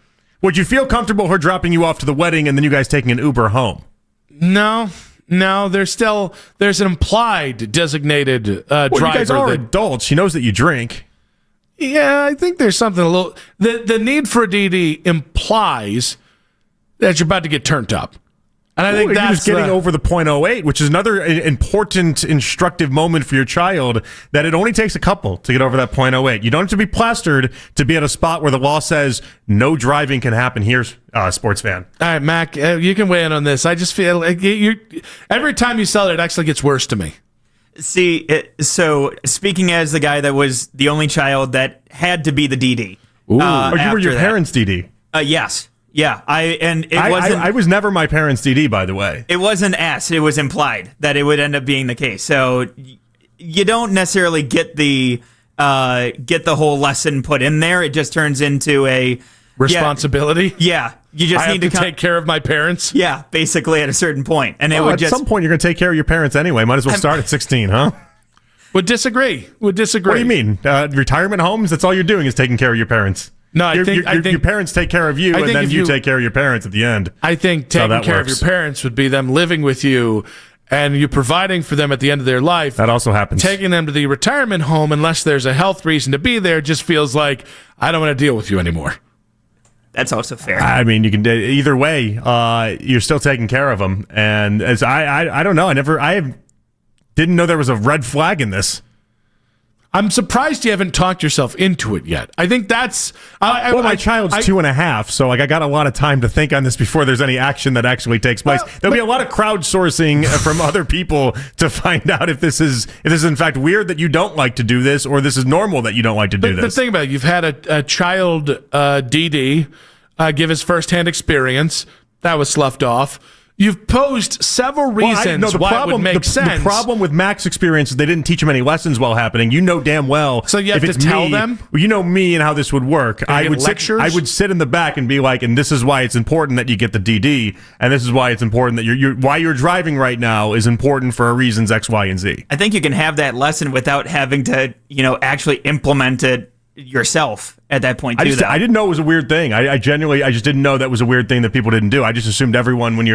Would you feel comfortable her dropping you off to the wedding and then you guys taking an Uber home? No, there's an implied designated driver. You guys are adults. She knows that you drink. Yeah, I think there's something a little. The need for a DD implies that you're about to get turned up. And I think that's just getting over the .08, which is another important instructive moment for your child, that it only takes a couple to get over that .08. You don't have to be plastered to be at a spot where the law says no driving can happen here, sports fan. All right, Mac, you can weigh in on this. I just feel like every time you sell it, it actually gets worse to me. See, so speaking as the guy that was the only child that had to be the DD. Ooh. You were your parents' DD? Yes. Yeah. I was never my parents' DD, by the way. It wasn't asked. It was implied that it would end up being the case. So you don't necessarily get the whole lesson put in there. It just turns into a responsibility. Yeah. You just need to take care of my parents. Yeah, basically at a certain point. And at some point you're going to take care of your parents anyway. Might as well start at 16, huh? Would disagree. What do you mean? Retirement homes? That's all you're doing is taking care of your parents. No, I think your parents take care of you, and then you take care of your parents at the end. I think taking care of your parents would be them living with you and you providing for them at the end of their life. That also happens. Taking them to the retirement home, unless there's a health reason to be there, just feels like, I don't want to deal with you anymore. That's also fair. I mean, you can either way. You're still taking care of them, and as I don't know. I didn't know there was a red flag in this. I'm surprised you haven't talked yourself into it yet. I think that's... my child's 2.5, so I got a lot of time to think on this before there's any action that actually takes place. There'll be a lot of crowdsourcing from other people to find out if this is in fact weird that you don't like to do this, or this is normal that you don't like to do this. The thing about it, you've had a child DD give his firsthand experience. That was sloughed off. You've posed several reasons why it would make sense. The problem with Mac's experience is they didn't teach him any lessons while happening. You know damn well. So you have to tell them? Well, you know me and how this would work. I would sit in the back and be like, and this is why it's important that you get the DD, and this is why it's important that why you're driving right now is important for reasons X, Y, and Z. I think you can have that lesson without having to, actually implement it yourself at that point, too. I didn't know it was a weird thing. I genuinely just didn't know that was a weird thing that people didn't do. I just assumed everyone, when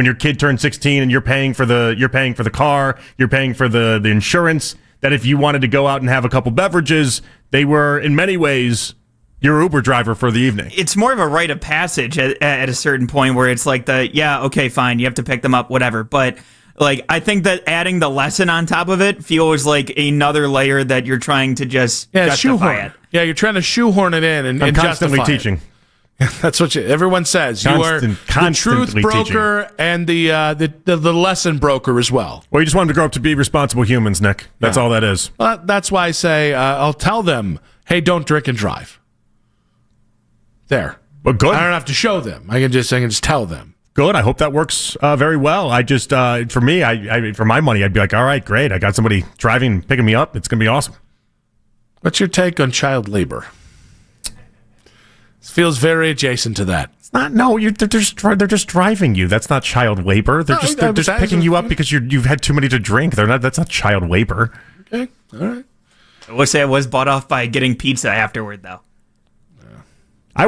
your kid turns 16 and you're paying for the car, you're paying for the insurance, that if you wanted to go out and have a couple beverages, they were in many ways your Uber driver for the evening. It's more of a rite of passage at a certain point where it's like okay, fine, you have to pick them up, whatever. But I think that adding the lesson on top of it feels like another layer that you're trying to just justify shoehorn it. Yeah, you're trying to shoehorn it in and constantly justify teaching. It. That's what everyone says. You are the truth broker and the lesson broker as well. Well, you just want them to grow up to be responsible humans, Nick. That's all that is. Well, that's why I say I'll tell them, hey, don't drink and drive. There. Well, good. I don't have to show them. I can just tell them. Good. I hope that works very well. I just for me, for my money, I'd be like, all right, great. I got somebody driving, picking me up. It's gonna be awesome. What's your take on child labor? It feels very adjacent to that. It's not. No, they're just driving you. That's not child labor. They're just picking you up because you've had too many to drink. That's not child labor. Okay. All right. I will say I was bought off by getting pizza afterward, though. I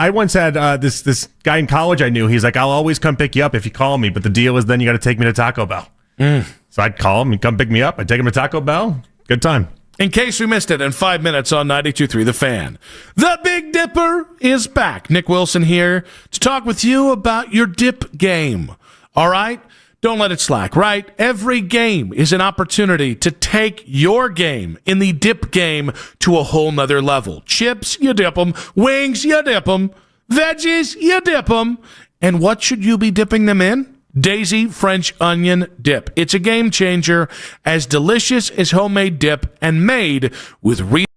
once had this guy in college I knew. He's like, I'll always come pick you up if you call me, but the deal is then you got to take me to Taco Bell. So I'd call him, he'd come pick me up, I'd take him to Taco Bell. Good time. In case we missed it, in 5 minutes on 92.3 The Fan, the Big Dipper is back. Nick Wilson here to talk with you about your dip game. All right? Don't let it slack, right? Every game is an opportunity to take your game in the dip game to a whole nother level. Chips, you dip them. Wings, you dip them. Veggies, you dip them. And what should you be dipping them in? Daisy French onion dip. It's a game changer, as delicious as homemade dip and made with real.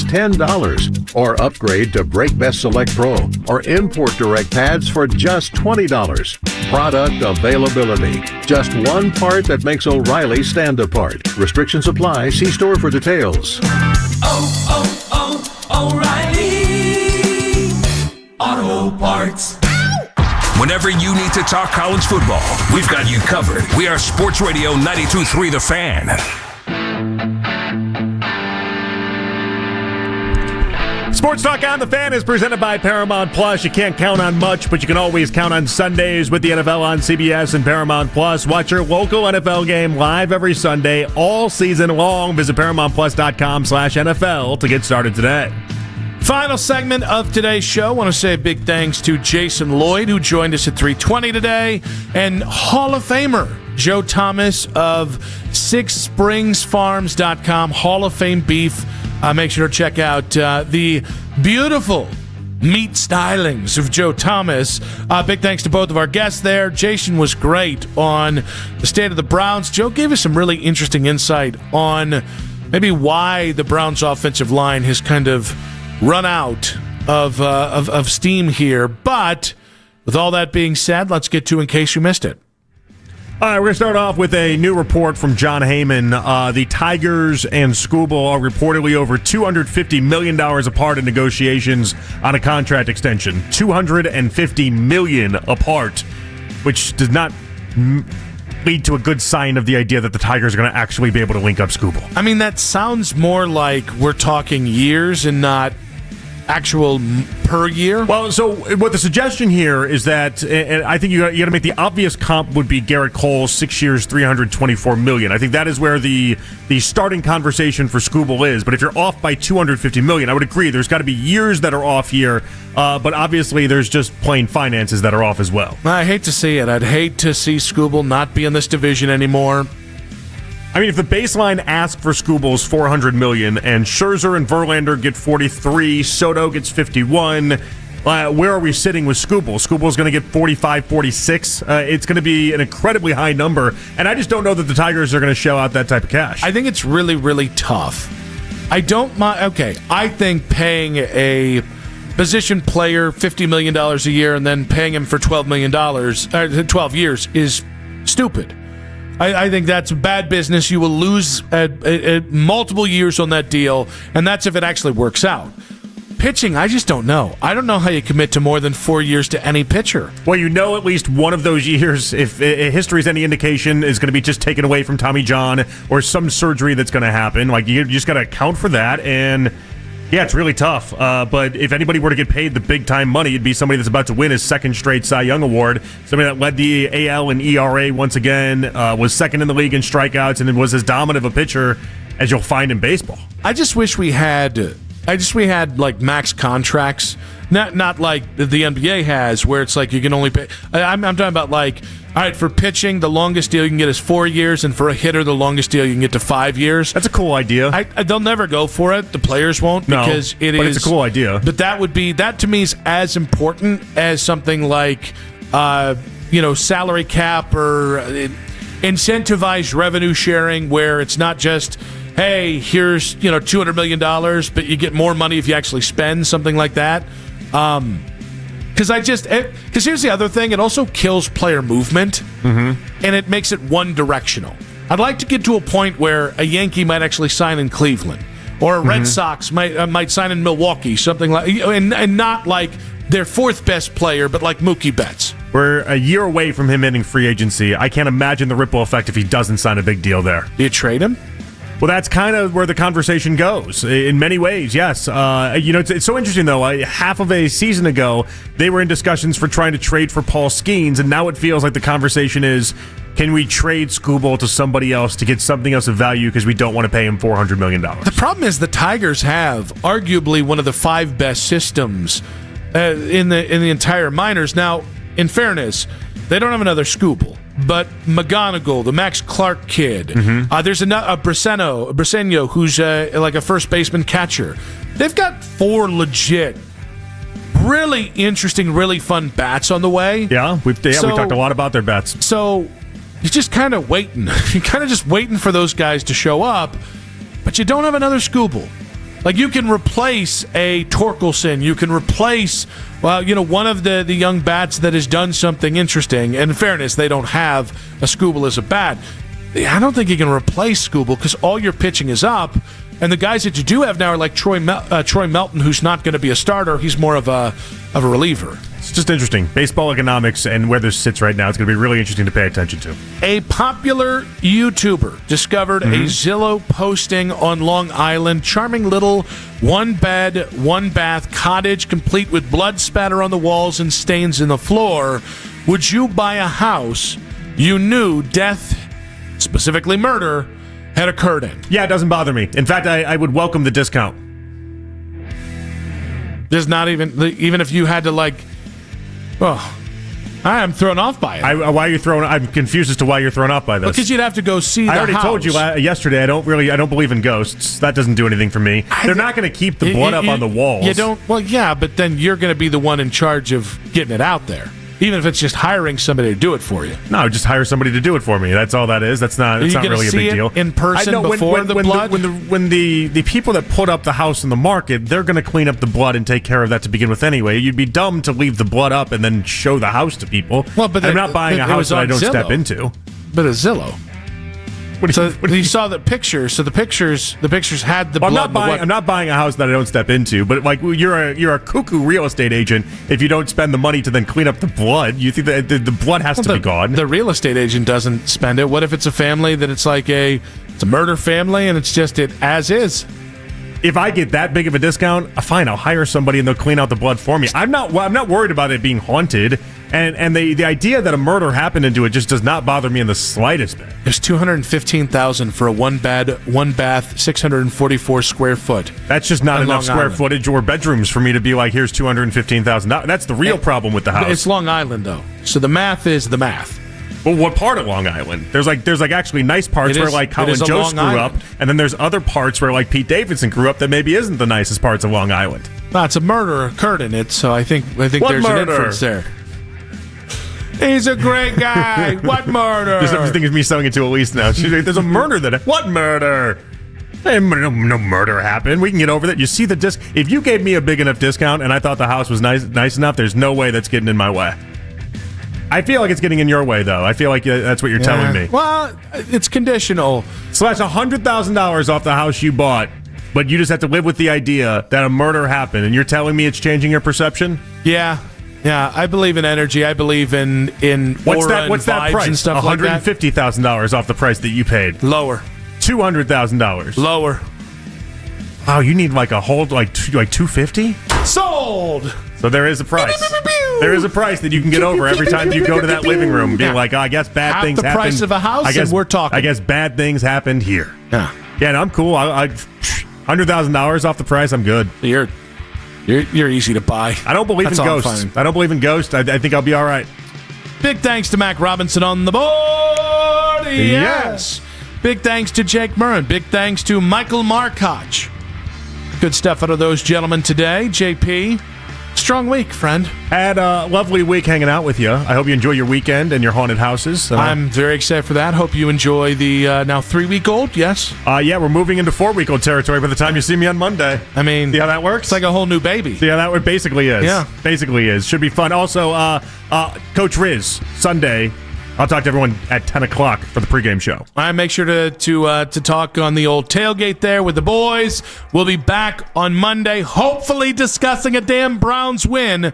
$10. Or upgrade to Brake Best Select Pro or Import Direct pads for just $20. Product availability. Just one part that makes O'Reilly stand apart. Restrictions apply. See store for details. O'Reilly Auto Parts. Whenever you need to talk college football, we've got you covered. We are Sports Radio 92.3 The Fan. Sports Talk on The Fan is presented by Paramount Plus. You can't count on much, but you can always count on Sundays with the NFL on CBS and Paramount Plus. Watch your local NFL game live every Sunday, all season long. Visit ParamountPlus.com/NFL to get started today. Final segment of today's show. I want to say a big thanks to Jason Lloyd, who joined us at 3:20 today, and Hall of Famer Joe Thomas of SixSpringsFarms.com, Hall of Fame beef. Make sure to check out the beautiful meat stylings of Joe Thomas. Big thanks to both of our guests there. Jason was great on the state of the Browns. Joe gave us some really interesting insight on maybe why the Browns' offensive line has kind of run out of steam here. But with all that being said, let's get to In Case You Missed It. All right, we're going to start off with a new report from John Heyman. The Tigers and Skubal are reportedly over $250 million apart in negotiations on a contract extension. $250 million apart, which does not lead to a good sign of the idea that the Tigers are going to actually be able to link up Skubal. I mean, that sounds more like we're talking years and not actual per year. Well, so what the suggestion here is that, and I think you got to make the obvious comp would be Garrett Cole, 6 years, $324 million. I think that is where the starting conversation for Skubal is. But if you're off by $250 million, I would agree. There's got to be years that are off here, but obviously there's just plain finances that are off as well. I hate to see it. I'd hate to see Skubal not be in this division anymore. I mean, if the baseline ask for Skubal is $400 million and Scherzer and Verlander get 43, Soto gets 51, where are we sitting with Skubal? Skubal's going to get 45, 46. It's going to be an incredibly high number, and I just don't know that the Tigers are going to shell out that type of cash. I think it's really, really tough. I don't mind. Okay, I think paying a position player $50 million a year and then paying him for $12 million, 12 years is stupid. I think that's bad business. You will lose multiple years on that deal, and that's if it actually works out. Pitching, I just don't know. I don't know how you commit to more than 4 years to any pitcher. Well, you know at least one of those years, if history is any indication, is going to be just taken away from Tommy John or some surgery that's going to happen. Like, you just got to account for that, and yeah, it's really tough. But if anybody were to get paid the big-time money, it'd be somebody that's about to win his second straight Cy Young Award, somebody that led the AL and ERA once again, was second in the league in strikeouts, and then was as dominant of a pitcher as you'll find in baseball. I just wish we had like max contracts, not like the NBA has, where it's like you can only pay. I'm talking about like, all right, for pitching, the longest deal you can get is 4 years, and for a hitter, the longest deal you can get to 5 years. That's a cool idea. They'll never go for it. The players won't, because it's a cool idea. But that to me is as important as something like salary cap or incentivized revenue sharing, where it's not just, hey, here's $200 million, but you get more money if you actually spend something like that. Because here's the other thing, it also kills player movement, and it makes it one-directional. I'd like to get to a point where a Yankee might actually sign in Cleveland, or a Red Sox might sign in Milwaukee, something like, and not like their fourth best player, but like Mookie Betts. We're a year away from him ending free agency. I can't imagine the ripple effect if he doesn't sign a big deal there. Do you trade him? Well, that's kind of where the conversation goes. In many ways, yes. It's so interesting, though. Half of a season ago, they were in discussions for trying to trade for Paul Skeens, and now it feels like the conversation is, can we trade Skubal to somebody else to get something else of value because we don't want to pay him $400 million? The problem is the Tigers have arguably one of the 5 best systems in the entire minors. Now, in fairness, they don't have another Skubal. But McGonigal, the Max Clark kid, there's a Briseño, who's like a first baseman catcher. They've got 4 legit, really interesting, really fun bats on the way. Yeah, we talked a lot about their bats. So you're just kind of waiting. You're kind of just waiting for those guys to show up, but you don't have another Skubal. Like, you can replace a Torkelson. You can replace, one of the young bats that has done something interesting. And in fairness, they don't have a Skubal as a bat. I don't think you can replace Skubal because all your pitching is up. And the guys that you do have now are like Troy Melton, who's not going to be a starter. He's more of a reliever. It's just interesting. Baseball economics and where this sits right now. It's going to be really interesting to pay attention to. A popular YouTuber discovered a Zillow posting on Long Island. Charming little one-bed, one-bath cottage complete with blood spatter on the walls and stains in the floor. Would you buy a house you knew death, specifically murder, had occurred in? Yeah, it doesn't bother me. In fact, I would welcome the discount. There's not even if you had to I'm thrown off by it. I'm confused as to why you're thrown off by this. Because you'd have to go see the house. I already told you yesterday I don't believe in ghosts. That doesn't do anything for me. They're not going to keep the blood up on the walls. You don't. Well, yeah, but then you're going to be the one in charge of getting it out there. Even if it's just hiring somebody to do it for you. No, just hire somebody to do it for me. That's all that is. That's not really a big deal. In person before the blood? When the people that put up the house in the market, they're going to clean up the blood and take care of that to begin with anyway. You'd be dumb to leave the blood up and then show the house to people. Well, but I'm not buying a house that I don't step into. But a Zillow. You saw the pictures. So the pictures had the blood. I'm not buying a house that I don't step into. But you're a cuckoo real estate agent if you don't spend the money to then clean up the blood. You think that the blood has to be gone. The real estate agent doesn't spend it. What if it's a family that it's a murder family and it's just it as is? If I get that big of a discount, fine, I'll hire somebody and they'll clean out the blood for me. I'm not worried about it being haunted. And the idea that a murder happened into it just does not bother me in the slightest bit. There's $215,000 for a one bed, one bath, 644 square foot. That's just not enough square footage or bedrooms for me to be like, here's $215,000. That's the real problem with the house. It's Long Island though, so the math is the math. Well, what part of Long Island? There's actually nice parts where Colin Jost grew up, and then there's other parts where Pete Davidson grew up that maybe isn't the nicest parts of Long Island. No, it's a murder occurred in it, so I think there's an inference there. He's a great guy. What murder? There's everything is me selling it to Elise now. She's like, there's a murder what murder? Hey, no murder happened. We can get over that. You see the disc. If you gave me a big enough discount and I thought the house was nice enough, there's no way that's getting in my way. I feel like it's getting in your way, though. I feel like that's what you're telling me. Well, it's conditional. Slash $100,000 off the house you bought, but you just have to live with the idea that a murder happened, and you're telling me it's changing your perception? Yeah. Yeah, I believe in energy. I believe in what's that price? And stuff like that. $150,000 off the price that you paid. Lower. $200,000. Lower. Wow, you need a whole $250? Sold. So there is a price. There is a price that you can get over every time you go to that living room, being like, I guess bad things happened. Half the price of a house, and we're talking. I guess bad things happened here. Yeah. Yeah, no, I'm cool. $100,000 off the price, I'm good. You're easy to buy. I don't believe in ghosts. I don't believe in ghosts. I think I'll be all right. Big thanks to Mac Robinson on the board. Yes. Big thanks to Jake Murren. Big thanks to Michael Markoch. Good stuff out of those gentlemen today. JP, strong week, friend. Had a lovely week hanging out with you. I hope you enjoy your weekend and your haunted houses. I'm very excited for that. Hope you enjoy the now 3-week-old, yes? Yeah, we're moving into 4-week-old territory by the time you see me on Monday. I mean, see how that works? It's like a whole new baby. See how that basically is. Yeah. Basically is. Should be fun. Also, Coach Riz, Sunday. I'll talk to everyone at 10 o'clock for the pregame show. All right, make sure to talk on the old tailgate there with the boys. We'll be back on Monday, hopefully discussing a damn Browns win.